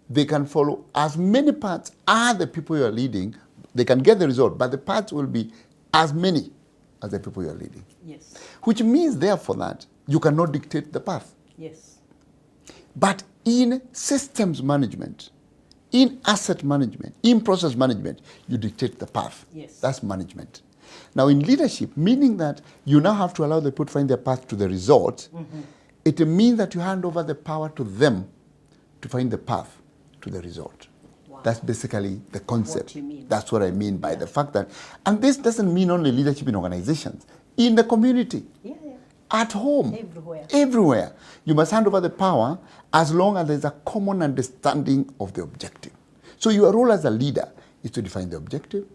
[SPEAKER 1] They can follow as many paths as the people you are leading. They can get the result, but the paths will be as many as the people you are leading.
[SPEAKER 2] Yes.
[SPEAKER 1] Which means, therefore, that you cannot dictate the path.
[SPEAKER 2] Yes.
[SPEAKER 1] But in systems management, in asset management, in process management, you dictate the path.
[SPEAKER 2] Yes.
[SPEAKER 1] That's management. Now in leadership, meaning that you now have to allow the people to find their path to the result, it means that you hand over the power to them to find the path to the result.
[SPEAKER 2] Wow.
[SPEAKER 1] That's basically the concept.
[SPEAKER 2] What you mean.
[SPEAKER 1] That's what I mean by the fact that, and this doesn't mean only leadership in organizations, in the community, at home, everywhere. You must hand over the power as long as there's a common understanding of the objective. So your role as a leader is to define the objective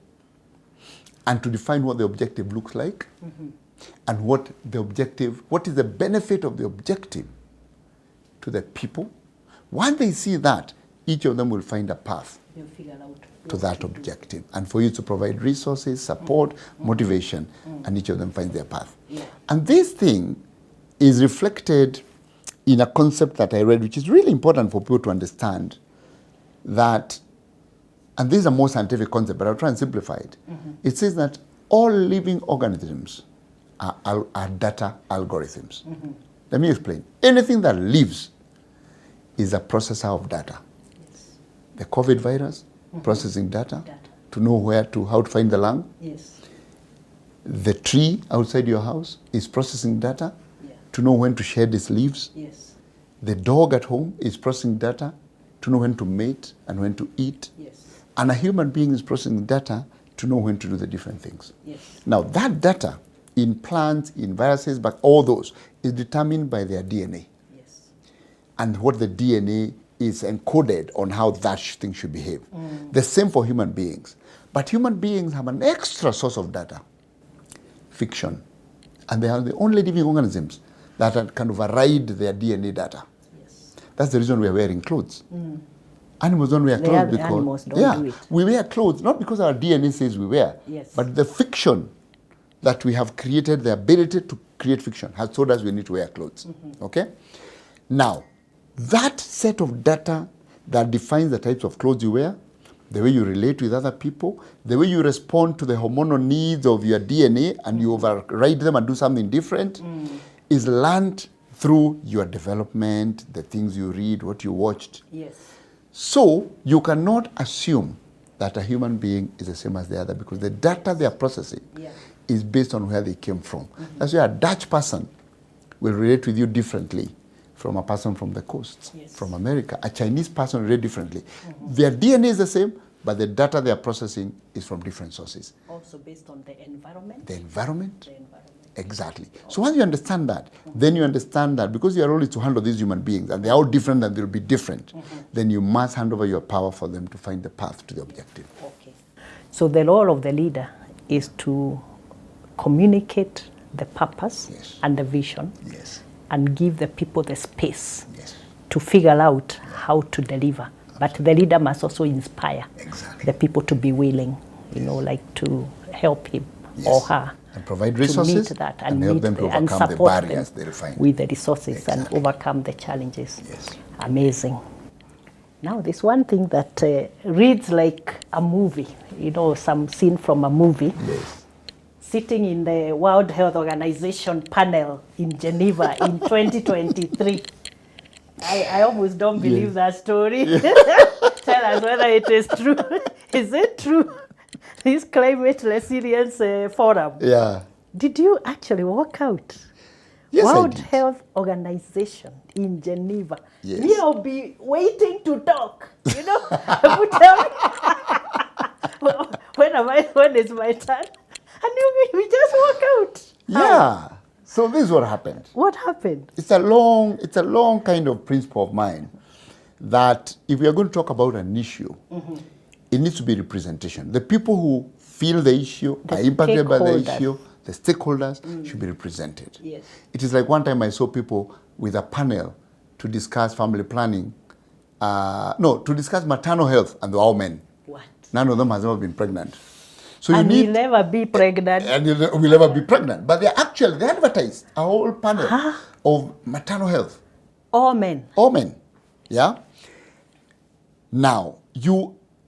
[SPEAKER 1] and to define what the objective looks like and what is the benefit of the objective to the people. Once they see that, each of them will find a path to that objective. And for you to provide resources, support, motivation, and each of them finds their path.
[SPEAKER 2] Yeah.
[SPEAKER 1] And this thing is reflected in a concept that I read, which is really important for people to understand that, and this is a more scientific concept, but I'll try and simplify it. It says that all living organisms are data algorithms. Let me explain. Anything that lives is a processor of data.
[SPEAKER 2] Yes.
[SPEAKER 1] The COVID virus, processing data to know how to find the lung.
[SPEAKER 2] Yes.
[SPEAKER 1] The tree outside your house is processing data to know when to shed its leaves.
[SPEAKER 2] Yes.
[SPEAKER 1] The dog at home is processing data to know when to mate and when to eat.
[SPEAKER 2] Yes.
[SPEAKER 1] And a human being is processing data to know when to do the different things.
[SPEAKER 2] Yes.
[SPEAKER 1] Now that data in plants, in viruses, but all those is determined by their DNA.
[SPEAKER 2] Yes.
[SPEAKER 1] And what the DNA is encoded on how that thing should behave. The same for human beings. But human beings have an extra source of data, fiction. And they are the only living organisms that can override their DNA data.
[SPEAKER 2] Yes.
[SPEAKER 1] That's the reason we are wearing clothes. Animals don't wear clothes because
[SPEAKER 2] animals don't do it.
[SPEAKER 1] We wear clothes not because our DNA says we wear,
[SPEAKER 2] Yes.
[SPEAKER 1] but the fiction that we have created, the ability to create fiction, has told us we need to wear clothes. Okay? Now, that set of data that defines the types of clothes you wear, the way you relate with other people, the way you respond to the hormonal needs of your DNA and you override them and do something different, is learned through your development, the things you read, what you watched.
[SPEAKER 2] Yes.
[SPEAKER 1] So you cannot assume that a human being is the same as the other because the data they are processing is based on where they came from. That's why a Dutch person will relate with you differently from a person from the coast, from America. A Chinese person will relate differently. Their DNA is the same, but the data they are processing is from different sources.
[SPEAKER 2] Also based on the environment?
[SPEAKER 1] The environment? Exactly. So once you understand that, then you understand that because your role is to handle these human beings and they're all different and they'll be different, then you must hand over your power for them to find the path to the objective.
[SPEAKER 2] Okay. So the role of the leader is to communicate the purpose and the vision and give the people the space to figure out how to deliver. But the leader must also inspire the people to be willing, like to help him or her.
[SPEAKER 1] And provide resources
[SPEAKER 2] to meet that
[SPEAKER 1] and help them to overcome the barriers they find.
[SPEAKER 2] With the resources and overcome the challenges.
[SPEAKER 1] Yes.
[SPEAKER 2] Amazing. Now, there's one thing that reads like a movie, some scene from a movie.
[SPEAKER 1] Yes.
[SPEAKER 2] Sitting in the World Health Organization panel in Geneva in 2023. I almost don't believe that story. Tell us whether it is true. Is it true? This climate resilience forum.
[SPEAKER 1] Yeah.
[SPEAKER 2] Did you actually walk out?
[SPEAKER 1] Yes,
[SPEAKER 2] World
[SPEAKER 1] I did.
[SPEAKER 2] Health Organization in Geneva.
[SPEAKER 1] Yes.
[SPEAKER 2] Me, I'll be waiting to talk. Who tell me when is my turn? And we just walk out.
[SPEAKER 1] Yeah. So this is what happened.
[SPEAKER 2] What happened?
[SPEAKER 1] It's a long kind of principle of mine that if we are going to talk about an issue, it needs to be representation. The people who feel the issue, are impacted by the issue, the stakeholders should be represented.
[SPEAKER 2] Yes.
[SPEAKER 1] It is like one time I saw people with a panel to discuss family planning, to discuss maternal health, and they're all men.
[SPEAKER 2] What?
[SPEAKER 1] None of them has ever been pregnant. So
[SPEAKER 2] And
[SPEAKER 1] you
[SPEAKER 2] we'll never be pregnant.
[SPEAKER 1] and you will never be pregnant. But they advertised a whole panel of maternal health.
[SPEAKER 2] All men.
[SPEAKER 1] All men. Yeah? Now,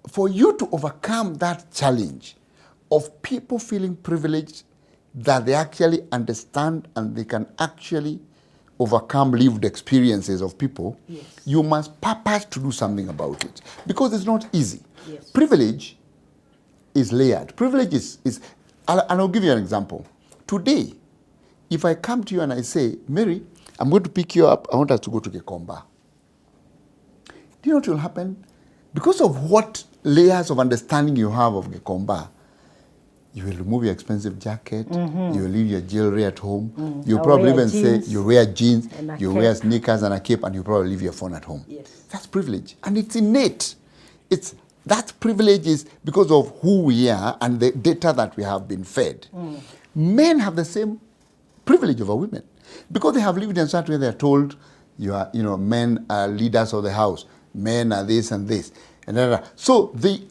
[SPEAKER 1] for you to overcome that challenge of people feeling privileged that they actually understand and they can actually overcome lived experiences of people,
[SPEAKER 2] Yes.
[SPEAKER 1] you must purpose to do something about it. Because it's not easy.
[SPEAKER 2] Yes.
[SPEAKER 1] Privilege is layered. Privilege is and I'll give you an example. Today, if I come to you and I say, Mary, I'm going to pick you up, I want us to go to Gikomba. Do you know what will happen? Because of what layers of understanding you have of Gikomba, you will remove your expensive jacket, you will leave your jewelry at home, you'll
[SPEAKER 2] I'll
[SPEAKER 1] probably
[SPEAKER 2] wear
[SPEAKER 1] even
[SPEAKER 2] jeans
[SPEAKER 1] say you wear jeans,
[SPEAKER 2] and a
[SPEAKER 1] you wear
[SPEAKER 2] cape.
[SPEAKER 1] sneakers and a cape, and you probably leave your phone at home.
[SPEAKER 2] Yes.
[SPEAKER 1] That's privilege. And it's innate. That privilege is because of who we are and the data that we have been fed. Men have the same privilege over women because they have lived in such a way they're told, men are leaders of the house, men are this and this. So they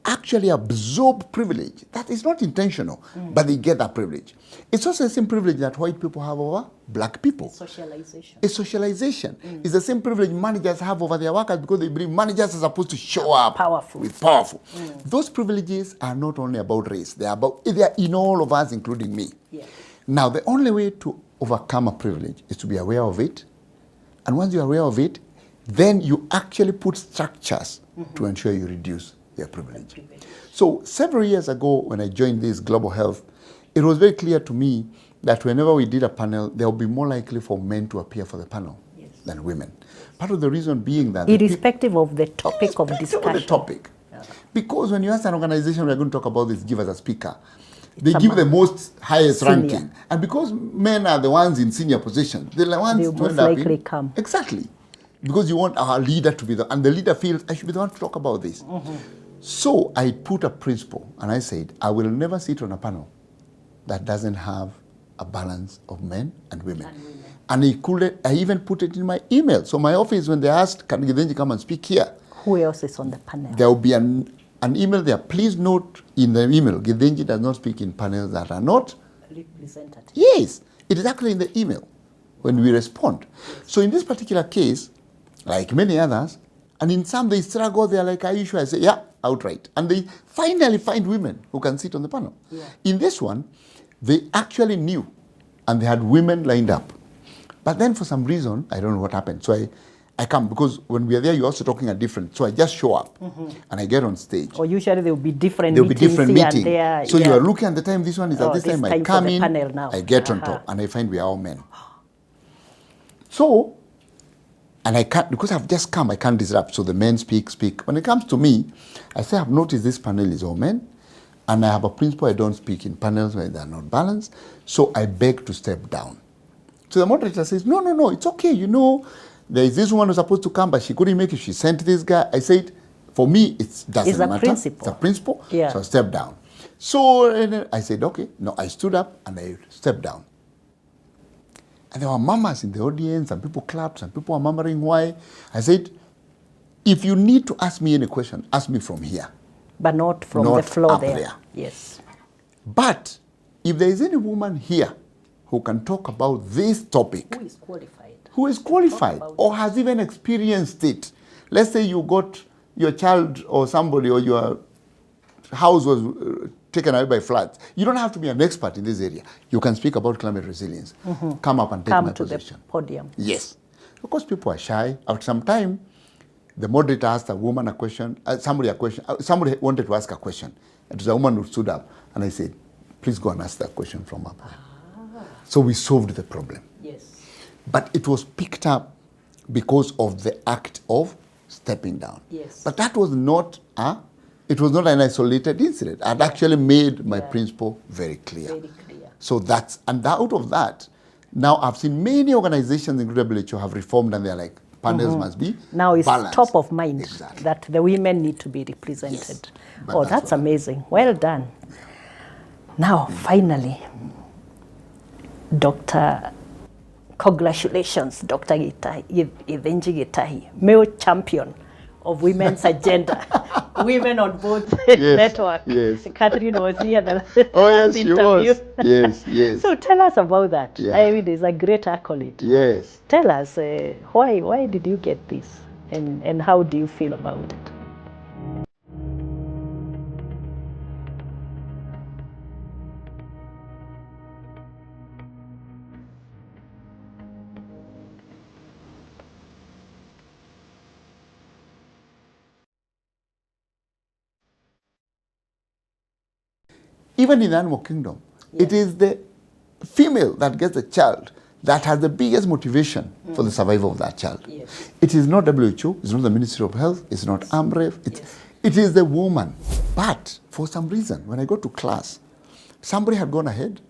[SPEAKER 1] actually absorb privilege. That is not intentional, but they get that privilege. It's also the same privilege that white people have over black people.
[SPEAKER 2] Socialization.
[SPEAKER 1] It's socialization. It's the same privilege managers have over their workers because they believe managers are supposed to show up
[SPEAKER 2] Powerful.
[SPEAKER 1] with powerful. Those privileges are not only about race, they are in all of us, including me.
[SPEAKER 2] Yeah.
[SPEAKER 1] Now, the only way to overcome a privilege is to be aware of it. And once you're aware of it, then you actually put structures to ensure you reduce their privilege. So several years ago, when I joined this global health, it was very clear to me that whenever we did a panel, there will be more likely for men to appear for the panel than women. Part of the reason being that
[SPEAKER 2] Irrespective of the topic of discussion.
[SPEAKER 1] of the topic. Because when you ask an organization, we're going to talk about this, give us a speaker. They give the most highest
[SPEAKER 2] Senior.
[SPEAKER 1] ranking. And because men are the ones in senior positions, they're the ones
[SPEAKER 2] They'll
[SPEAKER 1] to
[SPEAKER 2] most
[SPEAKER 1] end up
[SPEAKER 2] likely come.
[SPEAKER 1] Exactly. Because you want our leader to be and the leader feels, I should be the one to talk about this. So I put a principle, and I said, I will never sit on a panel that doesn't have a balance of men and women. And I even put it in my email. So my office, when they asked, can Githinji come and speak here?
[SPEAKER 2] Who else is on the panel?
[SPEAKER 1] There will be an email there. Please note in the email, Githinji does not speak in panels that are not
[SPEAKER 2] Representative.
[SPEAKER 1] Yes, it is actually in the email when we respond. So in this particular case, like many others, and in some they struggle, they're like, are you sure? I say, yeah, outright. And they finally find women who can sit on the panel.
[SPEAKER 2] Yeah.
[SPEAKER 1] In this one, they actually knew, and they had women lined up. But then for some reason, I don't know what happened. So I come, because when we are there, you're also talking at different. So I just show up, and I get on stage.
[SPEAKER 2] Or usually there will be different
[SPEAKER 1] There will be
[SPEAKER 2] meetings
[SPEAKER 1] different
[SPEAKER 2] here
[SPEAKER 1] meetings.
[SPEAKER 2] and there.
[SPEAKER 1] So you are looking at the time, this one is at this
[SPEAKER 2] this
[SPEAKER 1] time. I
[SPEAKER 2] time for
[SPEAKER 1] come
[SPEAKER 2] the
[SPEAKER 1] in,
[SPEAKER 2] panel now.
[SPEAKER 1] I get on top, and I find we are all men. So, and I can't, because I've just come, I can't disrupt. So the men speak. When it comes to me, I say, I've noticed this panel is all men, and I have a principle, I don't speak in panels where they are not balanced. So I beg to step down. So the moderator says, no, it's okay. There is this woman who's supposed to come, but she couldn't make it. She sent this guy. I said, for me, it doesn't matter.
[SPEAKER 2] Principle.
[SPEAKER 1] It's a principle.
[SPEAKER 2] Yeah.
[SPEAKER 1] So I stepped down. So and then I said, okay. No, I stood up and I stepped down. And there were mamas in the audience, and people clapped, and people were murmuring why. I said, if you need to ask me any question, ask me from here.
[SPEAKER 2] But not from
[SPEAKER 1] Not
[SPEAKER 2] the floor
[SPEAKER 1] up
[SPEAKER 2] there.
[SPEAKER 1] there.
[SPEAKER 2] Yes.
[SPEAKER 1] But if there is any woman here who can talk about this topic,
[SPEAKER 2] Who is qualified?
[SPEAKER 1] who is qualified
[SPEAKER 2] about
[SPEAKER 1] or has even experienced it. Let's say you got your child or somebody or your house was taken away by floods. You don't have to be an expert in this area. You can speak about climate resilience. Come up and take my
[SPEAKER 2] Come to
[SPEAKER 1] position.
[SPEAKER 2] the podium.
[SPEAKER 1] Yes. Of course, people are shy. After some time, the moderator asked a woman a question, somebody wanted to ask a question. It was a woman who stood up, and I said, please go and ask that question from up. So we solved the problem.
[SPEAKER 2] Yes.
[SPEAKER 1] But it was picked up because of the act of stepping down.
[SPEAKER 2] Yes.
[SPEAKER 1] But that was not it was not an isolated incident. I'd actually made my principle very clear.
[SPEAKER 2] Very clear.
[SPEAKER 1] So out of that, now I've seen many organizations, including WHO, have reformed, and they're like, panels must be
[SPEAKER 2] Now it's
[SPEAKER 1] balanced.
[SPEAKER 2] top of mind
[SPEAKER 1] Exactly.
[SPEAKER 2] that the women need to be represented.
[SPEAKER 1] Yes.
[SPEAKER 2] Oh,
[SPEAKER 1] But
[SPEAKER 2] that's amazing. Well done. Now, finally, congratulations, Dr. Githinji Gitahi, male champion of women's agenda. Women on both network.
[SPEAKER 1] Yes.
[SPEAKER 2] Catherine was here the last
[SPEAKER 1] Oh, yes, she
[SPEAKER 2] interview.
[SPEAKER 1] was. Yes.
[SPEAKER 2] So tell us about that.
[SPEAKER 1] Yeah.
[SPEAKER 2] I mean, it's a great accolade.
[SPEAKER 1] Yes.
[SPEAKER 2] Tell us, why did you get this? And how do you feel about it?
[SPEAKER 1] Even in the animal kingdom, it is the female that gets the child that has the biggest motivation for the survival of that child.
[SPEAKER 2] Yes.
[SPEAKER 1] It is not WHO, it's not the Ministry of Health, it's not Amref, it is the woman. But for some reason, when I go to class, somebody had gone ahead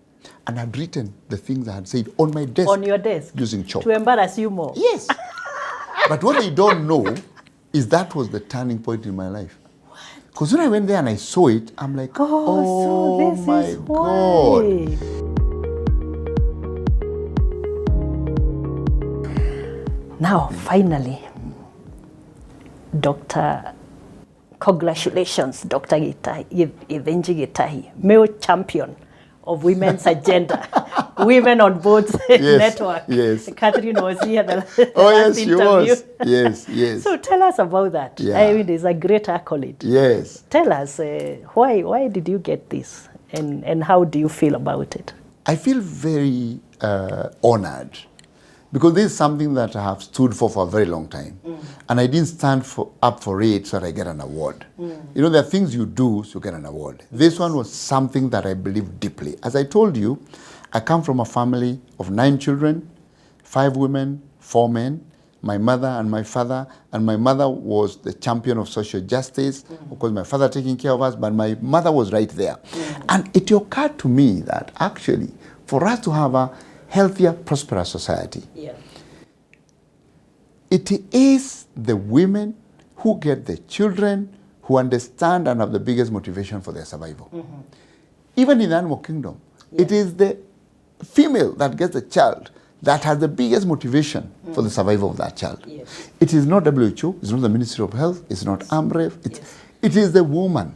[SPEAKER 1] and had written the things I had said on my desk.
[SPEAKER 2] On your desk?
[SPEAKER 1] Using chalk.
[SPEAKER 2] To embarrass you more?
[SPEAKER 1] Yes. But what they don't know is that was the turning point in my life. Because when I went there and I saw it, I'm like, oh
[SPEAKER 2] so this
[SPEAKER 1] my
[SPEAKER 2] is
[SPEAKER 1] God.
[SPEAKER 2] why. Now, finally, congratulations, Dr. Githinji Gitahi, male champion of women's agenda, women on boards network.
[SPEAKER 1] Yes.
[SPEAKER 2] Catherine was here the last
[SPEAKER 1] yes,
[SPEAKER 2] interview.
[SPEAKER 1] She was. Yes, yes.
[SPEAKER 2] So tell us about that.
[SPEAKER 1] Yeah.
[SPEAKER 2] I mean, it's a great accolade.
[SPEAKER 1] Yes.
[SPEAKER 2] Tell us, why did you get this, and how do you feel about it?
[SPEAKER 1] I feel very honored, because this is something that I have stood for a very long time. And I didn't stand up for it so that I get an award. You know, there are things you do so you get an award. This one was something that I believe deeply. As I told you, I come from a family of 9 children, 5 women, 4 men, my mother and my father. And my mother was the champion of social justice. Of course, my father taking care of us, but my mother was right there. And it occurred to me that actually, for us to have a healthier, prosperous society, it is the women who get the children, who understand and have the biggest motivation for their survival. Even in the animal kingdom, it is the female that gets the child that has the biggest motivation for the survival of that child. It is not WHO, it's not the Ministry of Health, it's not Amref, it is the woman.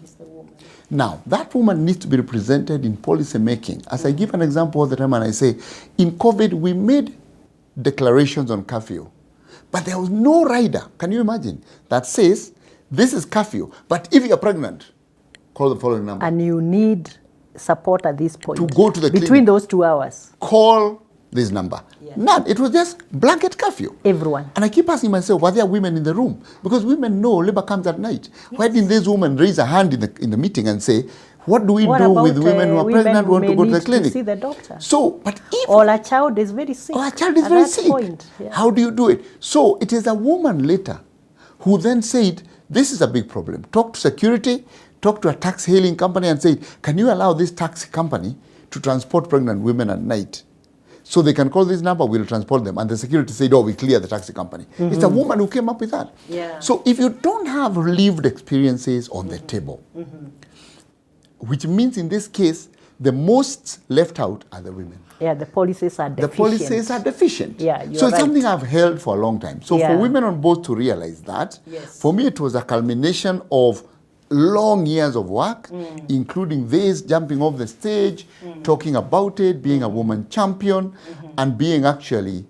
[SPEAKER 1] Now, that woman needs to be represented in policy making. As I give an example all the time and I say, in COVID, we made declarations on curfew, but there was no rider, can you imagine, that says, this is curfew, but if you're pregnant, call the following number.
[SPEAKER 2] And you need support at this point.
[SPEAKER 1] To go to the
[SPEAKER 2] between
[SPEAKER 1] clinic.
[SPEAKER 2] Those 2 hours.
[SPEAKER 1] Call this number. None. It was just blanket curfew.
[SPEAKER 2] Everyone.
[SPEAKER 1] And I keep asking myself, were there women in the room? Because women know labor comes at night. Why didn't this woman raise a hand in the meeting and say, what do we do with women who are pregnant who want to go to the clinic?
[SPEAKER 2] To see the doctor.
[SPEAKER 1] So, but if...
[SPEAKER 2] Or a child is very sick.
[SPEAKER 1] Or a child is very sick.
[SPEAKER 2] Point,
[SPEAKER 1] How do you do it? So, it is a woman later who then said, this is a big problem. Talk to security, talk to a taxi hailing company and say, can you allow this taxi company to transport pregnant women at night? So they can call this number, we'll transport them. And the security said, oh, we clear the taxi company. It's a woman who came up with that. So if you don't have lived experiences on the table, which means in this case, the most left out are the women.
[SPEAKER 2] The policies are deficient.
[SPEAKER 1] The policies are deficient.
[SPEAKER 2] So
[SPEAKER 1] it's
[SPEAKER 2] right.
[SPEAKER 1] something I've held for a long time. So for women on board to realize that, for me it was a culmination of long years of work, including this, jumping off the stage, talking about it, being a woman champion, and being actually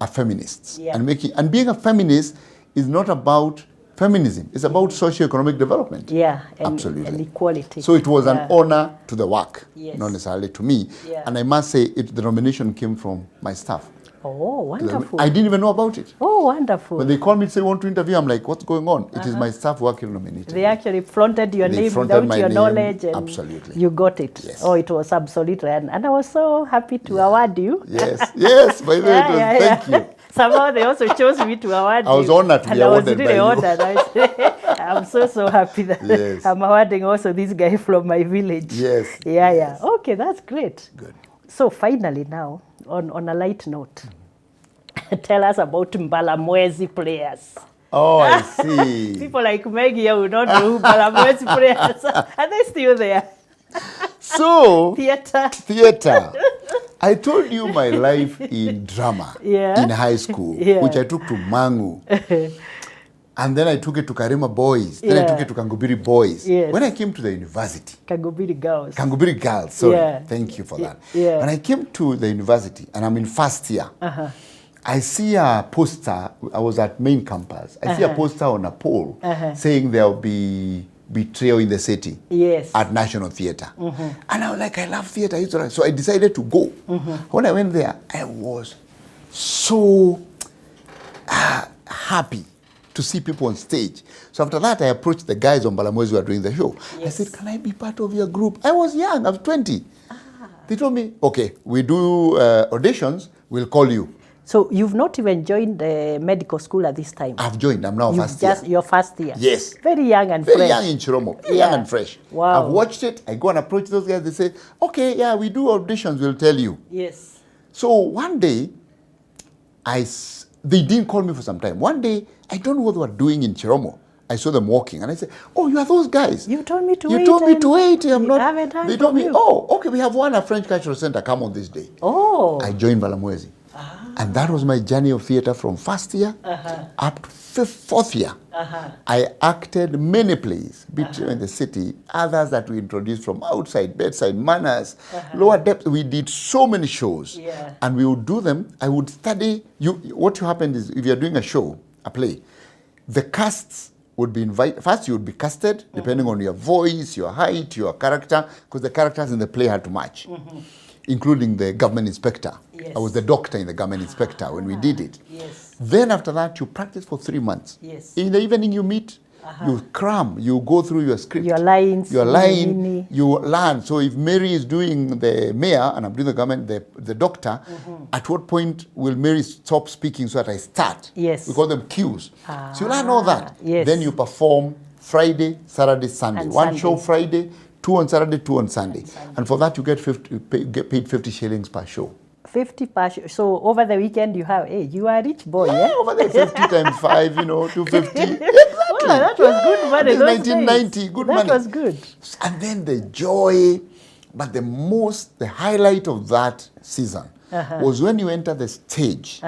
[SPEAKER 1] a feminist. And being a feminist is not about feminism, it's about socio-economic development.
[SPEAKER 2] Absolutely. And equality.
[SPEAKER 1] So it was an honor to the work, not necessarily to me. And I must say, the nomination came from my staff.
[SPEAKER 2] Oh, wonderful.
[SPEAKER 1] I didn't even know about it.
[SPEAKER 2] Oh, wonderful.
[SPEAKER 1] When they called me to say, want to interview, I'm like, what's going on? It is my staff working nominated.
[SPEAKER 2] They actually flaunted your name without your knowledge. And
[SPEAKER 1] absolutely.
[SPEAKER 2] You got it. Oh, it was absolutely. And I was so happy to award you.
[SPEAKER 1] Yes, by the way, thank you.
[SPEAKER 2] Somehow they also chose me to award you.
[SPEAKER 1] I was honored to be awarded by you.
[SPEAKER 2] I was really honored. I'm so happy that I'm awarding also this guy from my village. Okay, that's great.
[SPEAKER 1] Good.
[SPEAKER 2] So finally now, on a light note, tell us about Mbalamwezi players.
[SPEAKER 1] Oh, I see.
[SPEAKER 2] People like Maggie who don't know who Mbalamwezi players are. Are they still there?
[SPEAKER 1] So,
[SPEAKER 2] theater.
[SPEAKER 1] I told you my life in drama in high school, which I took to Mangu. And then I took it to Karima Boys. Then I took it to Kangubiri Boys. When I came to the university.
[SPEAKER 2] Kangubiri Girls.
[SPEAKER 1] Sorry. Thank you for that. When I came to the university, and I'm in first year, I see a poster. I was at main campus. I see a poster on a pole saying there will be betrayal in the city at National Theatre. And I was like, I love theatre. So I decided to go. When I went there, I was so happy to see people on stage. So after that, I approached the guys on Balamwezi who were doing the show.
[SPEAKER 2] Yes.
[SPEAKER 1] I said, can I be part of your group? I was young, I was 20. They told me, okay, we do auditions, we'll call you.
[SPEAKER 2] So you've not even joined the medical school at this time?
[SPEAKER 1] I've joined, I'm now first year.
[SPEAKER 2] Your first year?
[SPEAKER 1] Yes.
[SPEAKER 2] Very young and
[SPEAKER 1] Very
[SPEAKER 2] fresh.
[SPEAKER 1] young in Chiromo, very young and fresh.
[SPEAKER 2] Wow.
[SPEAKER 1] I've watched it, I go and approach those guys, they say, okay, yeah, we do auditions, we'll tell you.
[SPEAKER 2] Yes.
[SPEAKER 1] So one day, they didn't call me for some time. One day, I don't know what they were doing in Chiromo. I saw them walking and I said, oh, you are those guys.
[SPEAKER 2] You told me to wait.
[SPEAKER 1] You told me to wait. I'm not.
[SPEAKER 2] I haven't heard
[SPEAKER 1] They told
[SPEAKER 2] from
[SPEAKER 1] me,
[SPEAKER 2] you.
[SPEAKER 1] oh, okay, we have one at French Cultural Center. Come on this day.
[SPEAKER 2] Oh.
[SPEAKER 1] I joined Balamwezi. And that was my journey of theater from first year up to fourth year. I acted many plays between the city, others that we introduced from outside, bedside manners, lower depth. We did so many shows.
[SPEAKER 2] Yeah.
[SPEAKER 1] And we would do them. I would study. What happened is, if you're doing a show, a play, the casts would be invited. First, you would be casted, depending on your voice, your height, your character, because the characters in the play had to match, including the government inspector.
[SPEAKER 2] Yes.
[SPEAKER 1] I was the doctor in the government inspector when we did it.
[SPEAKER 2] Yes.
[SPEAKER 1] Then after that, you practice for 3 months.
[SPEAKER 2] Yes.
[SPEAKER 1] In the evening, you meet, you cram, you go through your script.
[SPEAKER 2] Your lines.
[SPEAKER 1] Your line, you learn. So if Mary is doing the mayor and I'm doing the government, the doctor, at what point will Mary stop speaking so that I start?
[SPEAKER 2] Yes.
[SPEAKER 1] We call them cues. So you learn all that.
[SPEAKER 2] Yes.
[SPEAKER 1] Then you perform Friday, Saturday, Sunday.
[SPEAKER 2] And
[SPEAKER 1] One
[SPEAKER 2] Sunday.
[SPEAKER 1] show Friday, 2 on Saturday, 2 on Sunday. And for that, you get paid 50 shillings per show.
[SPEAKER 2] 50 per show. So over the weekend, you are a rich boy, yeah?
[SPEAKER 1] Over there, 50 times 5, 250. Exactly.
[SPEAKER 2] Oh, that was good money.
[SPEAKER 1] This is 1990, good money.
[SPEAKER 2] That was good.
[SPEAKER 1] And then the joy, but the highlight of that season was when you enter the stage.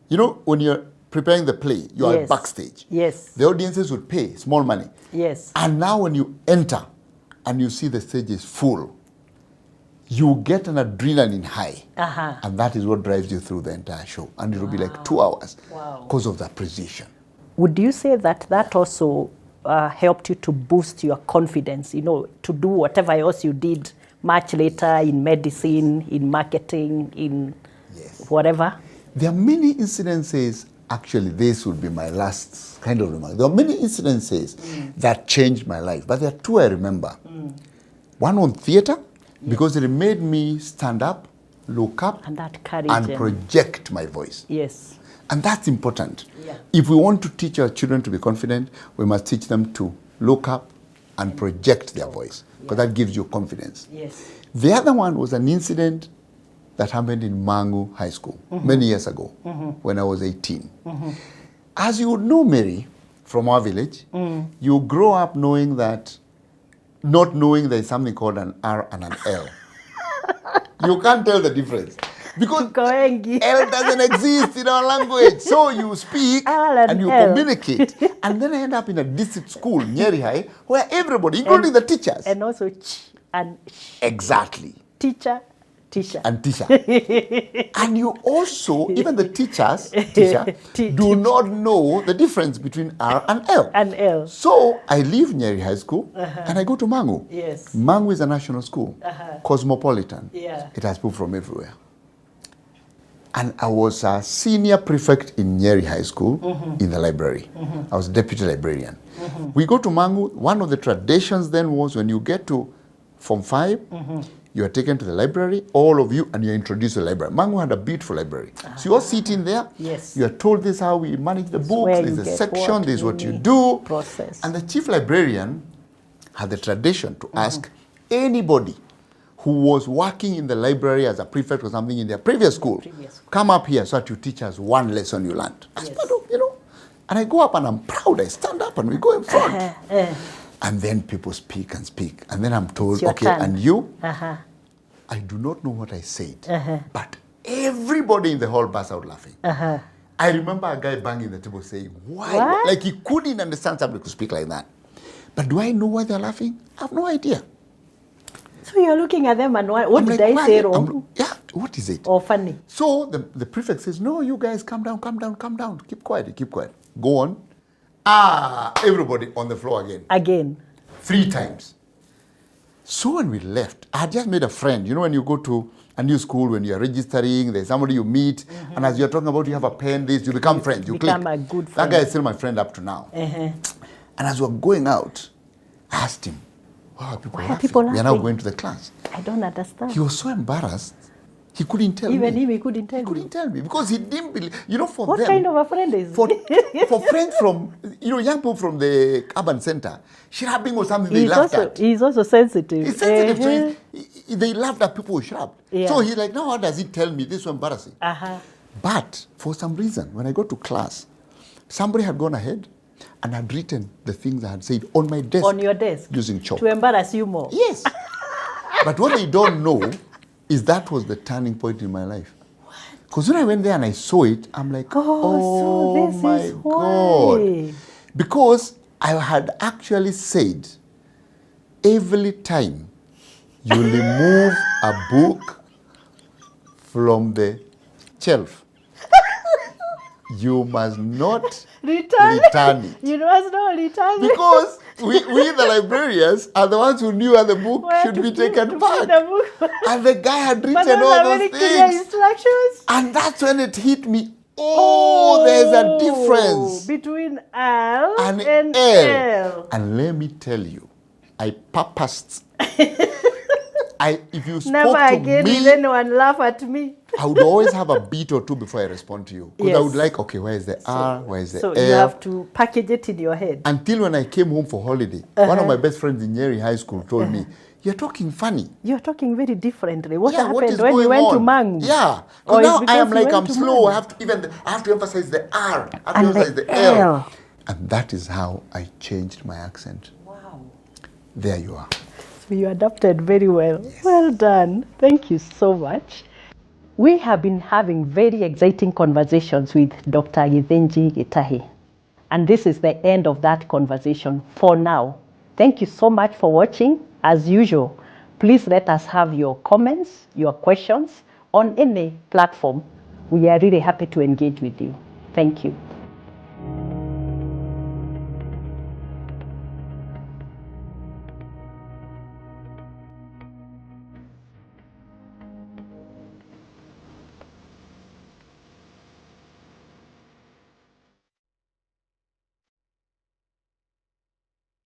[SPEAKER 1] When you're preparing the play, you are backstage.
[SPEAKER 2] Yes.
[SPEAKER 1] The audiences would pay small money.
[SPEAKER 2] Yes.
[SPEAKER 1] And now when you enter and you see the stage is full, you get an adrenaline high. And that is what drives you through the entire show. And it will be like 2 hours because of that precision.
[SPEAKER 2] Would you say that also helped you to boost your confidence, to do whatever else you did much later in medicine, in marketing, in whatever?
[SPEAKER 1] There are many incidences, actually this would be my last kind of remark. There are many incidences that changed my life, but there are 2 I remember. One on theater, because it made me stand up, look up,
[SPEAKER 2] and that courage
[SPEAKER 1] and project my voice.
[SPEAKER 2] Yes.
[SPEAKER 1] And that's important.
[SPEAKER 2] Yeah.
[SPEAKER 1] If we want to teach our children to be confident, we must teach them to look up and project their voice, because that gives you confidence.
[SPEAKER 2] Yes.
[SPEAKER 1] The other one was an incident that happened in Mangu High School many years ago when I was 18. As you would know, Mary, from our village, you grow up not knowing there is something called an R and an L. You can't tell the difference. Because L doesn't exist in our language. So you speak and you communicate. And then I end up in a district school, Nyeri High, where everybody, including the teachers.
[SPEAKER 2] And also ch and sh.
[SPEAKER 1] Exactly.
[SPEAKER 2] Teacher.
[SPEAKER 1] And teacher. And you also, even the teacher, do not know the difference between R and L.
[SPEAKER 2] And L.
[SPEAKER 1] So I leave Nyeri High School and I go to Mangu.
[SPEAKER 2] Yes.
[SPEAKER 1] Mangu is a national school, cosmopolitan.
[SPEAKER 2] Yeah.
[SPEAKER 1] It has people from everywhere. And I was a senior prefect in Nyeri High School in the library. I was deputy librarian. We go to Mangu. One of the traditions then was when you get to Form 5, you are taken to the library, all of you, and you are introduced to the library. Mangu had a beautiful library. So you all sit in there.
[SPEAKER 2] Yes.
[SPEAKER 1] You are told this is how we manage the books, there's a section, this is what you do.
[SPEAKER 2] Process.
[SPEAKER 1] And the chief librarian had the tradition to ask anybody who was working in the library as a prefect or something in their previous school, come up here so that you teach us one lesson you learned. As part of, And I go up and I'm proud. I stand up and we go in front. And then people speak and speak. And then I'm told, okay, turn. And you? I do not know what I said. But everybody in the hall burst out laughing. I remember a guy banging the table saying, why? What? Like he couldn't understand somebody could speak like that. But do I know why they're laughing? I have no idea.
[SPEAKER 2] So you're looking at them and what did I say wrong?
[SPEAKER 1] What is it?
[SPEAKER 2] Or funny.
[SPEAKER 1] So the prefect says, no, you guys calm down. Keep quiet. Go on. Everybody on the floor again. 3 times. So when we left, I had just made a friend. You know when you go to a new school, when you're registering, there's somebody you meet, and as you're talking about, you have a pen, this, you become friends, you
[SPEAKER 2] become
[SPEAKER 1] click.
[SPEAKER 2] a good
[SPEAKER 1] That
[SPEAKER 2] friend.
[SPEAKER 1] guy is still my friend up to now. And as we're going out, I asked him, why are people laughing?
[SPEAKER 2] people
[SPEAKER 1] We are now
[SPEAKER 2] laughing?
[SPEAKER 1] going to the class.
[SPEAKER 2] I don't understand.
[SPEAKER 1] He was so embarrassed, he couldn't tell me.
[SPEAKER 2] Even him, he couldn't tell
[SPEAKER 1] He
[SPEAKER 2] you.
[SPEAKER 1] couldn't tell me because he didn't believe. You know, for
[SPEAKER 2] What
[SPEAKER 1] them,
[SPEAKER 2] kind of a friend is
[SPEAKER 1] for friends from, you know, young people from the urban center, shirabbing was something they laughed at.
[SPEAKER 2] He's also sensitive.
[SPEAKER 1] He's sensitive, so they laughed at people who shrubbed.
[SPEAKER 2] Yeah.
[SPEAKER 1] So he's like, now how does he tell me? This is so embarrassing. But for some reason, when I got to class, somebody had gone ahead and had written the things I had said on my desk.
[SPEAKER 2] On your desk?
[SPEAKER 1] Using chalk.
[SPEAKER 2] To embarrass you more?
[SPEAKER 1] Yes. But what they don't know is that was the turning point in my life. Because when I went there and I saw it, I'm like, oh
[SPEAKER 2] so this
[SPEAKER 1] my
[SPEAKER 2] is
[SPEAKER 1] God.
[SPEAKER 2] why.
[SPEAKER 1] Because I had actually said, every time you remove a book from the shelf, you must not return it.
[SPEAKER 2] You must not return it.
[SPEAKER 1] Because we the librarians are the ones who knew how the book
[SPEAKER 2] Where
[SPEAKER 1] should
[SPEAKER 2] to
[SPEAKER 1] be
[SPEAKER 2] put-
[SPEAKER 1] taken
[SPEAKER 2] to put
[SPEAKER 1] back.
[SPEAKER 2] the book.
[SPEAKER 1] And the guy had
[SPEAKER 2] But
[SPEAKER 1] written
[SPEAKER 2] those
[SPEAKER 1] all
[SPEAKER 2] are
[SPEAKER 1] those
[SPEAKER 2] very clear
[SPEAKER 1] things.
[SPEAKER 2] instructions.
[SPEAKER 1] And that's when it hit me. Oh, there's a difference.
[SPEAKER 2] Between L
[SPEAKER 1] And
[SPEAKER 2] and
[SPEAKER 1] L.
[SPEAKER 2] L.
[SPEAKER 1] And let me tell you, I purposed. If you spoke
[SPEAKER 2] Never
[SPEAKER 1] to
[SPEAKER 2] again will
[SPEAKER 1] me,
[SPEAKER 2] anyone laugh at me.
[SPEAKER 1] I would always have a beat or two before I respond to you. Because I
[SPEAKER 2] Yes.
[SPEAKER 1] would like, okay, where is the R? Where is the
[SPEAKER 2] So
[SPEAKER 1] L?
[SPEAKER 2] you have to package it in your head.
[SPEAKER 1] Until when I came home for holiday, one of my best friends in Nyeri High School told me, you're talking funny.
[SPEAKER 2] You're talking very differently. What
[SPEAKER 1] Yeah, what
[SPEAKER 2] happened
[SPEAKER 1] is
[SPEAKER 2] when you
[SPEAKER 1] going
[SPEAKER 2] went to
[SPEAKER 1] on?
[SPEAKER 2] Mangu?
[SPEAKER 1] Yeah.
[SPEAKER 2] Or
[SPEAKER 1] Because now
[SPEAKER 2] it's
[SPEAKER 1] I
[SPEAKER 2] because
[SPEAKER 1] am
[SPEAKER 2] you
[SPEAKER 1] like,
[SPEAKER 2] went
[SPEAKER 1] I'm
[SPEAKER 2] to
[SPEAKER 1] slow.
[SPEAKER 2] Mangu?
[SPEAKER 1] I have to emphasize the R. I have
[SPEAKER 2] And
[SPEAKER 1] to emphasize
[SPEAKER 2] the
[SPEAKER 1] the L.
[SPEAKER 2] L.
[SPEAKER 1] And that is how I changed my accent.
[SPEAKER 2] Wow.
[SPEAKER 1] There you are.
[SPEAKER 2] So you adapted very well. Yes. Well done. Thank you so much. We have been having very exciting conversations with Dr. Githinji Gitahi. And this is the end of that conversation for now. Thank you so much for watching. As usual, please let us have your comments, your questions on any platform. We are really happy to engage with you. Thank you.